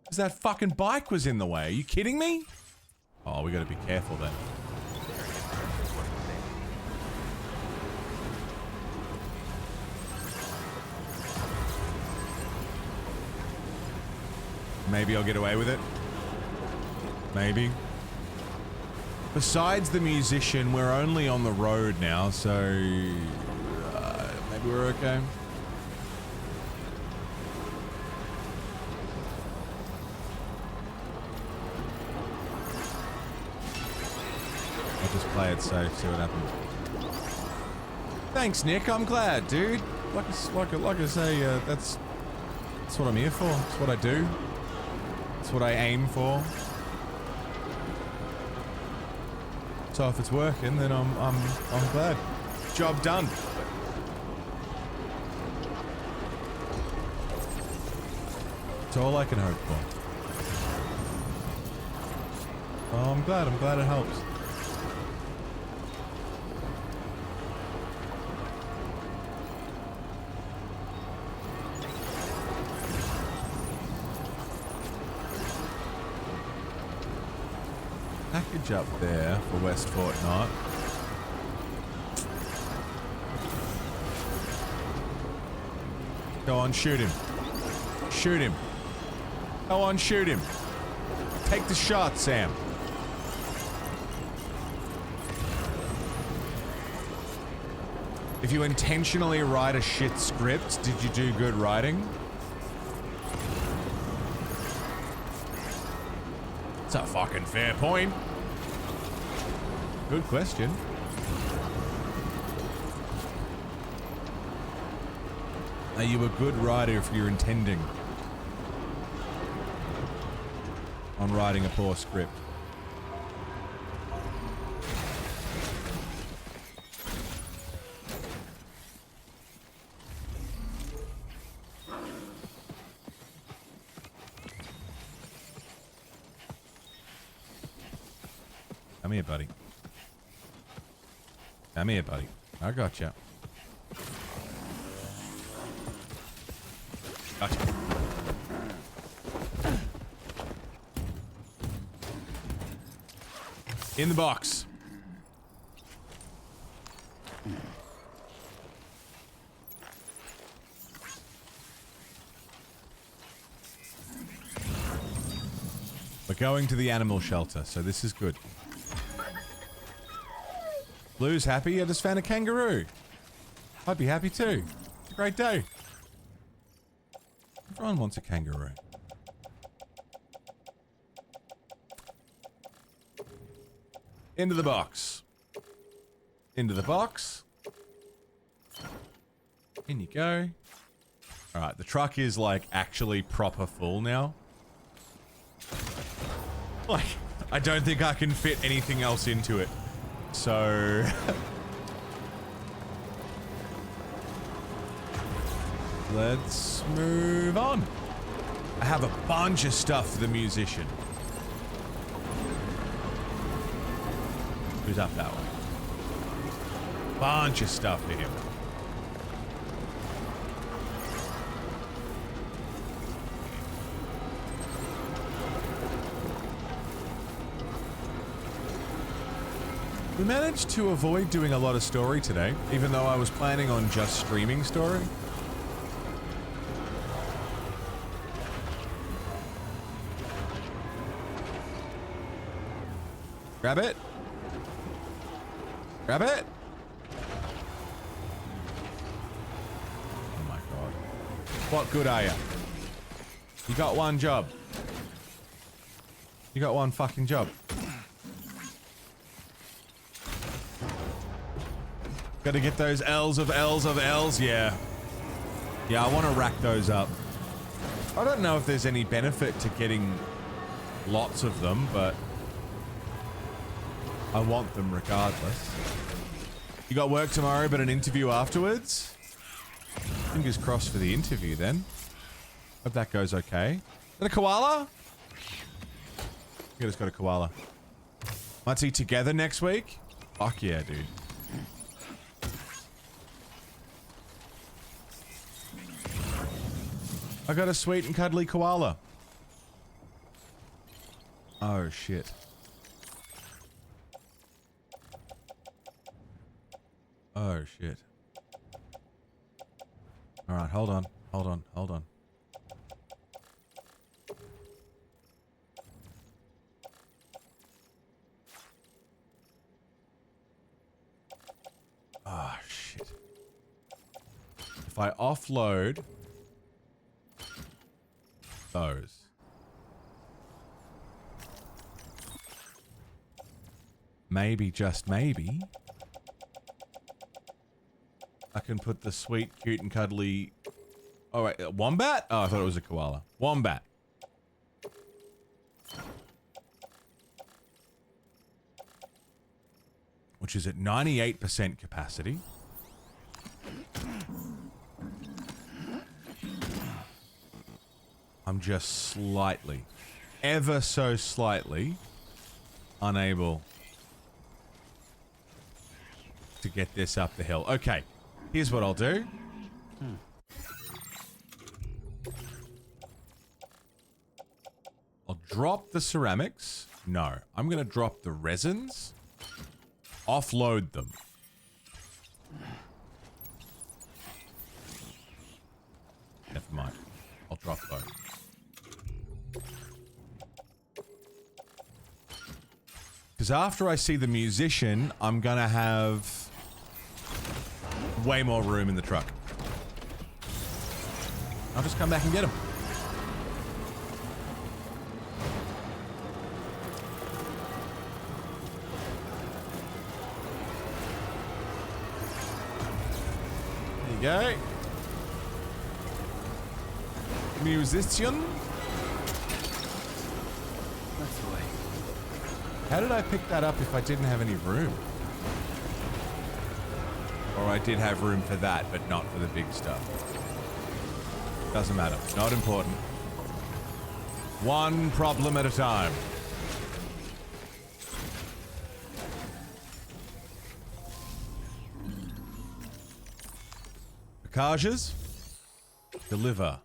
Because that fucking bike was in the way. Are you kidding me? Oh, we gotta be careful then. Maybe I'll get away with it. Maybe. Besides the musician, we're only on the road now, so... maybe we're okay. Just play it safe, see what happens. Thanks, Nick. I'm glad, dude. Like I say, that's what I'm here for. That's what I do. That's what I aim for. So if it's working, then I'm glad. Job done. That's all I can hope for. Oh, I'm glad it helps. Package up there for West Fortnite. Go on, shoot him. Shoot him. Go on, shoot him. Take the shot, Sam. If you intentionally write a shit script, did you do good writing? That's a fucking fair point. Good question. Are you a good writer if you're intending on writing a poor script? Come here, buddy. Come here, buddy. I gotcha. Gotcha. In the box. We're going to the animal shelter, so this is good. Blue's happy. I just found a kangaroo. I'd be happy too. It's a great day. Everyone wants a kangaroo. Into the box. Into the box. In you go. Alright, the truck is like actually proper full now. Like, I don't think I can fit anything else into it. So... let's move on. I have a bunch of stuff for the musician. Who's up that way? Bunch of stuff for him. We managed to avoid doing a lot of story today, even though I was planning on just streaming story. Grab it. Grab it. Oh my god. What good are you? You got one job. You got one fucking job. Gotta get those L's of L's of L's, yeah. Yeah, I want to rack those up. I don't know if there's any benefit to getting lots of them, but I want them regardless. You got work tomorrow, but an interview afterwards? Fingers crossed for the interview then. Hope that goes okay. Is that a koala? I just got a koala. Might see together next week? Fuck yeah, dude. I got a sweet and cuddly koala. Oh shit. Oh shit. Alright, hold on. Hold on. Hold on. Ah, shit. If I offload those. Maybe, just maybe, I can put the sweet, cute, and cuddly... Oh, wait, wombat? Oh, I thought it was a koala. Wombat. Which is at 98% capacity. I'm just slightly, ever so slightly, unable to get this up the hill. Okay, here's what I'll do. I'll drop the ceramics. No, I'm going to drop the resins. Offload them. Never mind. I'll drop those. Because after I see the musician, I'm going to have way more room in the truck. I'll just come back and get him. There you go. Musician? That's the way. How did I pick that up if I didn't have any room? Or I did have room for that, but not for the big stuff. Doesn't matter. Not important. One problem at a time. Packages. Deliver.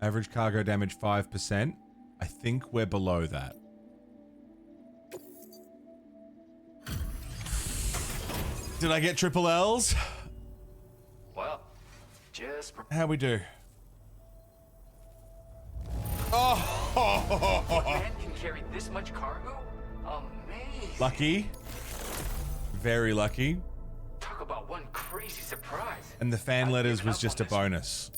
Average cargo damage 5%. I think we're below that. Did I get triple L's? Well, just... How we do? One man can carry this much cargo? Amazing. Lucky. Very lucky. Talk about one crazy surprise. And the fan letters was just a bonus.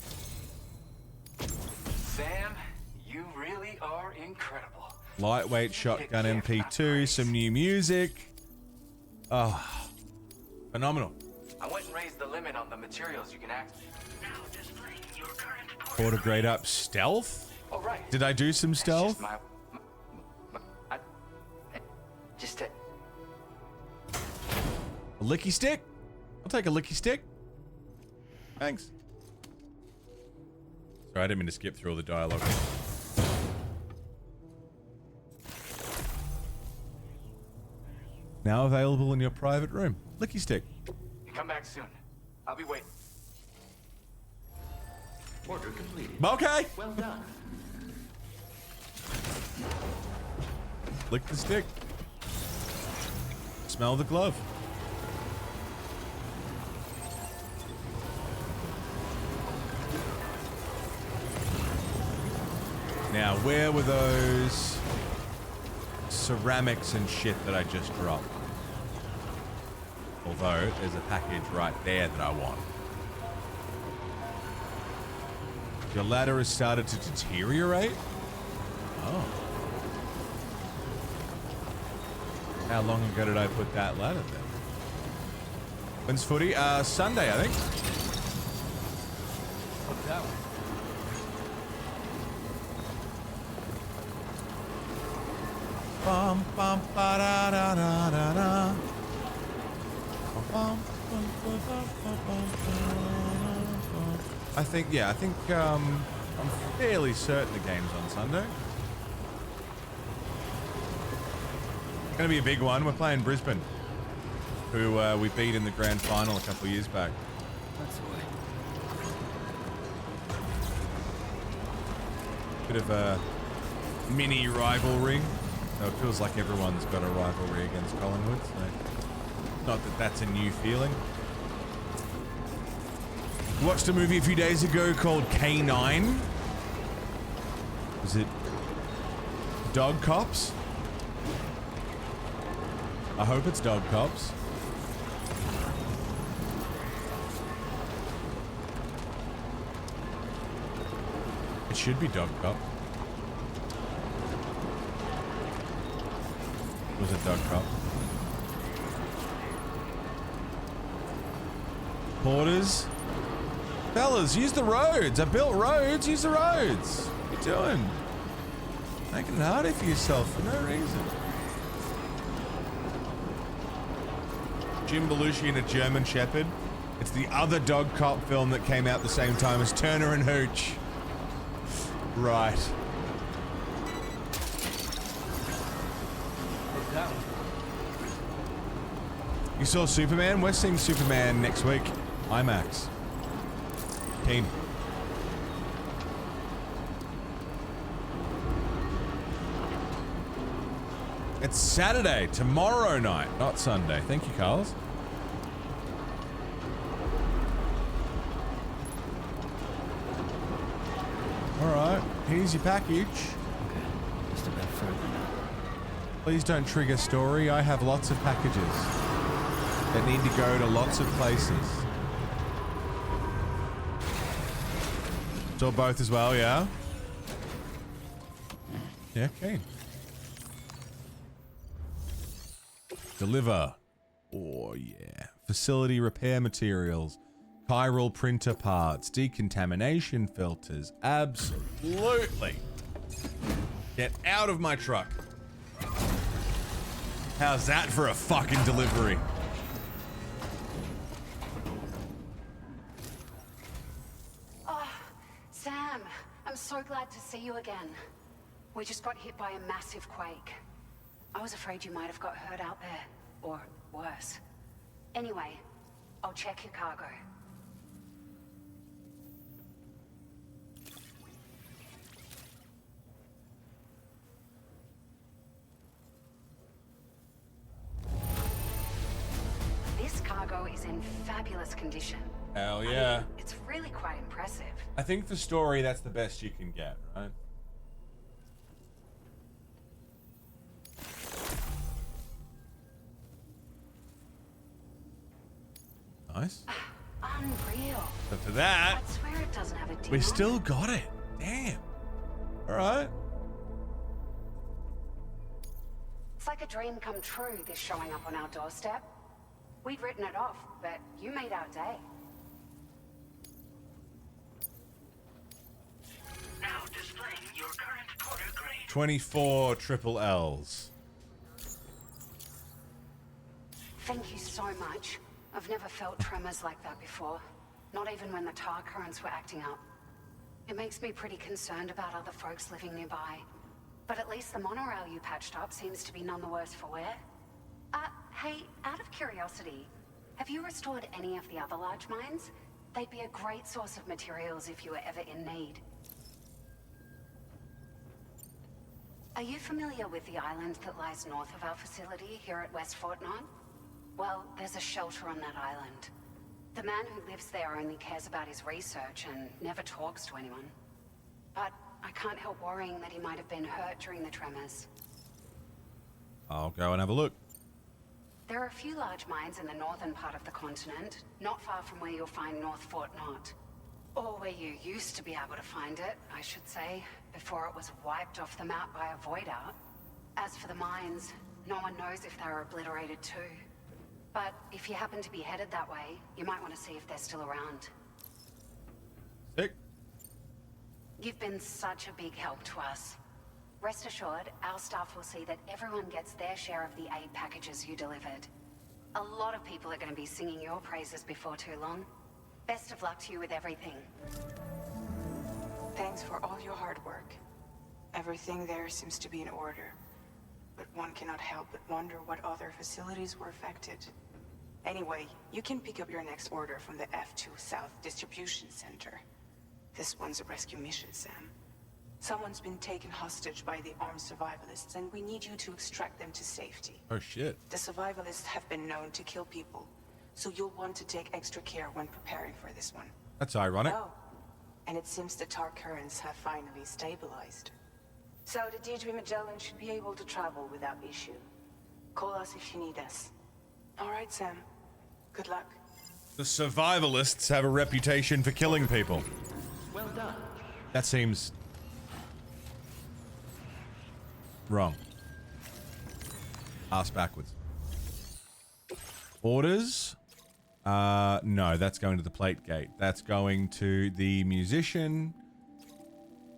Sam, you really are incredible. Lightweight shotgun MP2, some new music. Oh, phenomenal. I went and raised the limit on the materials you can access. Auto grade up stealth? Oh, right. Did I do some stealth? Just a licky stick? I'll take a licky stick. Thanks. Sorry, I didn't mean to skip through all the dialogue. Now available in your private room. Licky stick. Come back soon. I'll be waiting. Order completed. Okay. Well done. Lick the stick. Smell the glove. Now, where were those ceramics and shit that I just dropped? Although, there's a package right there that I want. Your ladder has started to deteriorate? Oh. How long ago did I put that ladder there? When's footy? Sunday, I think. What's that one? Bum bum ba da da da da da. Bum, bum, bum, bum, bum, bum, bum. I think I'm fairly certain the game's on Sunday. Gonna be a big one. We're playing Brisbane, who we beat in the grand final a couple of years back. That's the way. Bit of a mini rivalry. So it feels like everyone's got a rivalry against Collingwood. So not that that's a new feeling. Watched a movie a few days ago called K9. Was it Dog Cops? I hope it's Dog Cops. It should be Dog Cop. Was it Dog Cop? Porters? Fellas, use the roads. I built roads. Use the roads. What are you doing? Making it harder for yourself for no reason. Jim Belushi and a German Shepherd. It's the other Dog Cop film that came out the same time as Turner and Hooch. Right. What's that one? You saw Superman? We're seeing Superman next week. IMAX. Keen. It's Saturday, tomorrow night, not Sunday. Thank you, Carls. Alright, here's your package. Okay, just a bit further now. Please don't trigger story. I have lots of packages that need to go to lots of places. Saw both as well, yeah? Yeah, okay. Deliver. Oh, yeah. Facility repair materials. Chiral printer parts. Decontamination filters. Absolutely. Get out of my truck. How's that for a fucking delivery? Oh, Sam, I'm so glad to see you again. We just got hit by a massive quake. I was afraid you might have got hurt out there, or worse. Anyway, I'll check your cargo. This cargo is in fabulous condition. Hell yeah. I mean, it's really quite impressive. I think for story, that's the best you can get, right? nice. Unreal. But for that, I swear it doesn't have a deal. we still got it. Damn. All right. It's like a dream come true, this showing up on our doorstep. We'd written it off, but you made our day. Now displaying your current quarter grade. 24 triple L's. Thank you so much. I've never felt tremors like that before. Not even when the tar currents were acting up. It makes me pretty concerned about other folks living nearby. But at least the monorail you patched up seems to be none the worse for wear. Hey, out of curiosity, have you restored any of the other large mines? They'd be a great source of materials if you were ever in need. Are you familiar with the island that lies north of our facility here at West Fort Knot? Well, there's a shelter on that island. The man who lives there only cares about his research and never talks to anyone. But I can't help worrying that he might have been hurt during the tremors. I'll go and have a look. There are a few large mines in the northern part of the continent, not far from where you'll find North Fort Knot. Or where you used to be able to find it, I should say, before it was wiped off the map by a void out. As for the mines, no one knows if they were obliterated too. But if you happen to be headed that way, you might want to see if they're still around. Sick. You've been such a big help to us. Rest assured, our staff will see that everyone gets their share of the aid packages you delivered. A lot of people are going to be singing your praises before too long. Best of luck to you with everything. Thanks for all your hard work. Everything there seems to be in order. But one cannot help but wonder what other facilities were affected. Anyway, you can pick up your next order from the F2 South Distribution Center. This one's a rescue mission, Sam. Someone's been taken hostage by the armed survivalists, and we need you to extract them to safety. Oh shit. The survivalists have been known to kill people, so you'll want to take extra care when preparing for this one. That's ironic. Oh, and it seems the tar currents have finally stabilized. So the DHV Magellan should be able to travel without issue. Call us if you need us. All right, Sam. Good luck. The survivalists have a reputation for killing people. Well done. That seems wrong. Ass backwards. Orders? No, that's going to the plate gate. That's going to the musician.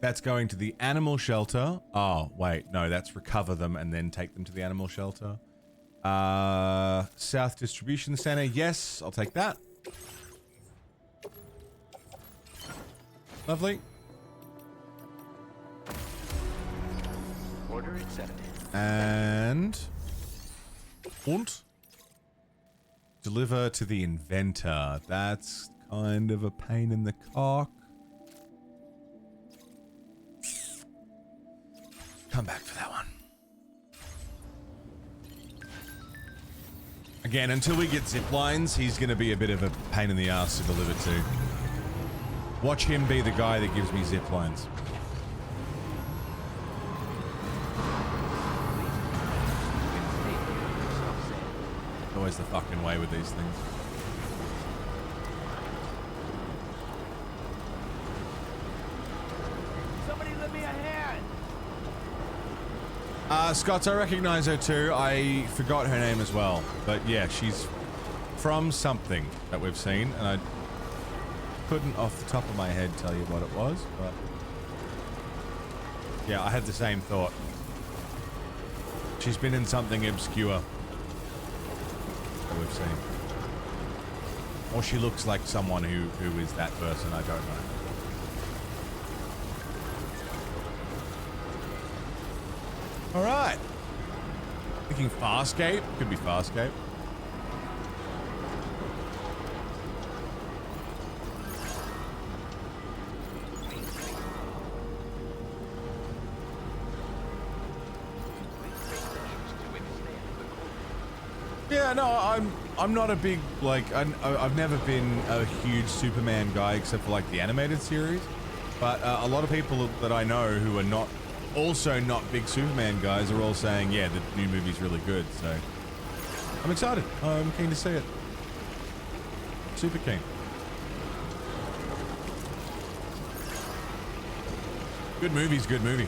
That's going to the animal shelter. Oh, wait. No, that's recover them and then take them to the animal shelter. South Distribution Center. Yes, I'll take that. Lovely. Order accepted. And deliver to the inventor. That's kind of a pain in the cock. Come back for that one. Again, until we get zip lines, he's going to be a bit of a pain in the ass to deliver to. Watch him be the guy that gives me zip lines. Always the fucking way with these things. Somebody lend me a hand. Scott, I recognize her too. I forgot her name as well. But yeah, she's from something that we've seen, and I couldn't off the top of my head tell you what it was, but yeah, I had the same thought. She's been in something obscure that we've seen. Or she looks like someone who is that person, I don't know. Alright. Thinking Farscape? Could be Farscape. Yeah, no, I'm not a big, like, I've never been a huge Superman guy except for like the animated series, but a lot of people that I know who are not big Superman guys are all saying, yeah, the new movie's really good, so I'm excited. I'm keen to see it. Super keen. Good movie's good movie.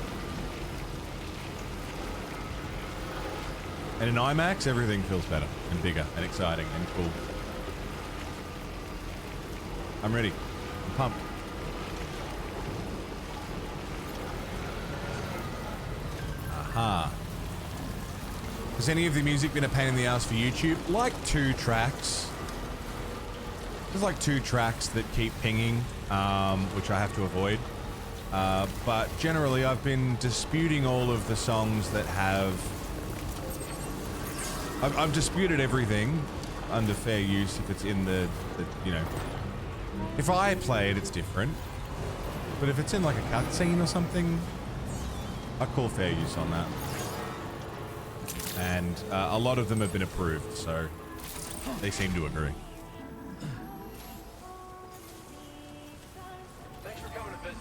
And in IMAX, everything feels better and bigger and exciting and cool. I'm ready. I'm pumped. Aha. Has any of the music been a pain in the ass for YouTube? Like 2 tracks. There's like 2 tracks that keep pinging, which I have to avoid. But generally, I've been disputing all of the songs that have... I've disputed everything under fair use if it's in the, you know... If I play it, it's different. But if it's in like a cutscene or something, I call fair use on that. And a lot of them have been approved, so they seem to agree. Thanks for coming to visit.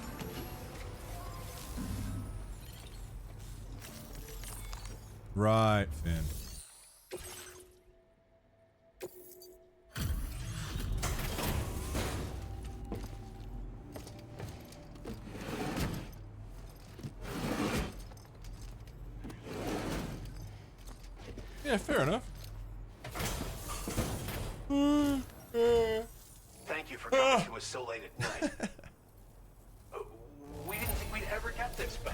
Right, Finn. Yeah, fair enough. Thank you for coming to us so late at night. We didn't think we'd ever get this, but...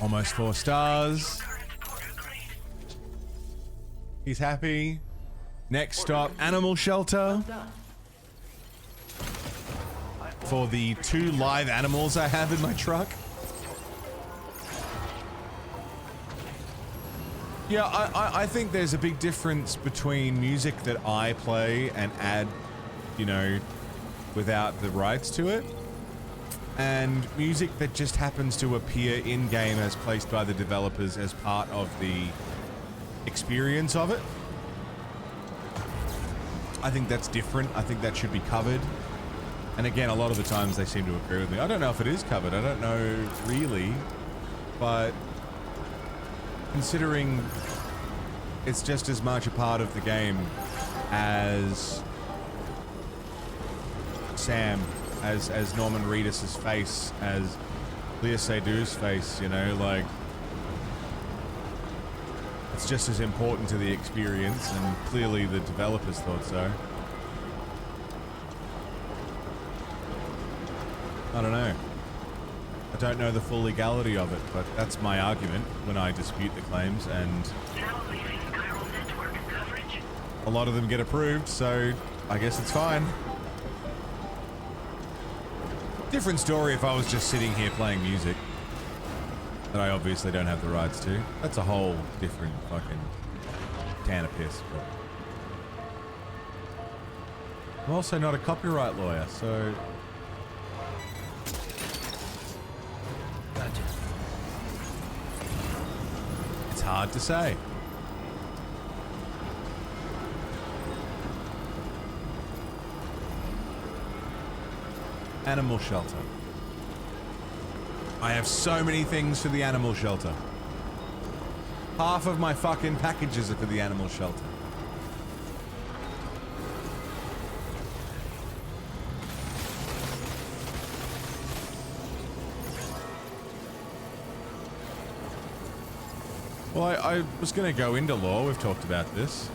Almost 4 stars. He's happy. Next stop, animal shelter. For the 2 live animals I have in my truck. Yeah, I think there's a big difference between music that I play and add, you know, without the rights to it, and music that just happens to appear in-game as placed by the developers as part of the experience of it. I think that's different. I think that should be covered. And again, a lot of the times they seem to agree with me. I don't know if it is covered. I don't know really, but considering it's just as much a part of the game as Sam, as Norman Reedus' face, as Lea Seydoux' face, you know, like, it's just as important to the experience, and clearly the developers thought so. I don't know. I don't know the full legality of it, but that's my argument when I dispute the claims, and a lot of them get approved, so I guess it's fine. Different story if I was just sitting here playing music that I obviously don't have the rights to. That's a whole different fucking can of piss. But I'm also not a copyright lawyer, so... Gotcha. It's hard to say. Animal shelter. I have so many things for the animal shelter. Half of my fucking packages are for the animal shelter. Well, I was going to go into law. We've talked about this.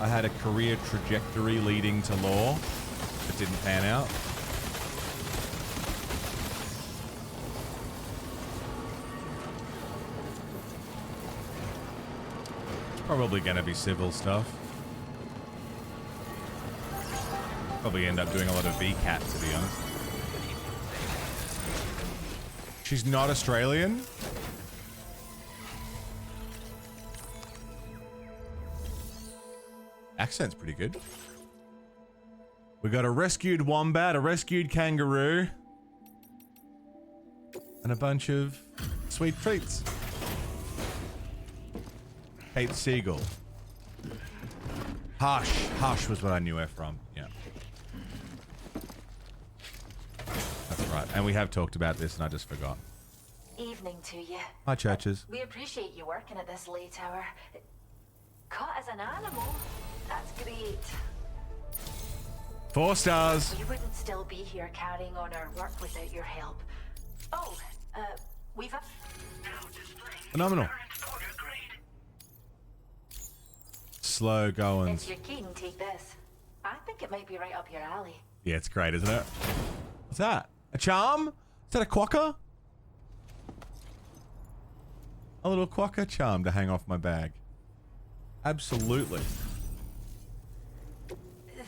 I had a career trajectory leading to law that didn't pan out. It's probably going to be civil stuff. Probably end up doing a lot of VCAT, to be honest. She's not Australian? Accent's pretty good. We got a rescued wombat, a rescued kangaroo, and a bunch of sweet treats. Kate Siegel. Hush was what I knew her from. Yeah. That's right. And we have talked about this and I just forgot. Evening to you. Hi, Churches. We appreciate you working at this late hour. Caught as an animal? That's great. 4 stars. We wouldn't still be here carrying on our work without your help. Oh, we've... Phenomenal. Slow goings. If you're keen, take this. I think it might be right up your alley. Yeah, it's great, isn't it? What's that? A charm? Is that a quokka? A little quokka charm to hang off my bag. Absolutely.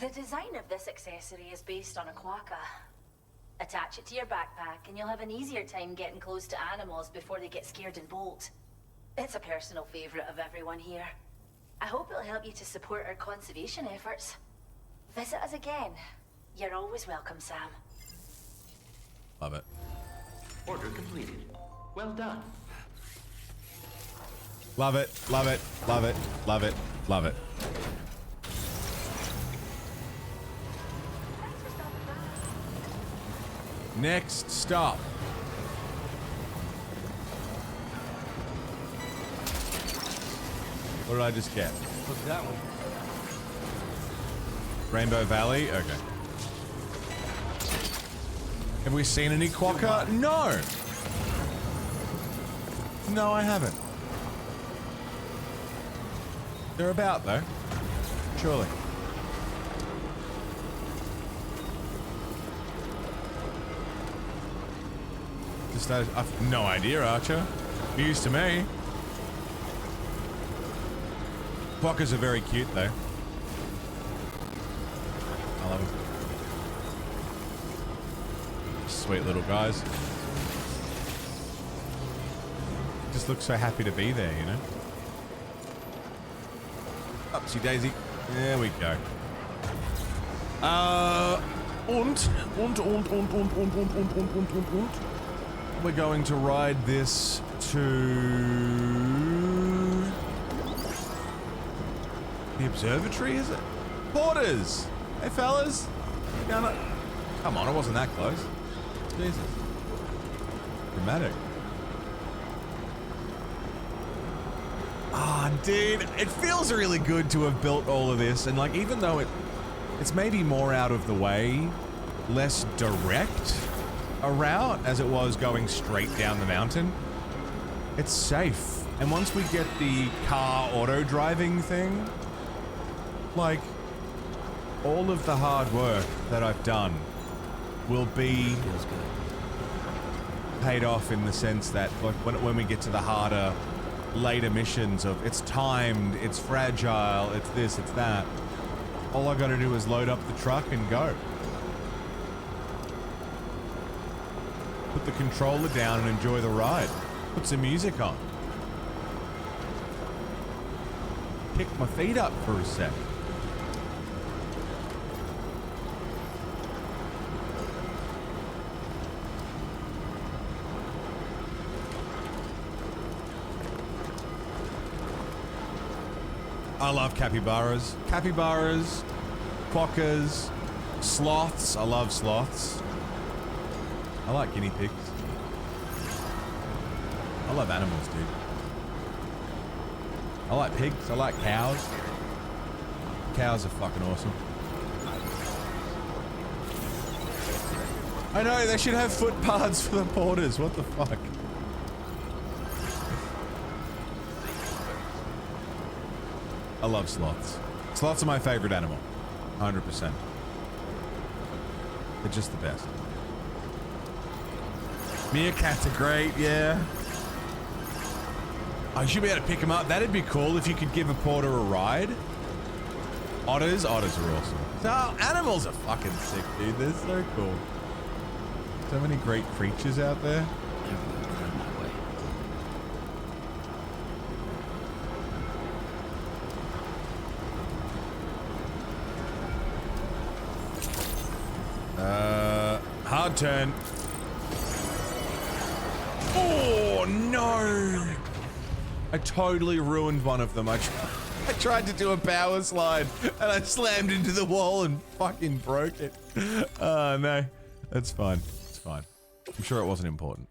The design of this accessory is based on a quokka. Attach it to your backpack and you'll have an easier time getting close to animals before they get scared and bolt. It's a personal favorite of everyone here. I hope it'll help you to support our conservation efforts. Visit us again. You're always welcome, Sam. Love it. Order completed. Well done. Love it, love it, love it, love it, love it. Next stop. What did I just get? What's that one? Rainbow Valley? Okay. Have we seen any quokka? No! No, I haven't. They're about, though. Surely. Just I've no idea, Archer. News to me. Quokkas are very cute, though. I love them. Sweet little guys. Just look so happy to be there, you know? Upsy daisy. There we go. Und. We're going to ride this to the observatory, is it? Porters! Hey fellas! Down it. Come on, it wasn't that close. Jesus. Dramatic. Ah, dude, it feels really good to have built all of this, and like, even though it's maybe more out of the way, less direct a route as it was going straight down the mountain, it's safe. And once we get the car auto driving thing, like, all of the hard work that I've done will be paid off in the sense that, like, when we get to the harder later missions of it's timed, it's fragile, it's this, it's that, all I gotta do is load up the truck and go. Put the controller down and enjoy the ride. Put some music on. Pick my feet up for a sec. I love capybaras. Capybaras, quokkas, sloths. I love sloths. I like guinea pigs. I love animals, dude. I like pigs. I like cows. Cows are fucking awesome. I know, they should have footpaths for the porters. What the fuck? I love sloths. Sloths are my favorite animal. 100%. They're just the best. Meerkats are great, yeah. I should be able to pick them up. That'd be cool if you could give a porter a ride. Otters are awesome. So, animals are fucking sick, dude. They're so cool. So many great creatures out there. Hard turn. Oh no! I totally ruined one of them. I tried to do a power slide and I slammed into the wall and fucking broke it. Oh no, that's fine. It's fine. I'm sure it wasn't important.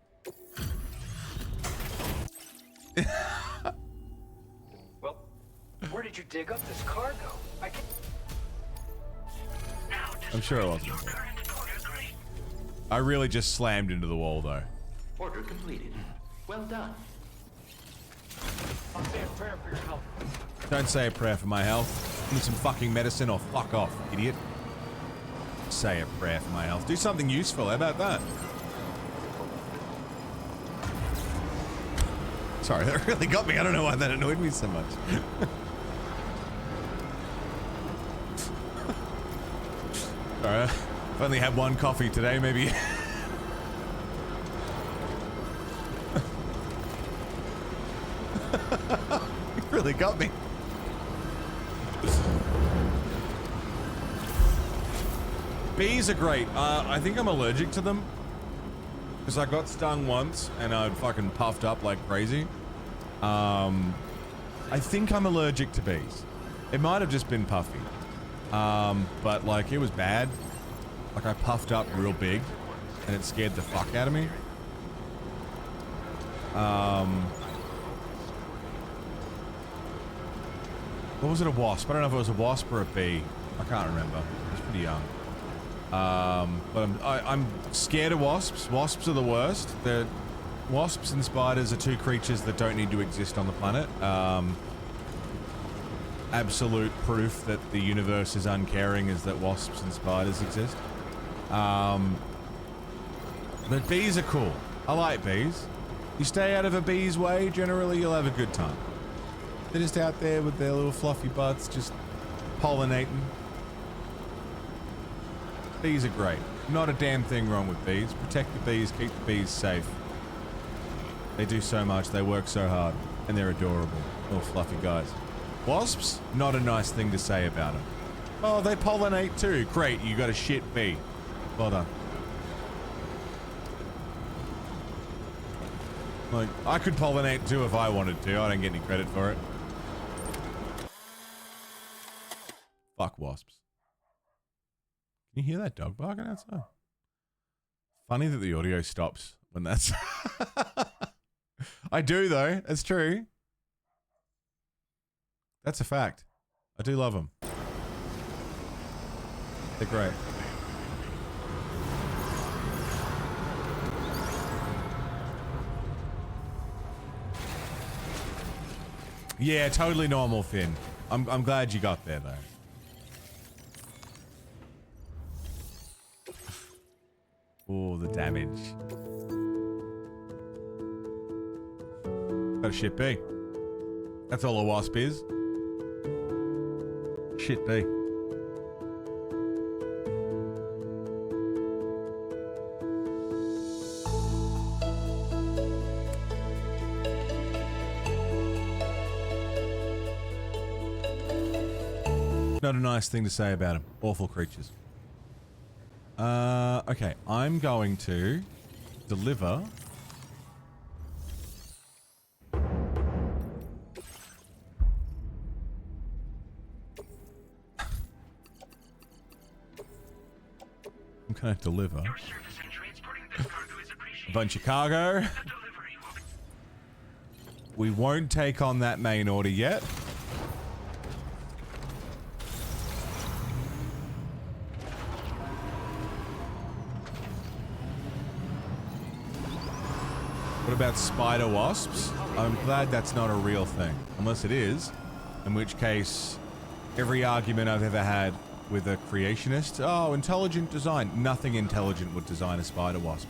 Well, where did you dig up this cargo. I can... I'm sure it wasn't. I really just slammed into the wall, though. Order completed. Well done. I'll say a prayer for your health. Don't say a prayer for my health. Need some fucking medicine or fuck off, idiot. Say a prayer for my health. Do something useful. How about that? Sorry, that really got me. I don't know why that annoyed me so much. Alright. I've only had one coffee today, maybe. It really got me. Bees are great. I think I'm allergic to them. Because I got stung once and I fucking puffed up like crazy. I think I'm allergic to bees. It might have just been puffy. But like it was bad. Like I puffed up real big and it scared the fuck out of me. What was it, a wasp? I don't know if it was a wasp or a bee. I can't remember. I was pretty young. But I'm scared of wasps. Wasps are the worst. Wasps and spiders are two creatures that don't need to exist on the planet. Absolute proof that the universe is uncaring is that wasps and spiders exist. But bees are cool. I like bees. You stay out of a bee's way, generally you'll have a good time. They're just out there with their little fluffy butts, just pollinating. Bees are great. Not a damn thing wrong with bees. Protect the bees, keep the bees safe. They do so much, they work so hard, and they're adorable. Little fluffy guys. Wasps? Not a nice thing to say about them. Oh, they pollinate too. Great, you got a shit bee. Well done. Like, I could pollinate too if I wanted to. I don't get any credit for it. Fuck wasps. Can you hear that dog barking outside? Funny that the audio stops when that's... I do though, that's true. That's a fact. I do love them. They're great. Yeah, totally normal, Finn. I'm glad you got there though. Oh, the damage. Got a shit bee. That's all a wasp is. Shit bee. Not a nice thing to say about them. Awful creatures. Okay, I'm going to deliver I'm gonna deliver a bunch of cargo. We won't take on that main order yet. What about spider wasps? I'm glad that's not a real thing. Unless it is, in which case, every argument I've ever had with a creationist, oh, intelligent design. Nothing intelligent would design a spider wasp.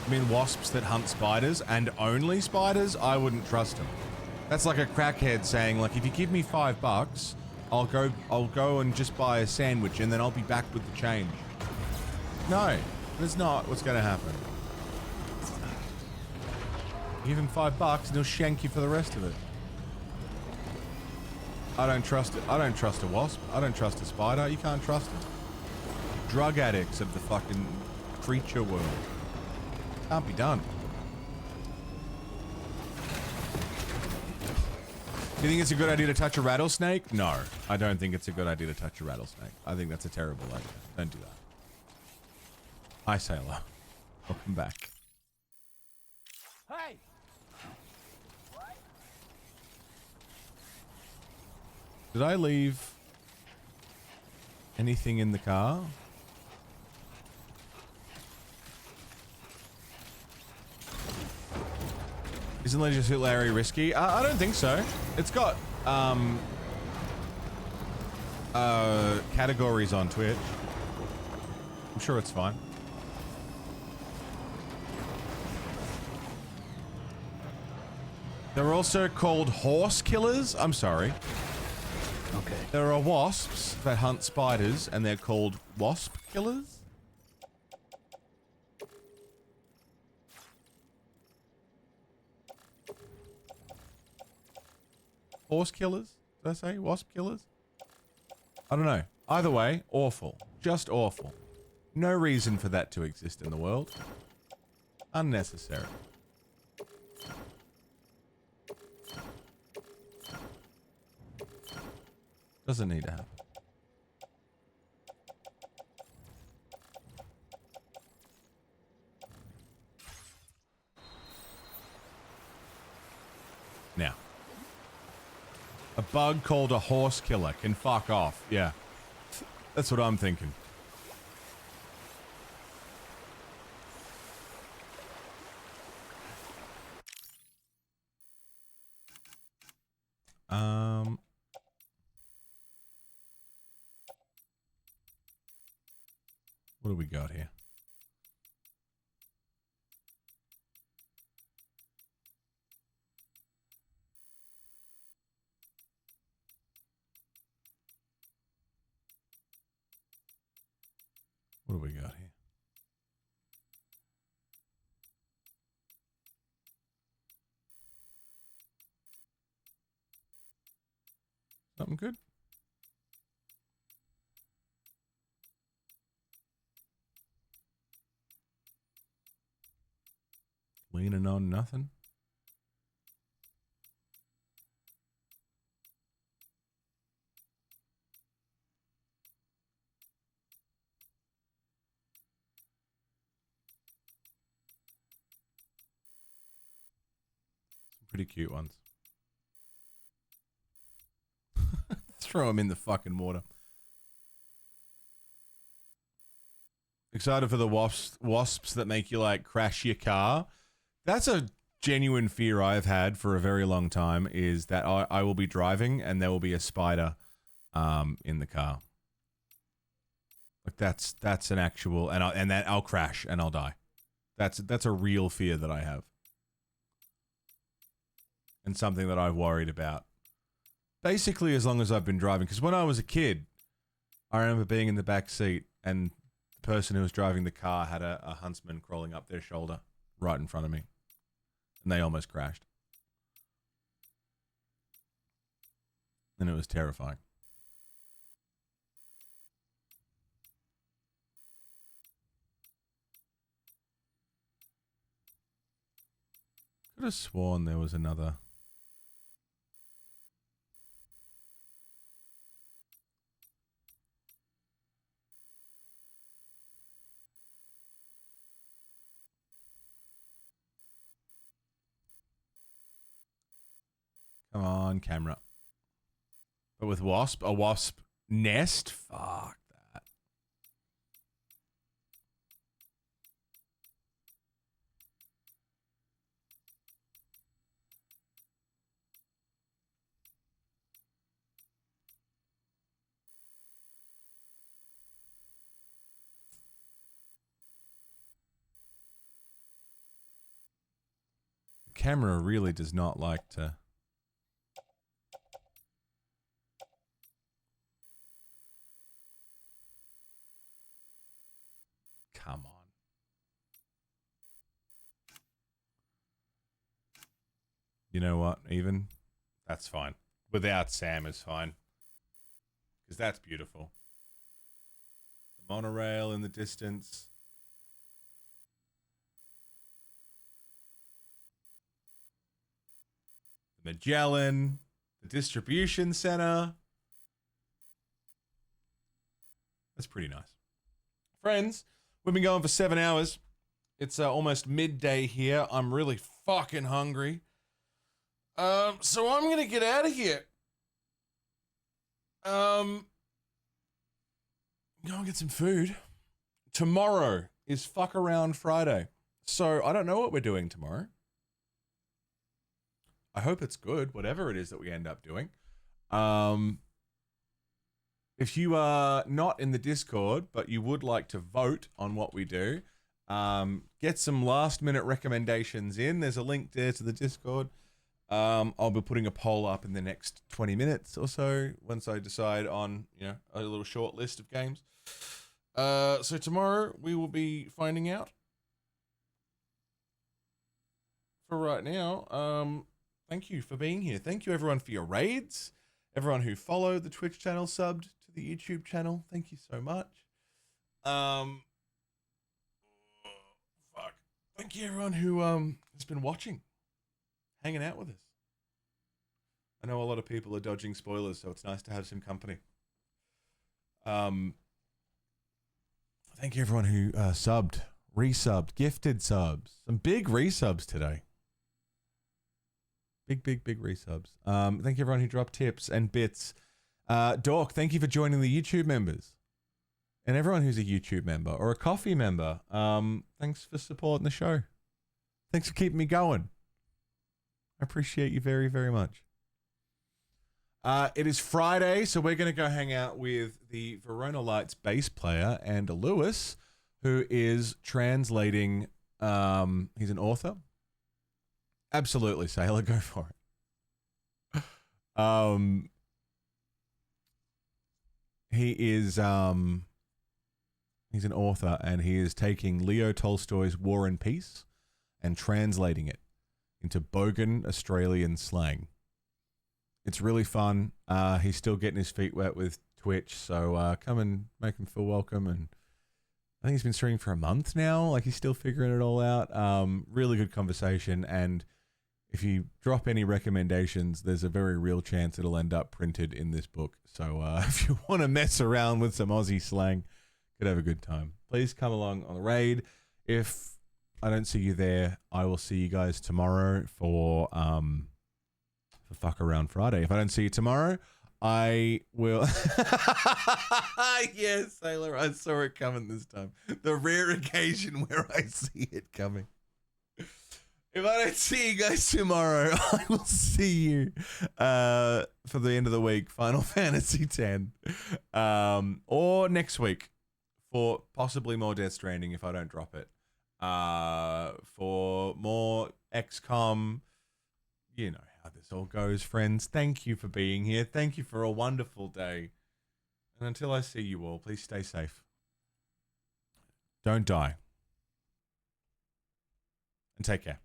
I mean, wasps that hunt spiders and only spiders, I wouldn't trust them. That's like a crackhead saying, like, if you give me $5, I'll go and just buy a sandwich and then I'll be back with the change. No, that's not what's going to happen. Give him $5 and he'll shank you for the rest of it. I don't trust it. I don't trust a wasp. I don't trust a spider. You can't trust them. Drug addicts of the fucking creature world. Can't be done. You think it's a good idea to touch a rattlesnake? No, I don't think it's a good idea to touch a rattlesnake. I think that's a terrible idea. Don't do that. I say hello. Welcome back. Hey! Did I leave anything in the car? Isn't Leisure Suit Larry risky? I don't think so. It's got categories on Twitch. I'm sure it's fine. They're also called horse killers. I'm sorry. Okay. There are wasps that hunt spiders, and they're called wasp killers. Horse killers? Did I say wasp killers? I don't know. Either way, awful. Just awful. No reason for that to exist in the world. Unnecessary. Doesn't need to happen. Now. A bug called a horse killer can fuck off. Yeah. That's what I'm thinking. What do we got here? What do we got here? Something good? Leaning on nothing? Some pretty cute ones. Throw them in the fucking water. Excited for the wasps that make you, like, crash your car. That's a genuine fear I've had for a very long time, is that I will be driving and there will be a spider in the car. Like, that's an actual... And that I'll crash and I'll die. That's a real fear that I have. And something that I've worried about. Basically, as long as I've been driving. Because when I was a kid, I remember being in the back seat and the person who was driving the car had a huntsman crawling up their shoulder right in front of me. And they almost crashed. And it was terrifying. Could have sworn there was another... Come on, camera. But with wasp? A wasp nest? Fuck that. The camera really does not like to... Come on. You know what, even? That's fine. Without Sam is fine. Because that's beautiful. The monorail in the distance. The Magellan. The distribution center. That's pretty nice. Friends, we've been going for 7 hours. It's almost midday here. I'm really fucking hungry. So I'm gonna get out of here. Go and get some food. Tomorrow is Fuck Around Friday. So I don't know what we're doing tomorrow. I hope it's good, whatever it is that we end up doing. If you are not in the Discord, but you would like to vote on what we do, get some last minute recommendations in. There's a link there to the Discord. I'll be putting a poll up in the next 20 minutes or so once I decide on, a little short list of games. So tomorrow we will be finding out. For right now, thank you for being here. Thank you everyone for your raids. Everyone who followed the Twitch channel, subbed to the YouTube channel. Thank you so much. Thank you everyone who has been watching, hanging out with us. I know a lot of people are dodging spoilers, so it's nice to have some company. Thank you everyone who subbed, resubbed, gifted subs. Some big resubs today. Big resubs. Thank you everyone who dropped tips and bits. Dork, thank you for joining the YouTube members. And everyone who's a YouTube member or a coffee member, thanks for supporting the show. Thanks for keeping me going. I appreciate you very, very much. It is Friday, so we're going to go hang out with the Verona Lights bass player, and Lewis, who is translating. He's an author. Absolutely, Sailor, go for it. He is he's an author, and he is taking Leo Tolstoy's War and Peace and translating it into Bogan Australian slang. It's really fun. He's still getting his feet wet with Twitch, so come and make him feel welcome. And I think he's been streaming for a month now. Like, he's still figuring it all out. Really good conversation, and if you drop any recommendations, there's a very real chance it'll end up printed in this book. So if you want to mess around with some Aussie slang, could have a good time. Please come along on the raid. If I don't see you there, I will see you guys tomorrow for Fuck Around Friday. If I don't see you tomorrow, I will. Yes, Sailor, I saw it coming this time. The rare occasion where I see it coming. If I don't see you guys tomorrow, I will see you for the end of the week, Final Fantasy X. Or next week for possibly more Death Stranding if I don't drop it. For more XCOM. You know how this all goes, friends. Thank you for being here. Thank you for a wonderful day. And until I see you all, please stay safe. Don't die. And take care.